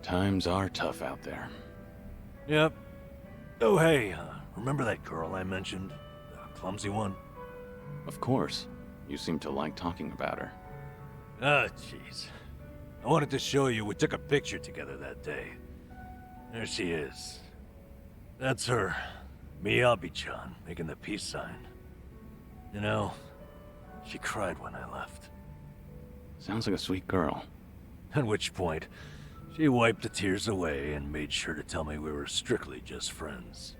Times are tough out there. Yep. Oh, hey, remember that girl I mentioned? The clumsy one? Of course. You seem to like talking about her. Ah, jeez. I wanted to show you we took a picture together that day. There she is. That's her. Miyabi-chan, making the peace sign. You know, she cried when I left. Sounds like a sweet girl. At which point, she wiped the tears away and made sure to tell me we were strictly just friends.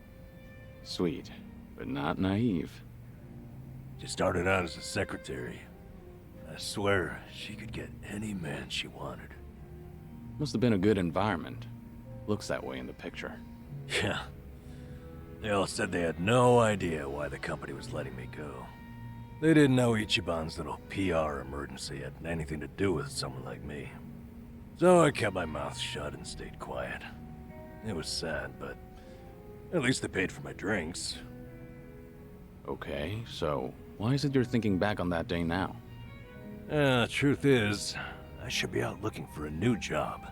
Sweet, but not naive. She started out as a secretary. I swear, she could get any man she wanted. Must have been a good environment. Looks that way in the picture. Yeah. They all said they had no idea why the company was letting me go. They didn't know Ichiban's little PR emergency had anything to do with someone like me. So I kept my mouth shut and stayed quiet. It was sad, but at least they paid for my drinks. Okay, so why is it you're thinking back on that day now? Truth is, I should be out looking for a new job.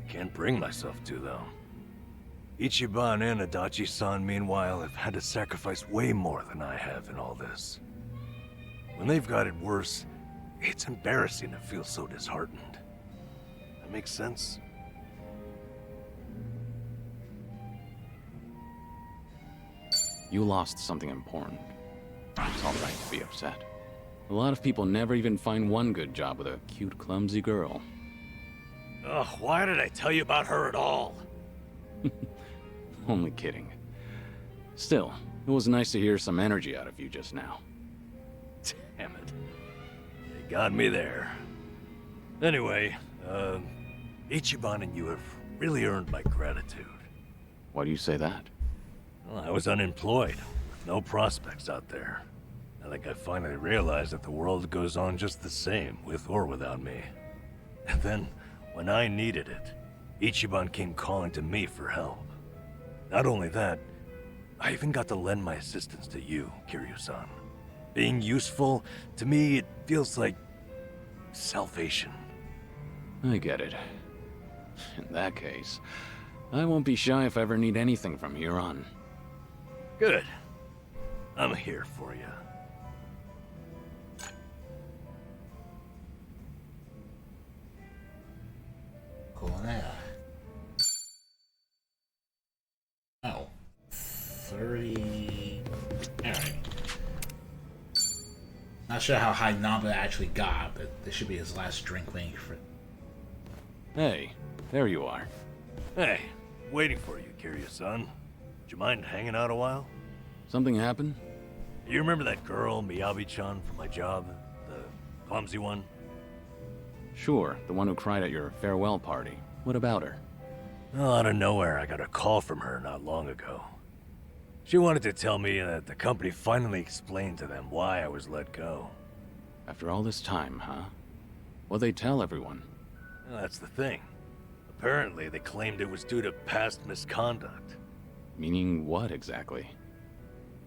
Can't bring myself to, though. Ichiban and Adachi-san, meanwhile, have had to sacrifice way more than I have in all this. When they've got it worse, it's embarrassing to feel so disheartened. That makes sense? You lost something important. It's all right to be upset. A lot of people never even find one good job with a cute, clumsy girl. Ugh, why did I tell you about her at all? Only kidding. Still, it was nice to hear some energy out of you just now. Damn it. You got me there. Anyway, Ichiban and you have really earned my gratitude. Why do you say that? Well, I was unemployed, with no prospects out there. I think I finally realized that the world goes on just the same, with or without me. And then, when I needed it, Ichiban came calling to me for help. Not only that, I even got to lend my assistance to you, Kiryu-san. Being useful, to me, it feels like salvation. I get it. In that case, I won't be shy if I ever need anything from here on. Good. I'm here for you. Cool now. Oh. 30... Alright. Not sure how high Namba actually got, but this should be his last drink waiting for... Hey, there you are. Hey, waiting for you, Kiryu-san. Would you mind hanging out a while? Something happened? You remember that girl, Miyabi-chan, from my job? The clumsy one? Sure, the one who cried at your farewell party. What about her? Well, out of nowhere, I got a call from her not long ago. She wanted to tell me that the company finally explained to them why I was let go. After all this time, huh? What'd they tell everyone? Well, that's the thing. Apparently, they claimed it was due to past misconduct. Meaning what, exactly?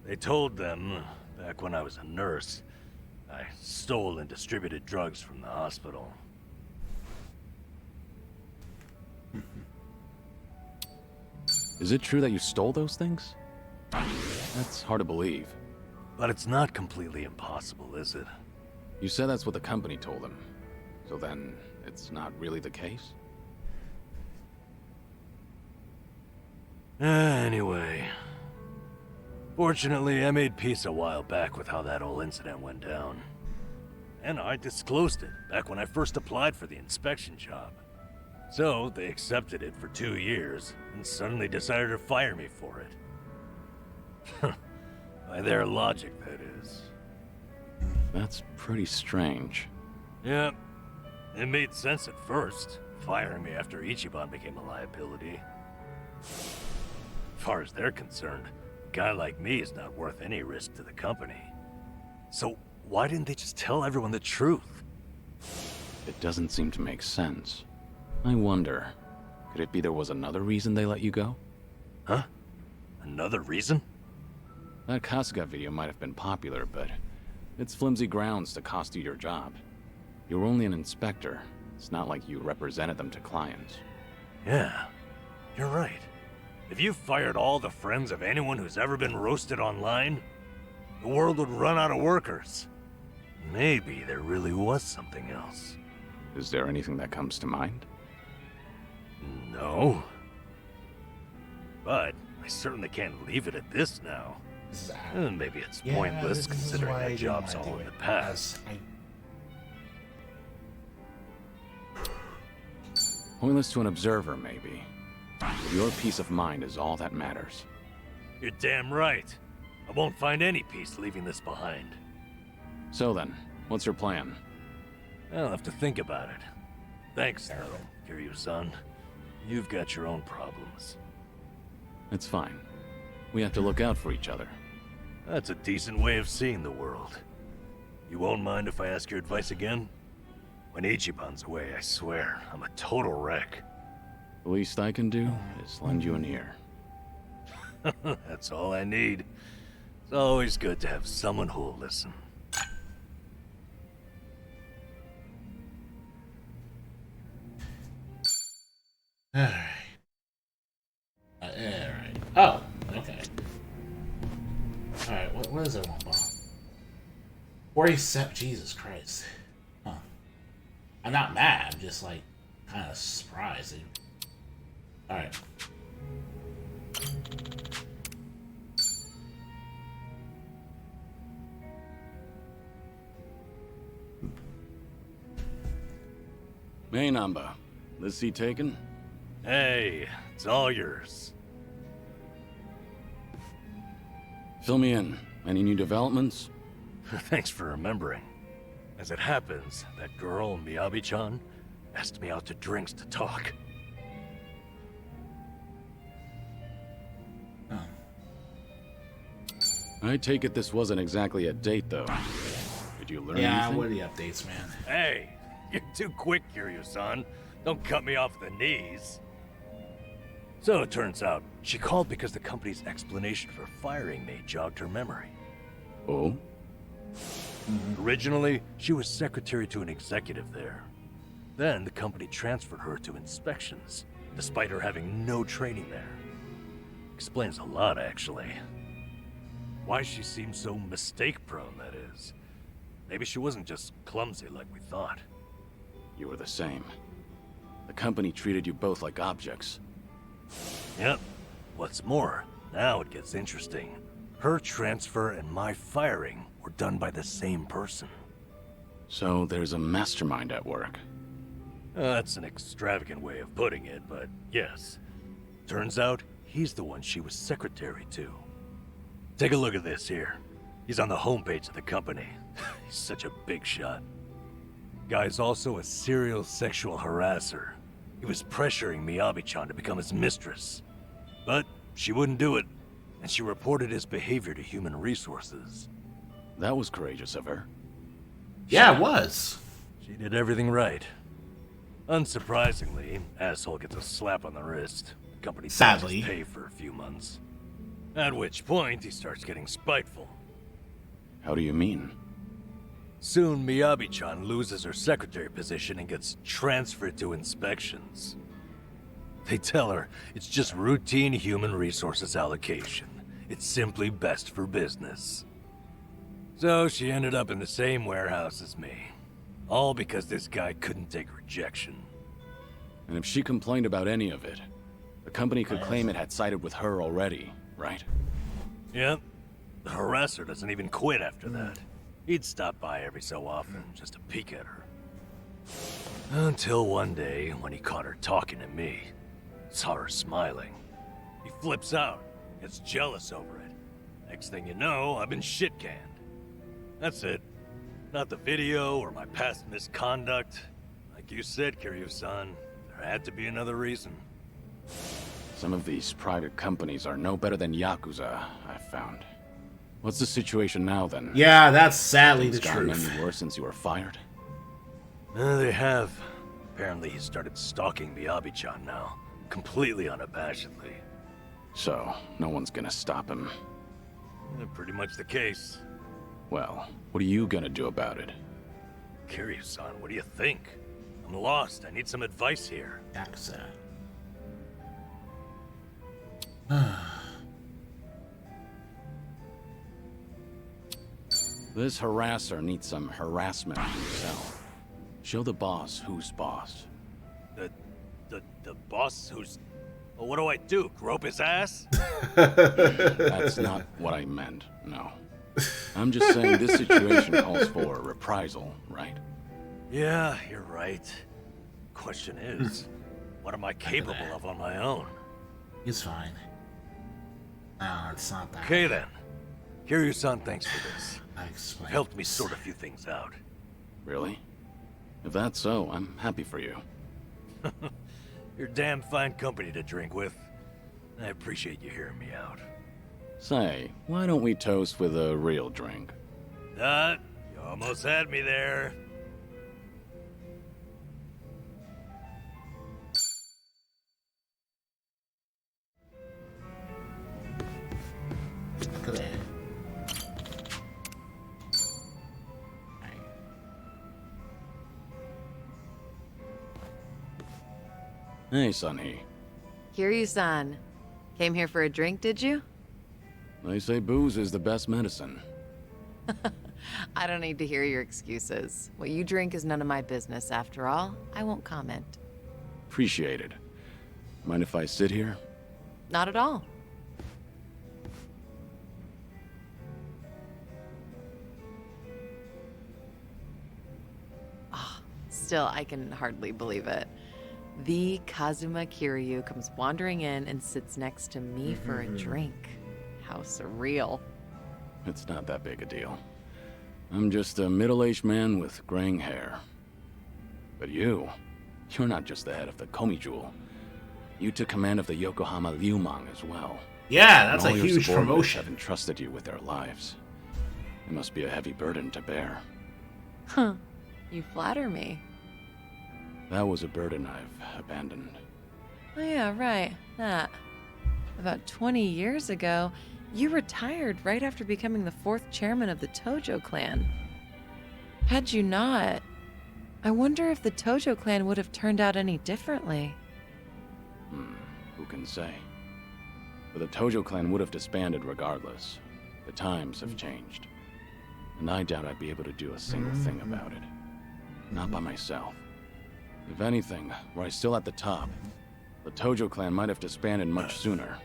They told them, back when I was a nurse, I stole and distributed drugs from the hospital. Is it true that you stole those things? That's hard to believe. But it's not completely impossible, is it? You said that's what the company told them. So then, it's not really the case? Anyway. Fortunately, I made peace a while back with how that whole incident went down. And I disclosed it back when I first applied for the inspection job. So, they accepted it for 2 years, and suddenly decided to fire me for it. By their logic, that is. That's pretty strange. Yeah, it made sense at first, firing me after Ichiban became a liability. As far as they're concerned, a guy like me is not worth any risk to the company. So, why didn't they just tell everyone the truth? It doesn't seem to make sense. I wonder, could it be there was another reason they let you go? Huh? Another reason? That Kasuga video might have been popular, but it's flimsy grounds to cost you your job. You were only an inspector. It's not like you represented them to clients. Yeah, you're right. If you fired all the friends of anyone who's ever been roasted online, the world would run out of workers. Maybe there really was something else. Is there anything that comes to mind? No. But I certainly can't leave it at this now. And maybe it's pointless considering that job's all in the past. Pointless to an observer, maybe. But your peace of mind is all that matters. You're damn right. I won't find any peace leaving this behind. So then, what's your plan? I'll have to think about it. Thanks, though, Kiryu-san. You've got your own problems. It's fine. We have to look out for each other. That's a decent way of seeing the world. You won't mind if I ask your advice again? When Ichiban's away, I swear, I'm a total wreck. The least I can do is lend you an ear. That's all I need. It's always good to have someone who'll listen. Alright. Alright. Oh, okay. Alright, what is it? 47. Jesus Christ. Huh. I'm not mad, I'm just like kind of surprised. Alright. Hey, Namba. This seat taken? Hey, it's all yours. Fill me in. Any new developments? Thanks for remembering. As it happens, that girl, Miyabi-chan, asked me out to drinks to talk. I take it this wasn't exactly a date, though. Did you learn anything? what are the updates, man? Hey, you're too quick, Kiryu-san. Don't cut me off at the knees. So it turns out, she called because the company's explanation for firing me jogged her memory. Oh? Originally, she was secretary to an executive there. Then the company transferred her to inspections, despite her having no training there. Explains a lot, actually. Why she seemed so mistake-prone, that is. Maybe she wasn't just clumsy like we thought. You were the same. The company treated you both like objects. Yep. What's more, now it gets interesting. Her transfer and my firing were done by the same person. So there's a mastermind at work. That's an extravagant way of putting it, but yes. Turns out, he's the one she was secretary to. Take a look at this here. He's on the homepage of the company. He's such a big shot. Guy's also a serial sexual harasser. He was pressuring Miyabi-chan to become his mistress. But she wouldn't do it, and she reported his behavior to Human Resources. That was courageous of her. Yeah, it was. She did everything right. Unsurprisingly, asshole gets a slap on the wrist. The company Sadly. pay for a few months. At which point, he starts getting spiteful. How do you mean? Soon, Miyabi-chan loses her secretary position and gets transferred to inspections. They tell her it's just routine human resources allocation. It's simply best for business. So she ended up in the same warehouse as me. All because this guy couldn't take rejection. And if she complained about any of it, the company could claim it had sided with her already, right? Yep. The harasser doesn't even quit after that. He'd stop by every so often just to peek at her. Until one day, when he caught her talking to me, saw her smiling. He flips out, gets jealous over it. Next thing you know, I've been shit-canned. That's it. Not the video or my past misconduct. Like you said, Kiryu-san, there had to be another reason. Some of these private companies are no better than Yakuza, I've found. What's the situation now, then? Yeah, that's sadly the Things gotten truth. any worse since you were fired? They have. Apparently he started stalking Miyabi-chan now, completely unabashedly. So, no one's gonna stop him. Pretty much the case. Well, what are you gonna do about it? Kiryu-san, what do you think? I'm lost. I need some advice here. Yakuza. This harasser needs some harassment himself. Show the boss who's boss. The boss who's... Well, what do I do? Grope his ass? That's not what I meant, no. I'm just saying this situation calls for reprisal, right? Yeah, you're right. Question is, what am I capable of on my own? He's fine. No, it's not that. Okay then. Kiryu-san, thanks for this. I explained. Helped me sort a few things out. Really? If that's so, I'm happy for you. You're damn fine company to drink with. I appreciate you hearing me out. Say, why don't we toast with a real drink? You almost had me there. Look at that. Hey, Sunny. Kiryu-san, came here for a drink, did you? They say booze is the best medicine. I don't need to hear your excuses. What you drink is none of my business, after all. I won't comment. Appreciate it. Mind if I sit here? Not at all. Still, I can hardly believe it. The Kazuma Kiryu comes wandering in and sits next to me for a drink. How surreal. It's not that big a deal. I'm just a middle-aged man with graying hair. But you're not just the head of the Komi Jewel. You took command of the Yokohama Liumang as well. Yeah, that's And a all your huge subordinates promotion. have entrusted you with their lives. It must be a heavy burden to bear. Huh. You flatter me. That was a burden I've abandoned. Oh yeah, right. That. About 20 years ago, you retired right after becoming the 4th chairman of the Tojo clan. Had you not, I wonder if the Tojo clan would have turned out any differently. Who can say? But the Tojo clan would have disbanded regardless. The times have changed. And I doubt I'd be able to do a single thing about it. Not by myself. If anything, were I still at the top, the Tojo clan might have disbanded much sooner.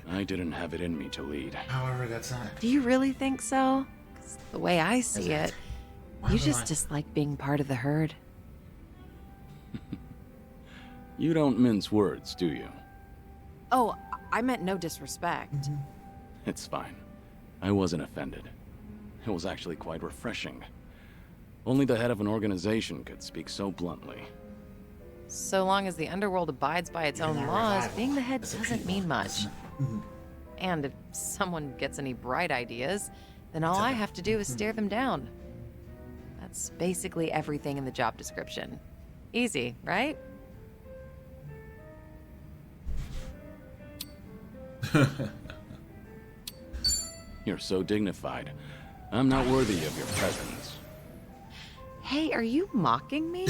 I didn't have it in me to lead. However, that's not. Do you really think so? 'Cause the way I see it, Why you would just I- dislike being part of the herd. You don't mince words, do you? Oh, I meant no disrespect. It's fine. I wasn't offended. It was actually quite refreshing. Only the head of an organization could speak so bluntly. So long as the underworld abides by its own that laws, revival being the head as a doesn't people, mean much. And if someone gets any bright ideas, then all I have to do is stare them down. That's basically everything in the job description. Easy, right? You're so dignified. I'm not worthy of your presence. Hey, are you mocking me?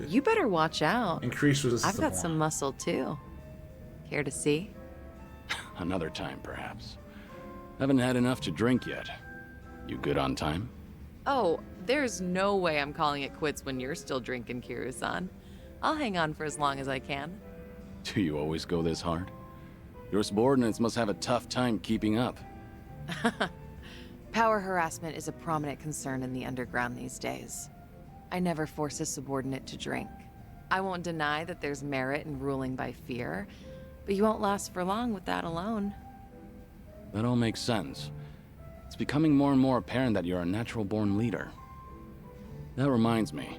You better watch out. Increased resistance. I've got some muscle too. Care to see? Another time, perhaps. Haven't had enough to drink yet. You good on time? Oh, there's no way I'm calling it quits when you're still drinking, Kiryu-san. I'll hang on for as long as I can. Do you always go this hard? Your subordinates must have a tough time keeping up. Power harassment is a prominent concern in the underground these days. I never force a subordinate to drink. I won't deny that there's merit in ruling by fear, but you won't last for long with that alone. That all makes sense. It's becoming more and more apparent that you're a natural-born leader. That reminds me,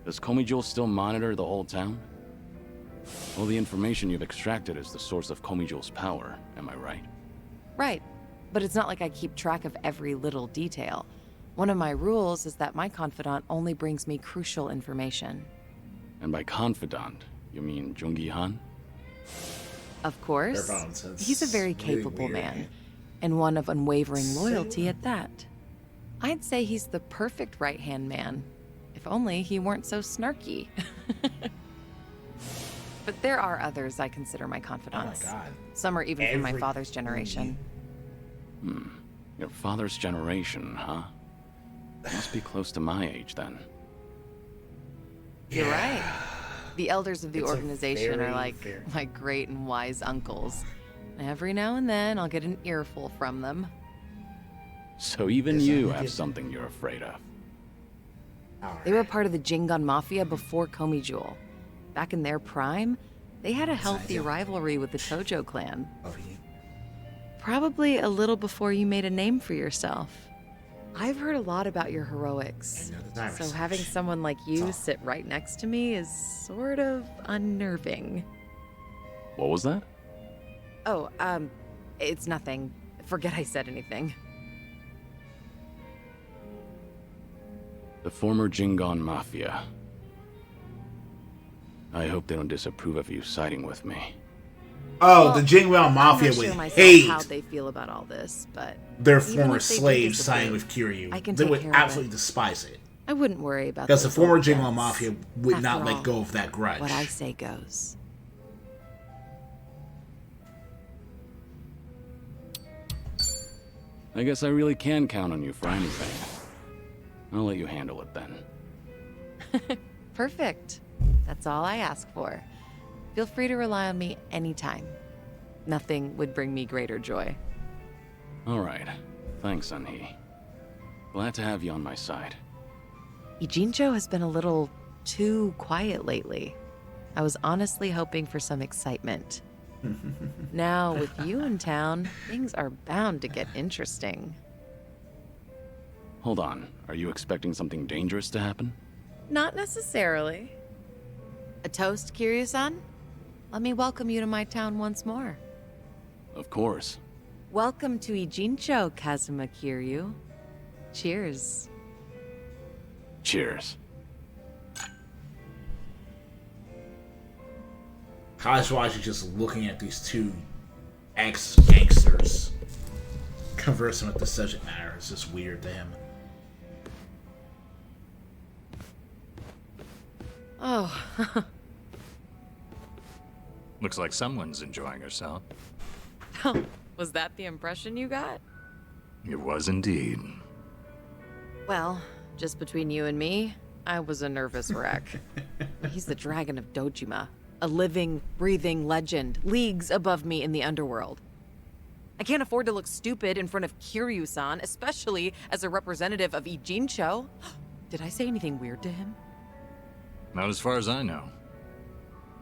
does Komijul still monitor the whole town? All the information you've extracted is the source of Komijul's power, am I right? Right, but it's not like I keep track of every little detail. One of my rules is that my confidant only brings me crucial information. And by confidant, you mean Jungi-han? Of course. He's a very capable man, and one of unwavering loyalty at that. I'd say he's the perfect right-hand man, if only he weren't so snarky. But there are others I consider my confidants. Oh my God. Some are even from my father's generation. Your father's generation, huh? Must be close to my age, then. You're right. The elders of the It's a organization are very like fair- my great and wise uncles. Every now and then, I'll get an earful from them. So even Yes, you I have get- something you're afraid of. They were part of the Jingon Mafia before Komijul. Back in their prime, they had a healthy rivalry with the Tojo clan. Probably a little before you made a name for yourself. I've heard a lot about your heroics, so having someone like you sit right next to me is sort of unnerving. What was that? Oh, it's nothing. Forget I said anything. The former Jingon Mafia. I hope they don't disapprove of you siding with me. Oh, the Jingwell Mafia I'm not would sure myself hate how they feel about all this, but their even former if they do slaves disapprove, siding with Kiryu. I can They take would care of it. absolutely despise it. I wouldn't worry about Because the those former old Jingwell debts. Mafia would After not all, let go of that grudge. What I say goes. I guess I really can count on you for anything. I'll let you handle it then. Perfect. That's all I ask for. Feel free to rely on me anytime. Nothing would bring me greater joy. All right. Thanks, Anhi. Glad to have you on my side. Ijincho has been a little too quiet lately. I was honestly hoping for some excitement. Now, with you in town, things are bound to get interesting. Hold on. Are you expecting something dangerous to happen? Not necessarily. A toast, Kiryu-san? Let me welcome you to my town once more. Of course. Welcome to Ijincho, Kazuma Kiryu. Cheers. Cheers. Kashiwagi's just looking at these two ex-gangsters conversing with the subject matter. It's just weird to him. Oh. Looks like someone's enjoying herself. Was that the impression you got? It was indeed. Well, just between you and me, I was a nervous wreck. He's the Dragon of Dojima, a living, breathing legend, leagues above me in the underworld. I can't afford to look stupid in front of Kiryu-san, especially as a representative of Ijincho. Did I say anything weird to him? Not as far as I know.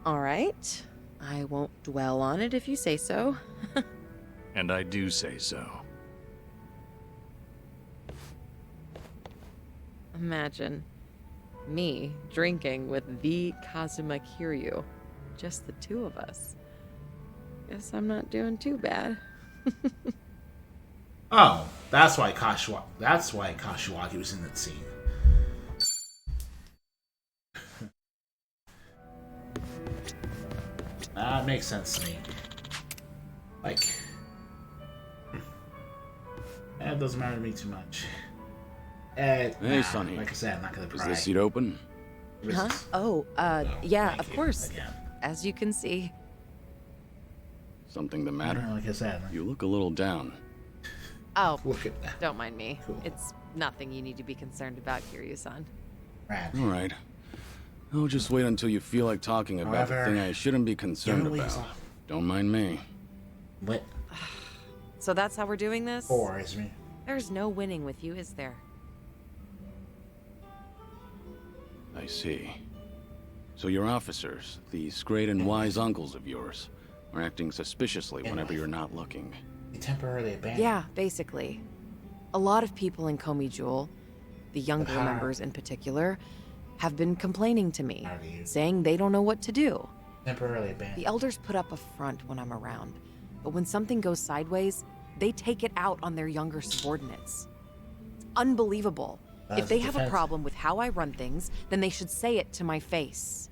All right. I won't dwell on it if you say so. And I do say so. Imagine me drinking with the Kazuma Kiryu. Just the two of us. Guess I'm not doing too bad. Oh, that's why Kashiwagi was in that scene. That makes sense to me. Like, it doesn't matter to me too much. Hey, Sonny. Like I said, I'm not gonna Is pry. this seat open? Huh? Oh, yeah, thank of you. course. Again. As you can see. Something the matter? Like I said. You look a little down. Oh, Look at that. don't mind me. Cool. It's nothing you need to be concerned about, Kiryu-san. Rad. All right. I'll just wait until you feel like talking about the However, thing I shouldn't be concerned Yuri about. is Don't mind me. What? So that's how we're doing this? Or is me? There's no winning with you, is there? I see. So your officers, these great and wise uncles of yours, are acting suspiciously whenever you're not looking. You temporarily abandoned. Yeah, basically. A lot of people in Komi Jewel, the younger how? members in particular, have been complaining to me, How do you- saying they don't know what to do. Temporarily abandoned. The elders put up a front when I'm around, but when something goes sideways, they take it out on their younger subordinates. It's unbelievable. That's If they have a defensive. problem with how I run things, then they should say it to my face.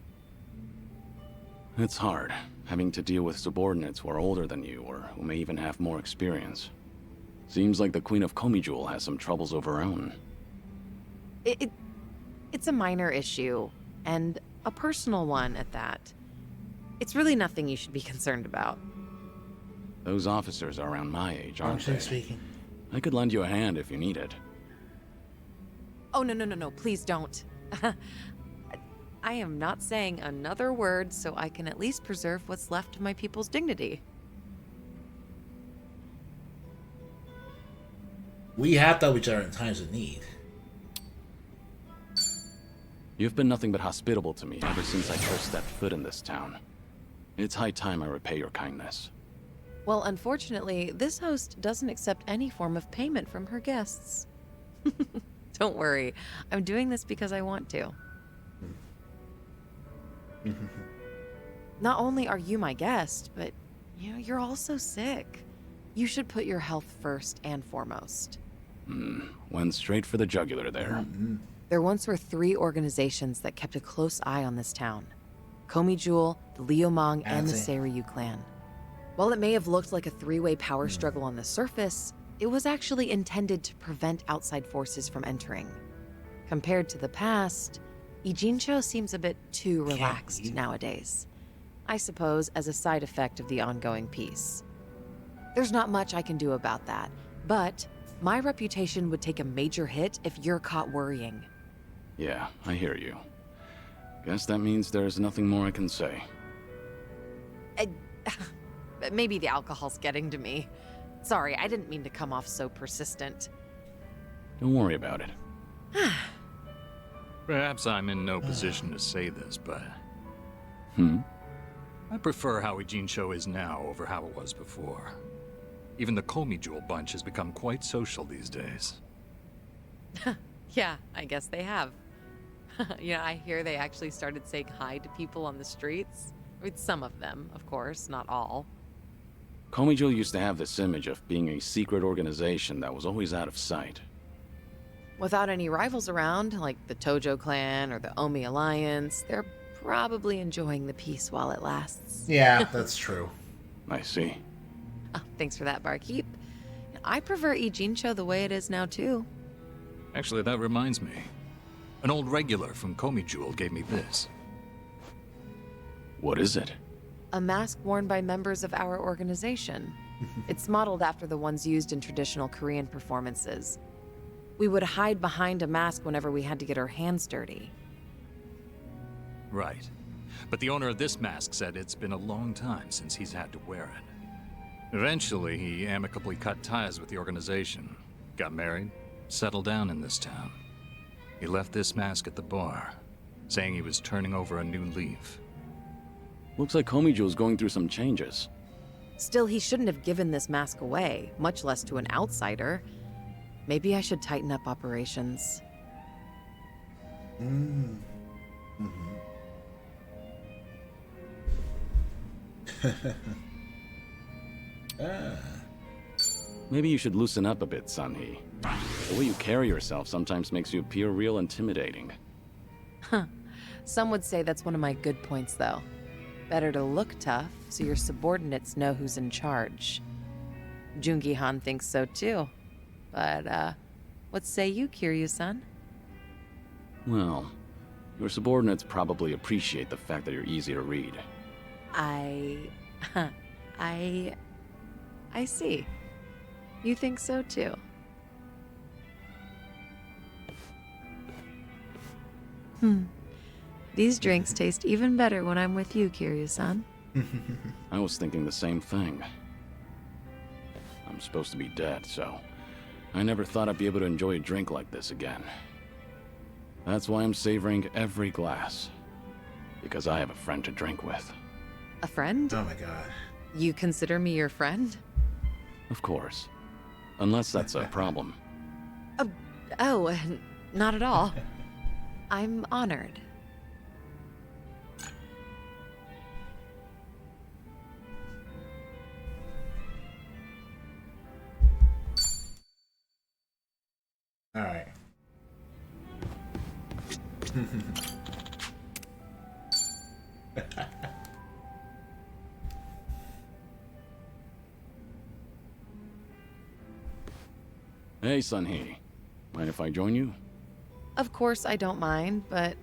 It's hard, having to deal with subordinates who are older than you, or who may even have more experience. Seems like the Queen of Komi Jewel has some troubles of her own. It's a minor issue, and a personal one at that. It's really nothing you should be concerned about. Those officers are around my age, aren't Functionally they? speaking. I could lend you a hand if you need it. Oh, no, please don't. I am not saying another word so I can at least preserve what's left of my people's dignity. We have to help each other in times of need. You've been nothing but hospitable to me ever since I first stepped foot in this town. It's high time I repay your kindness. Well, unfortunately, this host doesn't accept any form of payment from her guests. Don't worry, I'm doing this because I want to. Not only are you my guest, but you're also sick. You should put your health first and foremost. Went straight for the jugular there. There once were 3 organizations that kept a close eye on this town. Komi Jewel, the Liumang, and the Seiryu clan. While it may have looked like a 3-way power struggle on the surface, it was actually intended to prevent outside forces from entering. Compared to the past, Ijincho seems a bit too relaxed nowadays. I suppose as a side effect of the ongoing peace. There's not much I can do about that, but my reputation would take a major hit if you're caught worrying. Yeah, I hear you. Guess that means there's nothing more I can say. Maybe the alcohol's getting to me. Sorry, I didn't mean to come off so persistent. Don't worry about it. Perhaps I'm in no position to say this, but Hmm? I prefer how Ijincho is now over how it was before. Even the Komi Jewel bunch has become quite social these days. Yeah, I guess they have. I hear they actually started saying hi to people on the streets. With some of them, of course, not all. Komi Jewel used to have this image of being a secret organization that was always out of sight. Without any rivals around, like the Tojo clan or the Omi Alliance, they're probably enjoying the peace while it lasts. Yeah, that's true. I see. Oh, thanks for that, barkeep. I prefer Ijincho the way it is now, too. Actually, that reminds me. An old regular from Komi Jewel gave me this. What is it? A mask worn by members of our organization. It's modeled after the ones used in traditional Korean performances. We would hide behind a mask whenever we had to get our hands dirty. Right. But the owner of this mask said it's been a long time since he's had to wear it. Eventually, he amicably cut ties with the organization, got married, settled down in this town. He left this mask at the bar, saying he was turning over a new leaf. Looks like Komi Jewel's going through some changes. Still, he shouldn't have given this mask away, much less to an outsider. Maybe I should tighten up operations. Maybe you should loosen up a bit, Sunhee. The way you carry yourself sometimes makes you appear real intimidating. Some would say that's one of my good points, though. Better to look tough, so your subordinates know who's in charge. Jungi-han thinks so, too. But, what say you, Kiryu-san? Well, your subordinates probably appreciate the fact that you're easy to read. I see. You think so, too. These drinks taste even better when I'm with you, Kiryu-san. I was thinking the same thing. I'm supposed to be dead, so I never thought I'd be able to enjoy a drink like this again. That's why I'm savoring every glass. Because I have a friend to drink with. A friend? Oh my god. You consider me your friend? Of course. Unless that's a problem. Oh, not at all. I'm honored. All right. Hey, Sunhee. Mind if I join you? Of course I don't mind, but...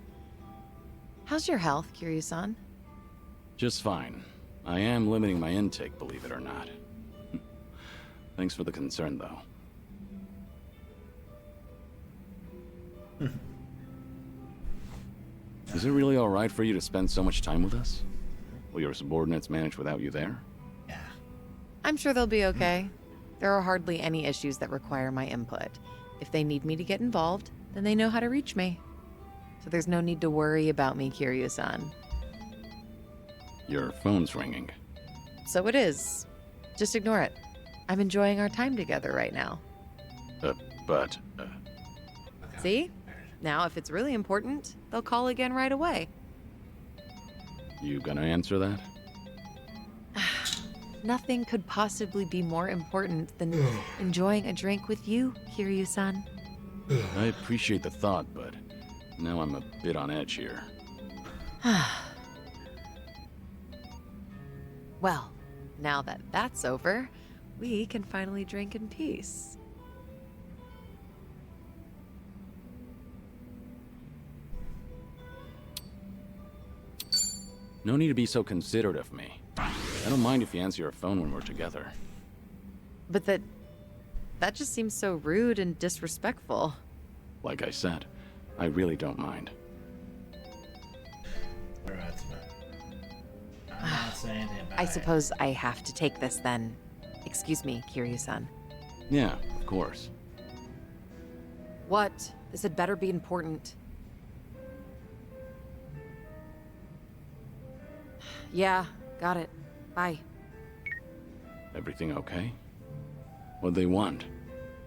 How's your health, Kiryu-san? Just fine. I am limiting my intake, believe it or not. Thanks for the concern, though. Is it really alright for you to spend so much time with us? Will your subordinates manage without you there? I'm sure they'll be okay. There are hardly any issues that require my input. If they need me to get involved, then they know how to reach me. So there's no need to worry about me, Kiryu-san. Your phone's ringing. So it is. Just ignore it. I'm enjoying our time together right now. But... See? Now, if it's really important, they'll call again right away. You gonna answer that? Nothing could possibly be more important than enjoying a drink with you, Kiryu-san. I appreciate the thought, but now I'm a bit on edge here. Well, now that that's over, we can finally drink in peace. No need to be so considerate of me. I don't mind if you answer your phone when we're together. But that just seems so rude and disrespectful. Like I said, I really don't mind. I'm not saying anything about I suppose I have to take this then. Excuse me, Kiryu-san. Yeah, of course. What? This had better be important. Yeah, got it. Bye. Everything okay? What'd they want?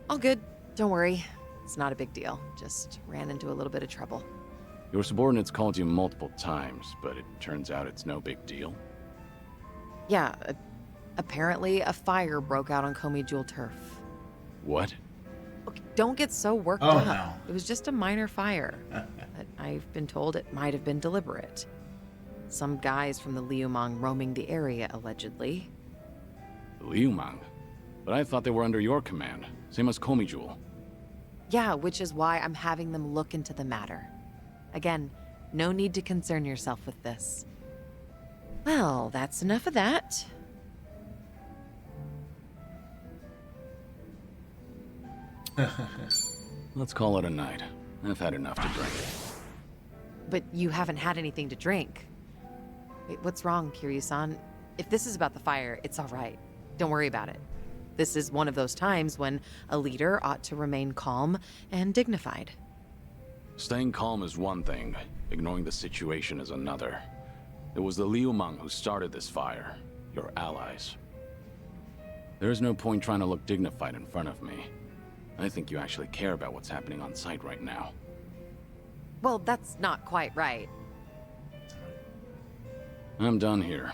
All good. Don't worry. It's not a big deal. Just ran into a little bit of trouble. Your subordinates called you multiple times, but it turns out it's no big deal. Yeah, apparently a fire broke out on Komi Jewel turf. What? Okay, don't get so worked Oh, up. no. It was just a minor fire. But I've been told it might have been deliberate. Some guys from the Liumang roaming the area, allegedly. Liumang? But I thought they were under your command, same as Komi Jewel. Yeah, which is why I'm having them look into the matter. Again, no need to concern yourself with this. Well, that's enough of that. Let's call it a night. I've had enough to drink. But you haven't had anything to drink. Wait, what's wrong, Kiryu-san? If this is about the fire, it's all right. Don't worry about it. This is one of those times when a leader ought to remain calm and dignified. Staying calm is one thing, ignoring the situation is another. It was the Liumang who started this fire, your allies. There is no point trying to look dignified in front of me. I think you actually care about what's happening on site right now. Well, that's not quite right. I'm done here.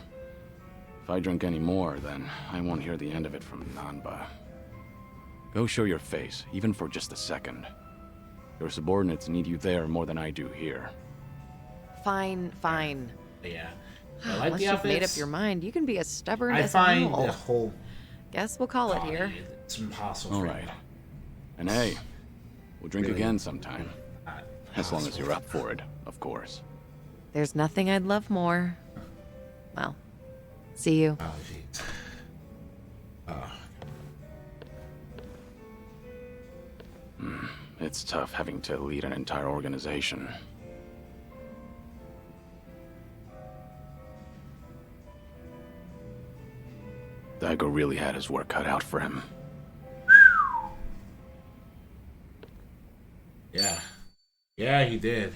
If I drink any more, then I won't hear the end of it from Nanba. Go show your face, even for just a second. Your subordinates need you there more than I do here. Fine, fine. Yeah. I like Once the you've made up outfits. your mind, you can be as stubborn I as a find mule. the whole Guess we'll call it here. it's impossible. All for right. me. And hey, we'll drink Really? again sometime. As long as you're up for it, of course. There's nothing I'd love more. Well, see you. Oh, jeez. It's tough having to lead an entire organization. Daigo really had his work cut out for him. Yeah. Yeah, he did.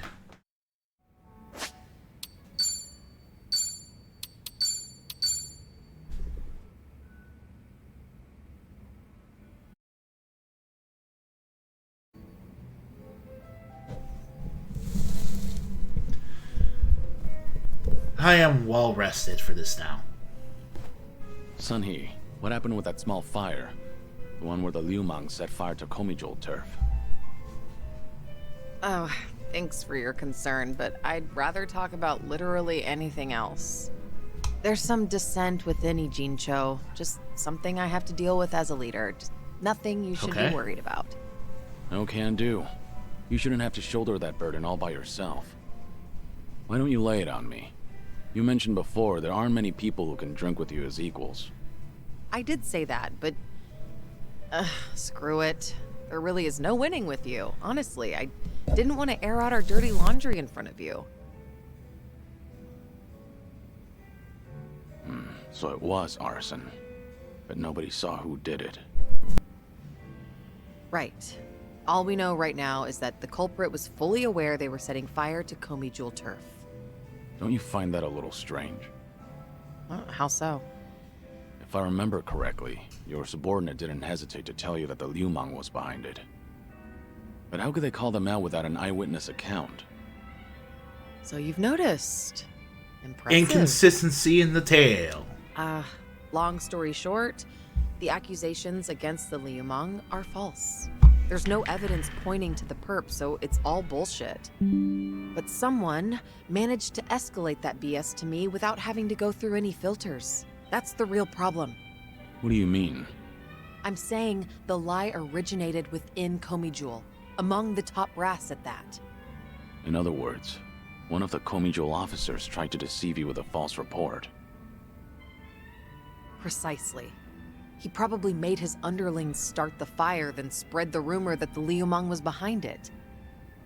I am well rested for this now. Sunhee, what happened with that small fire? The one where the Liu Mang set fire to Komijul turf. Oh, thanks for your concern, but I'd rather talk about literally anything else. There's some dissent within Ijincho, just something I have to deal with as a leader. Just nothing you should be worried about. No can do. You shouldn't have to shoulder that burden all by yourself. Why don't you lay it on me? You mentioned before there aren't many people who can drink with you as equals. I did say that, but... screw it. There really is no winning with you. Honestly, I didn't want to air out our dirty laundry in front of you. So it was arson. But nobody saw who did it. Right. All we know right now is that the culprit was fully aware they were setting fire to Komijul turf. Don't you find that a little strange? How so? If I remember correctly, your subordinate didn't hesitate to tell you that the Liu Mang was behind it. But how could they call them out without an eyewitness account? So you've noticed. Impressive. Inconsistency in the tale. Long story short, the accusations against the Liu Mang are false. There's no evidence pointing to the perp, so it's all bullshit. But someone managed to escalate that BS to me without having to go through any filters. That's the real problem. What do you mean? I'm saying the lie originated within Komijul, among the top brass at that. In other words, one of the Komijul officers tried to deceive you with a false report. Precisely. He probably made his underlings start the fire, then spread the rumor that the Liu Mang was behind it.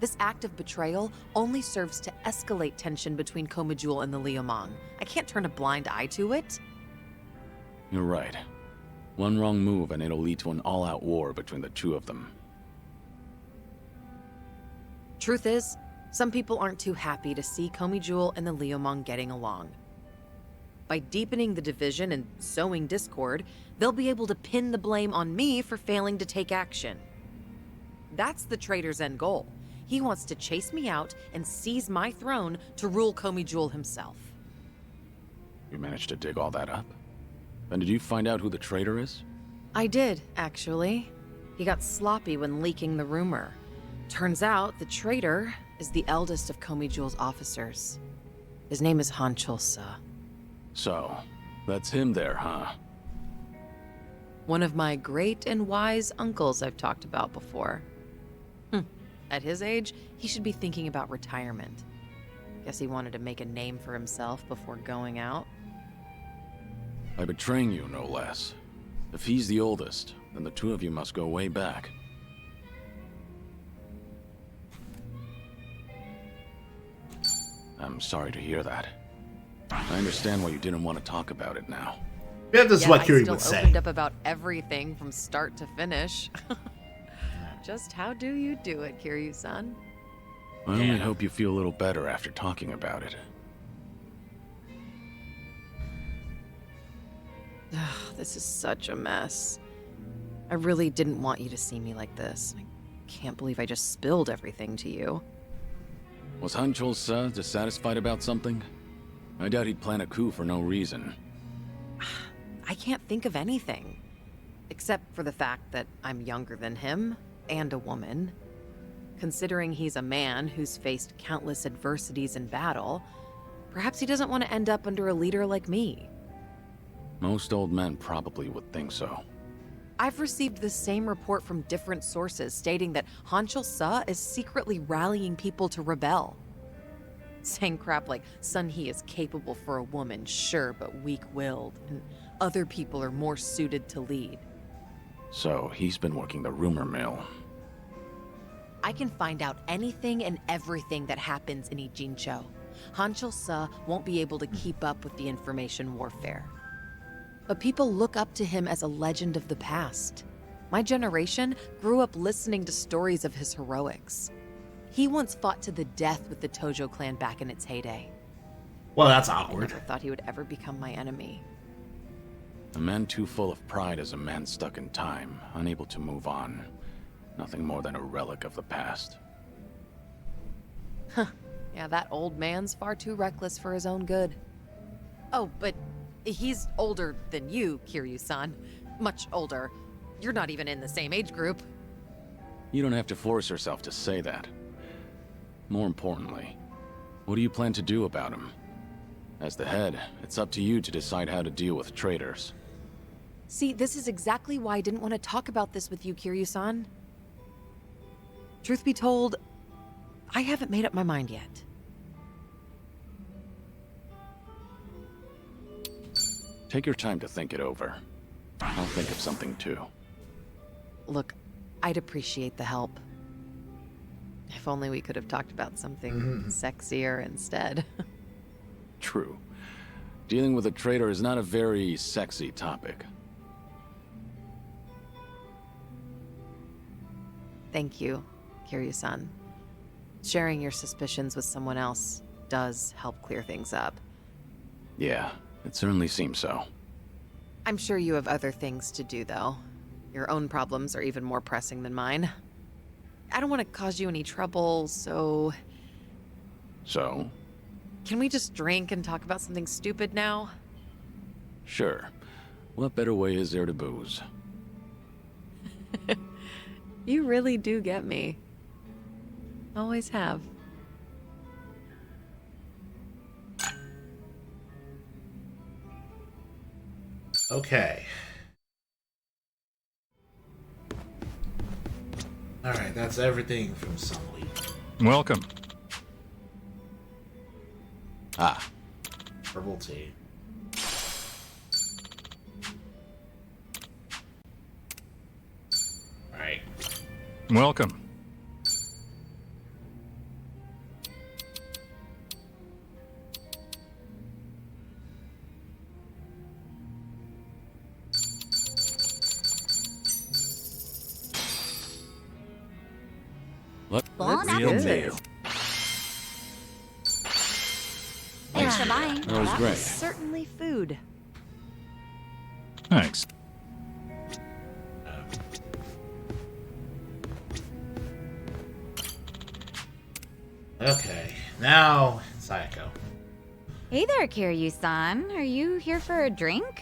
This act of betrayal only serves to escalate tension between Komijul and the Liu Mang. I can't turn a blind eye to it. You're right. One wrong move and it'll lead to an all-out war between the two of them. Truth is, some people aren't too happy to see Komijul and the Liu Mang getting along. By deepening the division and sowing discord, they'll be able to pin the blame on me for failing to take action. That's the traitor's end goal. He wants to chase me out and seize my throne to rule Komijul himself. You managed to dig all that up? Then did you find out who the traitor is? I did, actually. He got sloppy when leaking the rumor. Turns out the traitor is the eldest of Komijul's officers. His name is Han Chol-sa. So, that's him there, huh? One of my great and wise uncles I've talked about before. At his age, he should be thinking about retirement. Guess he wanted to make a name for himself before going out. By betraying you, no less. If he's the oldest, then the two of you must go way back. I'm sorry to hear that. I understand why you didn't want to talk about it now. Yeah, this is what Kiri would I still say. opened up about everything from start to finish. Just how do you do it, Kiryu-san? I only hope you feel a little better after talking about it. This is such a mess. I really didn't want you to see me like this. I can't believe I just spilled everything to you. Was Han Chol-sa dissatisfied about something? I doubt he'd plan a coup for no reason. I can't think of anything. Except for the fact that I'm younger than him, and a woman. Considering he's a man who's faced countless adversities in battle, perhaps he doesn't want to end up under a leader like me. Most old men probably would think so. I've received the same report from different sources stating that Han Chol-sa is secretly rallying people to rebel. Saying crap like Sunhee is capable for a woman, sure, but weak-willed, and other people are more suited to lead. So he's been working the rumor mill. I can find out anything and everything that happens in Ijincho. Han Chol-sa won't be able to keep up with the information warfare. but people look up to him as a legend of the past. My generation grew up listening to stories of his heroics. He once fought to the death with the Tojo clan back in its heyday. Well, that's I awkward. never thought he would ever become my enemy. A man too full of pride is a man stuck in time, unable to move on. Nothing more than a relic of the past. Huh. Yeah, that old man's far too reckless for his own good. Oh, but he's older than you, Kiryu-san. Much older. You're not even in the same age group. You don't have to force yourself to say that. More importantly, what do you plan to do about him? As the head, it's up to you to decide how to deal with traitors. See, this is exactly why I didn't want to talk about this with you, Kiryu-san. Truth be told, I haven't made up my mind yet. Take your time to think it over. I'll think of something too. Look, I'd appreciate the help. If only we could have talked about something sexier instead. True. Dealing with a traitor is not a very sexy topic. Thank you, Kiryu-san. Sharing your suspicions with someone else does help clear things up. Yeah, it certainly seems so. I'm sure you have other things to do, though. Your own problems are even more pressing than mine. I don't want to cause you any trouble, so... So? Can we just drink and talk about something stupid now? Sure. What better way is there to booze? You really do get me. Always have. Okay. Alright, that's everything from Sunweek. Welcome. Ah. Herbal tea. Right. Welcome. What? Bon Real appetit. meal. Thanks for buying. That was That great. was certainly food. Thanks. Okay, now Sayako. Hey there, Kiryu-san. Are you here for a drink?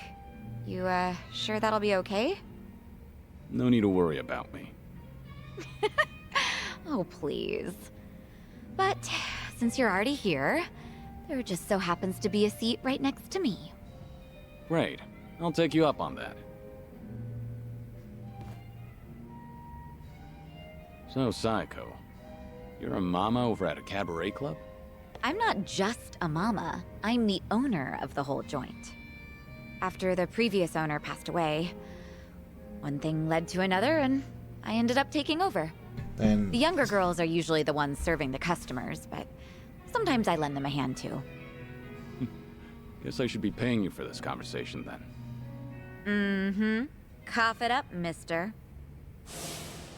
You, sure that'll be okay? No need to worry about me. Oh, please. But since you're already here, there just so happens to be a seat right next to me. Great. I'll take you up on that. So, Sayako, you're a mama over at a cabaret club? I'm not just a mama. I'm the owner of the whole joint. After the previous owner passed away, one thing led to another, and I ended up taking over. Then The younger girls are usually the ones serving the customers, but sometimes I lend them a hand too. Guess I should be paying you for this conversation then. Mm-hmm. Cough it up, mister.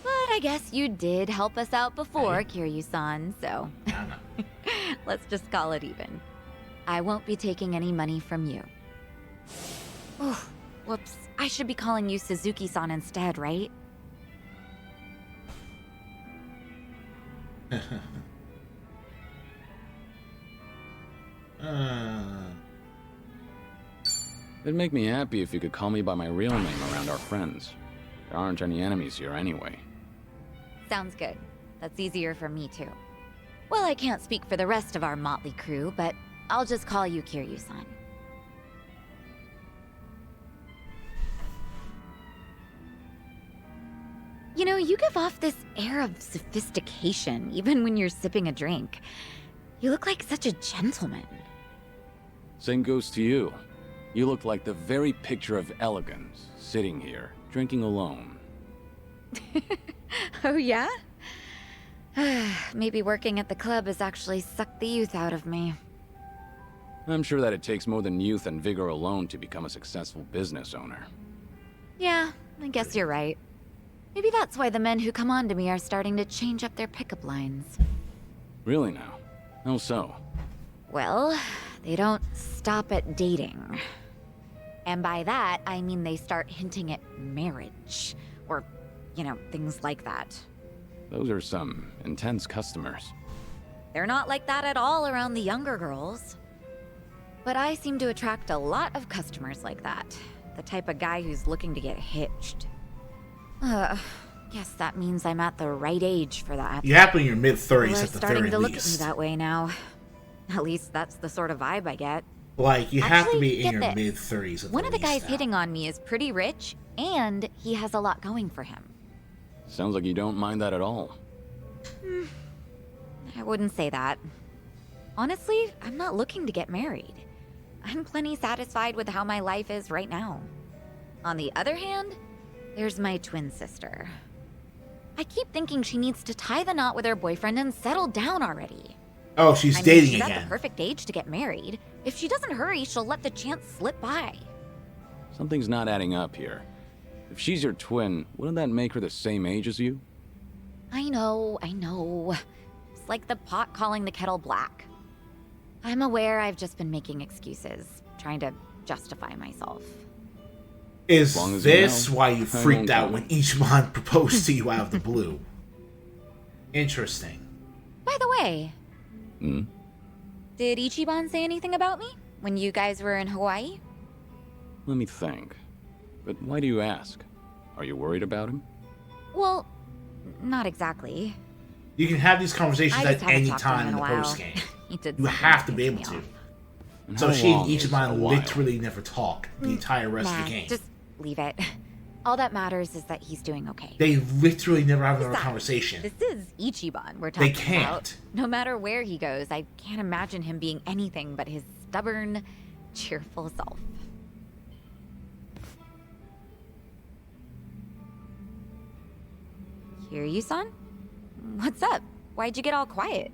But I guess you did help us out before, Kiryu-san, so... let's just call it even. I won't be taking any money from you. Oh, whoops. I should be calling you Suzuki-san instead, right? It'd make me happy if you could call me by my real name around our friends. There aren't any enemies here anyway. Sounds good. That's easier for me too. Well, I can't speak for the rest of our motley crew, but I'll just call you Kiryu-san. You know, you give off this air of sophistication, even when you're sipping a drink. You look like such a gentleman. Same goes to you. You look like the very picture of elegance, sitting here, drinking alone. Oh, yeah? Maybe working at the club has actually sucked the youth out of me. I'm sure that it takes more than youth and vigor alone to become a successful business owner. Yeah, I guess you're right. Maybe that's why the men who come on to me are starting to change up their pickup lines. Really now? How so? Well, they don't stop at dating. And by that, I mean they start hinting at marriage. Or, you know, things like that. Those are some intense customers. They're not like that at all around the younger girls. But I seem to attract a lot of customers like that. The type of guy who's looking to get hitched. Guess that means I'm at the right age for that. You happen in your mid-30s They're at the starting very to look at me least. that way now. At least that's the sort of vibe I get. Like, you have to Actually, be in get your this. mid-30s at One the of the guys least now. hitting on me is pretty rich, and he has a lot going for him. Sounds like you don't mind that at all. I wouldn't say that. Honestly, I'm not looking to get married. I'm plenty satisfied with how my life is right now. On the other hand, there's my twin sister. I keep thinking she needs to tie the knot with her boyfriend and settle down already. Oh, she's I mean, dating she's again. at the perfect age to get married. If she doesn't hurry, she'll let the chance slip by. Something's not adding up here. If she's your twin, wouldn't that make her the same age as you? I know. It's like the pot calling the kettle black. I'm aware I've just been making excuses, trying to justify myself. Is long as you this know, why you I freaked won't out go. when Ichiban proposed to you out of the blue? Interesting. By the way, Hmm? did Ichiban say anything about me when you guys were in Hawaii? Let me think. But why do you ask? Are you worried about him? Well, not exactly. You can have these conversations I at just haven't any talked to him time in in the a while. post game. He did You something have to that be able pissed to. me off. And So how she and long is a Ichiban while? literally never talk the entire rest of Nah, the game. just leave it. All that matters is that he's doing okay. They literally never have another Besides, conversation. This is Ichiban we're They talking about. can't. No matter where he goes, I can't imagine him being anything but his stubborn, cheerful self. Kiryu-san? What's up? Why'd you get all quiet?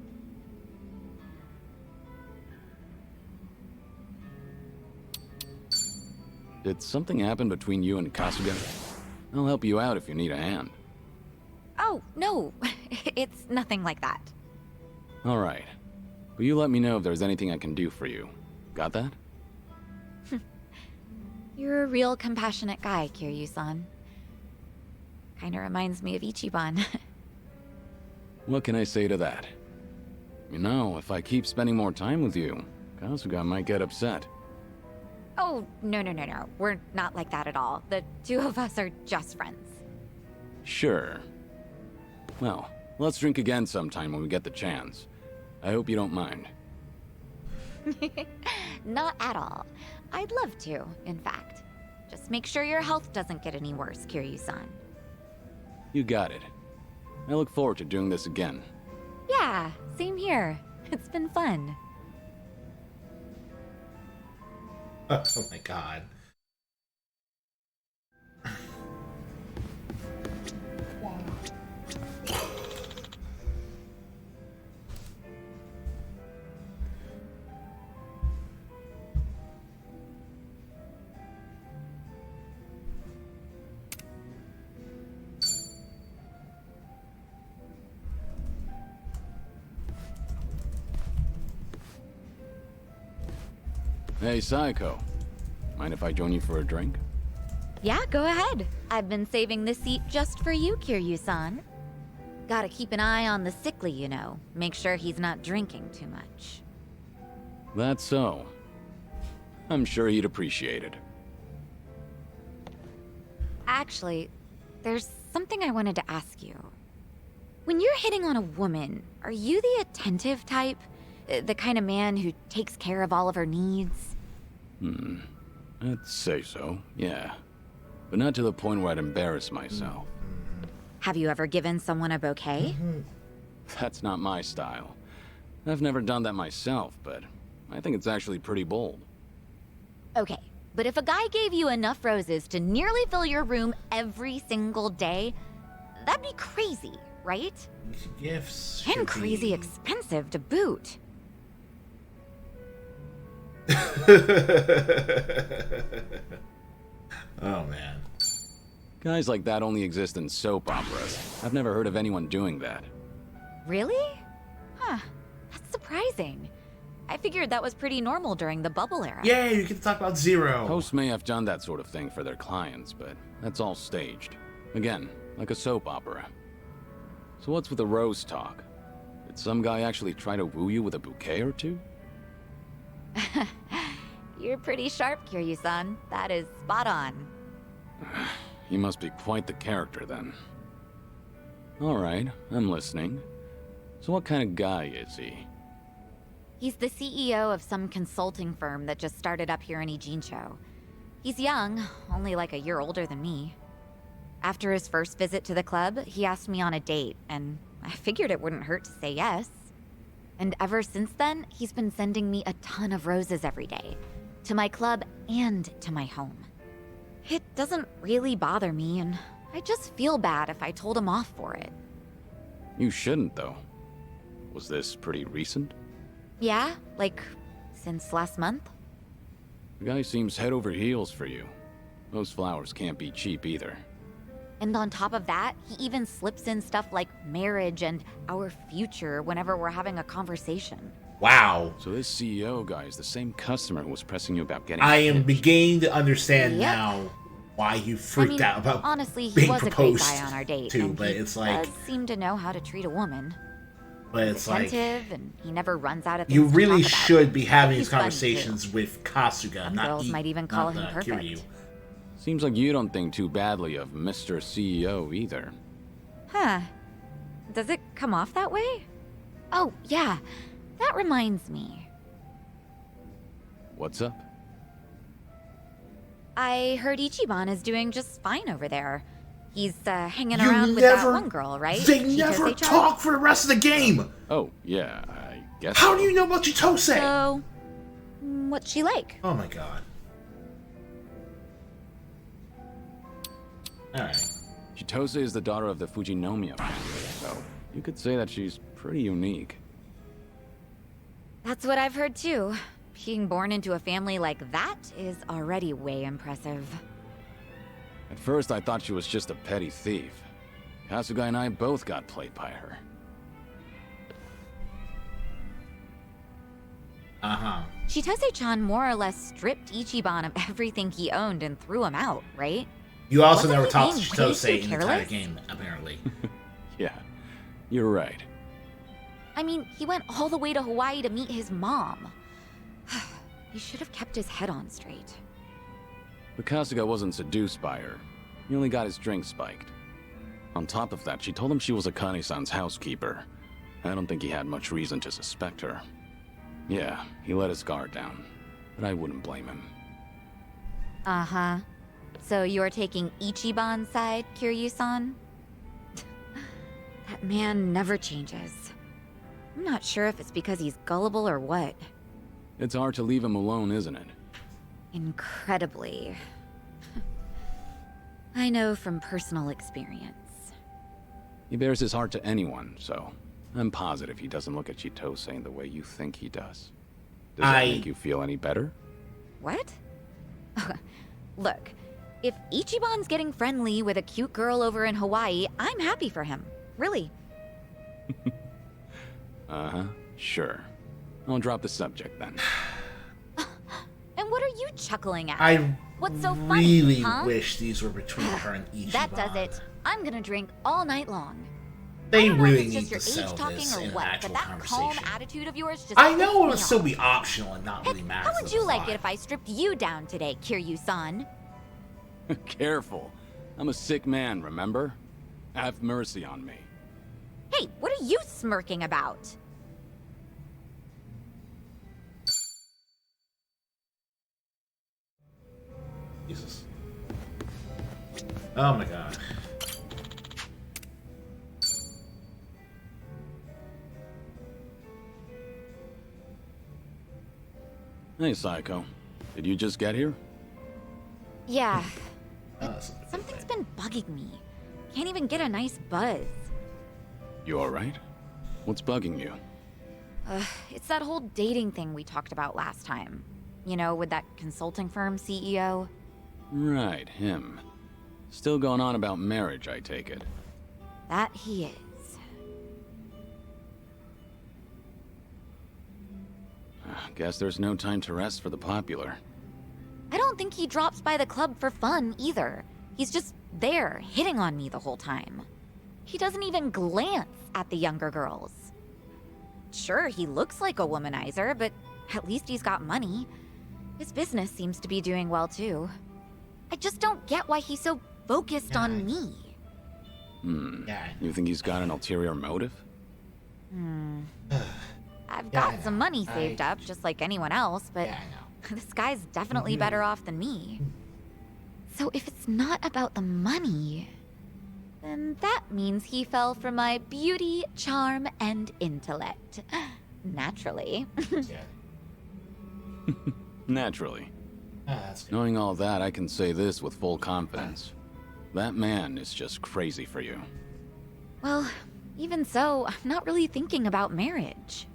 Did something happen between you and Kasuga? I'll help you out if you need a hand. Oh, no. It's nothing like that. All right. Will you let me know if there's anything I can do for you? Got that? You're a real compassionate guy, Kiryu-san. Kinda reminds me of Ichiban. What can I say to that? You know, if I keep spending more time with you, Kasuga might get upset. Oh, no. We're not like that at all. The two of us are just friends. Sure. Well, let's drink again sometime when we get the chance. I hope you don't mind. Not at all. I'd love to, in fact. Just make sure your health doesn't get any worse, Kiryu-san. You got it. I look forward to doing this again. Yeah, same here. It's been fun. Oh my god. Hey, Saiko. Mind if I join you for a drink? Yeah, go ahead. I've been saving this seat just for you, Kiryu-san. Gotta keep an eye on the sickly, you know. Make sure he's not drinking too much. That's so. I'm sure he'd appreciate it. Actually, there's something I wanted to ask you. When you're hitting on a woman, are you the attentive type? The kind of man who takes care of all of her needs? I'd say so, yeah. But not to the point where I'd embarrass myself. Have you ever given someone a bouquet? That's not my style. I've never done that myself, but I think it's actually pretty bold. Okay, but if a guy gave you enough roses to nearly fill your room every single day, that'd be crazy, right? Gifts. And should crazy be- expensive to boot. Oh, man. Guys like that only exist in soap operas. I've never heard of anyone doing that. Really? Huh. That's surprising. I figured that was pretty normal during the bubble era. Yay, you get to talk about Zero. Hosts may have done that sort of thing for their clients, but that's all staged. Again, like a soap opera. So what's with the rose talk? Did some guy actually try to woo you with a bouquet or two? You're pretty sharp, Kiryu-san. That is spot on. He must be quite the character then. Alright, I'm listening. So what kind of guy is he? He's the CEO of some consulting firm that just started up here in Ijincho. He's young, only like a year older than me. After his first visit to the club, he asked me on a date, and I figured it wouldn't hurt to say yes. And ever since then, he's been sending me a ton of roses every day. To my club and to my home. It doesn't really bother me, and I just feel bad if I told him off for it. You shouldn't, though. Was this pretty recent? Yeah, like, since last month? The guy seems head over heels for you. Those flowers can't be cheap either. And on top of that, he even slips in stuff like marriage and our future whenever we're having a conversation. Wow. So this CEO guy is the same customer who was pressing you about getting I am hitched. beginning to understand Yep. now why you freaked out about honestly, he being was a great proposed guy on our date, to, and but he it's like, does seem to know how to treat a woman. but He's it's like, attentive, and he never runs out of things you to really talk about. should be having He's these funny, conversations with Kasuga, Some not girls might even call him perfect. Kiryu. Seems like you don't think too badly of Mr. CEO either. Huh. Does it come off that way? Oh, yeah. That reminds me. What's up? I heard Ichiban is doing just fine over there. He's hanging You around with that never- one girl, right? They never Chitose-chan? talk for the rest of the game. Oh, yeah, I guess How so. do you know about Chitose? So, what's she like? Oh my god. Alright. Chitose is the daughter of the Fujinomiya family, so you could say that she's pretty unique. That's what I've heard too. Being born into a family like that is already way impressive. At first, I thought she was just a petty thief. Kasuga and I both got played by her. Uh-huh. Chitose-chan more or less stripped Ichiban of everything he owned and threw him out, right? You also Wasn't never he talked to being way Chitose too in the entire careless? game, apparently. Yeah, you're right. I mean, he went all the way to Hawaii to meet his mom. He should have kept his head on straight. But Kasuga wasn't seduced by her. He only got his drink spiked. On top of that, she told him she was Akane-san's housekeeper. I don't think he had much reason to suspect her. Yeah, he let his guard down, but I wouldn't blame him. Uh-huh. So you're taking Ichiban's side, Kiryu-san? That man never changes. I'm not sure if it's because he's gullible or what. It's hard to leave him alone, isn't it? Incredibly. I know from personal experience. He bears his heart to anyone, so I'm positive he doesn't look at Chitose in the way you think he does. Does that make you feel any better? What? Look, if Ichiban's getting friendly with a cute girl over in Hawaii, I'm happy for him. Really. Uh-huh, sure. I'll drop the subject then. And what are you chuckling at? I What's so funny, really huh? wish these were between her and Ichiban. That does it. I'm gonna drink all night long. They I don't know really if need it's to just your sell age talking this or in an what, actual but that calm conversation. attitude of yours just I know pisses it me would still off. be optional and not really matter. How would you like it if I stripped you down today, Kiryu-san? Careful. I'm a sick man, remember? Have mercy on me. Hey, what are you smirking about? Jesus. Oh my god. Hey, Psycho. Did you just get here? Yeah. Oh, Something's been bugging me. Can't even get a nice buzz. You alright? What's bugging you? It's that whole dating thing we talked about last time. You know, with that consulting firm CEO? Right, him. Still going on about marriage, I take it. That he is. Guess there's no time to rest for the popular. I don't think he drops by the club for fun, either. He's just there, hitting on me the whole time. He doesn't even glance at the younger girls. Sure, he looks like a womanizer, but at least he's got money. His business seems to be doing well, too. I just don't get why he's so focused on me. You think he's got an ulterior motive? I've got some money saved up, just like anyone else, but this guy's definitely better off than me. So if it's not about the money, then that means he fell for my beauty, charm, and intellect. Naturally. Naturally. That's good. Knowing all that, I can say this with full confidence. That man is just crazy for you. Well, even so, I'm not really thinking about marriage.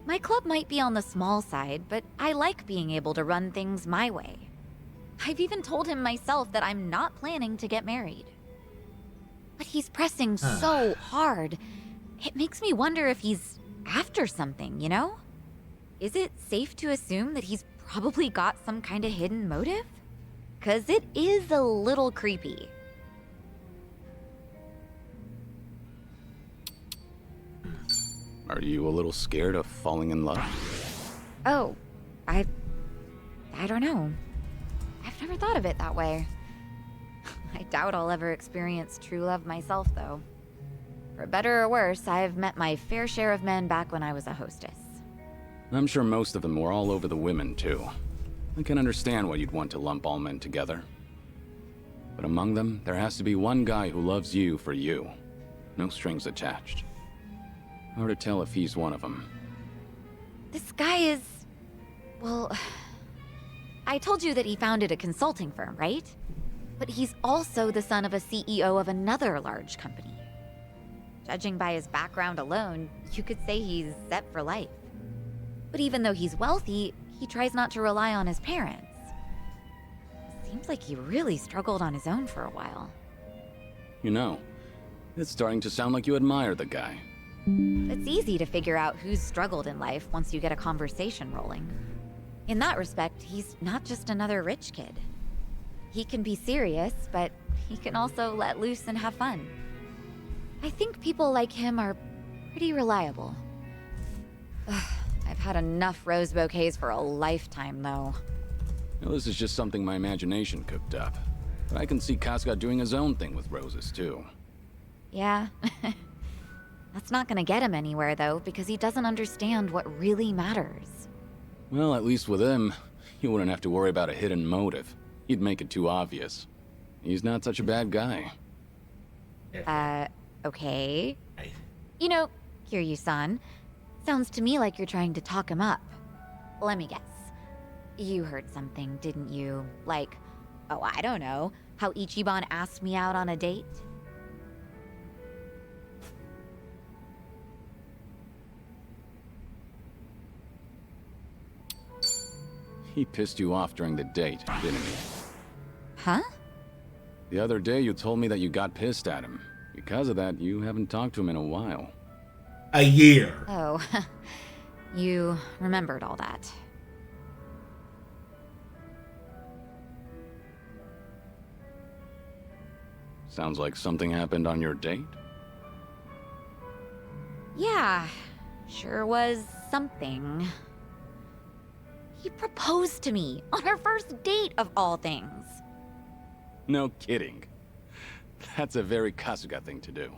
My club might be on the small side, but I like being able to run things my way. I've even told him myself that I'm not planning to get married. But he's pressing so hard. It makes me wonder if he's after something, you know? Is it safe to assume that he's probably got some kind of hidden motive? 'Cause it is a little creepy. Are you a little scared of falling in love? Oh, I don't know. I've never thought of it that way. I doubt I'll ever experience true love myself, though. For better or worse, I've met my fair share of men back when I was a hostess. I'm sure most of them were all over the women, too. I can understand why you'd want to lump all men together. But among them, there has to be one guy who loves you for you. No strings attached. Hard to tell if he's one of them. This guy is... well... I told you that he founded a consulting firm, right? But he's also the son of a CEO of another large company. Judging by his background alone, you could say he's set for life. But even though he's wealthy, he tries not to rely on his parents. Seems like he really struggled on his own for a while. You know, it's starting to sound like you admire the guy. It's easy to figure out who's struggled in life once you get a conversation rolling. In that respect, he's not just another rich kid. He can be serious, but he can also let loose and have fun. I think people like him are pretty reliable. I've had enough rose bouquets for a lifetime, though. Now, this is just something my imagination cooked up. But I can see Casca doing his own thing with roses, too. Yeah. That's not gonna get him anywhere, though, because he doesn't understand what really matters. Well, at least with him, you wouldn't have to worry about a hidden motive. He'd make it too obvious. He's not such a bad guy. Okay. You know, Kiryu-san, sounds to me like you're trying to talk him up. Let me guess. You heard something, didn't you? Like, oh, I don't know, how Ichiban asked me out on a date? He pissed you off during the date, didn't he? Huh? The other day you told me that you got pissed at him. Because of that, you haven't talked to him in a while. A year. Oh, you remembered all that. Sounds like something happened on your date? Yeah, sure was something. He proposed to me on our first date of all things. No kidding. That's a very Kasuga thing to do.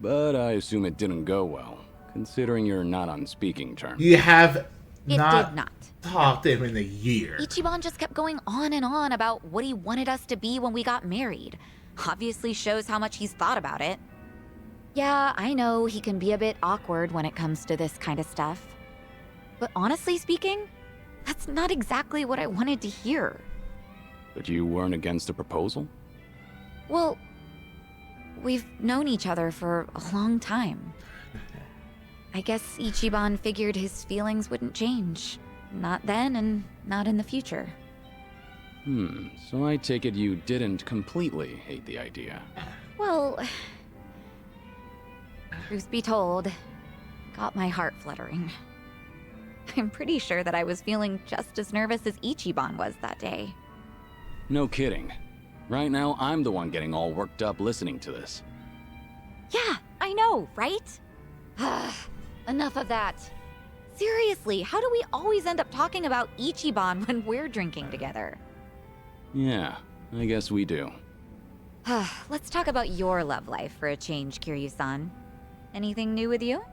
But I assume it didn't go well, considering you're not on speaking terms. You have It did not. talked to him in a year. Ichiban just kept going on and on about what he wanted us to be when we got married. Obviously shows how much he's thought about it. Yeah, I know he can be a bit awkward when it comes to this kind of stuff. But honestly speaking, that's not exactly what I wanted to hear. But you weren't against the proposal? Well, we've known each other for a long time. I guess Ichiban figured his feelings wouldn't change. not then and not in the future. So I take it you didn't completely hate the idea. Well, truth be told, got my heart fluttering. I'm pretty sure that I was feeling just as nervous as Ichiban was that day. No kidding. Right now, I'm the one getting all worked up listening to this. Yeah, I know, right? Enough of that. Seriously, how do we always end up talking about Ichiban when we're drinking together? Yeah, I guess we do. Let's talk about your love life for a change, Kiryu-san. Anything new with you?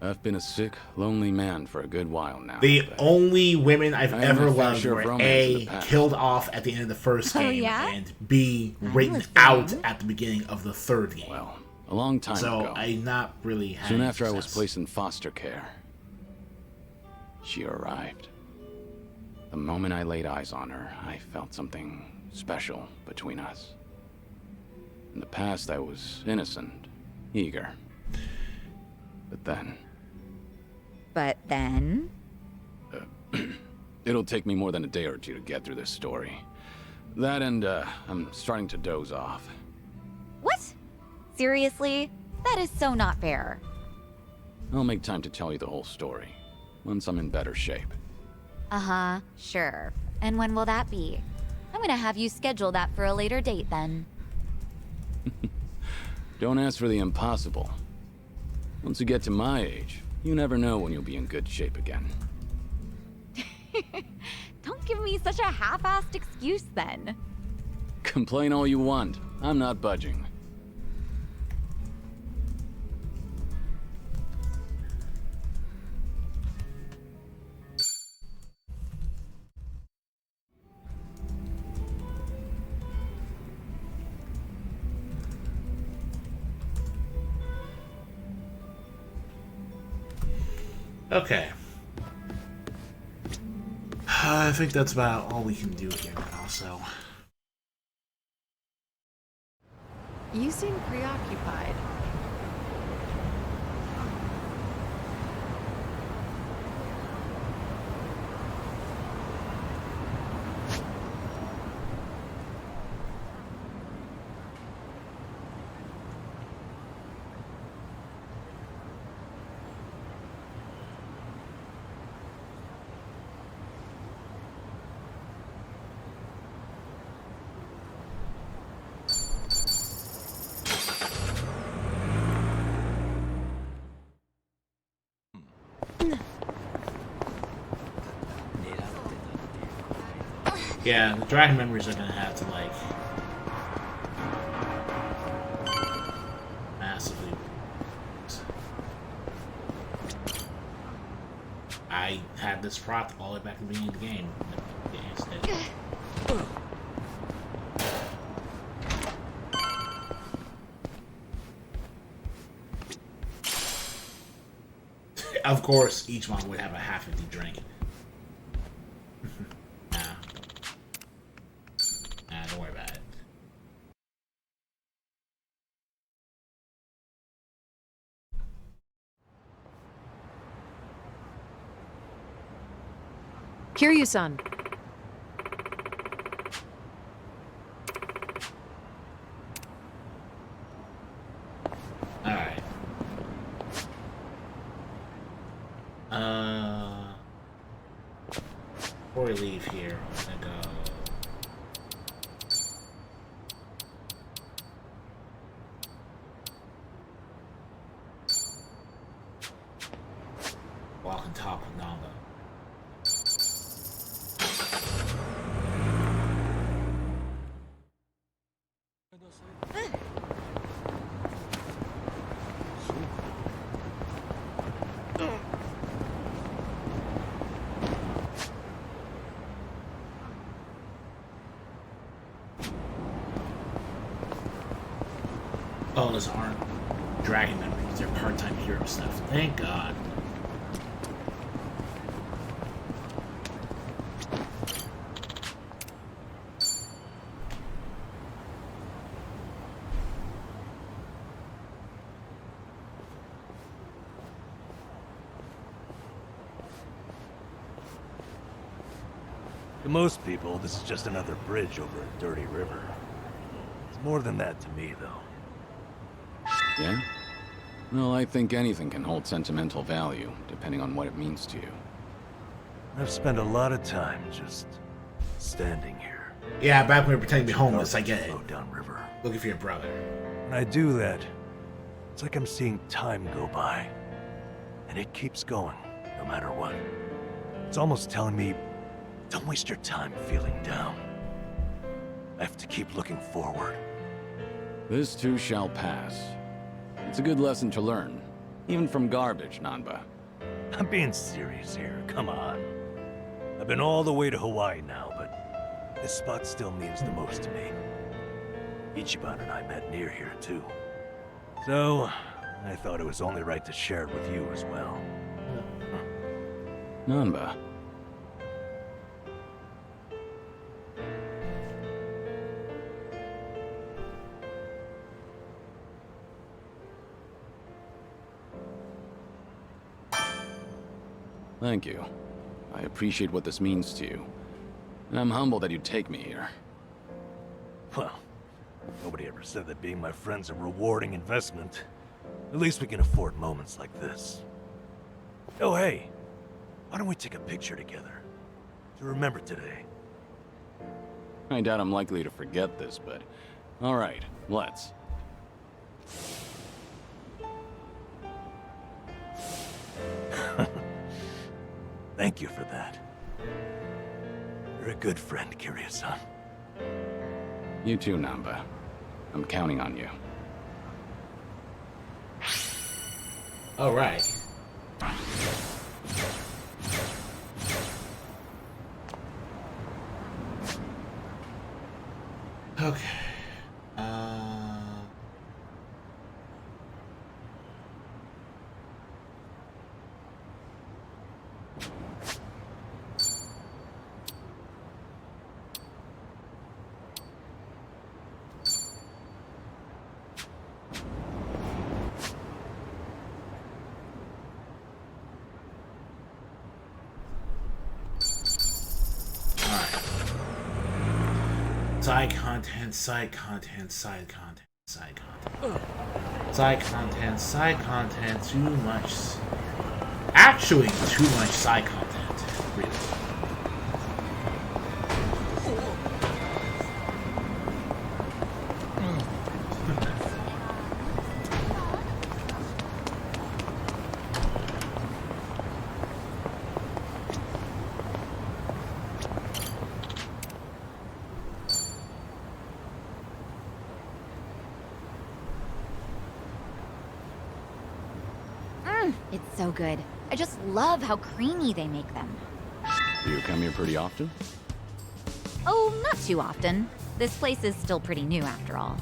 I've been a sick, lonely man for a good while now. The only women I've I had ever my fair loved share of were romance in A, the past. killed off at the end of the first Oh, game, yeah? and B, I'm written out at the beginning of the third game. Well, a long time so ago. I not really had Soon any after I was success. placed in foster care, she arrived. The moment I laid eyes on her, I felt something special between us. In the past, I was innocent, eager. But then, it'll take me more than a day or two to get through this story. That and, I'm starting to doze off. What? Seriously? That is so not fair. I'll make time to tell you the whole story, once I'm in better shape. Uh-huh, sure. And when will that be? I'm gonna have you schedule that for a later date then. Don't ask for the impossible. Once you get to my age, you never know when you'll be in good shape again. Don't give me such a half-assed excuse then. Complain all you want. I'm not budging. Okay. I think that's about all we can do here now, so... You seem preoccupied. Yeah, the Dragon Memories are gonna have to, like... massively... I had this prop all the way back at the beginning of the game. Of course, each one would have a half-empty drink. Don't worry about it. Kiryu-san. Alright. Before we leave here, I'm gonna go... walk on top of Nanga. Oh, those aren't Dragon Memories, they're part-time hero stuff. Thank God. most people, this is just another bridge over a dirty river. It's more than that to me, though. Yeah? Well, I think anything can hold sentimental value, depending on what it means to you. I've spent a lot of time just standing here. Yeah, back when we were pretending to be homeless, I get it. Flow down river. Looking for your brother. When I do that, it's like I'm seeing time go by. And it keeps going, no matter what. It's almost telling me, don't waste your time feeling down. I have to keep looking forward. This too shall pass. It's a good lesson to learn, even from garbage, Nanba. I'm being serious here, come on. I've been all the way to Hawaii now, but this spot still means the most to me. Ichiban and I met near here, too. So, I thought it was only right to share it with you as well. Nanba. Thank you. I appreciate what this means to you. And I'm humbled that you'd take me here. Well, nobody ever said that being my friend's a rewarding investment. At least we can afford moments like this. Oh, hey. Why don't we take a picture together? To remember today. I doubt I'm likely to forget this, but... Alright, let's. Thank you for that. You're a good friend, Kiryu-san. You too, Nanba. I'm counting on you. All right. Okay. Side content, side content, side content, side content. Side content, side content, too much. Actually, too much side content. Really. It's so good. I just love how creamy they make them. Do you come here pretty often? Oh, not too often. This place is still pretty new after all.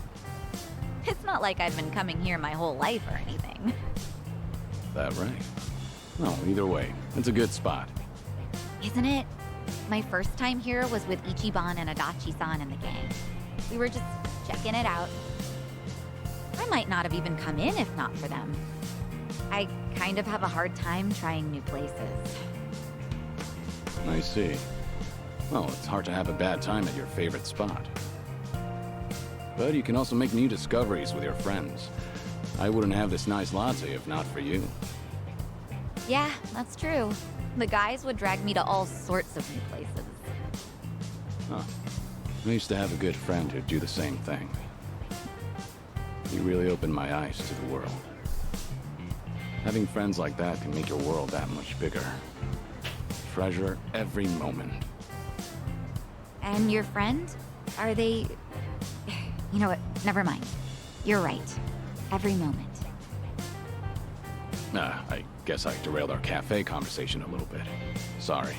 It's not like I've been coming here my whole life or anything. That right? Well, either way, it's a good spot. Isn't it? My first time here was with Ichiban and Adachi-san and the gang. We were just checking it out. I might not have even come in if not for them. I kind of have a hard time trying new places. I see. Well, it's hard to have a bad time at your favorite spot. But you can also make new discoveries with your friends. I wouldn't have this nice latte if not for you. Yeah, that's true. The guys would drag me to all sorts of new places. Huh. I used to have a good friend who'd do the same thing. You really opened my eyes to the world. Having friends like that can make your world that much bigger. Treasure every moment. And your friend? Are they... You know what? Never mind. You're right. Every moment. I guess I derailed our cafe conversation a little bit. Sorry.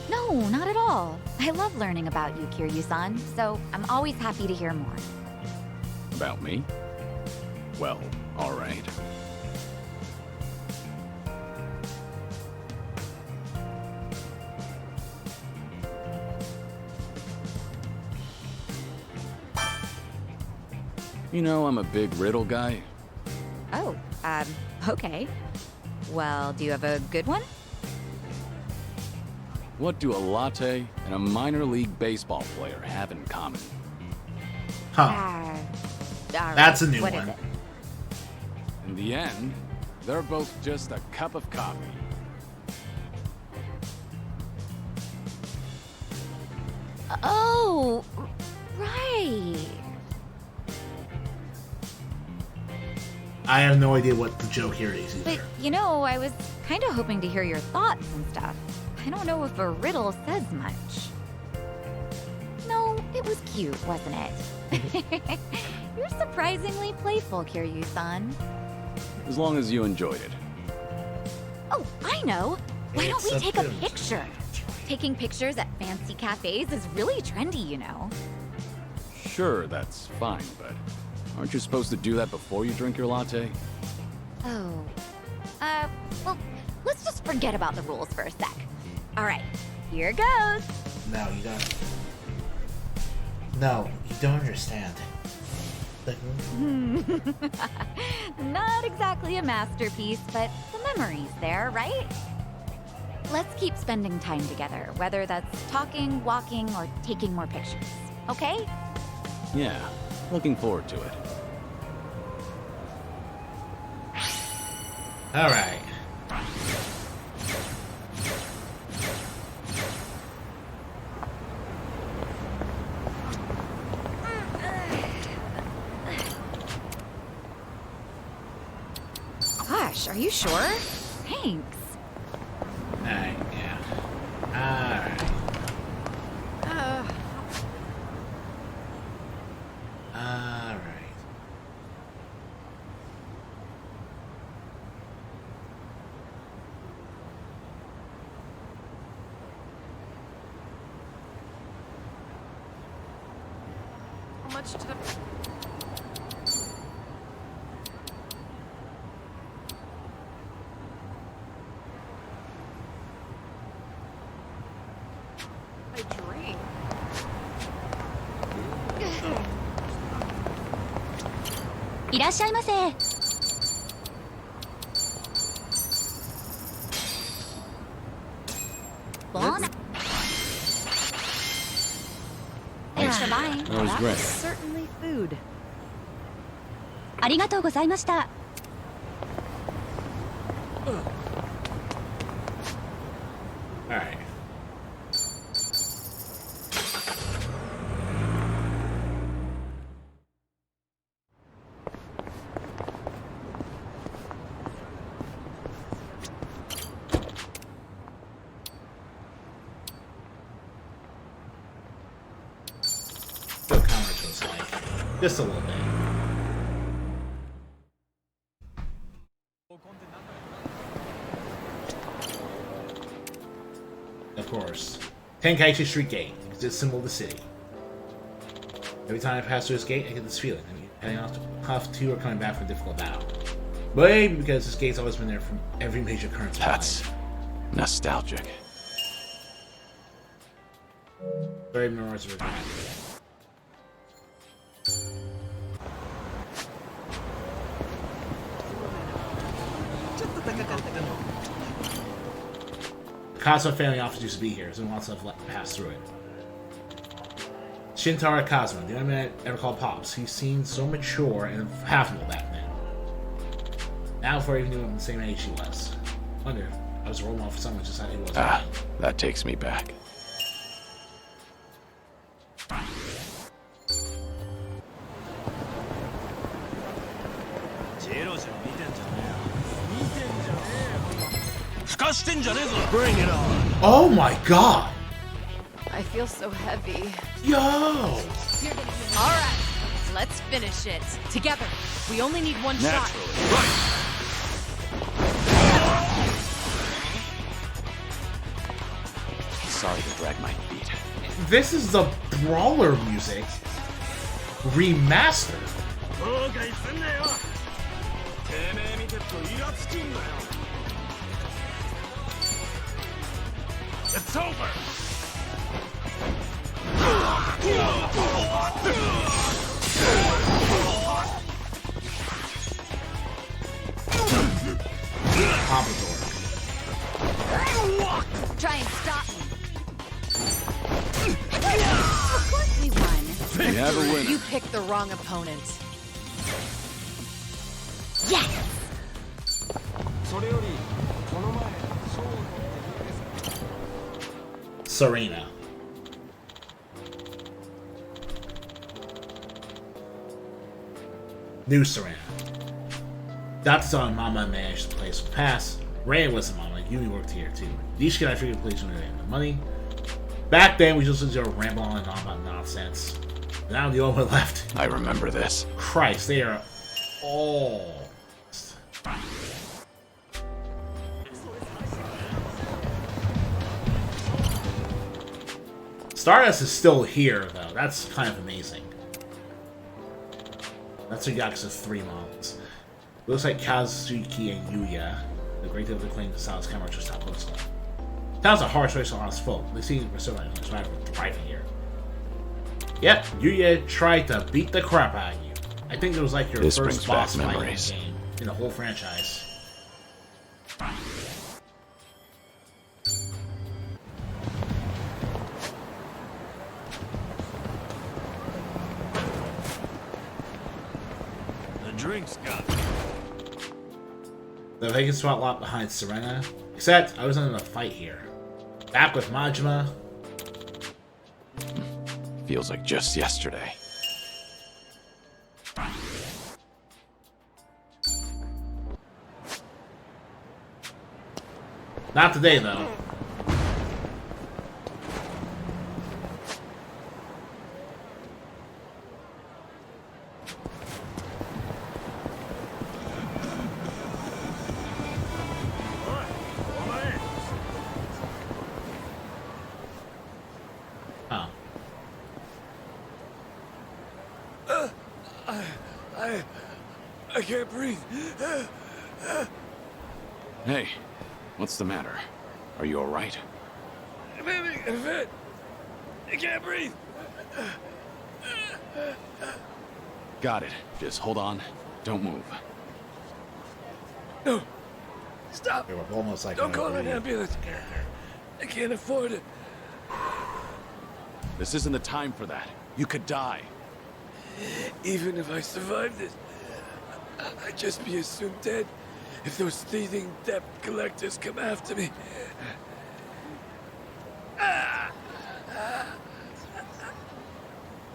No, not at all. I love learning about you, Kiryu-san, so I'm always happy to hear more. About me? Well, alright. You know, I'm a big riddle guy. Oh, okay. Well, do you have a good one? What do a latte and a minor league baseball player have in common? Huh. Alright, That's a new what is one. it? In the end, they're both just a cup of coffee. Oh, right. I have no idea what the joke here is But, either. you know, I was kind of hoping to hear your thoughts and stuff. I don't know if a riddle says much. No, it was cute, wasn't it? You're surprisingly playful, Kiryu-san. As long as you enjoyed it. Oh, I know. Why don't we It's take a good. picture? Taking pictures at fancy cafes is really trendy, you know. Sure, that's fine, but aren't you supposed to do that before you drink your latte? Oh. Well, let's just forget about the rules for a sec. All right, here goes. No, you don't. No, you don't understand. Like, Not exactly a masterpiece, but the memory's there, right? Let's keep spending time together, whether that's talking, walking, or taking more pictures. Okay? Yeah, looking forward to it. all right. Gosh, are you sure? Thanks. All right, yeah. All right. All right. How much did I drink? いらっしゃいませ。Thanks for buying. That was That great. was certainly food. ありがとうございました。 All right. Still counter to us, like, just a little bit. Of course. Tenkaichi Street Gate. It's a symbol of the city. Every time I pass through this gate, I get this feeling. I'm heading off to or coming back from a difficult battle. But maybe because this gate's always been there from every major occurrence. That's nostalgic. Very memories of regret. The Kazuma family office used to be here, so lots of pass through it. Shintaro Kazuma, the only man I ever called Pops. He seemed so mature and affable back then. Now, before I even knew him the same age he was. Wonder, I was a role model for someone just like he was. Ah, that takes me back. Bring it on. Oh my god! I feel so heavy. Yo! All right, let's finish it together. We only need one shot. Sorry to drag my feet. This is the Brawler music remastered. It's over. Pompadour. Try and stop me. wrong opponent. Yes! Serena. New Serena. Data's on Mama managed the place with Pass. Ray wasn't Mama. Yumi worked here too. Each guy figured place when they had the money. Back then, we just listened to her ramble on and on about nonsense. Now the only one left. I remember this. Christ, they are all. Stardust is still here, though. That's kind of amazing. That's a Yakuza 3 models. Looks like Kazuki and Yuya, the great deal of the claim to Sal's camera just top close. Sounds a harsh race on his fault. They seem to survive thriving here. Yep, Yuya tried to beat the crap out of you. I think it was like your first boss fight in the game in the whole franchise. The drinks got me. The vacant spot lot behind Serena. Except I was in a fight here. Back with Majima. Feels like just yesterday. Not today, though. I can't breathe. Hey, what's the matter? Are you alright? I'm having a fit. I can't breathe. Got it. Just hold on. Don't move. No. Stop. They were almost like Don't call an ambulance. I can't afford it. This isn't the time for that. You could die. Even if I survive this, I'd just be assumed dead if those thieving debt collectors come after me.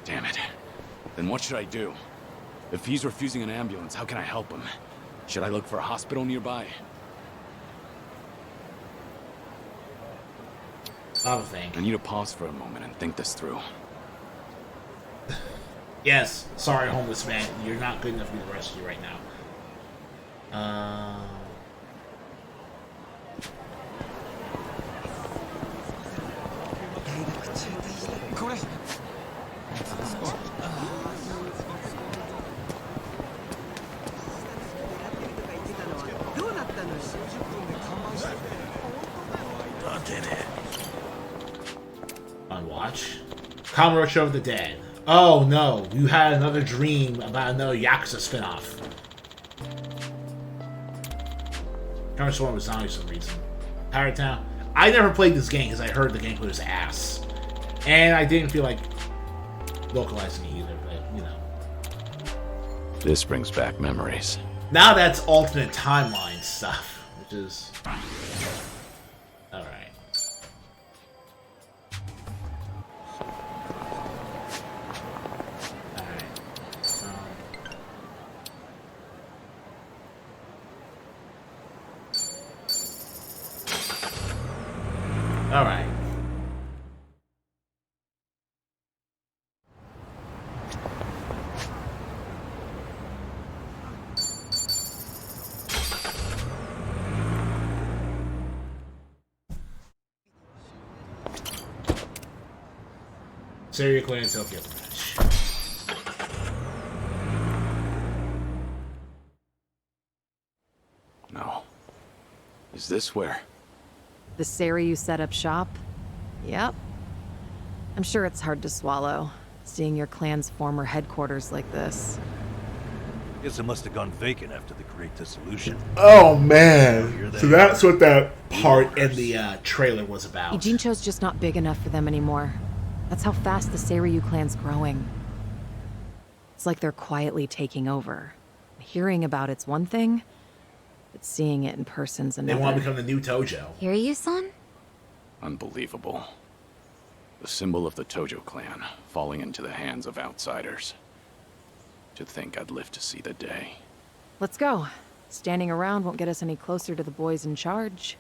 Damn it. Then what should I do? If he's refusing an ambulance, how can I help him? Should I look for a hospital nearby? I'll think. I need to pause for a moment and think this through. Yes, sorry, homeless man. You're not good enough to be the rescue right now. On watch. Kamurocho of the Dead. Oh no, you had another dream about another Yakuza spinoff. Kamurocho 1 was zombie for some reason. Pirate Town. I never played this game because I heard the gameplay was ass. And I didn't feel like localizing it either, but you know. This brings back memories. Now that's alternate timeline stuff, which is... Alright. Alright. Seria Clan and Tokyo match. No. Is this where? The Seiryu set up shop? Yep. I'm sure it's hard to swallow, seeing your clan's former headquarters like this. Guess it must have gone vacant after the Great Dissolution. Oh man! So that's what that part in the trailer was about. Ijincho's just not big enough for them anymore. That's how fast the Seiryu clan's growing. It's like they're quietly taking over. Hearing about it's one thing, but seeing it in person's They another. want to become the new Tojo. Hear you, son? Unbelievable. The symbol of the Tojo clan falling into the hands of outsiders. To think I'd live to see the day. Let's go. Standing around won't get us any closer to the boys in charge.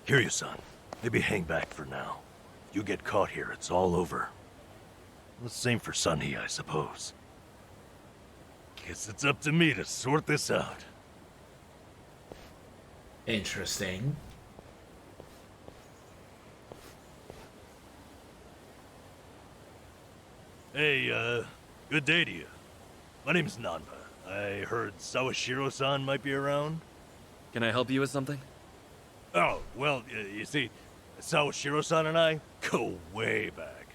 Kiryu, son. Maybe hang back for now. You get caught here, it's all over. The same for Sunny, I suppose. Guess it's up to me to sort this out. Interesting. Hey, good day to you. My name's Nanba. I heard Sawashiro-san might be around. Can I help you with something? Oh, well, you see, Sawashiro-san and I go way back.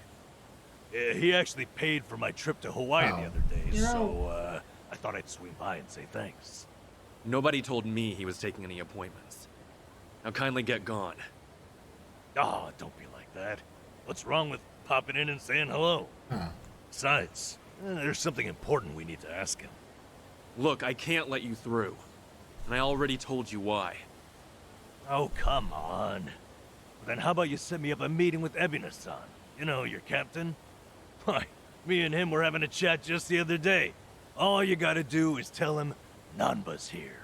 He actually paid for my trip to Hawaii the other day, so I thought I'd swing by and say thanks. Nobody told me he was taking any appointments. Now kindly get gone. Oh, don't be like that. What's wrong with popping in and saying hello? Besides, there's something important we need to ask him. Look, I can't let you through. And I already told you why. Oh, come on. Then how about you set me up a meeting with Ebina-san? You know, your captain? Why, me and him were having a chat just the other day. All you gotta do is tell him Nanba's here.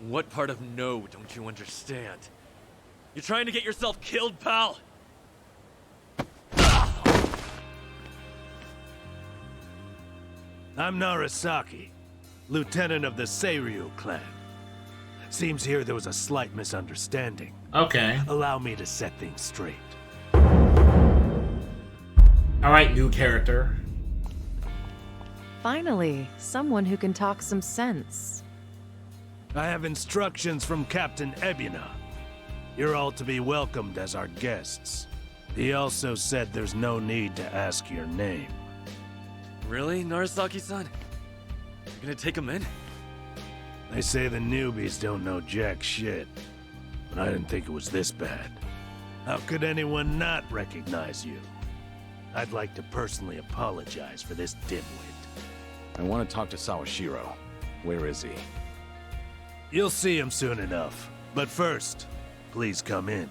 What part of no don't you understand? You're trying to get yourself killed, pal? I'm Narasaki, lieutenant of the Seiryu clan. Seems here there was a slight misunderstanding. Okay. Allow me to set things straight. Alright, new character. Finally, someone who can talk some sense. I have instructions from Captain Ebina. You're all to be welcomed as our guests. He also said there's no need to ask your name. Really, Narasaki-san? You're gonna take him in? They say the newbies don't know jack shit, but I didn't think it was this bad. How could anyone not recognize you? I'd like to personally apologize for this dimwit. I want to talk to Sawashiro. Where is he? You'll see him soon enough. But first, please come in.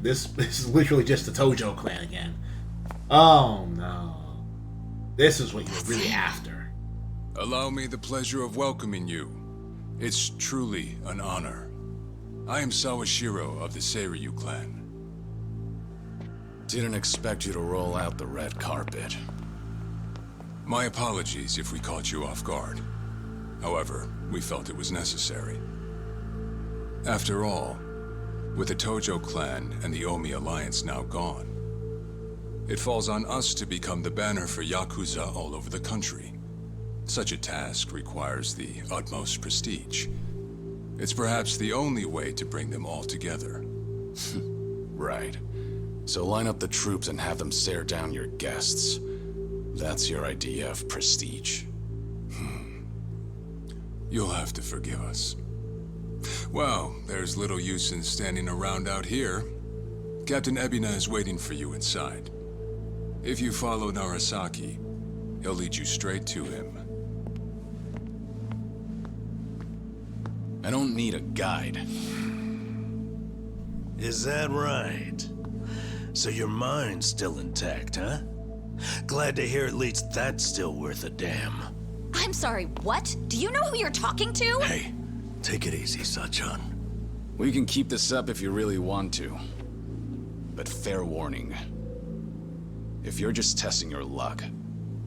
This is literally just the Tojo clan again. Oh no. This is what you're really after. Allow me the pleasure of welcoming you. It's truly an honor. I am Sawashiro of the Seiryu clan. Didn't expect you to roll out the red carpet. My apologies if we caught you off guard. However, we felt it was necessary. After all, with the Tojo clan and the Omi alliance now gone, it falls on us to become the banner for Yakuza all over the country. Such a task requires the utmost prestige. It's perhaps the only way to bring them all together. Right. So line up the troops and have them stare down your guests. That's your idea of prestige. You'll have to forgive us. Well, there's little use in standing around out here. Captain Ebina is waiting for you inside. If you follow Narasaki, he'll lead you straight to him. I don't need a guide. Is that right? So your mind's still intact, huh? Glad to hear at least that's still worth a damn. I'm sorry, what? Do you know who you're talking to? Hey, take it easy, Sachan. We can keep this up if you really want to. But fair warning. If you're just testing your luck,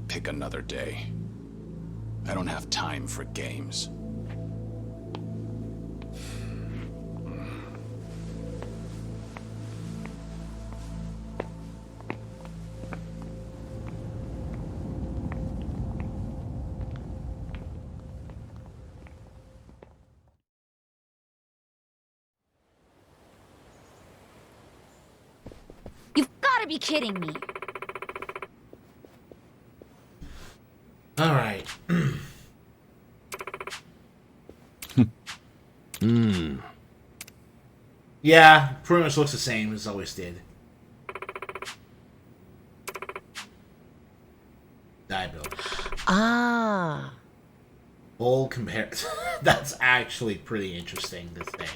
pick another day. I don't have time for games. be kidding me. All right. Yeah, pretty much looks the same as always did. Die build. Ah. Full comparison. That's actually pretty interesting to say.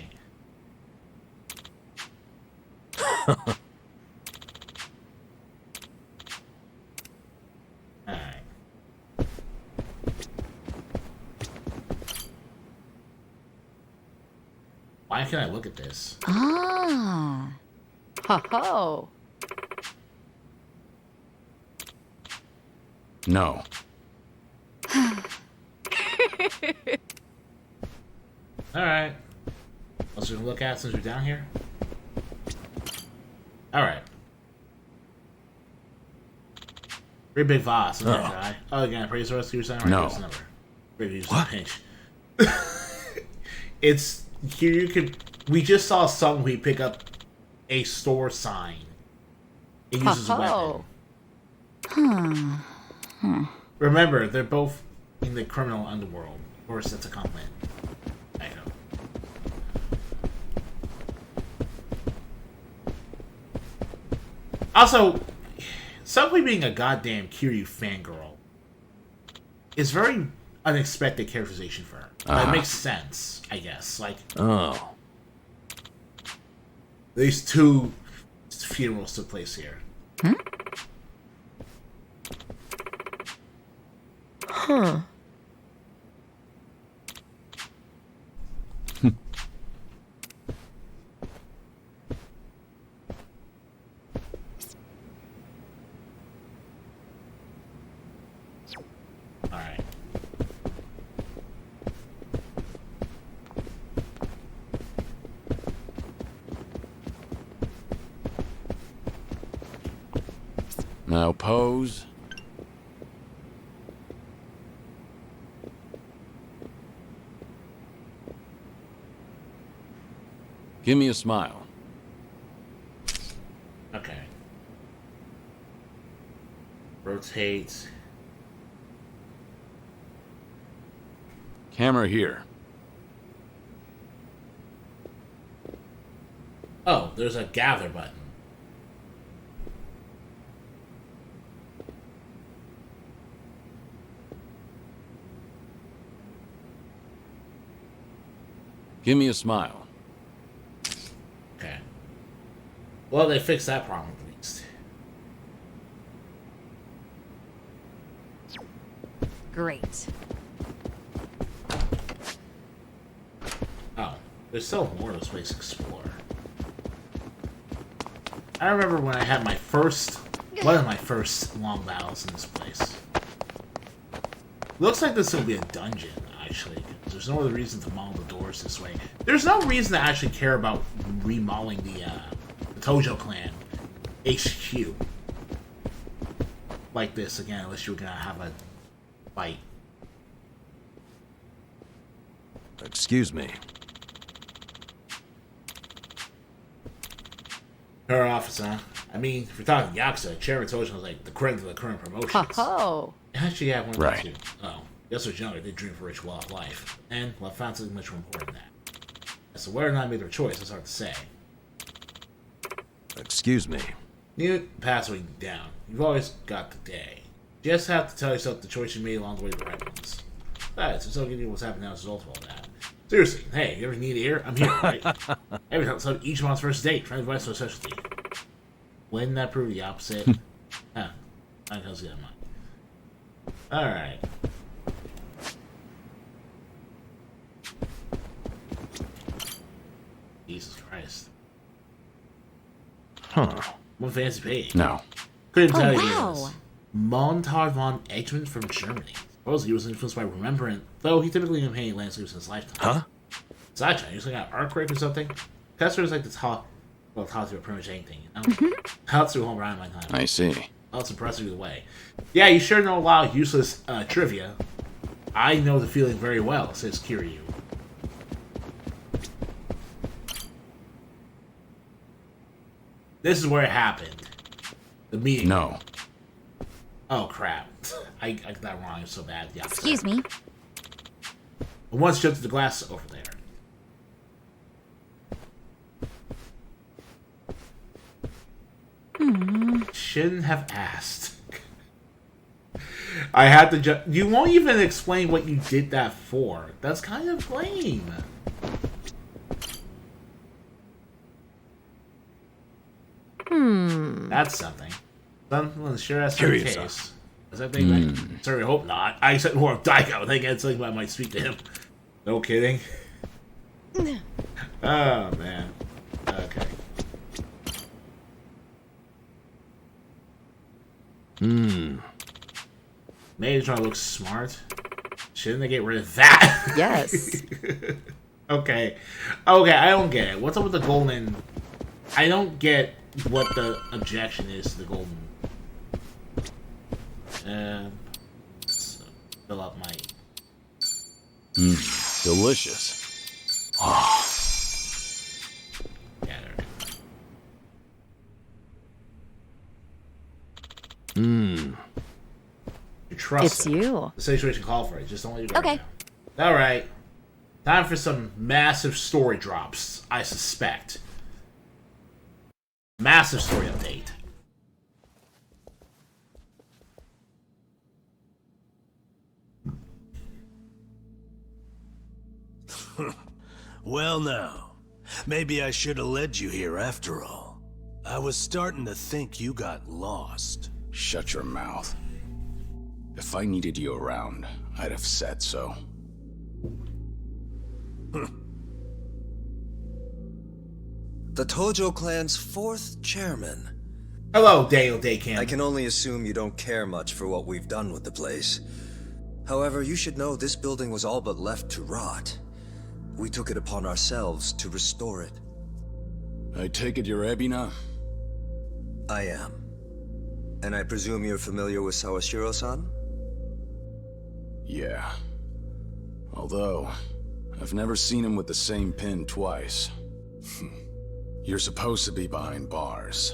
Alright. Why can't I look at this? Ah. Ho ho. No. Alright. Let's just look at since we're down here. Alright. Pretty big Voss. Oh. Guy. Oh, again, praise the rescue sign. No. What? Pinch. It's here. You could. We just saw Sunghui pick up a store sign. It uses a weapon. Remember, they're both in the criminal underworld. Of course, that's a compliment. I know. Also, Sunghui being a goddamn Kiryu fangirl is very unexpected characterization for her. It makes sense, I guess. Like, these two funerals took place here. Huh. Alright. Now pose. Give me a smile. Okay. Rotate. Camera here. Oh, there's a gather button. Give me a smile. Okay. Well, they fixed that problem at least. Great. Oh, there's still more of this place to explore. I remember when I had my first, one of my first long battles in this place. Looks like this will be a dungeon, actually. There's no other reason to model the doors this way. There's no reason to actually care about remodeling the Tojo clan HQ like this again, unless you're gonna have a fight. Excuse me. Her office, huh? I mean, if we're talking Yakuza, Chairman Tojo was like the current of the current promotions. Oh. Actually, yeah, one of Right. the two. Oh, yes, was younger. They dream for rich, well-off life, and well, found something much more important than that. So whether or not I made their choice, it's hard to say. Excuse me. You pass what you down. You've always got the day. You just have to tell yourself the choice you made along the way are the right ones. Besides, it's okay to what's happening now as a result of all that. Seriously, hey, you ever need an ear? I'm here, right? Every time, so each one's first date, trying to advice for a specialty. Wouldn't that prove the opposite? Huh. I can see that mine. Alright. Jesus Christ. Huh. One fancy page. No. Couldn't tell you wow. this. Montar von Egmont from Germany. Supposedly he was influenced by Remembrance, though he typically didn't paint landscapes in his lifetime. Huh? Besides, you just got art rape or something. Customers like to talk to about pretty much anything, you know? I'll through home around my time. I see. Oh, it's impressive either way. Yeah, you sure know a lot of useless trivia. I know the feeling very well, says Kiryu. This is where it happened. The meeting. No. Oh crap! I got that wrong. It's so bad. Yeah. Excuse me. Once jumped to the glass over there. Shouldn't have asked. I had to you won't even explain what you did that for. That's kind of lame. That's something. Something sure has some Curious, case. Does that thing sorry, I hope not. I said more of Daiko. I think it's like I might speak to him. No kidding. Oh man. Okay. Maybe trying to look smart. Shouldn't they get rid of that? Yes. Okay. Okay, I don't get it. What's up with the golden... I don't get what the objection is to the golden... let's fill up my... Delicious. Yeah, there we go. You trust It's it. you. The situation called for it. Just don't let you go. Okay. Alright. Time for some massive story drops, I suspect. Massive story update. Well now, maybe I should have led you here after all. I was starting to think you got lost. Shut your mouth. If I needed you around, I'd have said so. The Tojo clan's 4th chairman. Hello, Dale Daycam. I can only assume you don't care much for what we've done with the place. However, you should know this building was all but left to rot. We took it upon ourselves to restore it. I take it you're Ebina? I am. And I presume you're familiar with Sawashiro-san? Yeah. Although, I've never seen him with the same pin twice. You're supposed to be behind bars.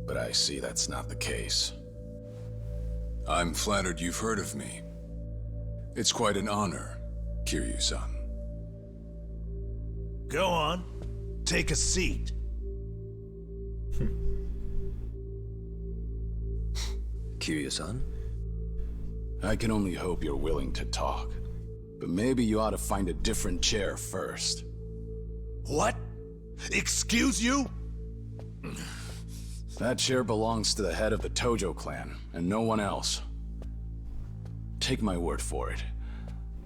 But I see that's not the case. I'm flattered you've heard of me. It's quite an honor, Kiryu-san. Go on. Take a seat. Kiryu-san? I can only hope you're willing to talk. But maybe you ought to find a different chair first. What? Excuse you? That chair belongs to the head of the Tojo clan, and no one else. Take my word for it.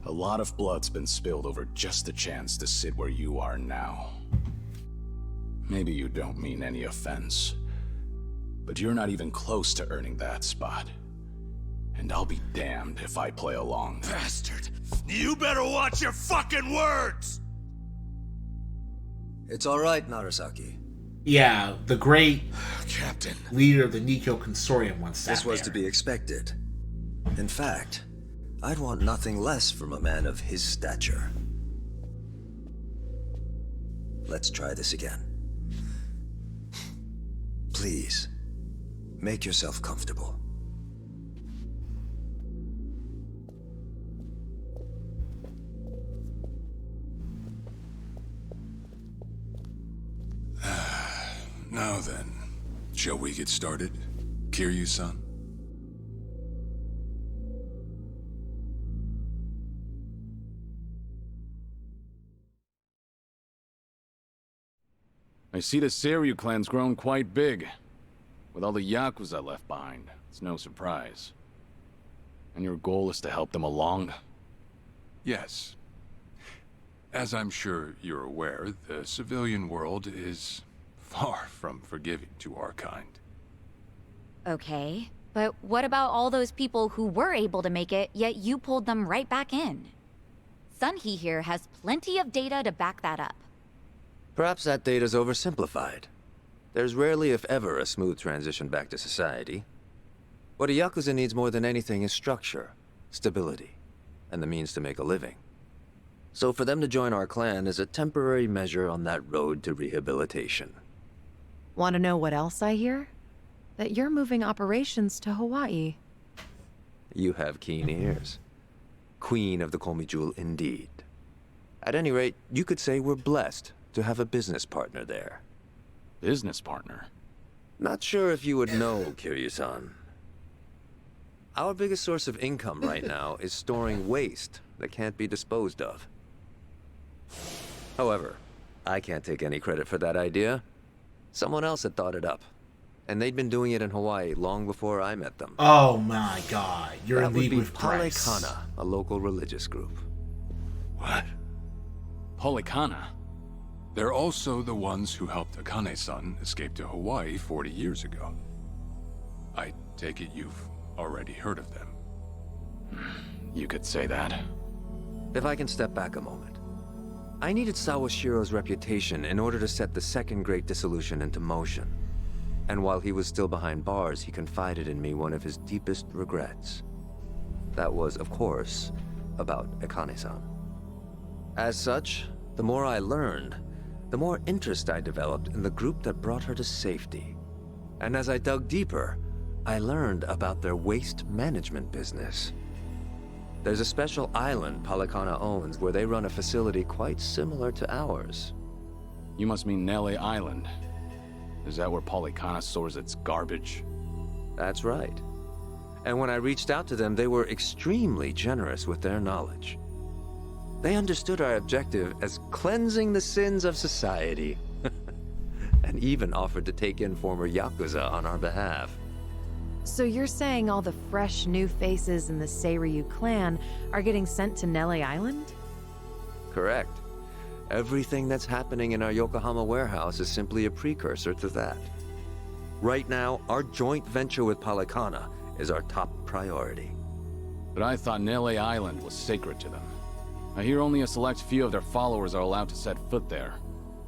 A lot of blood's been spilled over just a chance to sit where you are now. Maybe you don't mean any offense, but you're not even close to earning that spot. And I'll be damned if I play along. Bastard! You better watch your fucking words! It's all right, Narasaki. Yeah, the great Captain leader of the Nikko Consortium once sat This was there. to be expected. In fact, I'd want nothing less from a man of his stature. Let's try this again. Please, make yourself comfortable. Now then, shall we get started, Kiryu-san? I see the Seiryu clan's grown quite big. With all the Yakuza left behind, it's no surprise. And your goal is to help them along? Yes. As I'm sure you're aware, the civilian world is far from forgiving to our kind. Okay, but what about all those people who were able to make it, yet you pulled them right back in? Sunhee here has plenty of data to back that up. Perhaps that data's oversimplified. There's rarely, if ever, a smooth transition back to society. What a Yakuza needs more than anything is structure, stability, and the means to make a living. So for them to join our clan is a temporary measure on that road to rehabilitation. Want to know what else I hear? that you're moving operations to Hawaii. You have keen ears. Queen of the Komi Jewel, indeed. At any rate, you could say we're blessed to have a business partner there. Business partner? Not sure if you would know, Kiryu-san. Our biggest source of income right now is storing waste that can't be disposed of. However, I can't take any credit for that idea. Someone else had thought it up. And they'd been doing it in Hawaii long before I met them. Oh my god, you're in That would league be with Price. Palekana, a local religious group. What? Polikana? They're also the ones who helped Akane-san escape to Hawaii 40 years ago. I take it you've already heard of them. You could say that. If I can step back a moment. I needed Sawashiro's reputation in order to set the second Great Dissolution into motion. And while he was still behind bars, he confided in me one of his deepest regrets. That was, of course, about Akane-san. As such, the more I learned, the more interest I developed in the group that brought her to safety. And as I dug deeper, I learned about their waste management business. There's a special island Palekana owns where they run a facility quite similar to ours. You must mean Nele Island. Is that where Polikana stores its garbage? That's right. And when I reached out to them, they were extremely generous with their knowledge. They understood our objective as cleansing the sins of society, and even offered to take in former Yakuza on our behalf. So you're saying all the fresh new faces in the Seiryu clan are getting sent to Nele Island? Correct. Everything that's happening in our Yokohama warehouse is simply a precursor to that. Right now, our joint venture with Palekana is our top priority. But I thought Nele Island was sacred to them. I hear only a select few of their followers are allowed to set foot there.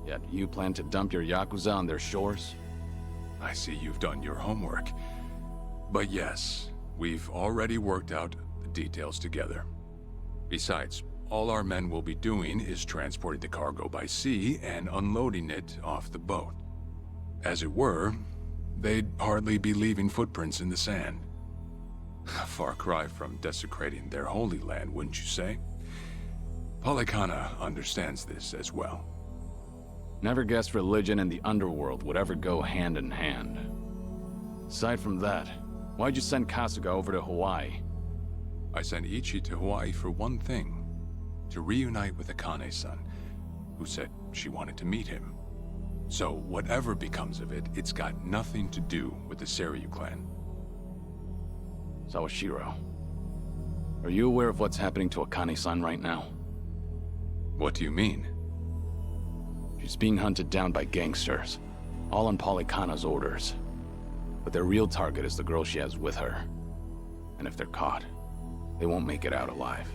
Yet you plan to dump your Yakuza on their shores? I see you've done your homework. But yes, we've already worked out the details together. Besides, all our men will be doing is transporting the cargo by sea and unloading it off the boat. As it were, they'd hardly be leaving footprints in the sand. A far cry from desecrating their holy land, wouldn't you say? Palekana understands this as well. Never guessed religion and the underworld would ever go hand in hand. Aside from that, why'd you send Kasuga over to Hawaii? I sent Ichi to Hawaii for one thing. To reunite with Akane-san, who said she wanted to meet him. So whatever becomes of it, it's got nothing to do with the Seiryu clan. Sawashiro, are you aware of what's happening to Akane-san right now? What do you mean? She's being hunted down by gangsters, all on Polikana's orders. But their real target is the girl she has with her. And if they're caught, they won't make it out alive.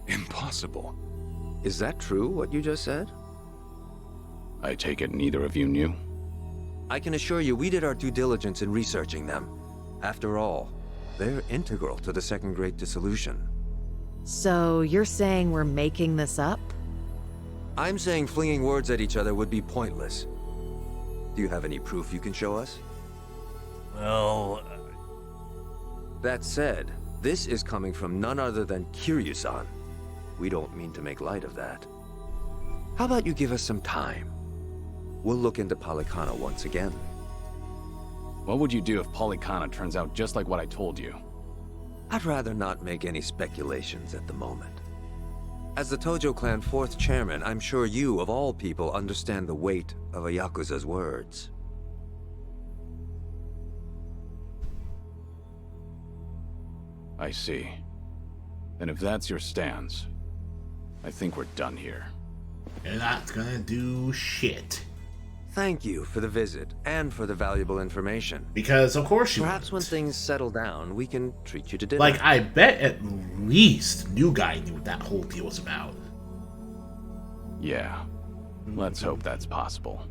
Impossible. Is that true, what you just said? I take it neither of you knew? I can assure you we did our due diligence in researching them. After all, they're integral to the Second Great Dissolution. So you're saying we're making this up? I'm saying flinging words at each other would be pointless. Do you have any proof you can show us? Well... That said, this is coming from none other than Kiryu-san. We don't mean to make light of that. How about you give us some time? We'll look into Palekana once again. What would you do if Polikana turns out just like what I told you? I'd rather not make any speculations at the moment. As the Tojo clan 4th chairman, I'm sure you, of all people, understand the weight of a Yakuza's words. I see. And if that's your stance, I think we're done here. You're not gonna do shit. Thank you for the visit, and for the valuable information. Because of course you Perhaps when things settle down, we can treat you to dinner. Like, I bet at least New Guy knew what that whole deal was about. Yeah. Let's hope that's possible.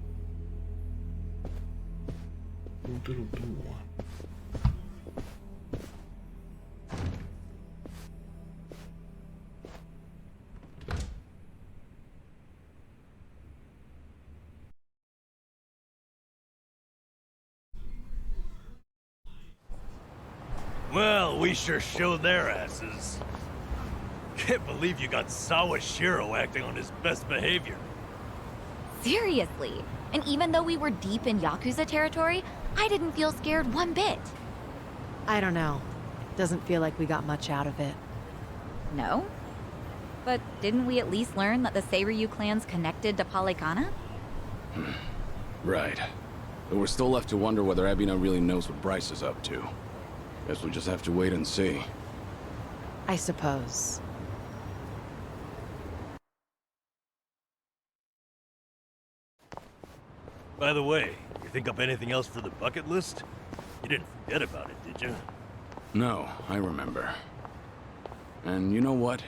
Well, we sure showed their asses. Can't believe you got Sawashiro acting on his best behavior. Seriously. And even though we were deep in Yakuza territory, I didn't feel scared one bit. I don't know. Doesn't feel like we got much out of it. No? But didn't we at least learn that the Seiryu clan's connected to Polycana? Right. But we're still left to wonder whether Ebina really knows what Bryce is up to. Guess we'll just have to wait and see. I suppose. By the way, you think up anything else for the bucket list? You didn't forget about it, did you? No, I remember. And you know what?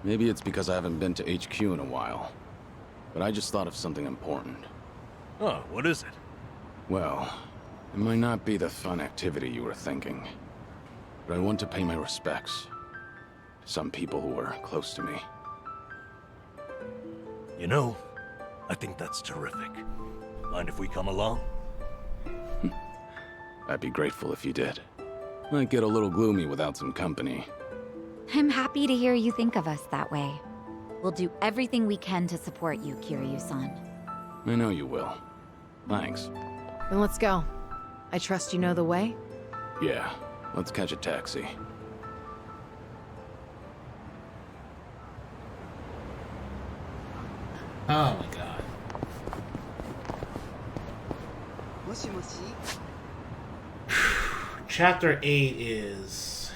Maybe it's because I haven't been to HQ in a while. But I just thought of something important. Oh, what is it? Well, it might not be the fun activity you were thinking. But I want to pay my respects to some people who were close to me. You know, I think that's terrific. Mind if we come along? I'd be grateful if you did. Might get a little gloomy without some company. I'm happy to hear you think of us that way. We'll do everything we can to support you, Kiryu-san. I know you will. Thanks. Then let's go. I trust you know the way? Yeah, let's catch a taxi. Oh my god. Chapter 8 is...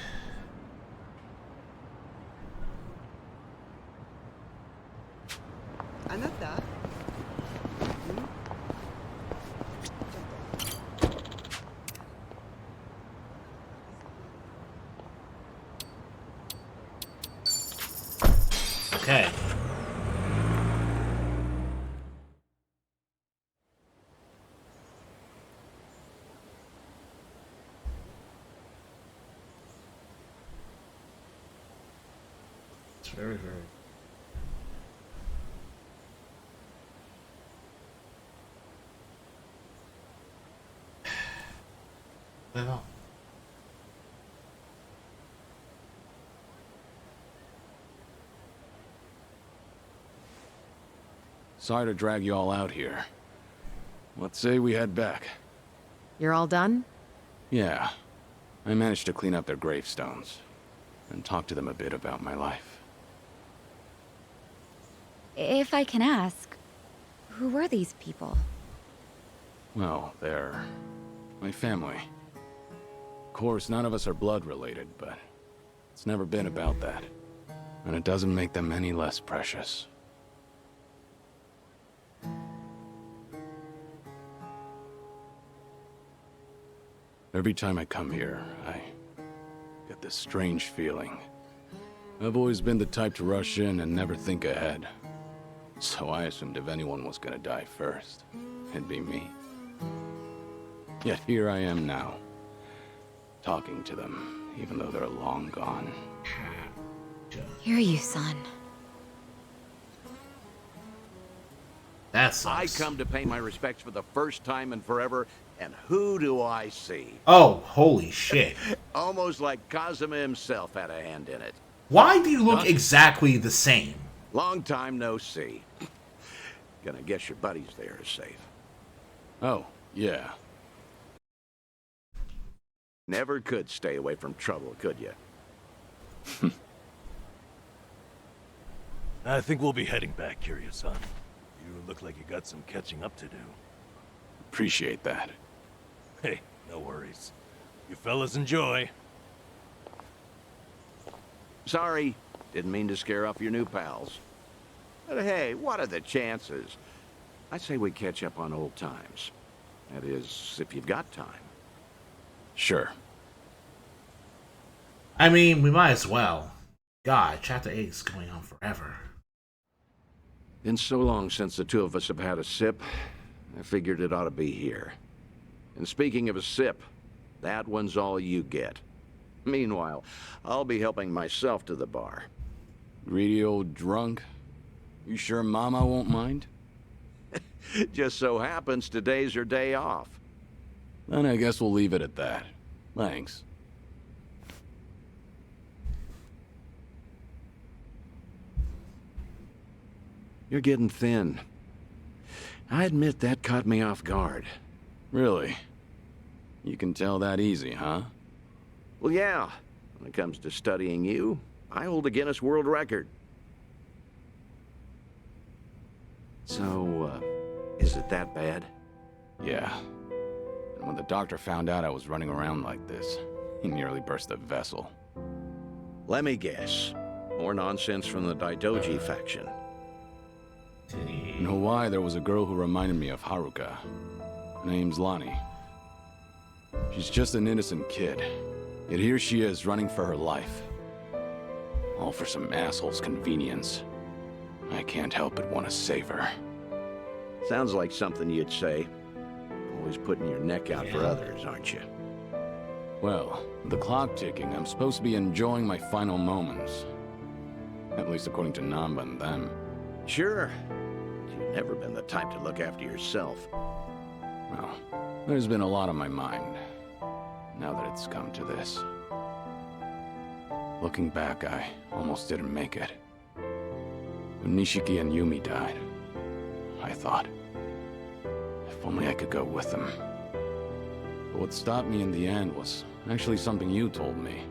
Okay. It's very, very... Well... Sorry to drag you all out here. Let's say we head back. You're all done? Yeah. I managed to clean up their gravestones and talk to them a bit about my life. If I can ask, who were these people? Well, they're my family. Of course, none of us are blood related, but it's never been about that. And it doesn't make them any less precious. Every time I come here, I get this strange feeling. I've always been the type to rush in and never think ahead. So I assumed if anyone was gonna die first, it'd be me. Yet here I am now, talking to them, even though they're long gone. Kiryu-san. That sucks. I come to pay my respects for the first time in forever, and who do I see? Oh, holy shit. Almost like Kazuma himself had a hand in it. Why do you look exactly the same? Long time no see. Gonna guess your buddies there are safe. Oh, yeah. Never could stay away from trouble, could you? I think we'll be heading back, Kiryu-san. You look like you got some catching up to do. Appreciate that. Hey, no worries. You fellas enjoy. Sorry, didn't mean to scare off your new pals. But hey, what are the chances? I say we catch up on old times. That is, if you've got time. Sure. I mean, we might as well. God, Chapter 8 is going on forever. Been so long since the two of us have had a sip, I figured it ought to be here. And speaking of a sip, that one's all you get. Meanwhile, I'll be helping myself to the bar. Greedy old drunk? You sure Mama won't mind? Just so happens today's her day off. Then I guess we'll leave it at that. Thanks. You're getting thin. I admit that caught me off guard. Really? You can tell that easy, huh? Well, yeah. When it comes to studying you, I hold a Guinness World Record. So, is it that bad? Yeah. And when the doctor found out I was running around like this, he nearly burst a vessel. Let me guess. More nonsense from the Daidoji faction. In Hawaii, there was a girl who reminded me of Haruka. Her name's Lonnie. She's just an innocent kid. Yet here she is, running for her life. All for some asshole's convenience. I can't help but want to save her. Sounds like something you'd say. Always putting your neck out for others, aren't you? Well, with the clock ticking, I'm supposed to be enjoying my final moments. At least according to Namba and them. Sure. You've never been the type to look after yourself. Well, there's been a lot on my mind, now that it's come to this. Looking back, I almost didn't make it. When Nishiki and Yumi died, I thought, if only I could go with them. But what stopped me in the end was actually something you told me.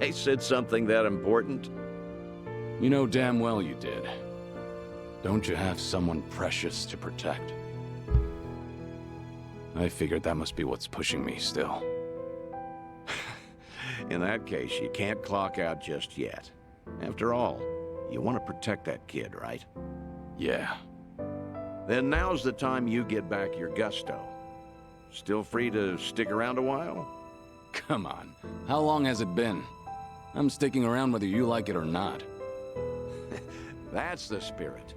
I said something that important? You know damn well you did. Don't you have someone precious to protect? I figured that must be what's pushing me still. In that case, you can't clock out just yet. After all, you want to protect that kid, right? Yeah. Then now's the time you get back your gusto. Still free to stick around a while? Come on. How long has it been? I'm sticking around whether you like it or not. That's the spirit.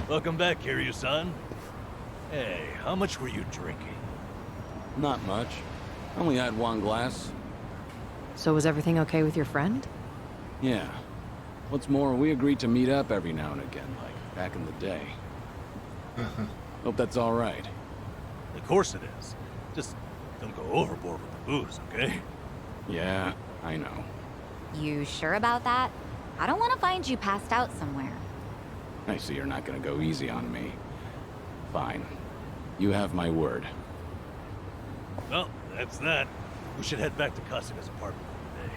Welcome back, Kiryu-san. Hey, how much were you drinking? Not much. Only had one glass. So was everything okay with your friend? Yeah. What's more, we agreed to meet up every now and again, like back in the day. Hope that's all right. Of course it is. Just don't go overboard with the booze, okay? Yeah, I know. You sure about that? I don't want to find you passed out somewhere. I see you're not gonna go easy on me. Fine. You have my word. Well, that's that. We should head back to Kasuga's apartment for the day.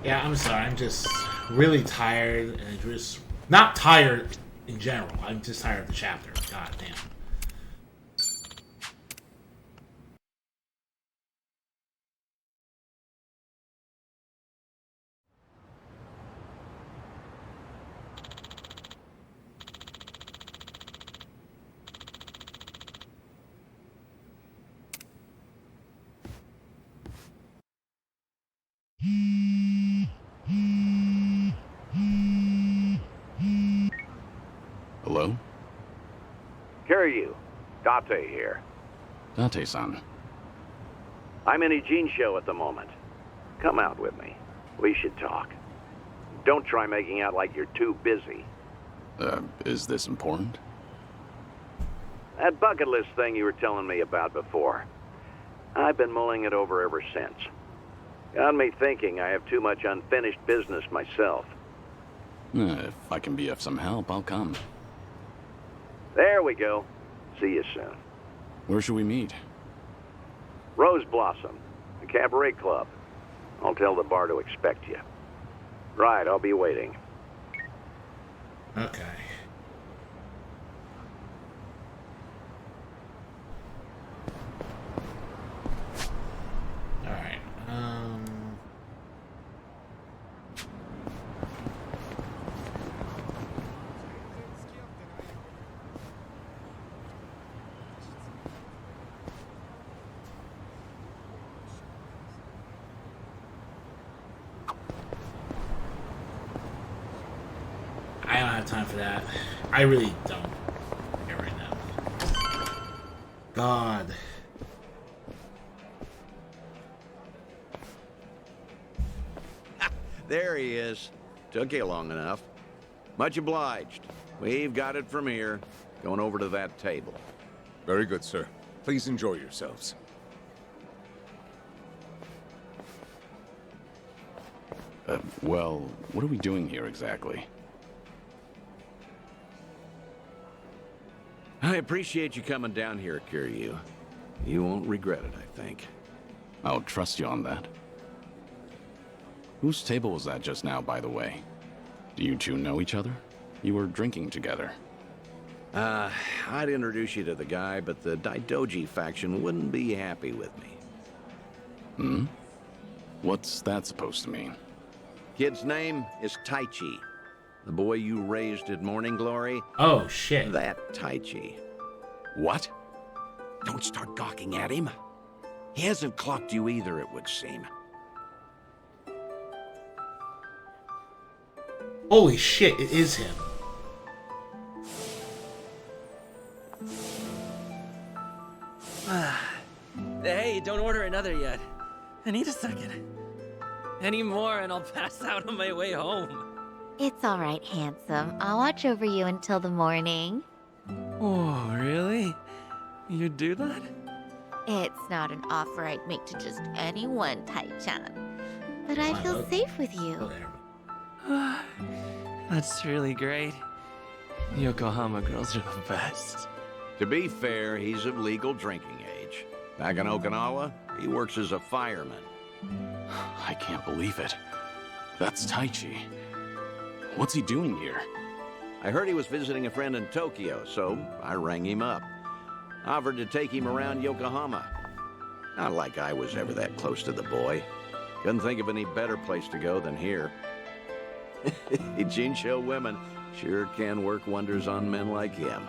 Yeah, I'm sorry. I'm just really tired, and just not tired in general. I'm just tired of the chapter. God damn. Hello? Kiryu, Date here. Date-san. I'm in Ijincho at the moment. Come out with me. We should talk. Don't try making out like you're too busy. Is this important? That bucket list thing you were telling me about before. I've been mulling it over ever since. Got me thinking I have too much unfinished business myself. If I can be of some help, I'll come. There we go. See you soon. Where should we meet? Rose Blossom, the cabaret club. I'll tell the bar to expect you. Right, I'll be waiting. Okay. Alright, have time for that. I really don't care right now. God. There he is. Took you long enough. Much obliged. We've got it from here. Going over to that table. Very good, sir. Please enjoy yourselves. Well, what are we doing here exactly? I appreciate you coming down here, Kiryu. You won't regret it, I think. I'll trust you on that. Whose table was that just now, by the way? Do you two know each other? You were drinking together. I'd introduce you to the guy, but the Daidoji faction wouldn't be happy with me. Hmm? What's that supposed to mean? Kid's name is Taichi. The boy you raised at Morning Glory? Oh, shit. That Taichi. What? Don't start gawking at him. He hasn't clocked you either, it would seem. Holy shit, it is him. Hey, don't order another yet. I need a second. Any more and I'll pass out on my way home. It's all right, handsome. I'll watch over you until the morning. Oh, really? You do that? It's not an offer I'd make to just anyone, Tai-chan. But I feel safe with you. That's really great. Yokohama girls are the best. To be fair, he's of legal drinking age. Back in Okinawa, he works as a fireman. I can't believe it. That's Taichi. What's he doing here? I heard he was visiting a friend in Tokyo, so I rang him up. Offered to take him around Yokohama. Not like I was ever that close to the boy. Couldn't think of any better place to go than here. Jinsho women sure can work wonders on men like him.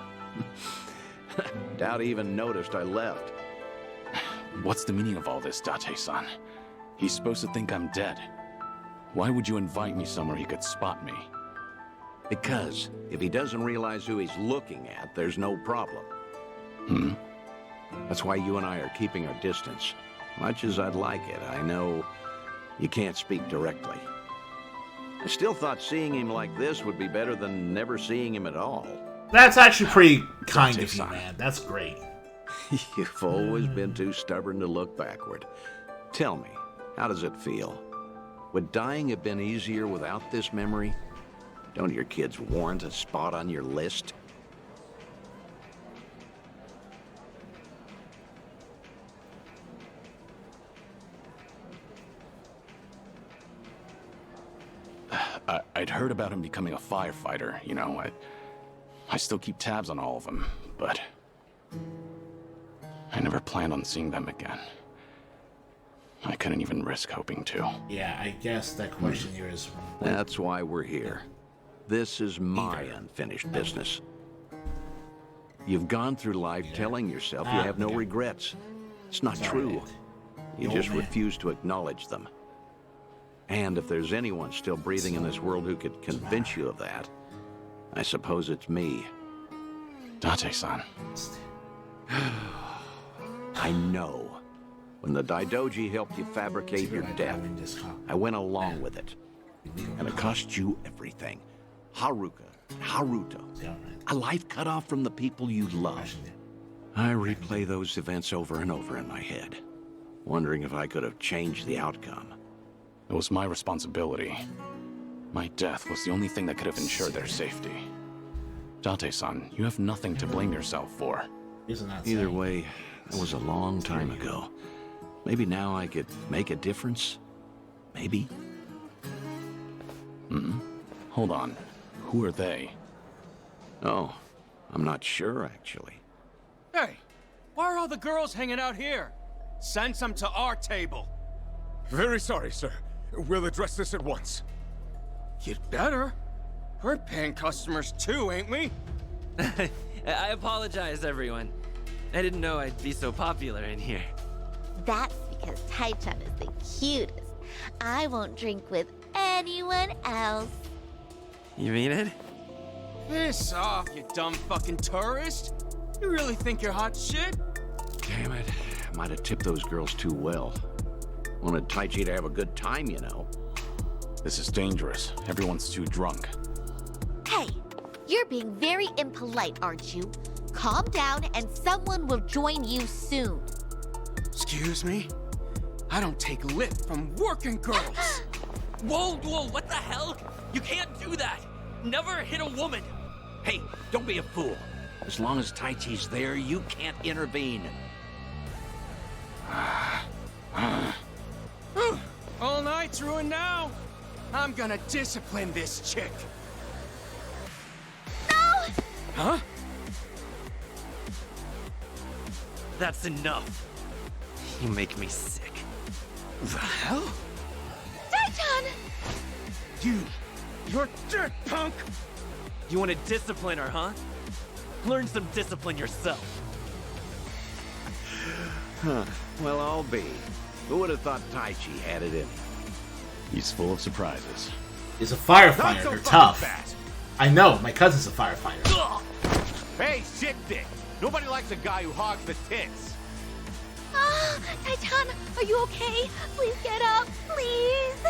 Doubt he even noticed I left. What's the meaning of all this, Date-san? He's supposed to think I'm dead. Why would you invite me somewhere he could spot me? Because if he doesn't realize who he's looking at, there's no problem. Hmm? That's why you and I are keeping our distance. Much as I'd like it, I know you can't speak directly. I still thought seeing him like this would be better than never seeing him at all. That's actually pretty kind of you, man. That's great. You've always been too stubborn to look backward. Tell me, how does it feel? Would dying have been easier without this memory? Don't your kids warrant a spot on your list? I'd heard about him becoming a firefighter, you know. I still keep tabs on all of them, but I never planned on seeing them again. I couldn't even risk hoping to. Yeah, I guess that question here is... That's why we're here. This is my unfinished business. You've gone through life telling yourself you have no regrets. It's not true. You just refuse to acknowledge them. And if there's anyone still breathing in this world who could convince you of that, I suppose it's me. Date-san. I know. When the Daidoji helped you fabricate your death, I went along with it. And it cost you everything. Haruka, Haruto. A life cut off from the people you love. I replay those events over and over in my head, wondering if I could have changed the outcome. It was my responsibility. My death was the only thing that could have ensured their safety. Date-san, you have nothing to blame yourself for. Either way, it was a long time ago. Maybe now I could make a difference? Maybe? Hold on. Who are they? Oh, I'm not sure, actually. Hey, why are all the girls hanging out here? Send some to our table. Very sorry, sir. We'll address this at once. You'd better. We're paying customers too, ain't we? I apologize, everyone. I didn't know I'd be so popular in here. That's because Tai-chan is the cutest. I won't drink with anyone else. You mean it? Piss off, you dumb fucking tourist. You really think you're hot shit? Damn it. Might have tipped those girls too well. Wanted Taichi to have a good time, you know. This is dangerous. Everyone's too drunk. Hey, you're being very impolite, aren't you? Calm down and someone will join you soon. Excuse me? I don't take lip from working girls. Whoa, what the hell? You can't do that. Never hit a woman. Hey, don't be a fool. As long as Taichi's there, you can't intervene. All night's ruined now. I'm gonna discipline this chick. No! Huh? That's enough. You make me sick. The hell? Taichan! You're dirt, punk! You want to discipline her, huh? Learn some discipline yourself. Huh. Well, I'll be. Who would have thought Taichi had it in him? He's full of surprises. He's a firefighter. Not so They're fucking tough. fast. I know. My cousin's a firefighter. Hey, shit dick! Nobody likes a guy who hogs the tits. Ah, Taichan, are you okay? Please get up, please.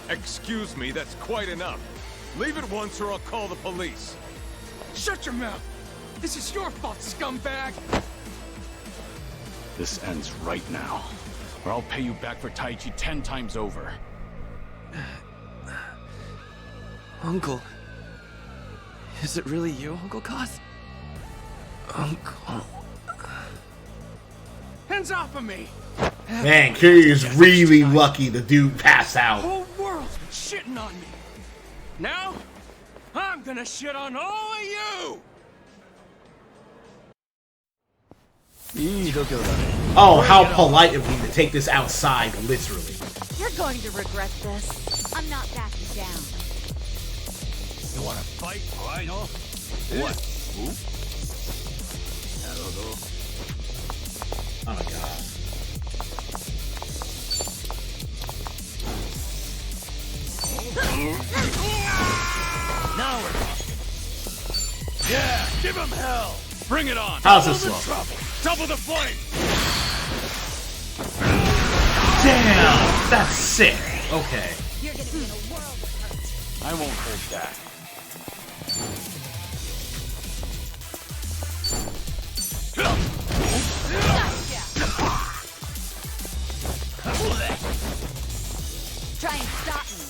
Excuse me, that's quite enough. Leave it once or I'll call the police. Shut your mouth! This is your fault, scumbag! This ends right now, or I'll pay you back for Taichi 10 times over. Uncle. Is it really you, Uncle Kaz? Uncle. Hands off of me! Man, Kiryu's really lucky the dude passed The out. whole world's been shitting on me. Now, I'm gonna shit on all of you! Oh, how polite of me to take this outside, literally. You're going to regret this. I'm not backing down. You wanna fight? I know. What? Who? I don't know. Oh my god. Now we're talking. Yeah, give him hell. Bring it on. How's this Double look? the trouble. Double the flame. Damn, that's sick. Okay. You're gonna be in a world of hurt. I won't hold back. Try and stop me.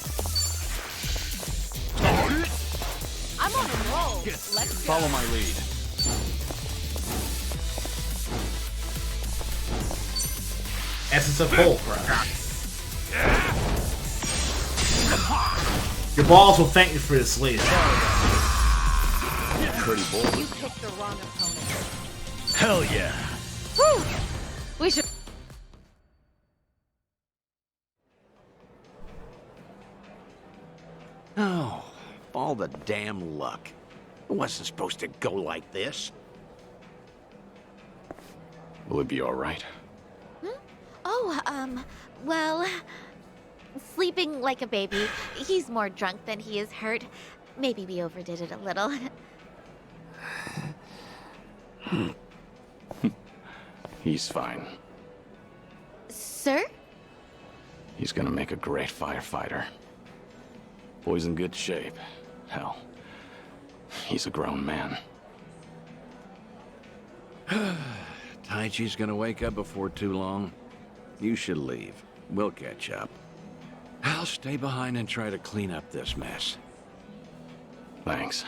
I'm on a roll. Let's go. Follow my lead. Essence of Hulk, bro. Your balls will thank you for this later. Pretty bold. You picked the wrong opponent. Hell yeah. Whew. We should. Oh, all the damn luck. It wasn't supposed to go like this. Will it be all right? Oh, well, sleeping like a baby. He's more drunk than he is hurt. Maybe we overdid it a little. He's fine. Sir? He's gonna make a great firefighter. Boy's in good shape. Hell, he's a grown man. Taichi's gonna wake up before too long. You should leave. We'll catch up. I'll stay behind and try to clean up this mess. Thanks.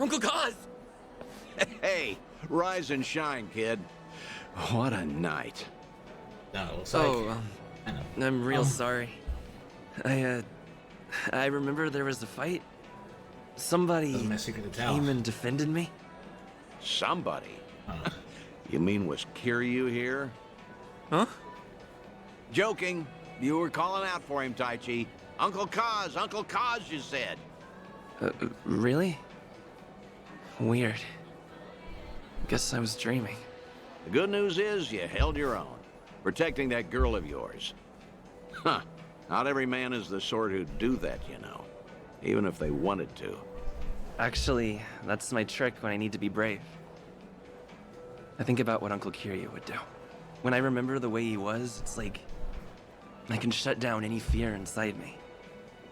Uncle Kaz! Hey, rise and shine, kid. What a night. No, it's like... I'm real sorry. I remember there was a fight. Somebody Doesn't my secret to tell. came and defended me. Somebody? You mean was Kiryu here? Huh? Joking. You were calling out for him, Taichi. Uncle Kaz, you said. Really? Weird. Guess I was dreaming. The good news is you held your own, protecting that girl of yours. Huh. Not every man is the sort who'd do that, you know. Even if they wanted to. Actually, that's my trick when I need to be brave. I think about what Uncle Kiryu would do. When I remember the way he was, it's like I can shut down any fear inside me.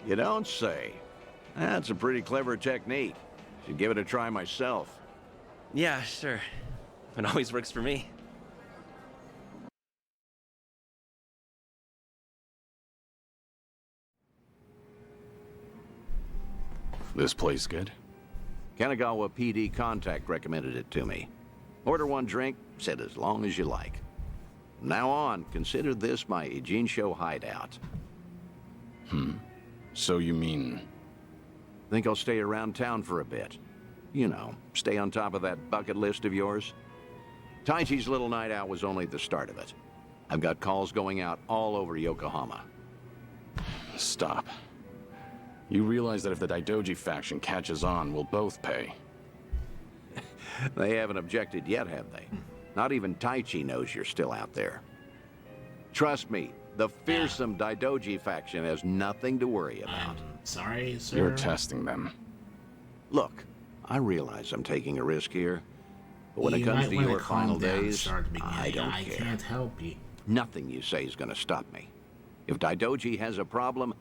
You don't say. That's a pretty clever technique. Should give it a try myself. Yeah, sure. It always works for me. This place good? Kanagawa PD contact recommended it to me. Order one drink, sit as long as you like. From now on, consider this my Ijincho hideout. So you mean... Think I'll stay around town for a bit. You know, stay on top of that bucket list of yours. Taichi's little night out was only the start of it. I've got calls going out all over Yokohama. Stop. You realize that if the Daidoji faction catches on, we'll both pay. They haven't objected yet, have they? Not even Taichi knows you're still out there. Trust me, the fearsome Daidoji faction has nothing to worry about. Sorry, sir. You're testing them. Look, I realize I'm taking a risk here, but when it You comes might to wanna your calm final down and days, start at the beginning. I don't I care. can't help you. Nothing you say is going to stop me. If Daidoji has a problem,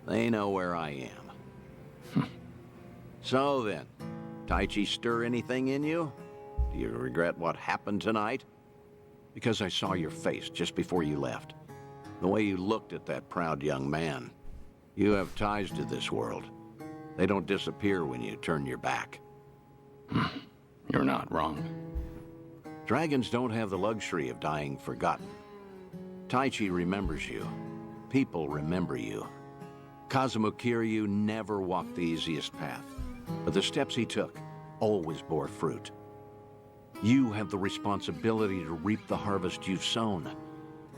they know where I am. So then, Taichi stir anything in you? Do you regret what happened tonight? Because I saw your face just before you left. The way you looked at that proud young man. You have ties to this world. They don't disappear when you turn your back. You're not wrong. Dragons don't have the luxury of dying forgotten. Taichi remembers you. People remember you. Kazuma Kiryu never walked the easiest path, but the steps he took always bore fruit. You have the responsibility to reap the harvest you've sown.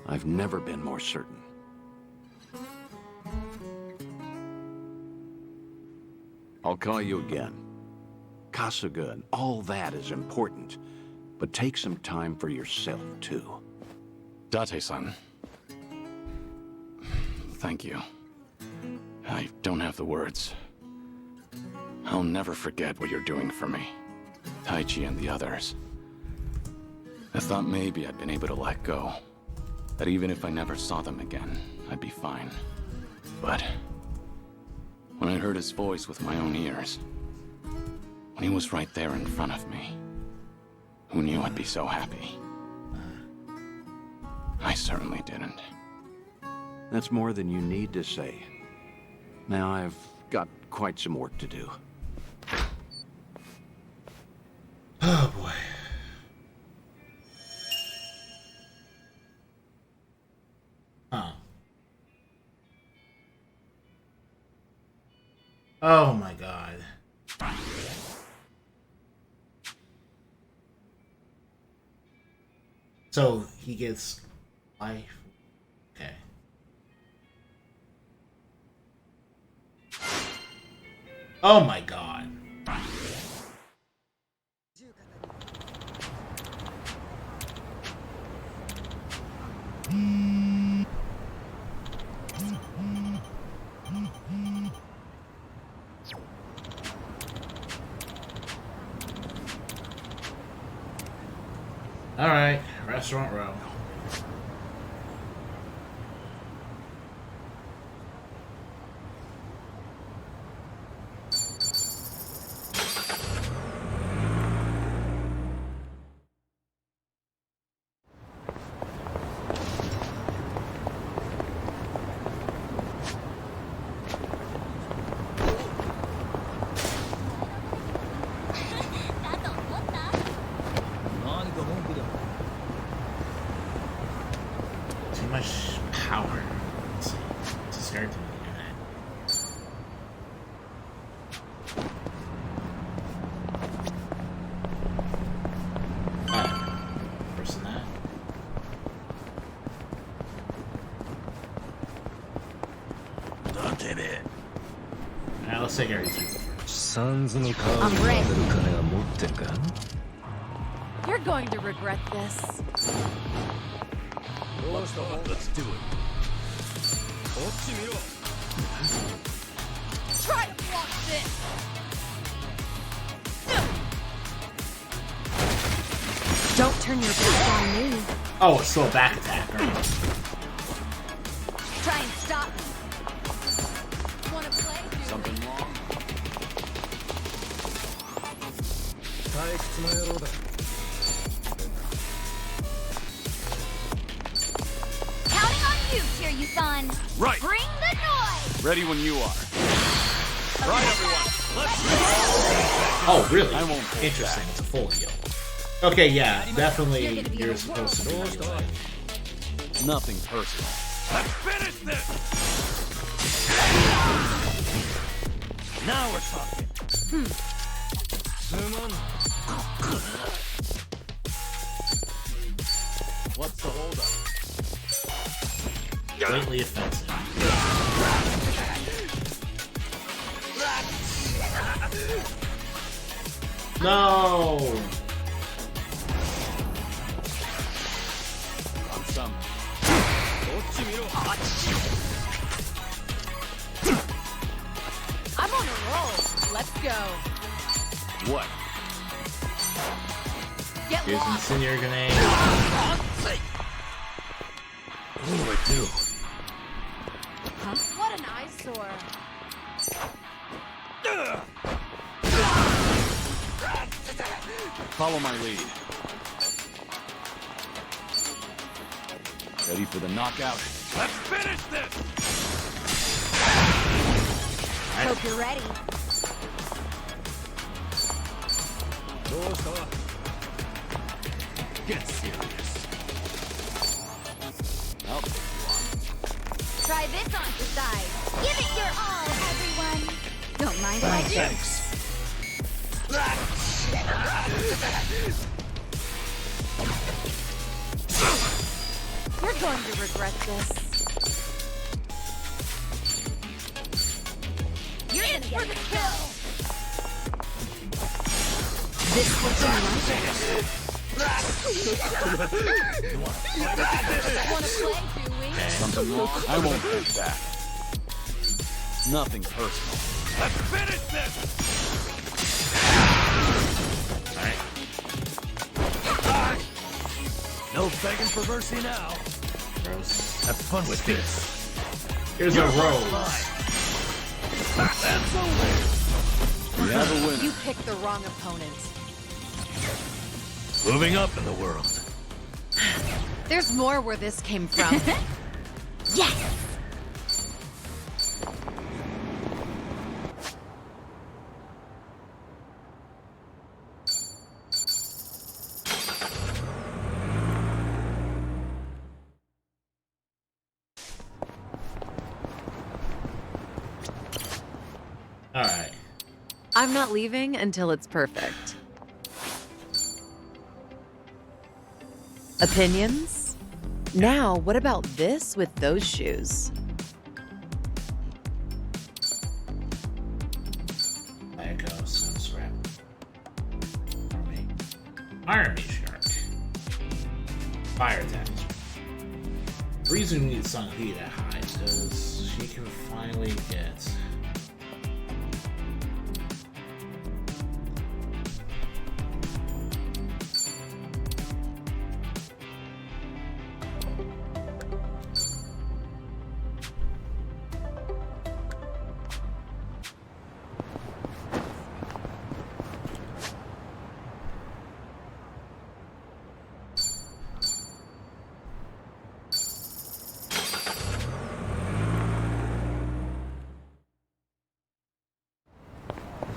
I've never been more certain. I'll call you again. Kasuga and all that is important, but take some time for yourself, too. Date-san. Thank you. I don't have the words. I'll never forget what you're doing for me. Taichi and the others. I thought maybe I'd been able to let go. That even if I never saw them again, I'd be fine. But when I heard his voice with my own ears, when he was right there in front of me, who knew I'd be so happy? I certainly didn't. That's more than you need to say. Now I've got quite some work to do. Oh boy. Huh. Oh my god. So he gets life. Okay. Oh my god. All right, Restaurant Row. Too much power. Let's see. It's scared to do that. Worse than that. Alright, let's take our easy. Sansのカードを食べる金は持ってるか？ You're You're going to regret this. Let's do it. Try to block this! Don't turn your back on me. Oh, it's still a back attack, right? Try and stop me. Wanna play? Something wrong? Counting on you, Kiryu-san. Right. Bring the noise. Ready when you are. Right, everyone. Let's go. Oh, really? I won't hold Interesting. back. It's a full heal. Okay, yeah, definitely you're supposed to be melee. Nothing personal. Let's finish this! Now we're talking. What's the holdup? Blatantly offensive. No! On some. I'm on a roll. Let's go. What? Get Here's lost. Incendiary Grenade. What do I do? What an eyesore. Follow my lead. Ready for the knockout? Let's finish this! Hope you're ready. Get serious. I'll take you on. Try this on the side. Give it your all, everyone. Don't mind if I do. Thanks. You're going to regret this. You're gonna get a kill. This was a Wanna play, do we? Something wrong? I won't take that. Nothing personal. Let's finish this! No begging for mercy now. Gross. Have fun with this. Here's a rose. That's over. We have a winner. You picked the wrong opponent. Moving up in the world. There's more where this came from. Yes! Alright. I'm not leaving until it's perfect. Opinions? Now, what about this with those shoes? There it goes. Scrap. Army Shark. Fire attacks. The reason we need Sanhee that high is because she can finally get.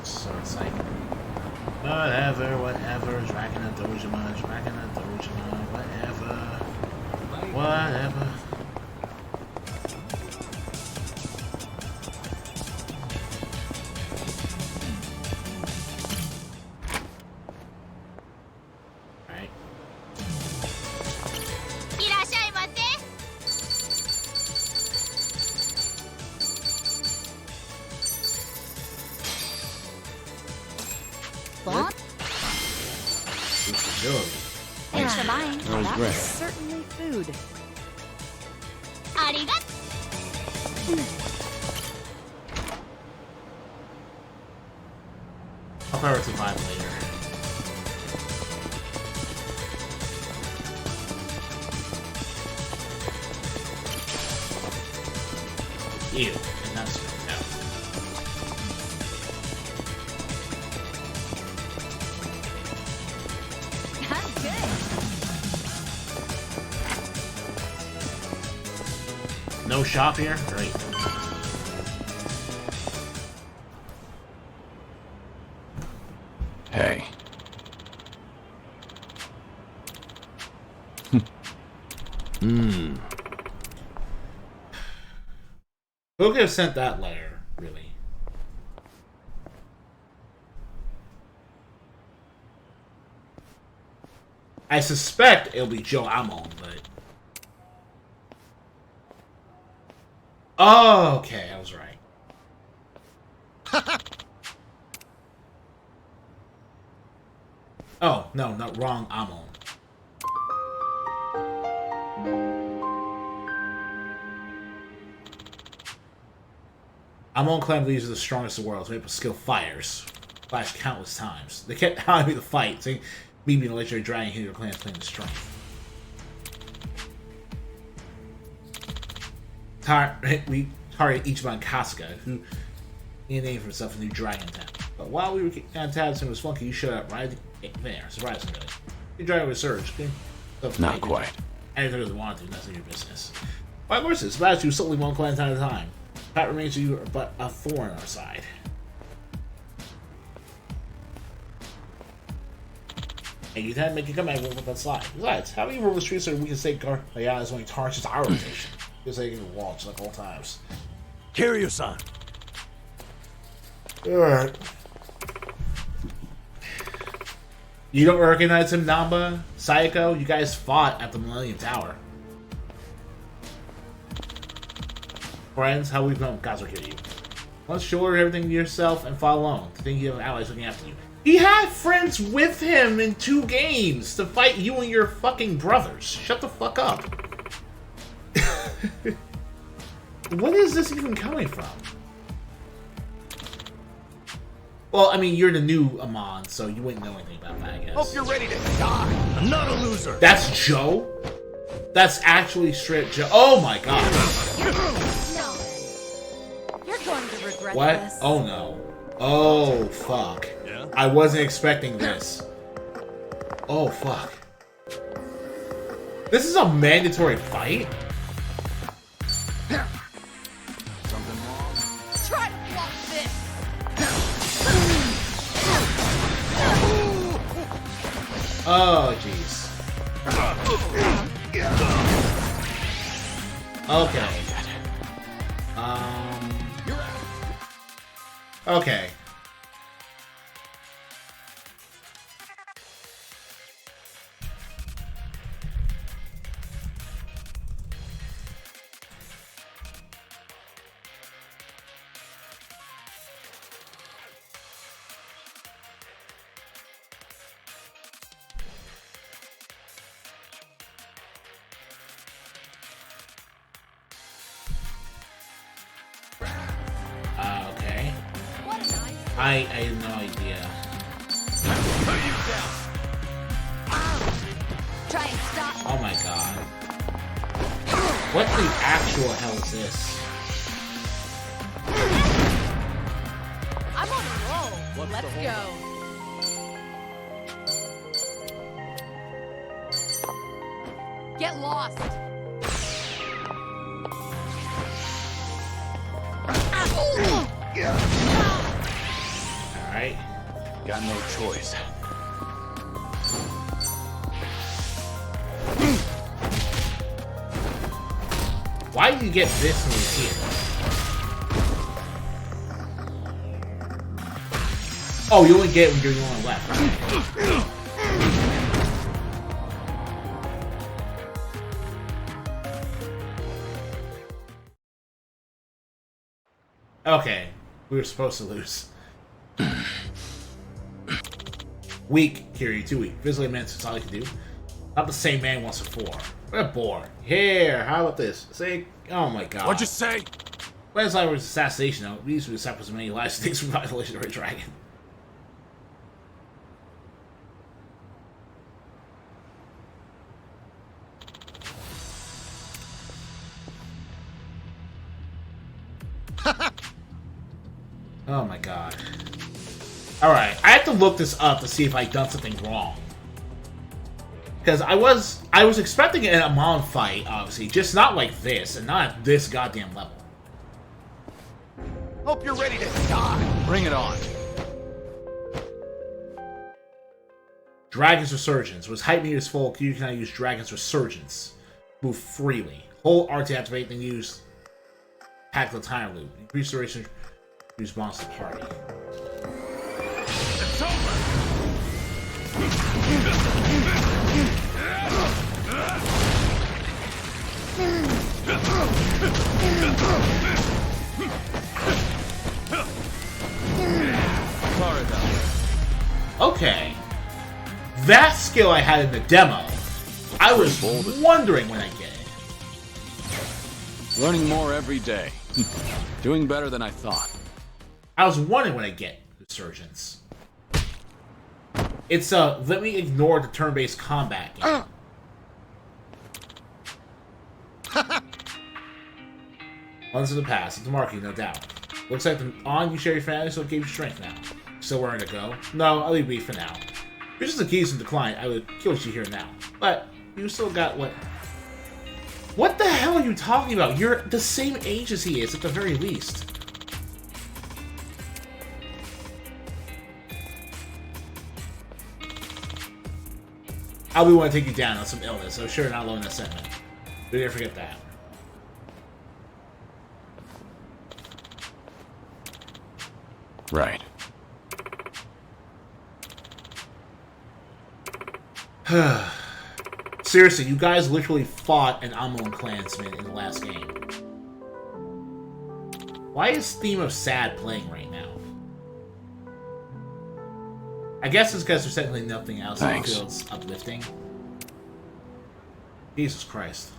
So it's like, whatever, Dragon and Dojima, whatever. Right. いらっしゃいませ。 What? Agility. Mine. That was That great. was certainly food. I'll probably survive later. Ew, and that's no. That's good. No shop here? Great. Hey. Hmm. Who could have sent that letter, really? I suspect it'll be Joe Amon, but... Oh, okay, I was right. Oh, no, not wrong, Amon. Amon clan believes they're the strongest in the world, so Maple skill fires. Flashed countless times. They kept hounding me to fight, saying me being a legendary dragon hitting their clan's claim to strength. We targeted Ichiban Kasuga, who made a name for himself in New Dragon Town. But while we were antagonizing was funky, you showed up right there, surprisingly. Your dragon was surged. Not quite. Anything doesn't want to, that's not your business. Why horses? About you solely one clan at a time. That remains to you but a thorn on our side. And you can't make a comeback with that slide. Besides, how many rural streets are we can say Garayana's only tarnishes our rotation? Just like in the walls, like all times. Kiryu-san! Alright. You don't recognize him, Namba? Sayako? You guys fought at the Millennium Tower. Friends, how we've known Kazuo-Kiryu. Once shoulder everything to yourself and follow alone. To think you have allies looking after you. He had friends with him in 2 games to fight you and your fucking brothers. Shut the fuck up. What is this even coming from? Well, I mean, you're the new Amon, so you wouldn't know anything about that, I guess. Hope you're ready to die. I'm not a loser. That's Joe? That's actually straight Joe. Oh my god. No. You're going to regret What? this. Oh no. Oh fuck. Yeah? I wasn't expecting this. Oh fuck. This is a mandatory fight? Something wrong? Try to block this. Oh jeez. Okay. Okay. Okay. I have no idea. Try and stop. Oh my god. What the actual hell is this? I'm on a roll. Let's go. Get lost. Alright. Got no choice. Why do you get this when you see it? Oh, you only get it when you're the one left. Okay, we were supposed to lose. Weak, Kiryu, too weak. Physically immense, that's all he can do. Not the same man once before. What a bore. Here, how about this? Say, oh my god. What'd you say? When it's like assassination, though, these were disciples of many lives. Things from the legendary dragon. Oh my god. Alright, I have to look this up to see if I've done something wrong. Because I was expecting an Amon fight, obviously, just not like this, and not at this goddamn level. Hope you're ready to die. Bring it on. Dragon's Resurgence. Was hype meters full, you can now use Dragon's Resurgence. Move freely. Hold R to activate, then use Hack the Time Loop. Increase duration, response to party. It's over! Okay. That skill I had in the demo, I was wondering when I get it. Learning more every day. Doing better than I thought. I was wondering when I get Resurgence. It's let me ignore the turn-based combat game. Once in the past, it's marking, no doubt. Looks like the on you share your family, so it gave you strength now. Still wearing to go? No, I'll leave me for now. If you're just the keys in decline, I would kill you here now. But you still got what? What the hell are you talking about? You're the same age as he is, at the very least. I'll be one to take you down on some illness, so sure, not alone in that sentiment. But never forget that. Right. Seriously, you guys literally fought an Amon clansman in the last game. Why is Theme of Sad playing right now? I guess it's because there's technically nothing else that feels uplifting. Jesus Christ.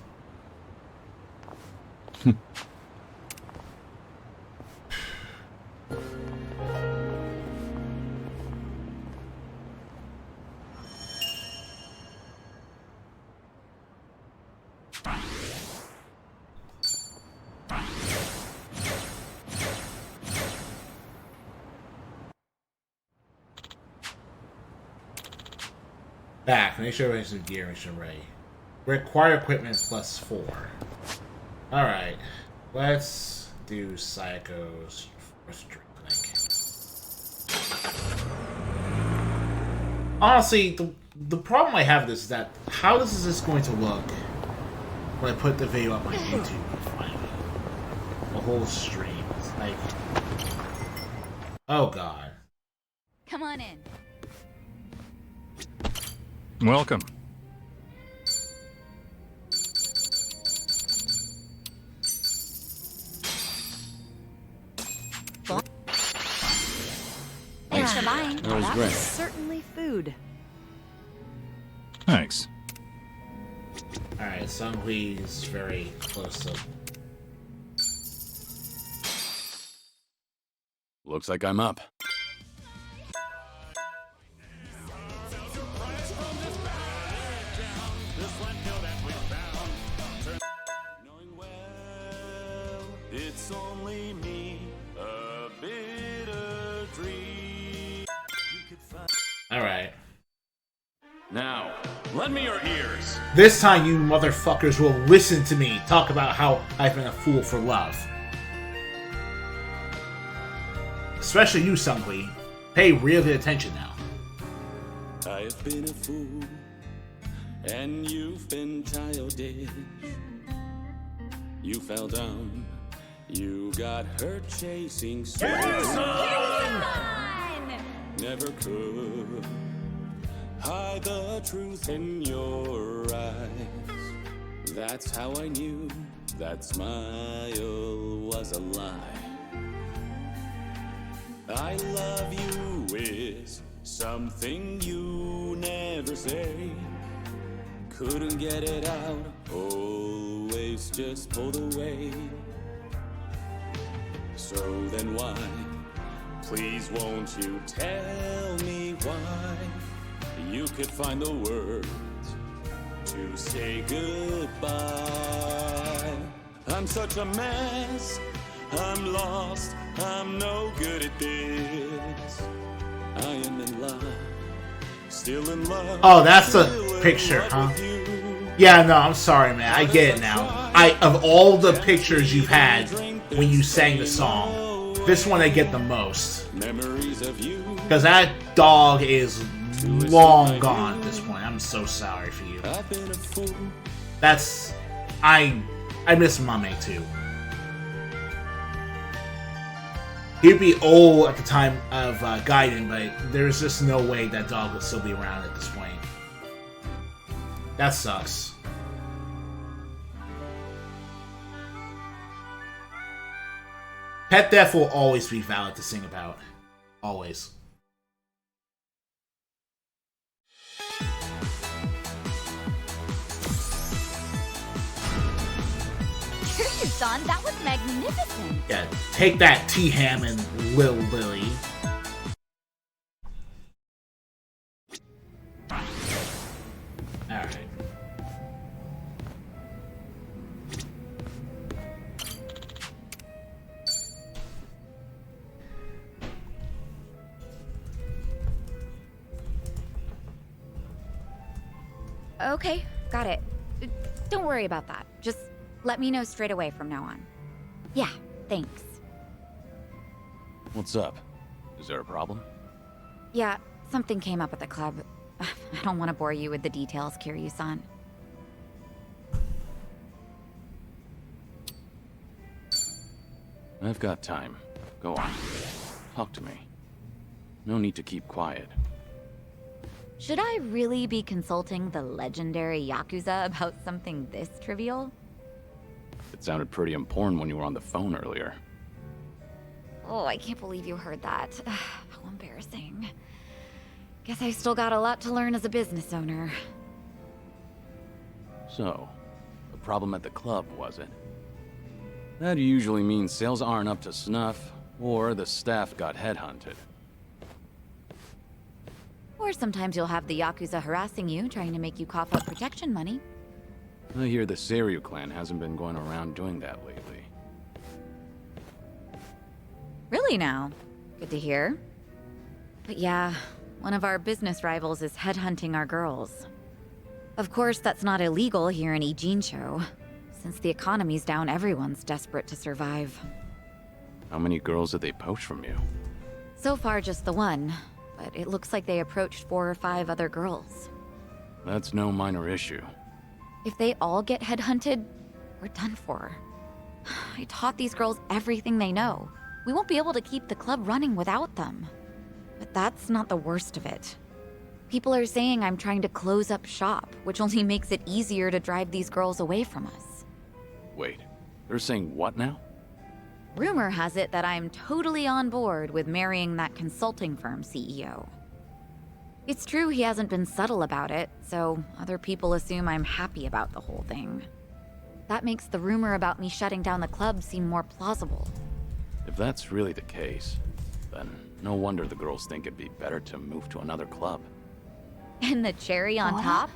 Back. Make sure we have some gear and some ready. Require equipment +4. Alright. Let's do Psycho's first drink, I think. Honestly, the problem I have with this is that how is this going to look when I put the video up on YouTube finally? The whole stream. It's like, oh god. Come on in. Welcome. Thanks for buying. That was That great. was certainly food. Thanks. Alright, Sunghui's very close to... Looks like I'm up. It's only me, a bitter dream. Alright. Now, lend me your ears. This time you motherfuckers will listen to me talk about how I've been a fool for love. Especially you, Sunghui. Pay real good attention now. I've been a fool, and you've been childish. You fell down, you got hurt chasing swan. Never could hide the truth in your eyes. That's how I knew that smile was a lie. I love you is something you never say. couldn't get it out, always just pulled away. So then why, please won't you tell me why you could find the words to say goodbye? I'm such a mess, I'm lost, I'm no good at this. I am in love, still in love. Oh, that's the picture, huh? Yeah, no, I'm sorry, man. I get it now. Of all the pictures you've had when you sang the song, this one I get the most. Because that dog is long gone at this point. I'm so sorry for you. That's... I miss Mame too. He'd be old at the time of Gaiden, but there's just no way that dog would still be around at this point. That sucks. Pet death will always be valid to sing about. Always. Kiryu-san, that was magnificent. Yeah, take that, T-Ham and Lil Lily. Alright. Okay, got it. Don't worry about that. Just let me know straight away from now on. Yeah, thanks. What's up? Is there a problem? Yeah, something came up at the club. I don't want to bore you with the details, Kiryu-san. I've got time. Go on. Talk to me. No need to keep quiet. Should I really be consulting the legendary Yakuza about something this trivial? It sounded pretty important when you were on the phone earlier. Oh, I can't believe you heard that. How embarrassing. Guess I still got a lot to learn as a business owner. So, the problem at the club, was it? That usually means sales aren't up to snuff, or the staff got headhunted. Or sometimes you'll have the Yakuza harassing you, trying to make you cough up protection money. I hear the Seiryu clan hasn't been going around doing that lately. Really now? Good to hear. But yeah, one of our business rivals is headhunting our girls. Of course, that's not illegal here in Ijincho. Since the economy's down, everyone's desperate to survive. How many girls did they poach from you? So far, just the one. But it looks like they approached 4 or 5 other girls. That's no minor issue. If they all get headhunted, we're done for. I taught these girls everything they know. We won't be able to keep the club running without them. But that's not the worst of it. People are saying I'm trying to close up shop, which only makes it easier to drive these girls away from us. Wait, they're saying what now? Rumor has it that I'm totally on board with marrying that consulting firm CEO. It's true he hasn't been subtle about it, so other people assume I'm happy about the whole thing. That makes the rumor about me shutting down the club seem more plausible. If that's really the case, then no wonder the girls think it'd be better to move to another club. And the cherry on top?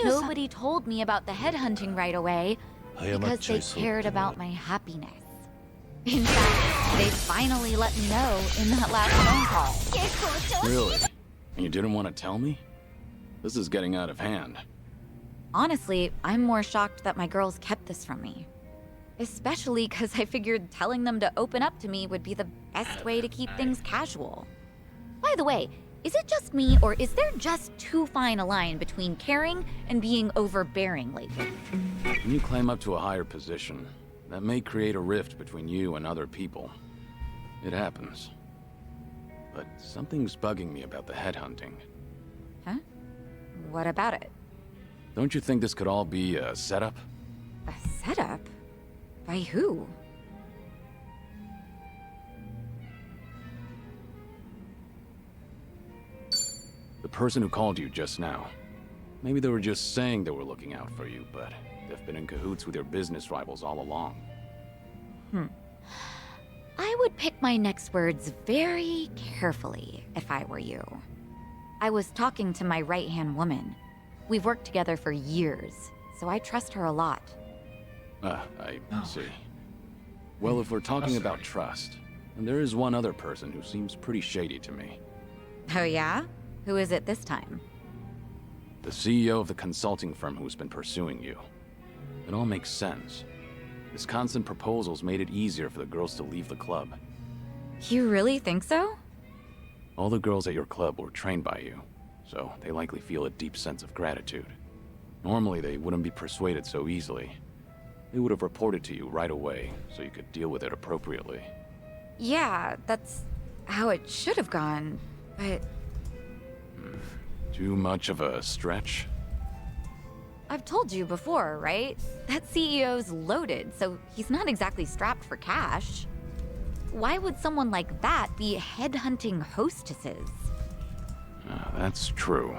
Nobody told me about the headhunting right away because they cared about my happiness. In fact, they finally let me know in that last phone call. Really? And you didn't want to tell me? This is getting out of hand. Honestly, I'm more shocked that my girls kept this from me. Especially because I figured telling them to open up to me would be the best way to keep things casual. By the way, is it just me, or is there just too fine a line between caring and being overbearing lately? When you climb up to a higher position, that may create a rift between you and other people. It happens. But something's bugging me about the headhunting. Huh? What about it? Don't you think this could all be a setup? A setup? By who? The person who called you just now. Maybe they were just saying they were looking out for you, but they've been in cahoots with your business rivals all along. I would pick my next words very carefully if I were you. I was talking to my right-hand woman. We've worked together for years, so I trust her a lot. I see. Well, if we're talking about trust, then there is one other person who seems pretty shady to me. Oh yeah? Who is it this time? The CEO of the consulting firm who's been pursuing you. It all makes sense. His constant proposals made it easier for the girls to leave the club. You really think so? All the girls at your club were trained by you, so they likely feel a deep sense of gratitude. Normally, they wouldn't be persuaded so easily. They would have reported to you right away, so you could deal with it appropriately. Yeah, that's how it should have gone, but... Too much of a stretch? I've told you before, right? That CEO's loaded, so he's not exactly strapped for cash. Why would someone like that be headhunting hostesses? That's true.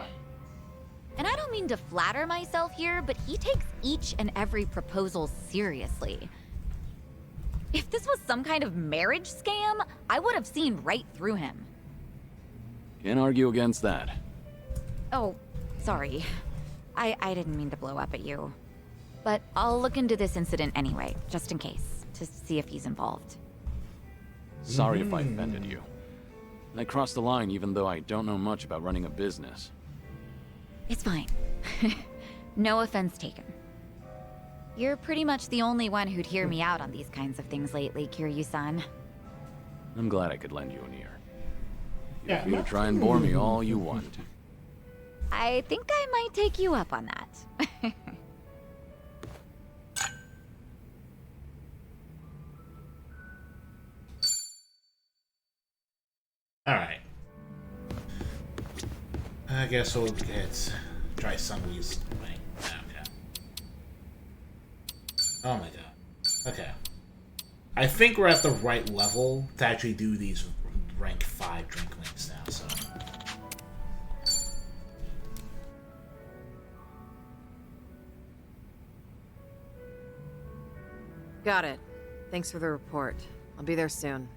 And I don't mean to flatter myself here, but he takes each and every proposal seriously. If this was some kind of marriage scam, I would have seen right through him. Can't argue against that. Oh, sorry. I didn't mean to blow up at you. But I'll look into this incident anyway, just in case, to see if he's involved. Sorry if I offended you. I crossed the line even though I don't know much about running a business. It's fine. No offense taken. You're pretty much the only one who'd hear me out on these kinds of things lately, Kiryu-san. I'm glad I could lend you an ear. Feel free to try and bore me all you want. I think I might take you up on that. Alright. I guess we'll try Sunwee's thing. Okay. Oh my god. Okay. I think we're at the right level to actually do these rank 5 drink links now, so... Got it. Thanks for the report. I'll be there soon.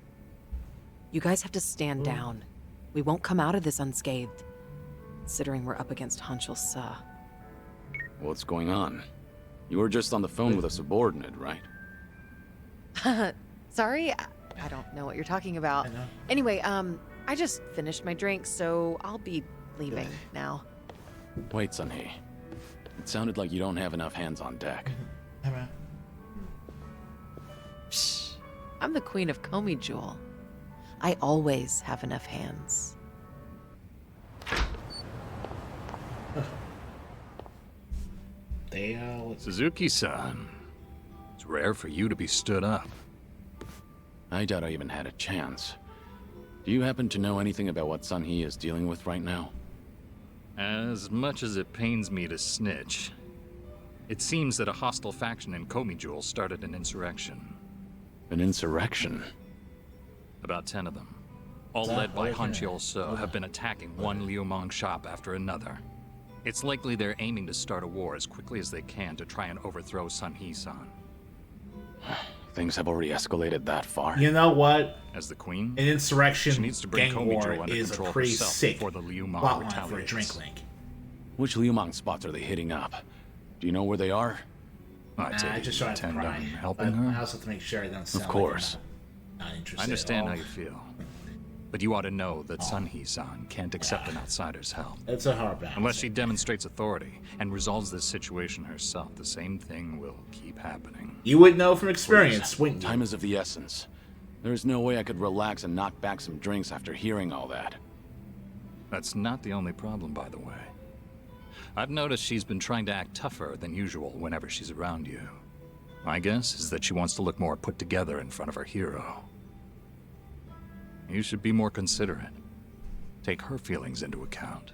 You guys have to stand down. We won't come out of this unscathed, considering we're up against Hanchul Sa. What's going on? You were just on the phone with a subordinate, right? Sorry? I don't know what you're talking about. Anyway, I just finished my drink, so I'll be leaving now. Wait, Sunhee. It sounded like you don't have enough hands on deck. Shh. I'm the queen of Komi Jewel. I always have enough hands. Suzuki-san. It's rare for you to be stood up. I doubt I even had a chance. Do you happen to know anything about what Sunhee is dealing with right now? As much as it pains me to snitch, it seems that a hostile faction in Komi Jewel started an insurrection. An insurrection? About 10 of them, all led by Hanchul So, have been attacking one Liu Mong shop after another. It's likely they're aiming to start a war as quickly as they can to try and overthrow Sunhee-san. Things have already escalated that far. You know what? As the queen, an insurrection she needs to bring gang Komi war Jewel under is a control pretty herself sick before the Liu Mong plotline for a retaliates. drink link. Which Liu Mong spots are they hitting up? Do you know where they are? I just trying to intend pry. on helping her. I also have to make sure I don't sound Of course. like I'm not interested I understand at how all. you feel. But you ought to know that Sunhee-san can't accept an outsider's help. It's a hard balance. Unless she demonstrates authority and resolves this situation herself, the same thing will keep happening. You would know from experience, wouldn't you? Time is of the essence. There's no way I could relax and knock back some drinks after hearing all that. That's not the only problem, by the way. I've noticed she's been trying to act tougher than usual whenever she's around you. My guess is that she wants to look more put together in front of her hero. You should be more considerate. Take her feelings into account.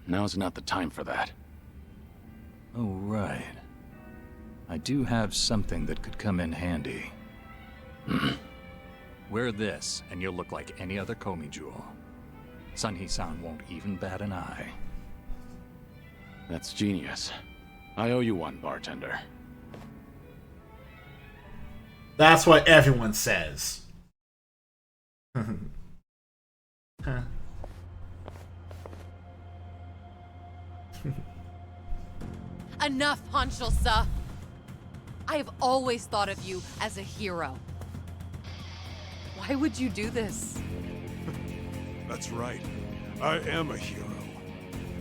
Now's not the time for that. Oh, right. I do have something that could come in handy. Wear this, and you'll look like any other Komi Jewel. Sunhee-san won't even bat an eye. That's genius. I owe you one, bartender. That's what everyone says. Huh. Enough, Hanshul-sa. I have always thought of you as a hero. Why would you do this? That's right. I am a hero.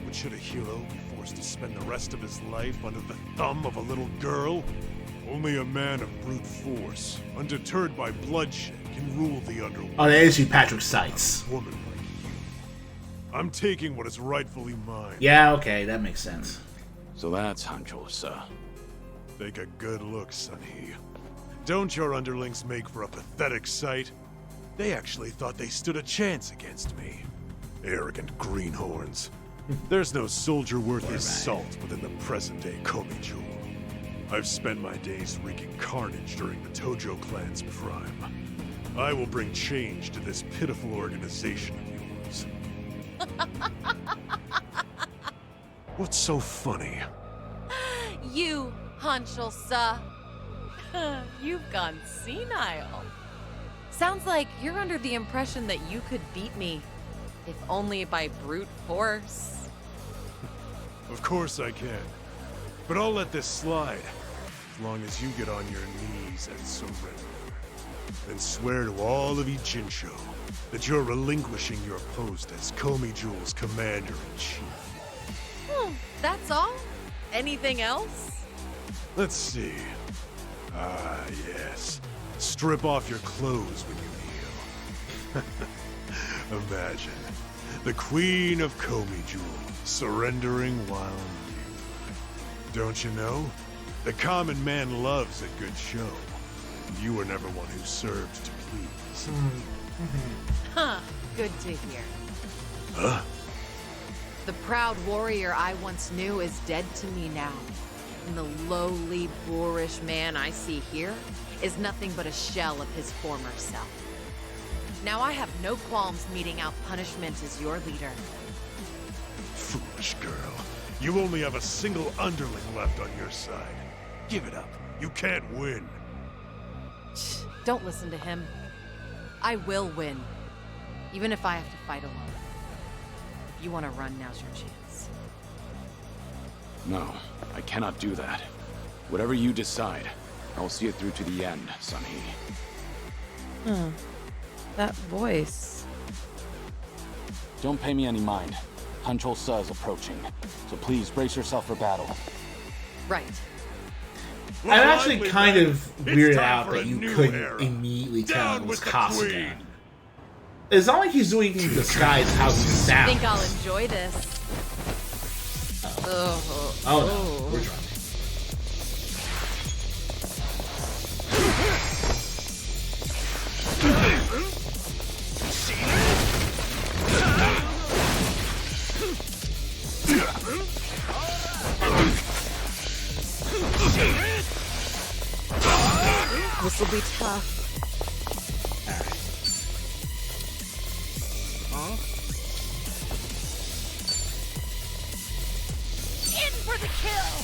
But should a hero be forced to spend the rest of his life under the thumb of a little girl? Only a man of brute force, undeterred by bloodshed, can rule the underworld. Oh, that is you, Patrick Seitz. A woman like you. I'm taking what is rightfully mine. Yeah, okay, that makes sense. So that's Hanshul-sa. Take a good look, Sunny. Don't your underlings make for a pathetic sight? They actually thought they stood a chance against me. Arrogant greenhorns. There's no soldier worth his salt within the present-day Komi-Jewel. I've spent my days wreaking carnage during the Tojo clan's prime. I will bring change to this pitiful organization of yours. What's so funny? You, Hanshul-sa. You've gone senile. Sounds like you're under the impression that you could beat me, if only by brute force. Of course I can. But I'll let this slide, as long as you get on your knees and surrender. And swear to all of Ichincho that you're relinquishing your post as Komi-Jewel's commander-in-chief. That's all? Anything else? Let's see. Ah, yes. Strip off your clothes when you kneel. Imagine. The Queen of Komi-Jewel surrendering while nude. Don't you know? The common man loves a good show. You were never one who served to please. Huh. Good to hear. Huh? The proud warrior I once knew is dead to me now. And the lowly, boorish man I see here is nothing but a shell of his former self. Now I have no qualms meting out punishment as your leader. Foolish girl. You only have a single underling left on your side. Give it up. You can't win. Shh, don't listen to him. I will win. Even if I have to fight alone. If you want to run, now's your chance. No, I cannot do that. Whatever you decide, I'll see it through to the end, Sunny. That voice. Don't pay me any mind. Hanshul-sa is approaching, so please brace yourself for battle. Right. I'm actually kind of weirded out that you couldn't immediately tell it was Kasuga. It's not like he's doing anything to disguise how he sounds. I think I'll enjoy this. Oh no, we're drunk. This will be tough. In for the kill!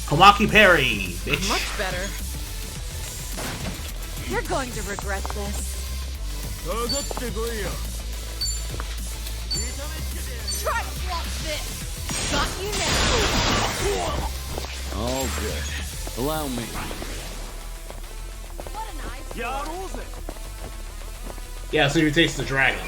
Komaki Perry, bitch. Much better. You're going to regret this. Try to block this! Got you now! All good. Allow me. What a nice Yeah, so he takes the dragon.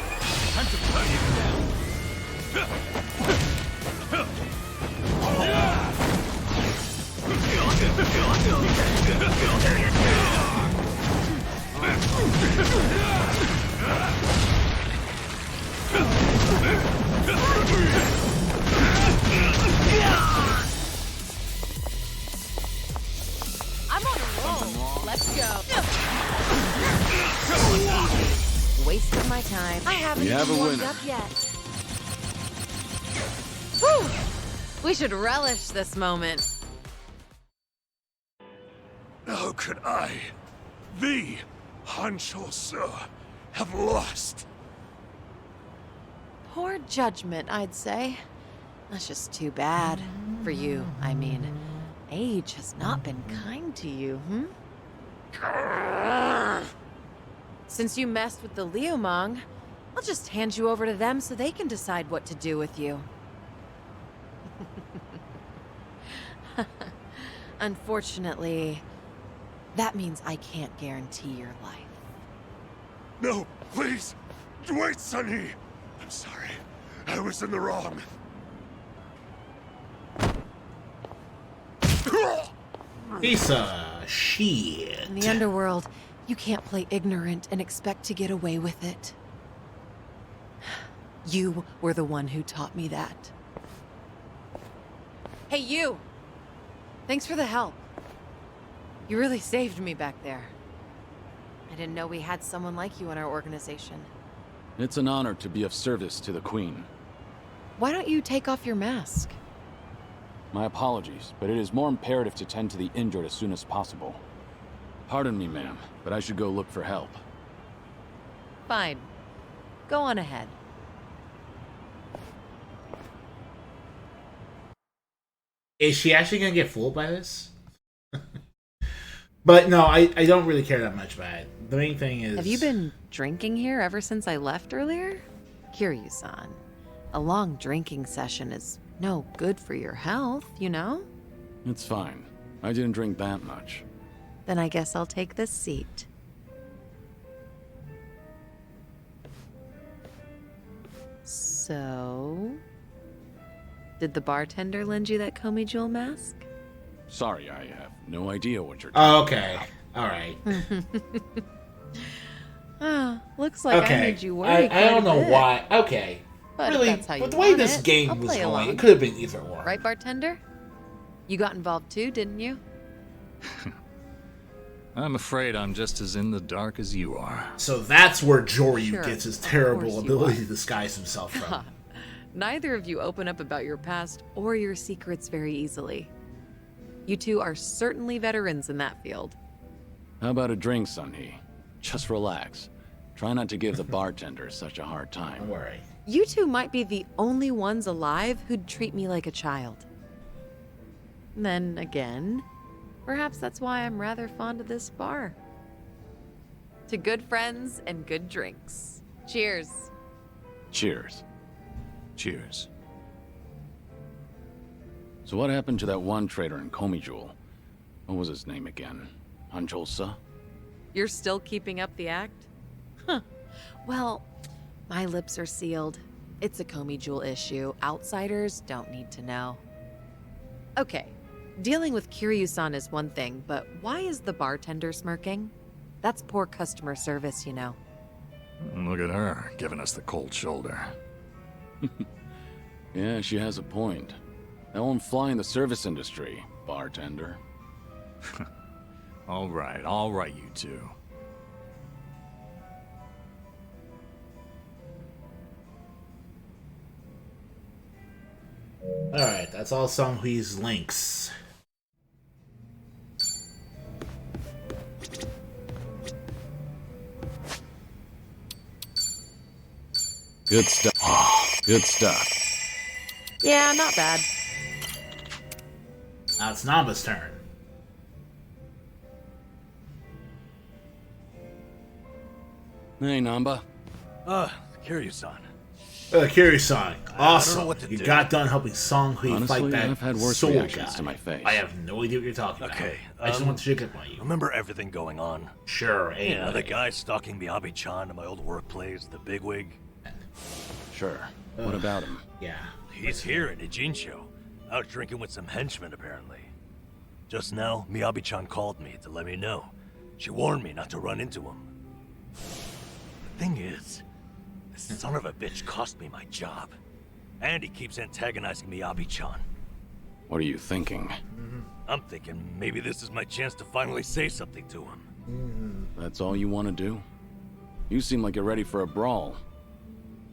I'm on a roll. Let's go. I haven't We have even a warmed winner. up yet. Whew! We should relish this moment. How could I, the Hanchosa, have lost? Poor judgment, I'd say. That's just too bad. For you, I mean. Age has not been kind to you, Since you messed with the Liumang, I'll just hand you over to them so they can decide what to do with you. Unfortunately, that means I can't guarantee your life. No, please! Wait, Sunny! I'm sorry. I was in the wrong. Piece of shit. In the underworld, you can't play ignorant and expect to get away with it. You were the one who taught me that. Hey, you! Thanks for the help. You really saved me back there. I didn't know we had someone like you in our organization. It's an honor to be of service to the Queen. Why don't you take off your mask? My apologies, but it is more imperative to tend to the injured as soon as possible. Pardon me, ma'am, but I should go look for help. Fine. Go on ahead. Is she actually gonna get fooled by this? But no, I don't really care that much about it. The main thing is... Have you been drinking here ever since I left earlier? Kiryu-san, a long drinking session is no good for your health, you know? It's fine. I didn't drink that much. Then I guess I'll take this seat. So... Did the bartender lend you that Komi Jewel mask? Sorry, I have no idea what you're Oh, okay. Alright. Looks like I made you worry I don't know quite a bit. why. Okay. But really, if that's how you but the way want this it, game I'll was play going, along. it could have been either or. Right, bartender? You got involved too, didn't you? I'm afraid I'm just as in the dark as you are. So that's where Joryu Sure, gets his of terrible course you ability are. to disguise himself from. Neither of you open up about your past or your secrets very easily. You two are certainly veterans in that field. How about a drink, Sunny? Just relax. Try not to give the bartender such a hard time. Don't worry. You two might be the only ones alive who'd treat me like a child. Then again, perhaps that's why I'm rather fond of this bar. To good friends and good drinks. Cheers. Cheers. Cheers. So what happened to that one trader in Komi Jewel? What was his name again? Hanchosa? You're still keeping up the act? Huh. Well, my lips are sealed. It's a Komi Jewel issue. Outsiders don't need to know. Okay, dealing with Kiryu-san is one thing, but why is the bartender smirking? That's poor customer service, you know. Look at her, giving us the cold shoulder. Yeah, she has a point. That won't fly in the service industry, bartender. All right, you two. Alright, that's all Songhui's links. Good stuff. Good stuff. Yeah, not bad. Now it's Namba's turn. Hey, Namba. Kiryu-san. Kiryu-san, awesome. know what to You do. got done helping Songhui Honestly, fight that I've had worse soul reactions guy. to my face. I have no idea what you're talking about. Okay, I just want to check up on you. Remember everything going on? Sure, Yeah, ain't the guy stalking Miyabi-chan at my old workplace, the bigwig. Sure. What about him? Yeah. He's here in Ijincho, out drinking with some henchmen, apparently. Just now, Miyabi-chan called me to let me know. She warned me not to run into him. The thing is, this son of a bitch cost me my job. And he keeps antagonizing Miyabi-chan. What are you thinking? I'm thinking maybe this is my chance to finally say something to him. That's all you want to do? You seem like you're ready for a brawl.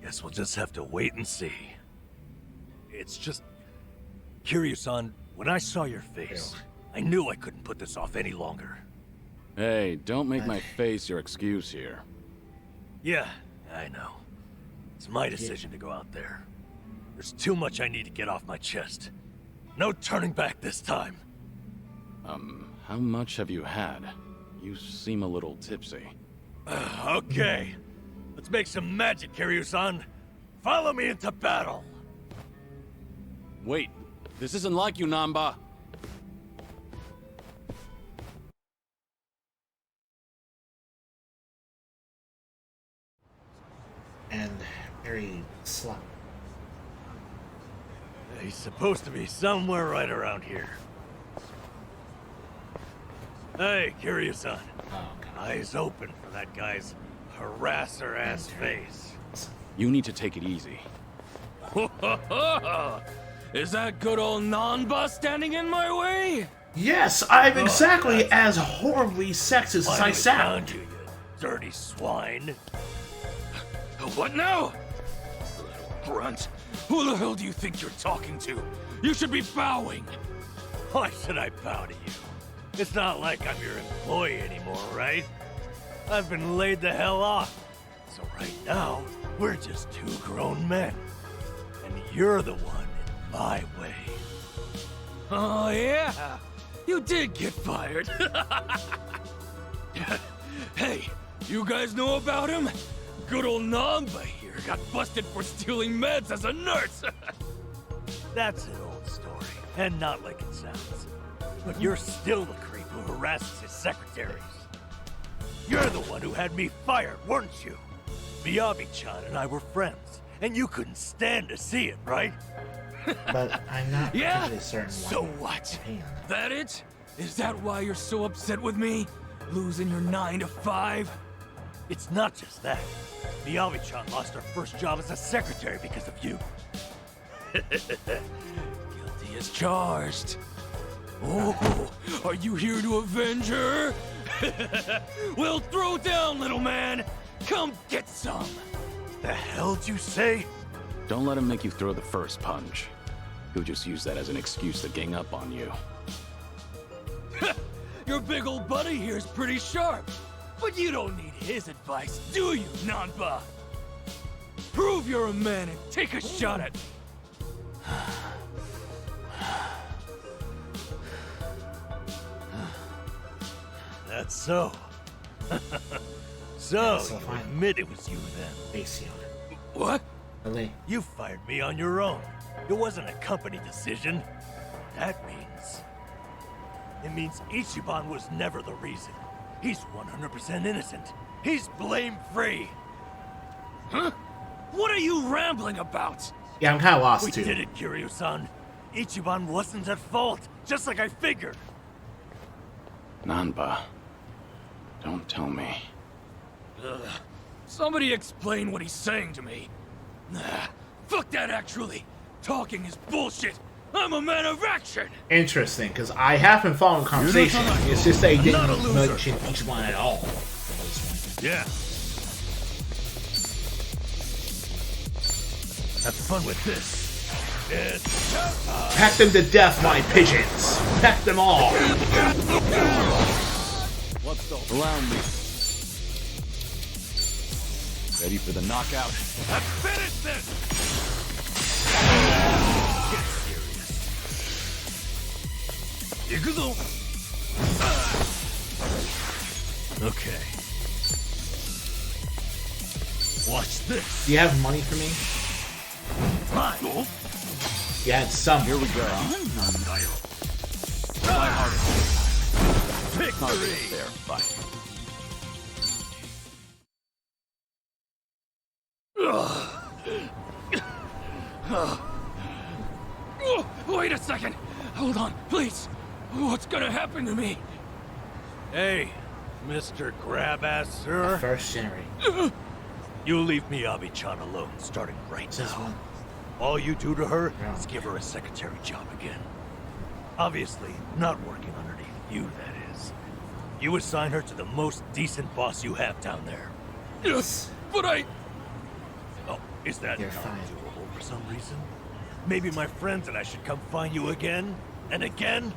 Guess we'll just have to wait and see. It's just... Kiryu-san, when I saw your face, I knew I couldn't put this off any longer. Hey, don't make my face your excuse here. Yeah, I know. It's my decision to go out there. There's too much I need to get off my chest. No turning back this time. How much have you had? You seem a little tipsy. Okay. Let's make some magic, Kiryu-san. Follow me into battle. Wait, this isn't like you, Nanba. And very slow. He's supposed to be somewhere right around here. Hey, Kiryu-san. Eyes open for that guy's harasser-ass face. You need to take it easy. Is that good old Nanba standing in my way? Yes, I'm exactly as horribly sexist as I sound. You dirty swine. What now? Grunt, who the hell do you think you're talking to? You should be bowing. Why should I bow to you? It's not like I'm your employee anymore, right? I've been laid the hell off. So right now, we're just two grown men. And you're the one in my way. Oh, yeah. You did get fired. Hey, you guys know about him? Good old Nanba here got busted for stealing meds as a nurse. That's an old story, and not like it sounds. But you're still the creep who harasses his secretaries. You're the one who had me fired, weren't you? Miyabi-chan and I were friends, and you couldn't stand to see it, right? But I'm not Yeah? particularly certain why. So what? That it? Is that why you're so upset with me? Losing your 9 to 5? It's not just that. Miyabi-chan lost her first job as a secretary because of you. Guilty as charged. Oh, are you here to avenge her? Well, throw down, little man. Come get some. The hell'd you say? Don't let him make you throw the first punch. He'll just use that as an excuse to gang up on you. Your big old buddy here's pretty sharp. But you don't need his advice, do you, Nanba? Prove you're a man and take a shot at me. That's so. So, so you fine. admit it was you then. Basically. What? Really? You fired me on your own. It wasn't a company decision. That means Ichiban was never the reason. He's 100% innocent. He's blame-free. Huh? What are you rambling about? Yeah, I'm kind of lost We too. did it, Kiryu-san. Ichiban wasn't at fault, just like I figured. Nanba, don't tell me. Somebody explain what he's saying to me. Nah, fuck that actually. Talking is bullshit. I'm a man of action. Interesting, because I have been following the conversation. It's just that he Not a didn't loser. mention each one at all. Yeah. Have fun with this. It's Pack them to death, my pigeons. Pack them all. What's the... Allow me. Ready for the knockout? Let's finish this. Get serious. Ikuzo. Okay. Watch this. Do you have money for me? Fine. You had some. Here we go. Victory. There, bye. Wait a second. Hold on, please. What's gonna happen to me? Hey, Mr. Grab-ass, sir. First January. You leave Miyabi-chan alone, starting right This now. one. All you do to her is give her a secretary job again. Obviously, not working underneath you, that is. You assign her to the most decent boss you have down there. Yes, but Oh, is that You're not fine. doable for some reason? Maybe my friends and I should come find you again and again?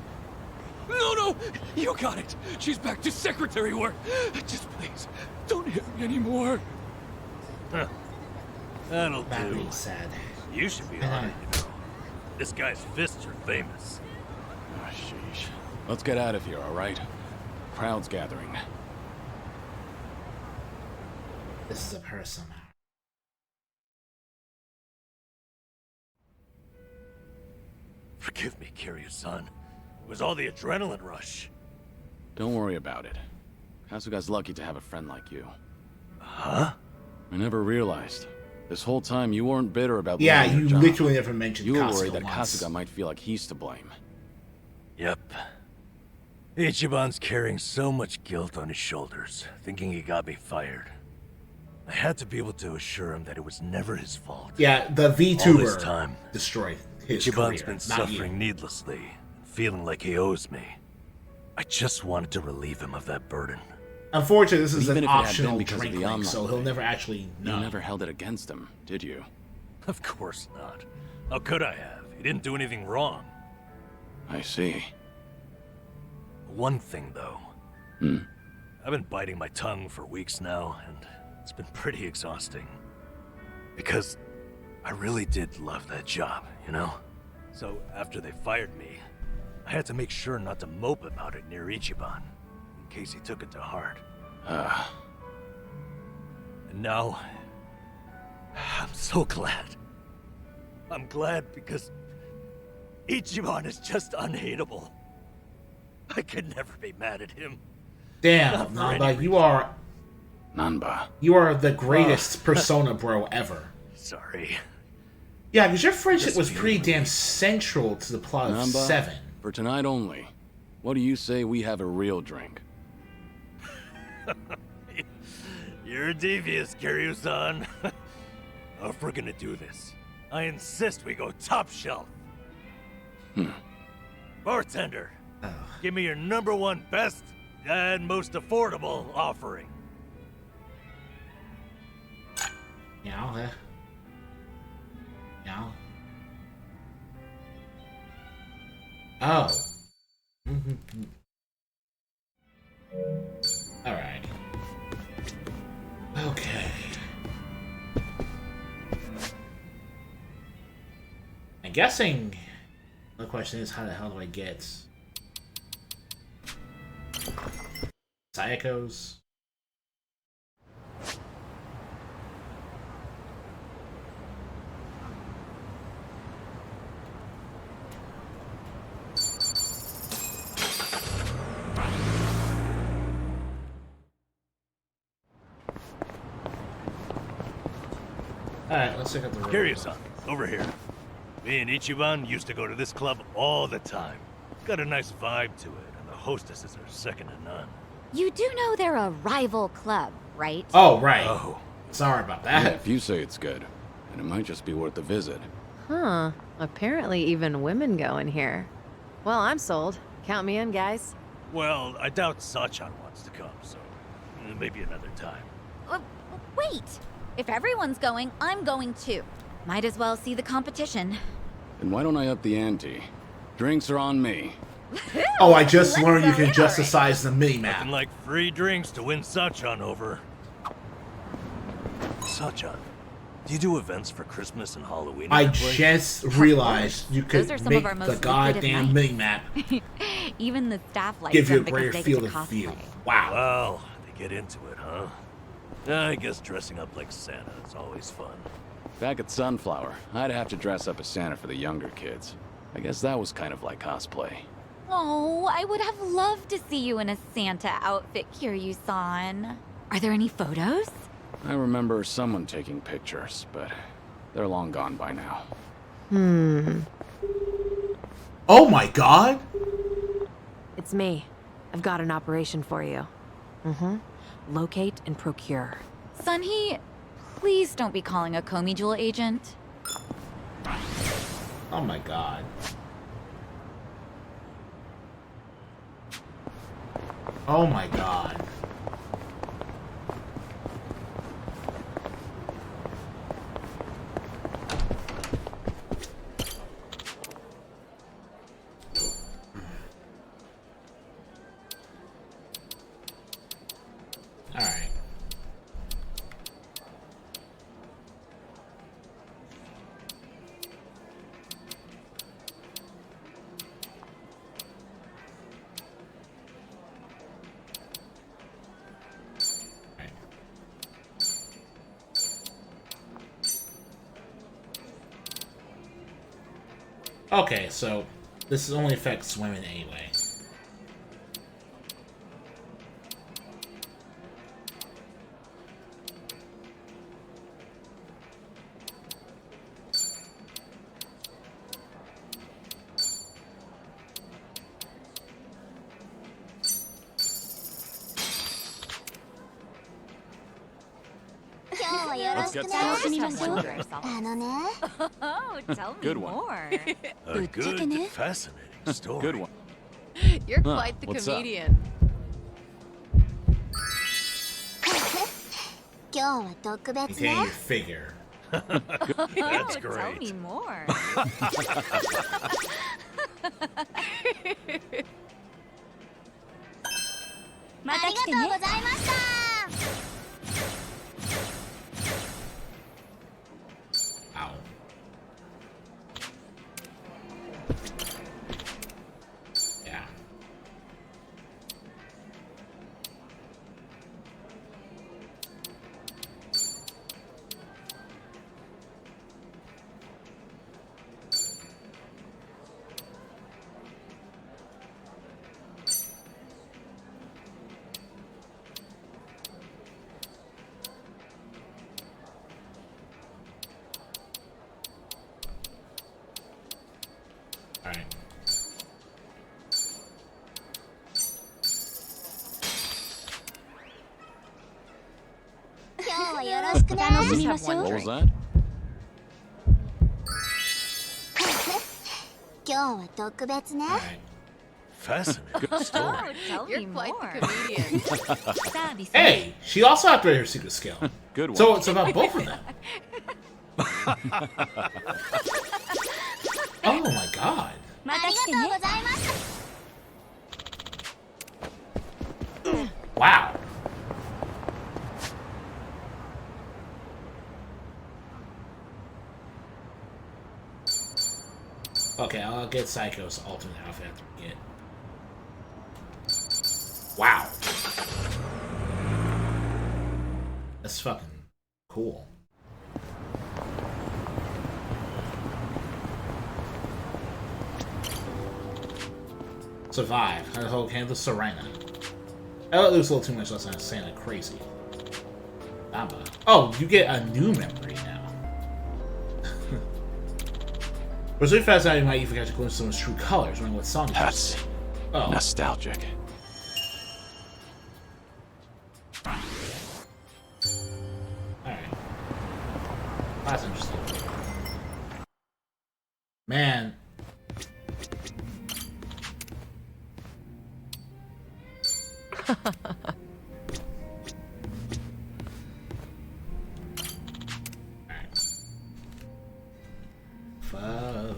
No, you got it. She's back to secretary work. Just please, don't hit me anymore. Huh. That'll That do. being said. You should be honored, you know. This guy's fists are famous. Oh, sheesh. Let's get out of here, all right? Crowd's gathering. This is a her somehow. Forgive me, Kiryu-san. It was all the adrenaline rush. Don't worry about it. Kasuga's lucky to have a friend like you. Huh? I never realized. This whole time you weren't bitter about Yeah, losing you your job. literally never mentioned You were Kasuga worried that once. Kasuga might feel like he's to blame. Yep. Ichiban's carrying so much guilt on his shoulders, thinking he got me fired. I had to be able to assure him that it was never his fault. Yeah, the All this VTuber time, destroyed his Ichiban's career, been not suffering you. needlessly, feeling like he owes me. I just wanted to relieve him of that burden. Unfortunately, this is Even an if it had been optional because of drink the link, online so he'll thing, never actually know. You never held it against him, did you? Of course not. How could I have? He didn't do anything wrong. I see. One thing, though. Hmm. I've been biting my tongue for weeks now, and it's been pretty exhausting. Because I really did love that job, you know? So after they fired me, I had to make sure not to mope about it near Ichiban, in case he took it to heart. And now, I'm so glad. I'm glad because Ichiban is just unhateable. I could never be mad at him. Damn, Not for any Nanba, you are Nanba. You are the greatest Persona bro ever. Sorry. Yeah, because your friendship was pretty damn central to the plot of Nanba, 7. for tonight only, what do you say we have a real drink? You're devious, Kiryu-san. If we're gonna do this, I insist we go top shelf. Bartender, give me your #1 best and most affordable offering. Yeah. Yeah. Oh. Alright. Okay. I'm guessing the question is, how the hell do I get Sayako's? Alright, let's check out the room. Kiryu-san, over here. Me and Ichiban used to go to this club all the time. Got a nice vibe to it, and the hostesses are second to none. You do know they're a rival club, right? Oh, right. Oh. Sorry about Yeah, that. if you say it's good, and it might just be worth a visit. Huh. Apparently even women go in here. Well, I'm sold. Count me in, guys. Well, I doubt Sachan wants to come, so maybe another time. Wait! If everyone's going, I'm going too. Might as well see the competition. Then why don't I up the ante? Drinks are on me. Oh, I just learned you can justicize the mini-map. Nothing like free drinks to win Sachan over. Sachan, do you do events for Christmas and Halloween? I at that place? just realized you Those are could some make of our the most lucrative goddamn nights. mini-map Even the staff likes give you a them because greater they field get to of view. cosplay. Wow. Well, they get into it, huh? I guess dressing up like Santa is always fun. Back at Sunflower, I'd have to dress up as Santa for the younger kids. I guess that was kind of like cosplay. Oh, I would have loved to see you in a Santa outfit, Kiryu-san. Are there any photos? I remember someone taking pictures, but they're long gone by now. Oh my god! It's me. I've got an operation for you. Locate and procure. Sunhee, please don't be calling a Komi Jewel agent. Oh my god. Oh my god. Okay, so this only affects women anyway. Let's get started. Oh, tell me Good one. more. A good, fascinating story. Good one. You're quite the what's up? comedian. Maintain your figure. That's Oh, tell great. me more. Ow. Yeah. Alright. What was that? Fascinating Oh, story. tell You're me quite more. the comedian. Hey, she also activated her secret skill. Good one. So it's about both of them. Oh my god. Wow. Okay, I'll get Psycho's alternate outfit after we get. Wow. That's fucking cool. Survive. Handle Serena. Oh, it looks a little too much less than Santa crazy. Baba. Oh, you get a new memory now. It was really fascinating how you forgot to glimpse someone's true colors, knowing what song That's Oh. nostalgic. Alright. That's interesting. Man. Foe.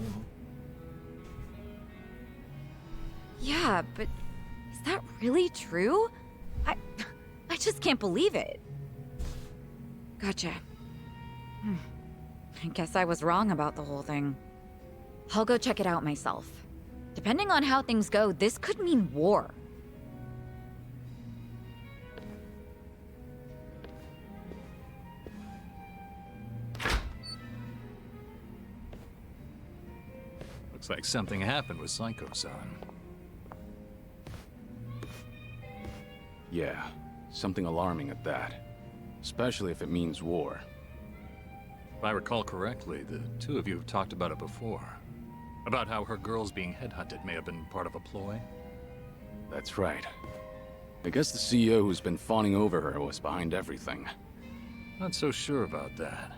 Yeah, but is that really true? I just can't believe it. Gotcha. I guess I was wrong about the whole thing. I'll go check it out myself. Depending on how things go, this could mean war. Looks like something happened with Psycho-san. Yeah, something alarming at that. Especially if it means war. If I recall correctly, the two of you have talked about it before. About how her girls being headhunted may have been part of a ploy. That's right. I guess the CEO who's been fawning over her was behind everything. Not so sure about that.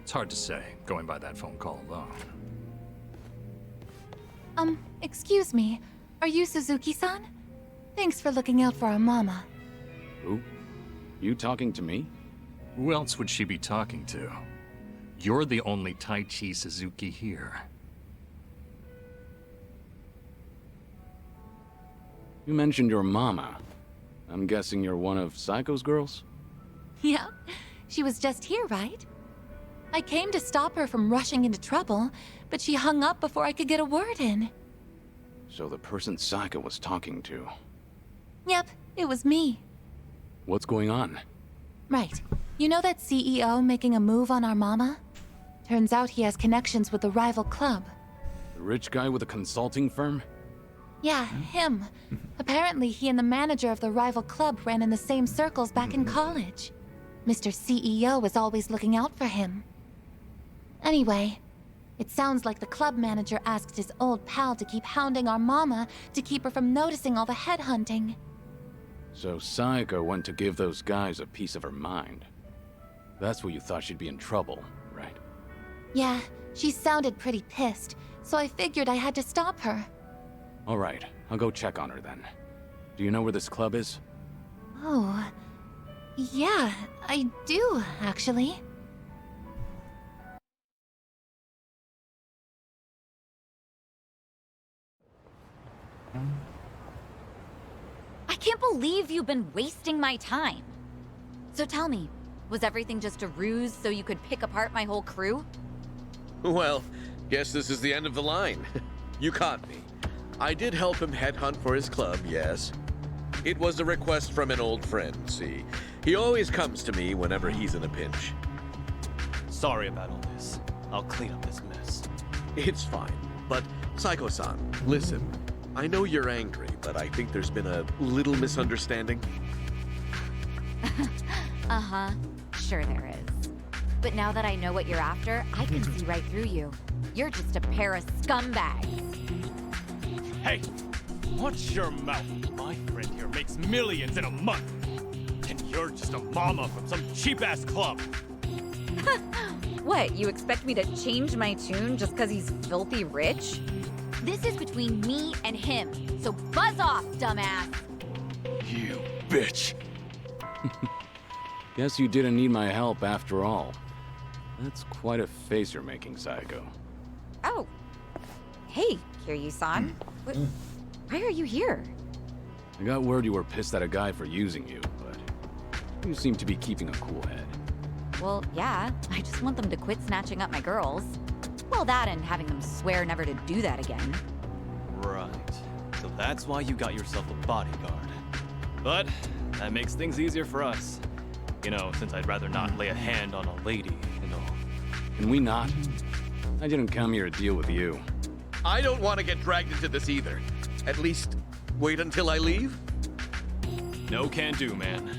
It's hard to say, going by that phone call alone. Excuse me. Are you Suzuki-san? Thanks for looking out for our mama. Who? You talking to me? Who else would she be talking to? You're the only Taichi Suzuki here. You mentioned your mama. I'm guessing you're one of Psycho's girls? Yeah, she was just here, right? I came to stop her from rushing into trouble, but she hung up before I could get a word in. So the person Psycho was talking to. Yep, it was me. What's going on? Right. You know that CEO making a move on our mama? Turns out he has connections with the rival club. The rich guy with a consulting firm? Yeah, him. Apparently, he and the manager of the rival club ran in the same circles back in college. Mr. CEO was always looking out for him. Anyway, it sounds like the club manager asked his old pal to keep hounding our mama to keep her from noticing all the headhunting. So Sayaka went to give those guys a piece of her mind. That's what you thought she'd be in trouble, right? Yeah, she sounded pretty pissed, so I figured I had to stop her. All right, I'll go check on her then. Do you know where this club is? Oh, yeah, I do, actually. I can't believe you've been wasting my time. So tell me, was everything just a ruse so you could pick apart my whole crew? Well, guess this is the end of the line. You caught me. I did help him headhunt for his club, yes. It was a request from an old friend, see. He always comes to me whenever he's in a pinch. Sorry about all this. I'll clean up this mess. It's fine. But, Psycho-san, listen. I know you're angry, but I think there's been a little misunderstanding. Uh-huh. Sure there is. But now that I know what you're after, I can see right through you. You're just a pair of scumbags. Hey, watch your mouth. My friend here makes millions in a month. And you're just a mama from some cheap-ass club. What, you expect me to change my tune just because he's filthy rich? This is between me and him, so buzz off, dumbass! You bitch! Guess you didn't need my help after all. That's quite a face you're making, Sayako. Oh. Hey, Kiryu-san. Why are you here? I got word you were pissed at a guy for using you, but you seem to be keeping a cool head. Well, yeah. I just want them to quit snatching up my girls. Well, that and having them swear never to do that again. Right. So that's why you got yourself a bodyguard. But that makes things easier for us. You know, since I'd rather not lay a hand on a lady and all. Can we not? I didn't come here to deal with you. I don't want to get dragged into this either. At least, wait until I leave? No can do, man.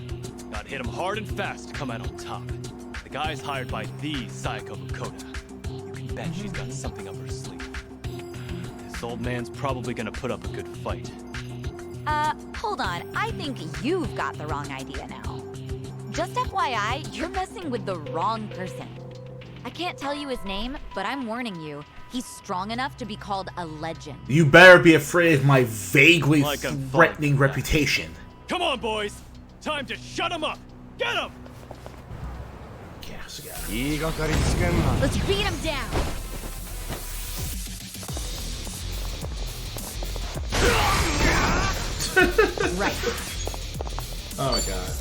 Gotta hit him hard and fast to come out on top. The guy's hired by the Sayako Fukuda. You can bet she's got something up her sleeve. This old man's probably gonna put up a good fight. Hold on. I think you've got the wrong idea now. Just FYI, you're messing with the wrong person. I can't tell you his name, but I'm warning you. He's strong enough to be called a legend. You better be afraid of my vaguely threatening reputation. Come on, boys! Time to shut him up! Get him! Let's beat him down! Right. Oh my god.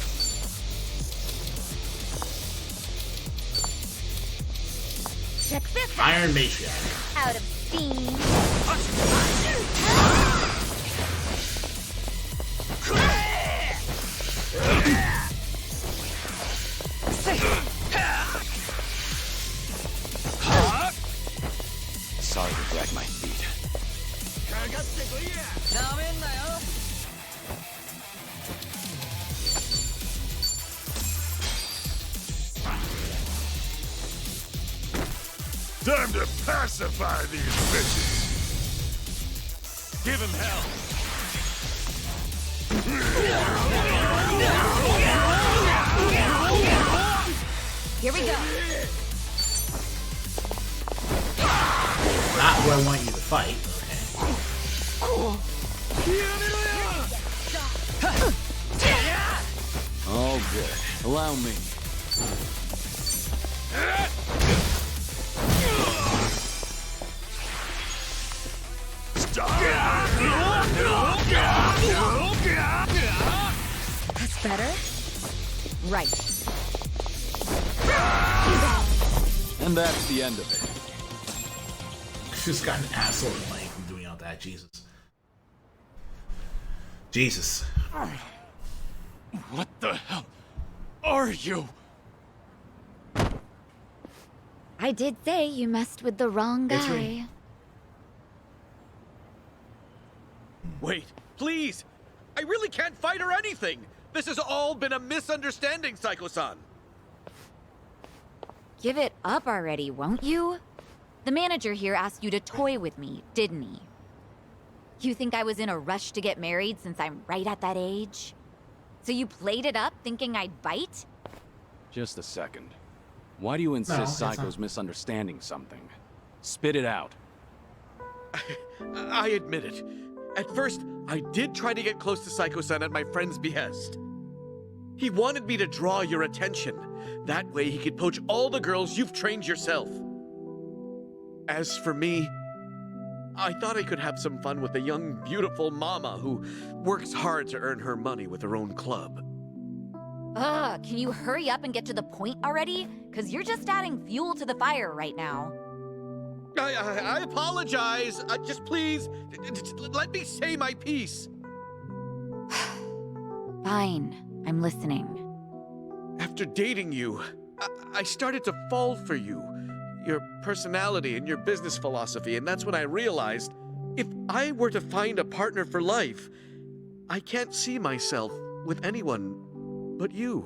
Check this out. Iron Matriarch. Out of steam. Sorry to drag my feet. Time to pacify these bitches. Give him hell. Here we go. Not who I want you to fight. All good. Allow me. That's better? Right. And that's the end of it. Just got an asshole like from doing all that. Jesus. Jesus. What the hell are you? I did say you messed with the wrong It's guy. right. Wait, please! I really can't fight or anything! This has all been a misunderstanding, Psycho-san! Give it up already, won't you? The manager here asked you to toy with me, didn't he? You think I was in a rush to get married since I'm right at that age? So you played it up thinking I'd bite? Just a second. Why do you insist Psycho's misunderstanding something? Spit it out. I admit it. At first, I did try to get close to Psycho-san at my friend's behest. He wanted me to draw your attention. That way he could poach all the girls you've trained yourself. As for me, I thought I could have some fun with a young, beautiful mama who works hard to earn her money with her own club. Ugh, can you hurry up and get to the point already? Because you're just adding fuel to the fire right now. I apologize. Just please, let me say my piece. Fine, I'm listening. After dating you, I started to fall for you. Your personality and your business philosophy, and that's when I realized if I were to find a partner for life, I can't see myself with anyone but you.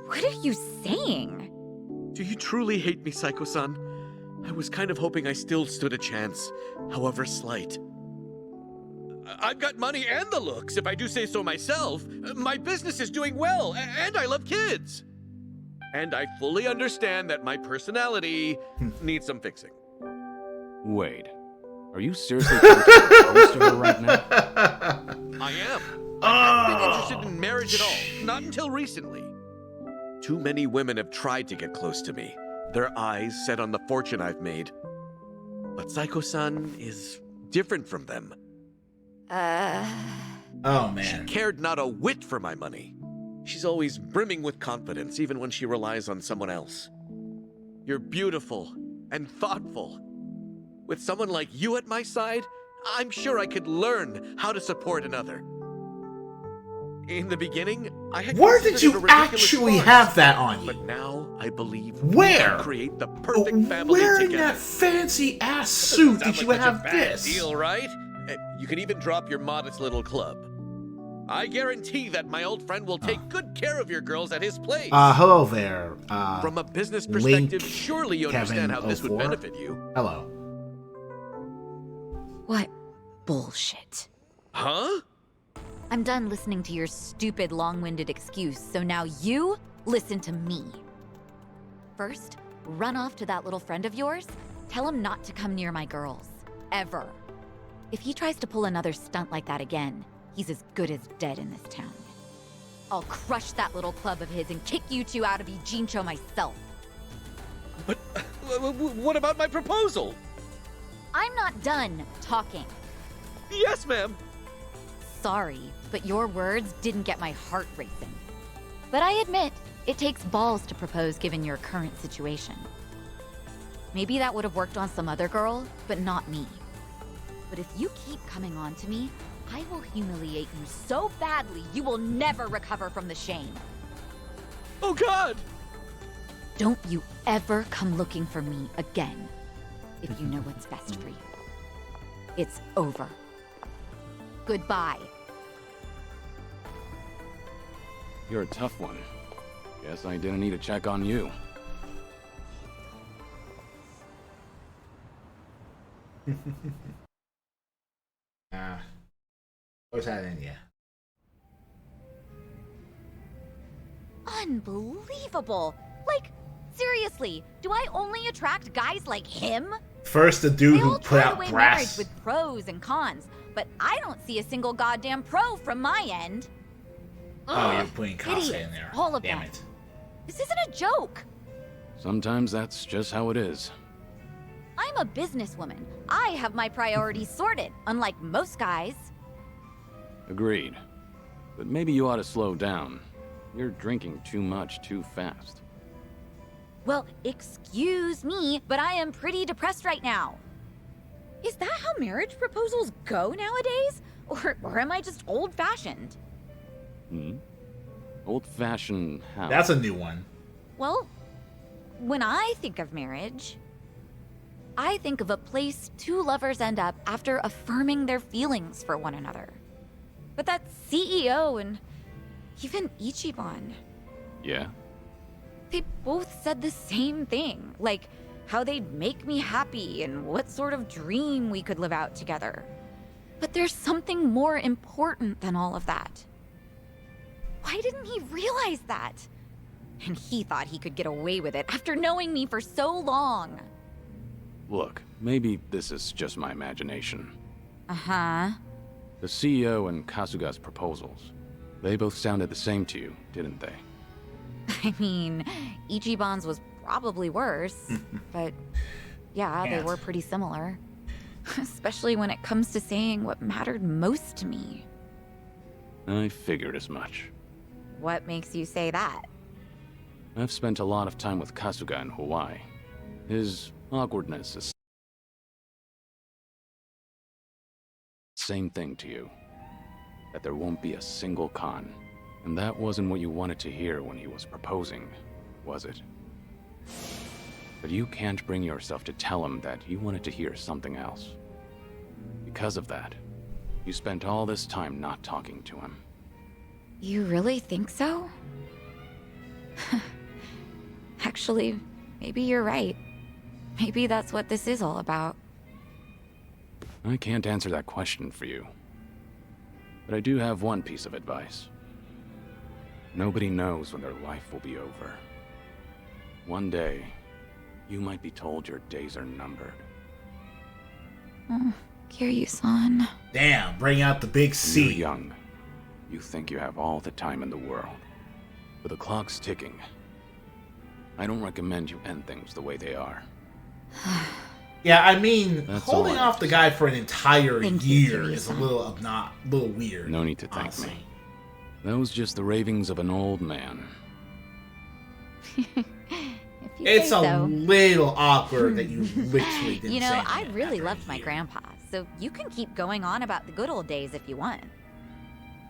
What are you saying? Do you truly hate me, Psycho-san? I was kind of hoping I still stood a chance, however slight. I've got money and the looks, if I do say so myself. My business is doing well, and I love kids. And I fully understand that my personality needs some fixing. Wait. Are you seriously close to her right now? I am. I haven't been interested in marriage at all. Not until recently. Too many women have tried to get close to me. Their eyes set on the fortune I've made. But Psycho-san is different from them. Oh, man. She cared not a whit for my money. She's always brimming with confidence, even when she relies on someone else. You're beautiful and thoughtful. With someone like you at my side, I'm sure I could learn how to support another. In the beginning, I had Where did considered you a ridiculous actually farce, have that on you? But now I believe Where? we can create the perfect family Where in together. that fancy ass suit Sounds did you like such a have bad this? Deal, right? You can even drop your modest little club. I guarantee that my old friend will take good care of your girls at his place. Hello there. From a business Link perspective, surely you understand how this would 04? benefit you. Hello. What bullshit. Huh? I'm done listening to your stupid, long-winded excuse, so now you listen to me. First, run off to that little friend of yours. Tell him not to come near my girls. Ever. If he tries to pull another stunt like that again, he's as good as dead in this town. I'll crush that little club of his and kick you two out of Ijincho myself. But what about my proposal? I'm not done talking. Yes, ma'am. Sorry, but your words didn't get my heart racing. But I admit, it takes balls to propose given your current situation. Maybe that would have worked on some other girl, but not me. But if you keep coming on to me, I will humiliate you so badly you will never recover from the shame. Oh, God! Don't you ever come looking for me again, if you know what's best for you. It's over. Goodbye. You're a tough one. Guess I didn't need to check on you. What's that in you? Unbelievable! Like, seriously, do I only attract guys like him? First, the dude They who all put try to out weigh brass. marriage with pros and cons, but I don't see a single goddamn pro from my end. Oh, Ugh, you're putting Kase idiots, in there. all of Damn them. it. This isn't a joke. Sometimes that's just how it is. I'm a businesswoman. I have my priorities sorted, unlike most guys. Agreed. But maybe you ought to slow down. You're drinking too much too fast. Well, excuse me, but I am pretty depressed right now. Is that how marriage proposals go nowadays? Or am I just old-fashioned? Old-fashioned how? That's a new one. Well, when I think of marriage, I think of a place two lovers end up after affirming their feelings for one another. But that CEO and even Ichiban, Yeah? they both said the same thing, like how they'd make me happy and what sort of dream we could live out together. But there's something more important than all of that. Why didn't he realize that? And he thought he could get away with it after knowing me for so long. Look, maybe this is just my imagination. Uh-huh. The CEO and Kasuga's proposals, they both sounded the same to you, didn't they? I mean, Ichiban's was probably worse, but yeah, they were pretty similar. Especially when it comes to saying what mattered most to me. I figured as much. What makes you say that? I've spent a lot of time with Kasuga in Hawaii. His awkwardness is same thing to you. That there won't be a single con. And that wasn't what you wanted to hear when he was proposing, was it? But you can't bring yourself to tell him that you wanted to hear something else. Because of that, you spent all this time not talking to him. You really think so? Actually, maybe you're right. Maybe that's what this is all about. I can't answer that question for you. But I do have one piece of advice. Nobody knows when their life will be over. One day, you might be told your days are numbered. Oh, Kiryu-san. Damn, bring out the big C. You're young. You think you have all the time in the world. But the clock's ticking. I don't recommend you end things the way they are. Yeah, I mean, That's holding all. off the guy for an entire Thank you, year is a little weird. No need to thank honestly. me. That was just the ravings of an old man. It's say a so. little awkward that you literally didn't You know, say I anything really after loved a my year. grandpa, so you can keep going on about the good old days if you want.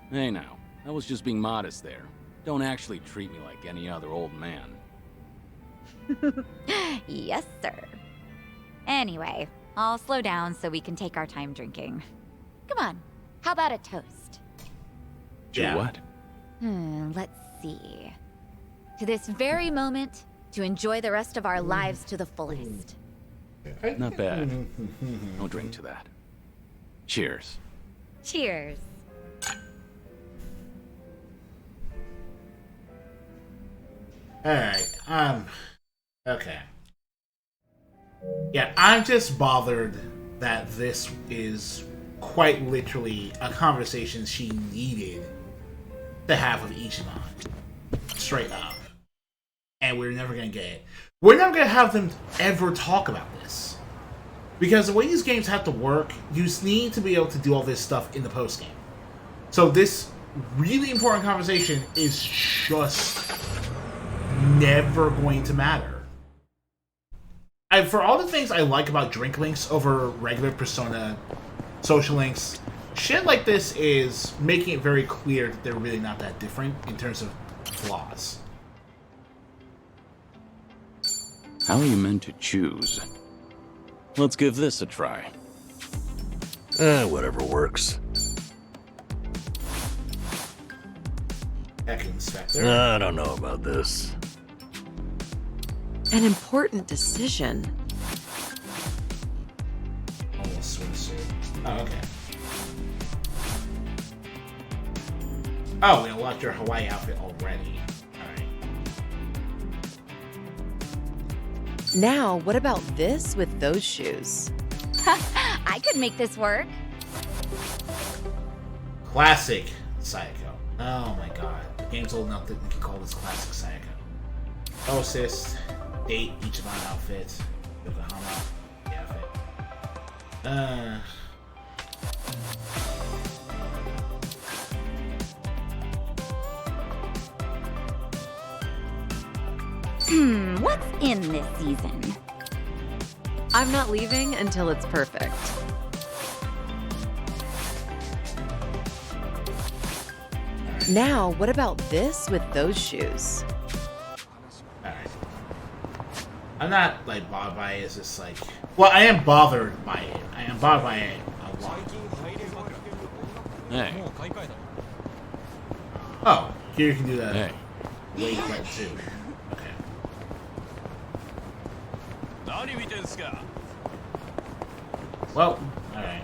Hey now, I was just being modest there. Don't actually treat me like any other old man. Yes, sir. Anyway, I'll slow down so we can take our time drinking. Come on, how about a toast? To what? Let's see. To this very moment, to enjoy the rest of our lives to the fullest. Not bad. I'll drink to that. Cheers. Cheers. Alright, okay. Yeah, I'm just bothered that this is quite literally a conversation she needed to have with Ichiban. Straight up. And we're never gonna get it. We're never gonna have them ever talk about this. Because the way these games have to work, you need to be able to do all this stuff in the post-game. So this really important conversation is just never going to matter. For all the things I like about drink links over regular Persona social links, shit like this is making it very clear that they're really not that different in terms of flaws. How are you meant to choose? Let's give this a try. Whatever works. Heck, Inspector. I don't know about this. An important decision. Almost swimsuit. Oh, okay. Oh, we unlocked your Hawaii outfit already. Alright. Now, what about this with those shoes? I could make this work. Classic Sayako. Oh my god. The game's old enough that we can call this classic Sayako. Oh, assist. Date Ichiban outfit. Yokohama outfit. What's in this season? I'm not leaving until it's perfect. Now, what about this with those shoes? I'm not like bothered by it. It's just like, well, I am bothered by it. I am bothered by it a lot. Hey. Oh, here you can do that. Hey. Wait button too. Okay. Well, alright.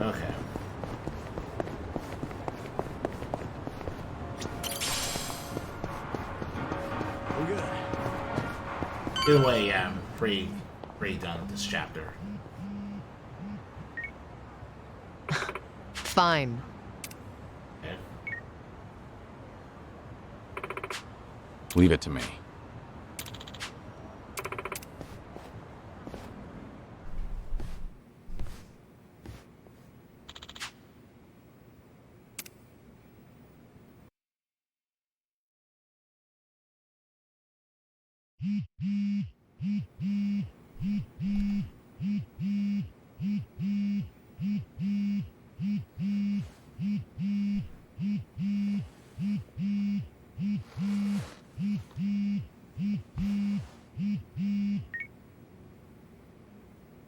Okay. We're good. Either way, yeah, I'm pretty done with this chapter. Fine. Okay. Leave it to me.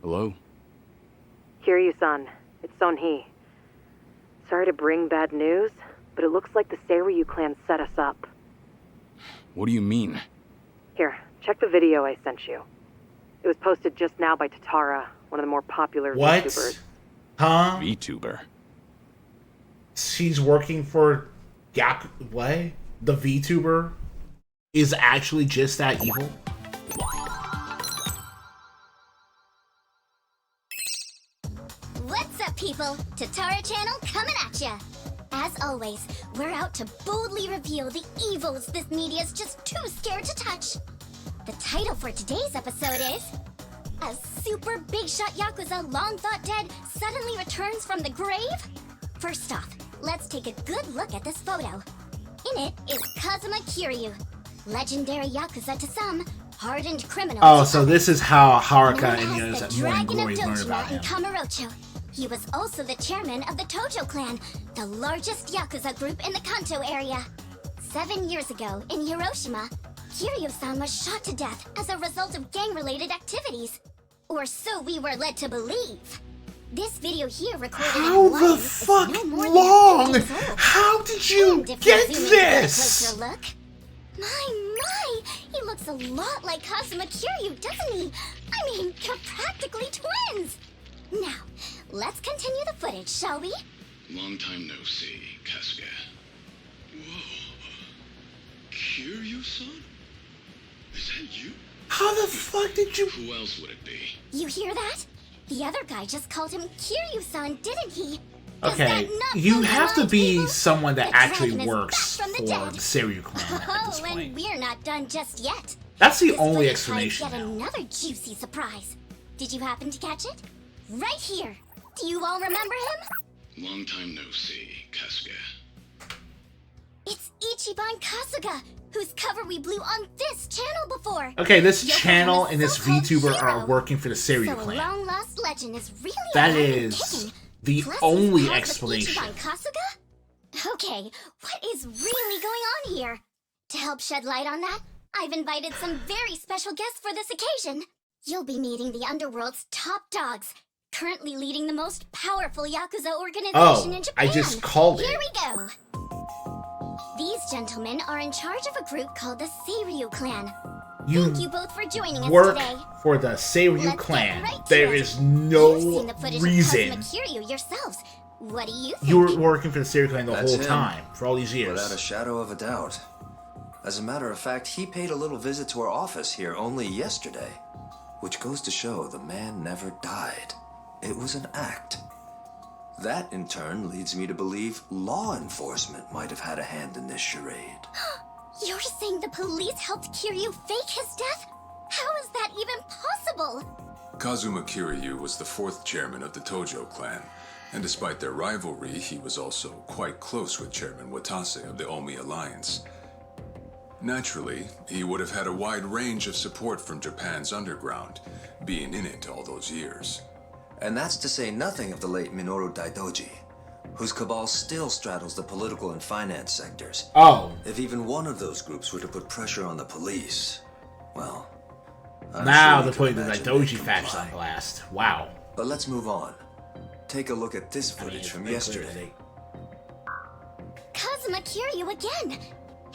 Hello? Kiryu-san, it's Son-hee. Sorry to bring bad news, but it looks like the Seiryu clan set us up. What do you mean? Here, check the video I sent you. It was posted just now by Tatara, one of the more popular What? VTubers. Huh? VTuber. She's working for what? The VTuber is actually just that evil? What's up, people? Tatara Channel coming at ya! As always, we're out to boldly reveal the evils this media's just too scared to touch. The title for today's episode is... A super big shot Yakuza long thought dead suddenly returns from the grave? First off, let's take a good look at this photo. In it is Kazuma Kiryu, legendary Yakuza to some, hardened criminal Oh, to so others. this is how Haruka Known and as Yona's the at Morning Dragon Glory of learned about Dojima in him. Kamurocho. He was also the chairman of the Tojo clan, the largest Yakuza group in the Kanto area. 7 years ago, in Hiroshima, Kiryu-san was shot to death as a result of gang-related activities. Or so we were led to believe. This video here recorded How in the Hawaii is fuck no more than long? 10 years old. How did you And if get we zoom in for a this? closer look, my, he looks a lot like Kazuma Kiryu, doesn't he? I mean, they're practically twins. Now, let's continue the footage, shall we? Long time no see, Kasuga. Whoa. Kiryu-san? Is that you? How the fuck did you... Who else would it be? You hear that? The other guy just called him Kiryu-san, didn't he? Okay, you have to be someone that actually works for the Seiryu clan at this Oh, and point. we're not done just yet. That's the This only footage explanation hides yet now. another juicy surprise. Did you happen to catch it? Right here. Do you all remember him? Long time no see, Kasuga. It's Ichiban Kasuga, whose cover we blew on this channel before. Okay, this Yokohama's channel and this so-called VTuber are hero. working for the Seiryu So a clan. long-lost legend is really That alive and is kicking. the Plus, he's only pals with explanation. Ichiban Kasuga? Okay, what is really going on here? To help shed light on that, I've invited some very special guests for this occasion. You'll be meeting the Underworld's top dogs, currently leading the most powerful Yakuza organization in Japan. I just called it. Here we go. These gentlemen are in charge of a group called the Seiryu clan. You Thank you both for joining us work today. for the Seiryu Let's clan. get right to There it. is You've no seen the footage reason of Kazuma Kiryu yourselves. What do you think? you were working for the Seiryu clan the That's whole him. time, for all these years. Without a shadow of a doubt. As a matter of fact, he paid a little visit to our office here only yesterday. Which goes to show the man never died. It was an act. That, in turn, leads me to believe law enforcement might have had a hand in this charade. You're saying the police helped Kiryu fake his death? How is that even possible? Kazuma Kiryu was the fourth chairman of the Tojo clan, and despite their rivalry, he was also quite close with Chairman Watase of the Omi Alliance. Naturally, he would have had a wide range of support from Japan's underground, being in it all those years. And that's to say nothing of the late Minoru Daidoji. whose cabal still straddles the political and finance sectors. Oh. If even one of those groups were to put pressure on the police, well... Now they're putting the Doji faction on blast. Wow. But let's move on. Take a look at this footage from yesterday. Kazuma Kiryu again!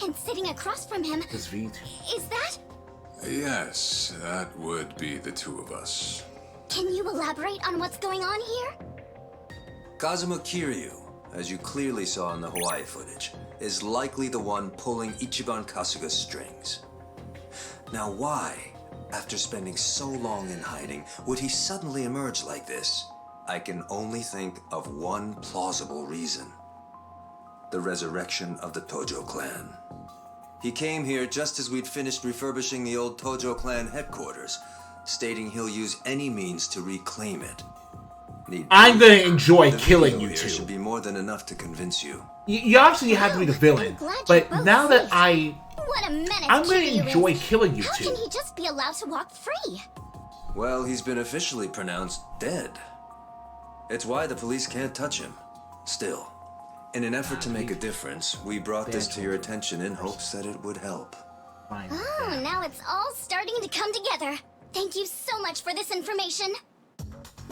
And sitting across from him... Is that... Yes, that would be the two of us. Can you elaborate on what's going on here? Kazuma Kiryu, as you clearly saw in the Hawaii footage, is likely the one pulling Ichiban Kasuga's strings. Now why, after spending so long in hiding, would he suddenly emerge like this? I can only think of one plausible reason. The resurrection of the Tojo clan. He came here just as we'd finished refurbishing the old Tojo clan headquarters, stating he'll use any means to reclaim it. I'm gonna enjoy killing you two. Should be more than enough to convince you. You obviously have to be the villain, but now that What a menace I'm gonna Kiryu enjoy is. killing you How two. can he just be allowed to walk free? Well, he's been officially pronounced dead. It's why the police can't touch him. Still, in an effort to make a difference, we brought this to your attention in hopes that it would help. Oh, now it's all starting to come together. Thank you so much for this information.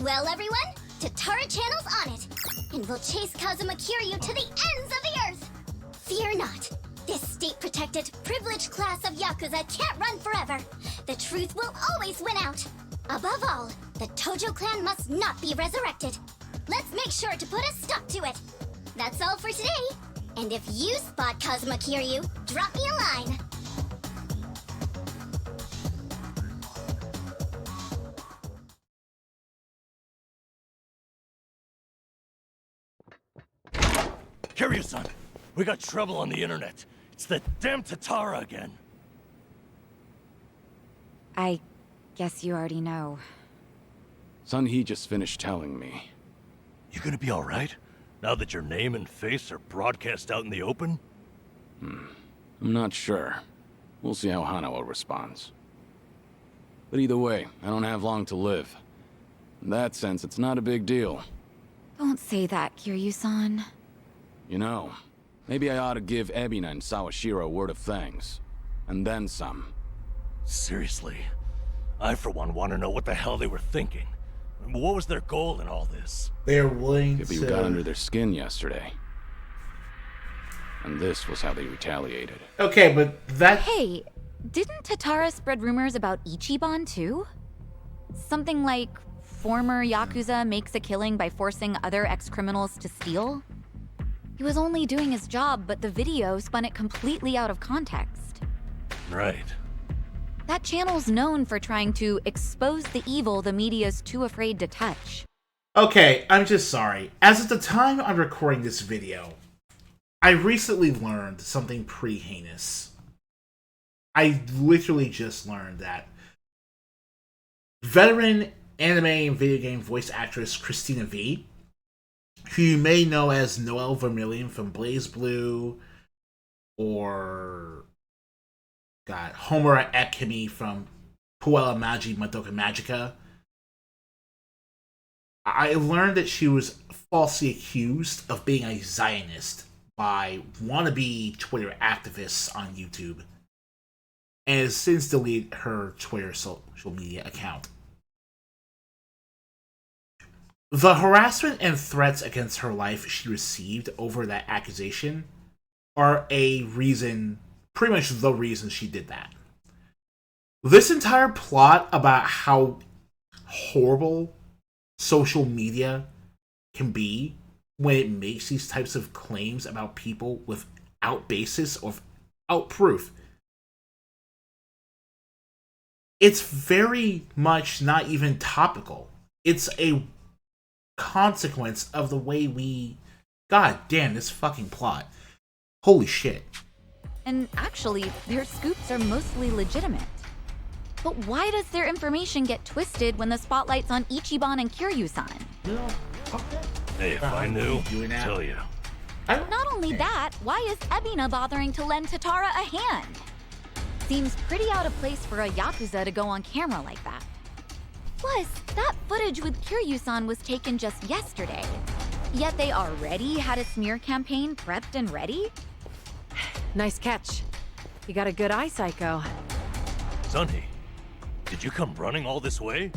Well, everyone, Tatara Channel's on it, and we'll chase Kazuma Kiryu to the ends of the earth. Fear not. This state-protected, privileged class of Yakuza can't run forever. The truth will always win out. Above all, the Tojo clan must not be resurrected. Let's make sure to put a stop to it. That's all for today. And if you spot Kazuma Kiryu, drop me a line. Kiryu-san, we got trouble on the internet. It's the damn Tatara again. I guess you already know. Sun-Hee just finished telling me. You gonna be alright? Now that your name and face are broadcast out in the open? I'm not sure. We'll see how Hanawa responds. But either way, I don't have long to live. In that sense, it's not a big deal. Don't say that, Kiryu-san. You know, maybe I ought to give Ebina and Sawashiro a word of thanks. And then some. Seriously? I, for one, want to know what the hell they were thinking. What was their goal in all this? They're willing If you got under their skin yesterday. And this was how they retaliated. Okay, but that... Hey, didn't Tatara spread rumors about Ichiban too? Something like former Yakuza makes a killing by forcing other ex-criminals to steal? He was only doing his job, but the video spun it completely out of context. Right. That channel's known for trying to expose the evil the media's too afraid to touch. Okay, I'm just sorry. As of the time I'm recording this video, I recently learned something pretty heinous. I literally just learned that veteran anime and video game voice actress Christina V, who you may know as Noelle Vermillion from Blaze Blue, or Homura Ekimi from Puella Magi Madoka Magica. I learned that she was falsely accused of being a Zionist by wannabe Twitter activists on YouTube, and has since deleted her Twitter social media account. The harassment and threats against her life she received over that accusation are a reason, pretty much the reason she did that. This entire plot about how horrible social media can be when it makes these types of claims about people without basis or without proof, it's very much not even topical. It's a consequence of the way we... God damn, this fucking plot. Holy shit. And actually, their scoops are mostly legitimate. But why does their information get twisted when the spotlight's on Ichiban and Kiryu-san? Hey, if I knew, I'd tell you. Not only that, why is Ebina bothering to lend Tatara a hand? Seems pretty out of place for a Yakuza to go on camera like that. Plus, that footage with Kiryu-san was taken just yesterday. Yet they already had a smear campaign prepped and ready? Nice catch. You got a good eye, Psycho. Sunny, did you come running all this way?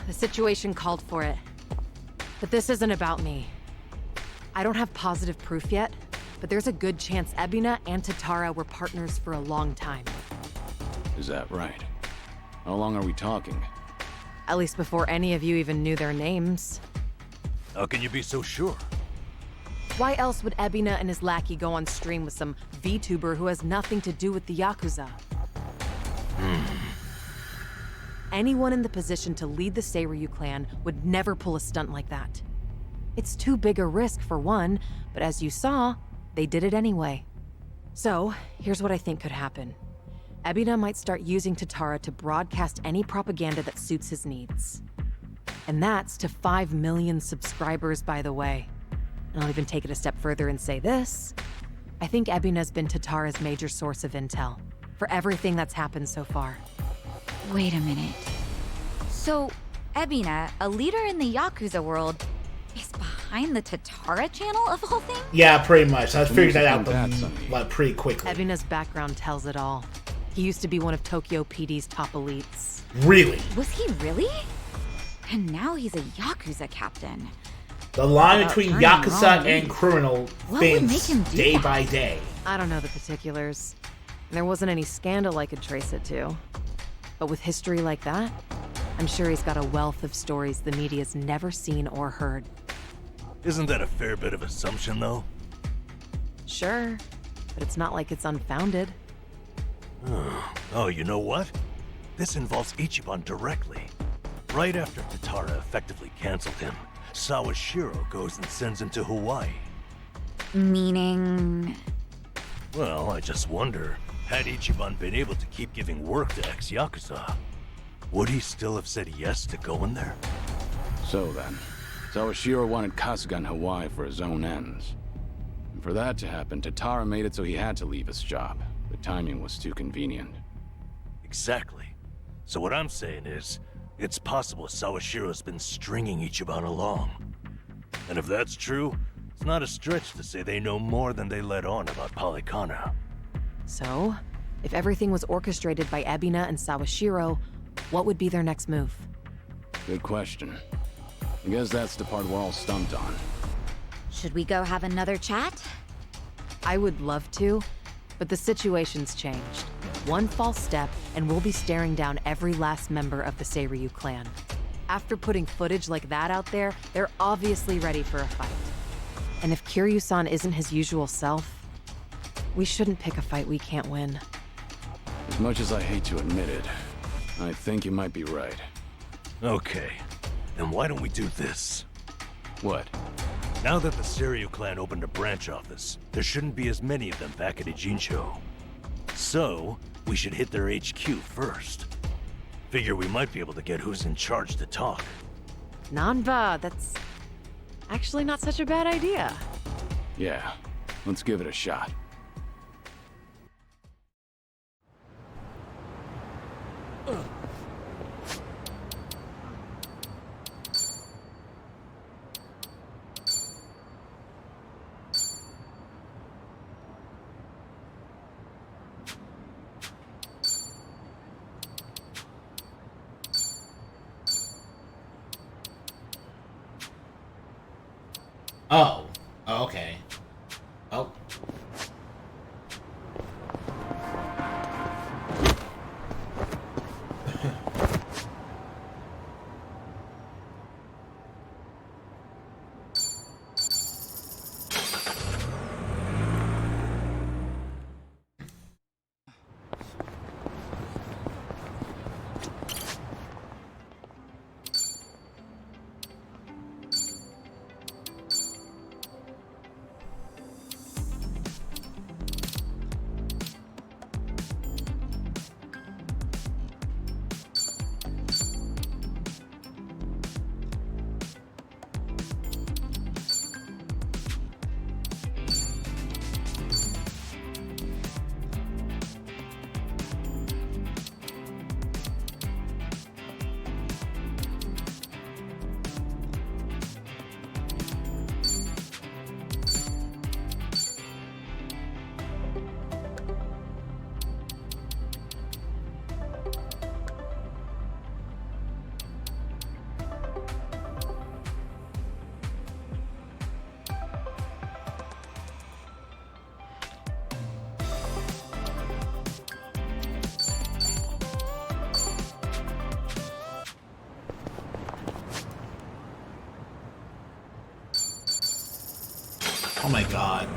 The situation called for it. But this isn't about me. I don't have positive proof yet, but there's a good chance Ebina and Tatara were partners for a long time. Is that right? How long are we talking? At least before any of you even knew their names. How can you be so sure? Why else would Ebina and his lackey go on stream with some VTuber who has nothing to do with the Yakuza? Anyone in the position to lead the Seiryu clan would never pull a stunt like that. It's too big a risk for one, but as you saw, they did it anyway. So, here's what I think could happen. Ebina might start using Tatara to broadcast any propaganda that suits his needs. And that's to 5 million subscribers, by the way. And I'll even take it a step further and say this. I think Ebina's been Tatara's major source of intel for everything that's happened so far. Wait a minute. So, Ebina, a leader in the Yakuza world, is behind the Tatara channel of all things? Yeah, pretty much. I figured that out pretty quickly. Ebina's background tells it all. He used to be one of Tokyo PD's top elites. Really? Was he really? And now he's a Yakuza captain. The line Without between turning Yakuza wrong, and criminal what would make thins him do day that? by day. I don't know the particulars. And there wasn't any scandal I could trace it to. But with history like that, I'm sure he's got a wealth of stories the media's never seen or heard. Isn't that a fair bit of assumption, though? Sure, but it's not like it's unfounded. Oh, you know what? This involves Ichiban directly. Right after Tatara effectively canceled him, Sawashiro goes and sends him to Hawaii. Meaning... Well, I just wonder, had Ichiban been able to keep giving work to ex-Yakuza, would he still have said yes to going there? So then, Sawashiro wanted Kasuga in Hawaii for his own ends. And for that to happen, Tatara made it so he had to leave his job. The timing was too convenient. Exactly. So what I'm saying is, it's possible Sawashiro's been stringing Ichiban along. And if that's true, it's not a stretch to say they know more than they let on about Polycana. So, if everything was orchestrated by Ebina and Sawashiro, what would be their next move? Good question. I guess that's the part we're all stumped on. Should we go have another chat? I would love to, but the situation's changed. One false step, and we'll be staring down every last member of the Seiryu clan. After putting footage like that out there, they're obviously ready for a fight. And if Kiryu-san isn't his usual self, we shouldn't pick a fight we can't win. As much as I hate to admit it, I think you might be right. Okay, then why don't we do this? What? Now that the Seiryu clan opened a branch office, there shouldn't be as many of them back at Ijincho. So, we should hit their HQ first. Figure we might be able to get who's in charge to talk. Nanba, that's actually not such a bad idea. Yeah, let's give it a shot. Oh. Okay. Oh. Oh my god.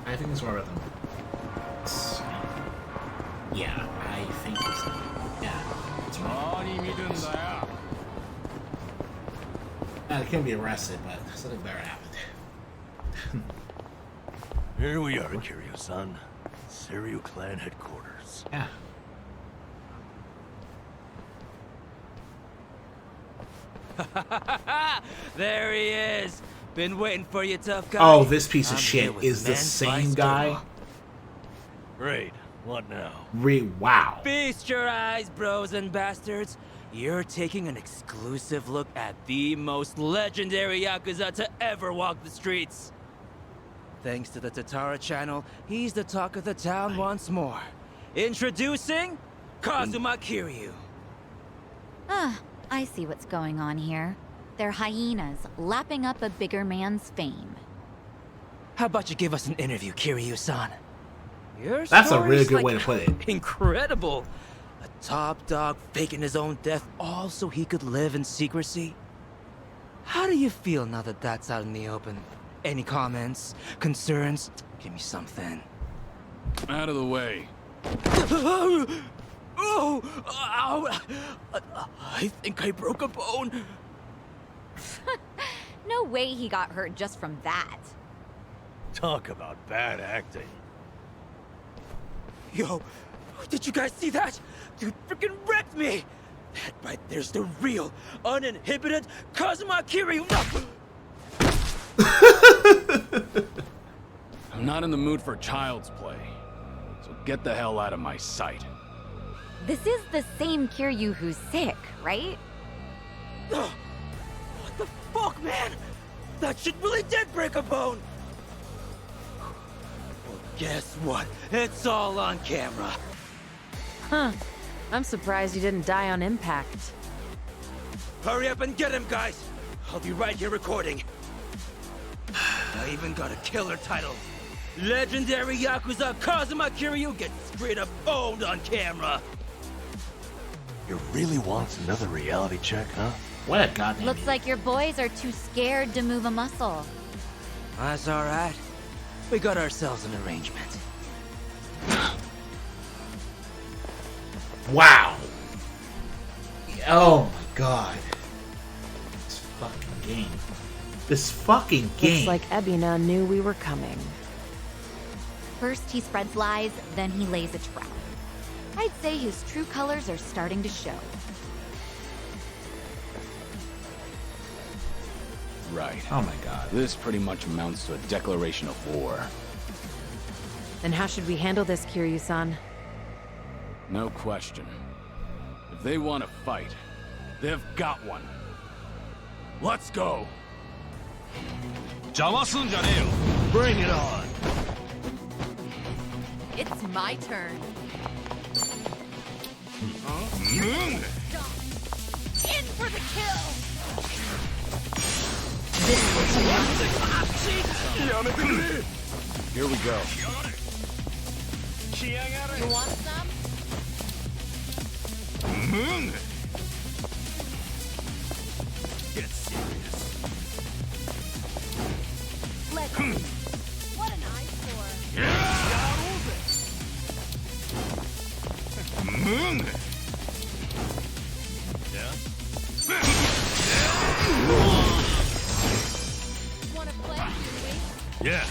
I think it's more about them. Yeah, I think it's yeah. It's right. They couldn't be arrested, but something better happened. Here we are, Kiryu-san. Seiryu Clan headquarters. Yeah. There he is. Been waiting for you, tough guy. Oh, this piece of I'm shit here with is the Men's same Vice guy. Girl. Great. What now? Wow. Feast your eyes, bros and bastards. You're taking an exclusive look at the most legendary Yakuza to ever walk the streets. Thanks to the Tatara channel, he's the talk of the town once more. Introducing Kazuma Kiryu. Ah, I see what's going on here. They're hyenas, lapping up a bigger man's fame. How about you give us an interview, Kiryu-san? Your That's a really story's, good like, way to put it. Incredible. A top dog faking his own death all so he could live in secrecy. How do you feel now that that's out in the open? Any comments? Concerns? Give me something. Out of the way. Oh! Ow! I think I broke a bone. No way he got hurt just from that. Talk about bad acting. Yo, did you guys see that? Dude freaking wrecked me! That right there's the real, uninhibited Kazuma Kiryu! I'm not in the mood for child's play, so get the hell out of my sight. This is the same Kiryu who's sick, right? What the fuck, man? That shit really did break a bone! Well, guess what? It's all on camera. Huh. I'm surprised you didn't die on impact. Hurry up and get him, guys! I'll be right here recording. I even got a killer title. Legendary Yakuza Kazuma Kiryu gets straight up owned on camera. You really want another reality check, huh? What a goddamn. Looks like your boys are too scared to move a muscle. That's alright. We got ourselves an arrangement. Wow. Oh my god. This fucking game. This fucking game. Looks like Ebina knew we were coming. First he spreads lies, then he lays a trap. I'd say his true colors are starting to show. Right. Oh my god. This pretty much amounts to a declaration of war. Then how should we handle this, Kiryu-san? No question. If they want to fight, they've got one. Let's go! Bring it on! It's my turn. Moon! In for the kill! Here we go. You want some? Moon! Get serious. Let's What an eyesore. Moon! Wanna play, Yui? Yeah.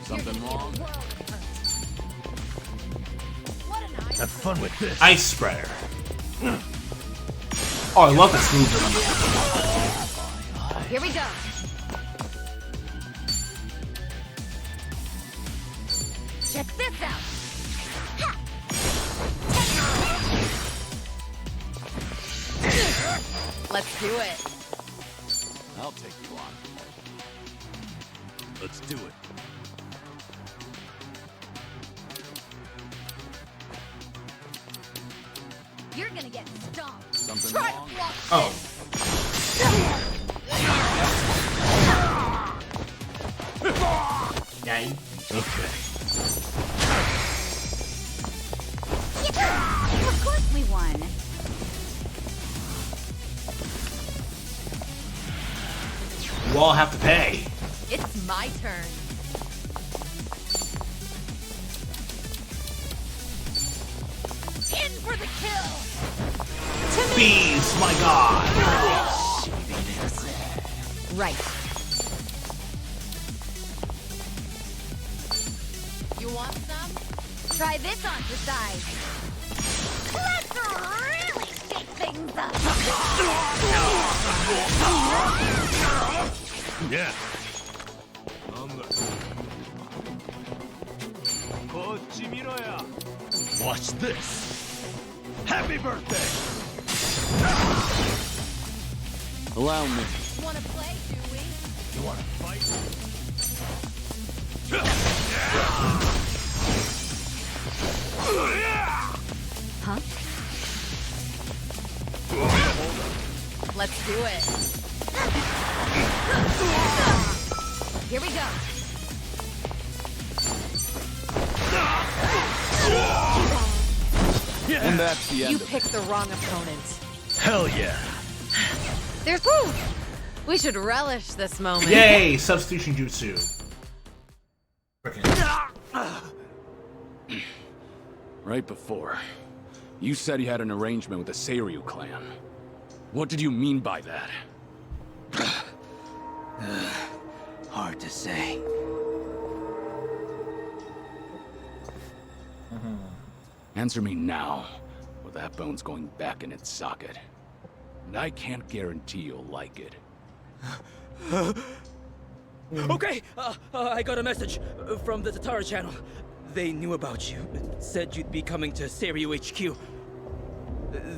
Something wrong? What an eyesore. Have fun with this. Ice spreader. Oh, I love this movement. Here we go. Check this out. Let's do it. I'll take you on. Let's do it. You're gonna get stomped. Something Try wrong? to block Oh. Yay. Okay. Of course we won. You all have to pay. It's my turn. In for the kill! Bees, my god! Right. You want some? Try this on for size. Let's really shake things up. Yeah. Watch this. Happy birthday! Allow me. Wanna play, do we? You wanna fight? Huh? Let's do it. Here we go. And that's the end You of it. picked the wrong opponent. Hell yeah. There's woo! We should relish this moment. Yay! Substitution jutsu. Frickin'. Right before, you said he had an arrangement with the Seiryu clan. What did you mean by that? Hard to say. Answer me now, or that bone's going back in its socket. And I can't guarantee you'll like it. Okay, I got a message from the Tatara channel. They knew about you, said you'd be coming to Seiryu HQ.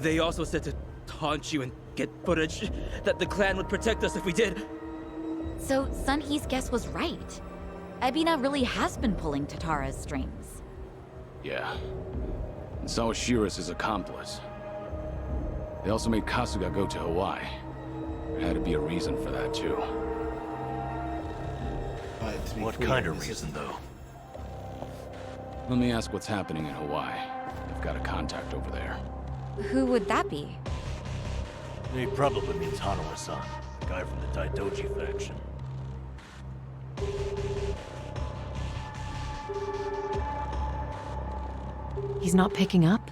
They also said to taunt you and get footage, that the clan would protect us if we did. So Sunhee's guess was right. Ebina really has been pulling Tatara's strings. Yeah. And so is Shiras' accomplice. They also made Kasuga go to Hawaii. There had to be a reason for that, too. What kind of reason, though? Let me ask what's happening in Hawaii. I've got a contact over there. Who would that be? He probably means Hanawa-san, the guy from the Daidoji faction. He's not picking up?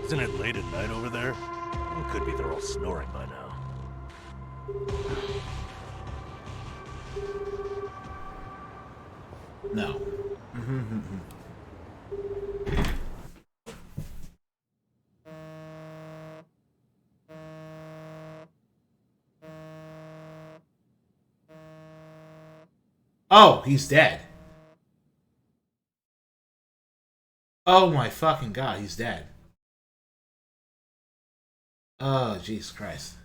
Isn't it late at night over there? It could be they're all snoring by now. No. Oh, he's dead. Oh my fucking god, he's dead. Oh, Jesus Christ.